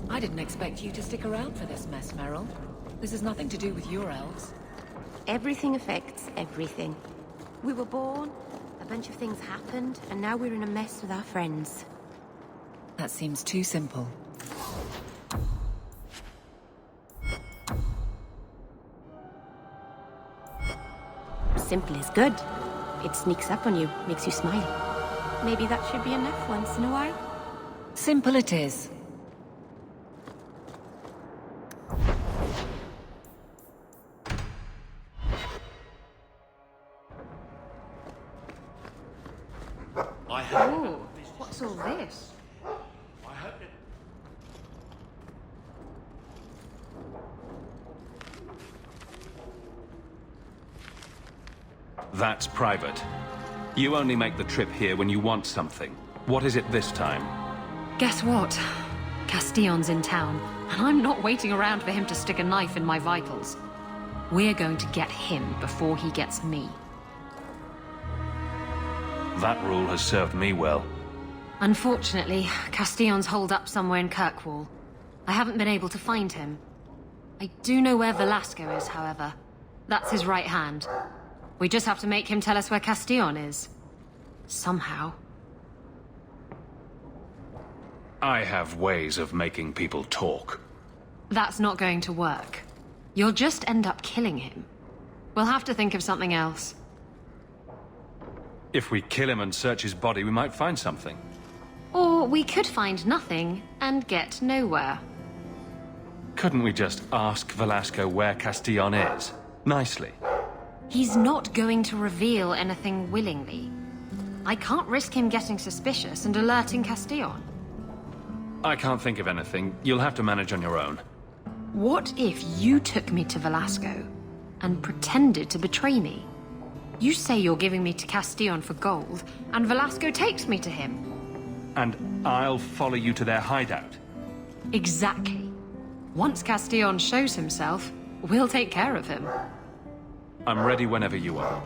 E: I didn't expect you to stick around for this mess, Meryl. This has nothing to do with your elves.
R: Everything affects everything. We were born, a bunch of things happened, and now we're in a mess with our friends.
E: That seems too simple.
R: Simple is good. It sneaks up on you, makes you smile. Maybe that should be enough once in a while.
E: Simple it is.
S: Oh, what's all this?
B: That's private. You only make the trip here when you want something. What is it this time?
S: Guess what? Castillon's in town, and I'm not waiting around for him to stick a knife in my vitals. We're going to get him before he gets me.
B: That rule has served me well.
S: Unfortunately, Castillon's holed up somewhere in Kirkwall. I haven't been able to find him. I do know where Velasco is, however. That's his right hand. We just have to make him tell us where Castillon is. Somehow.
B: I have ways of making people talk.
S: That's not going to work. You'll just end up killing him. We'll have to think of something else.
B: If we kill him and search his body, we might find something.
S: Or we could find nothing and get nowhere.
B: Couldn't we just ask Velasco where Castillon is? Nicely.
S: He's not going to reveal anything willingly. I can't risk him getting suspicious and alerting Castillon.
B: I can't think of anything. You'll have to manage on your own.
S: What if you took me to Velasco and pretended to betray me? You say you're giving me to Castillon for gold, and Velasco takes me to him.
B: And I'll follow you to their hideout.
S: Exactly. Once Castillon shows himself, we'll take care of him.
B: I'm ready whenever you are.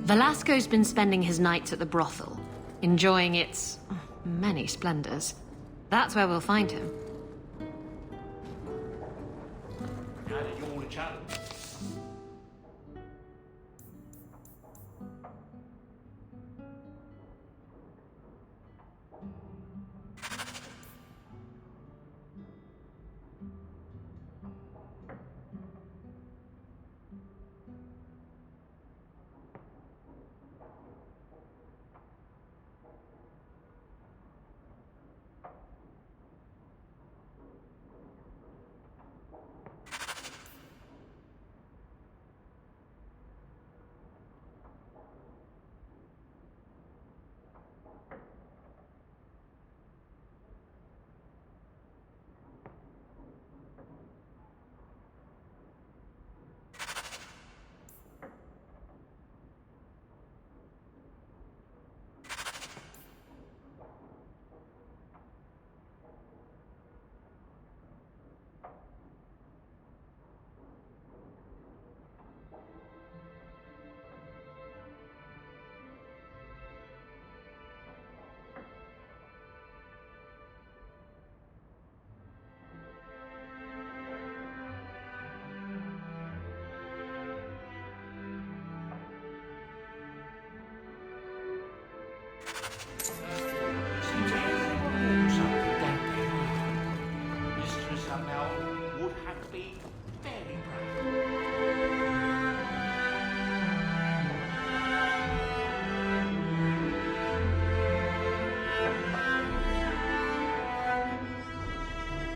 S: Velasco's been spending his nights at the brothel, enjoying its many splendors. That's where we'll find him.
P: How did you all chat?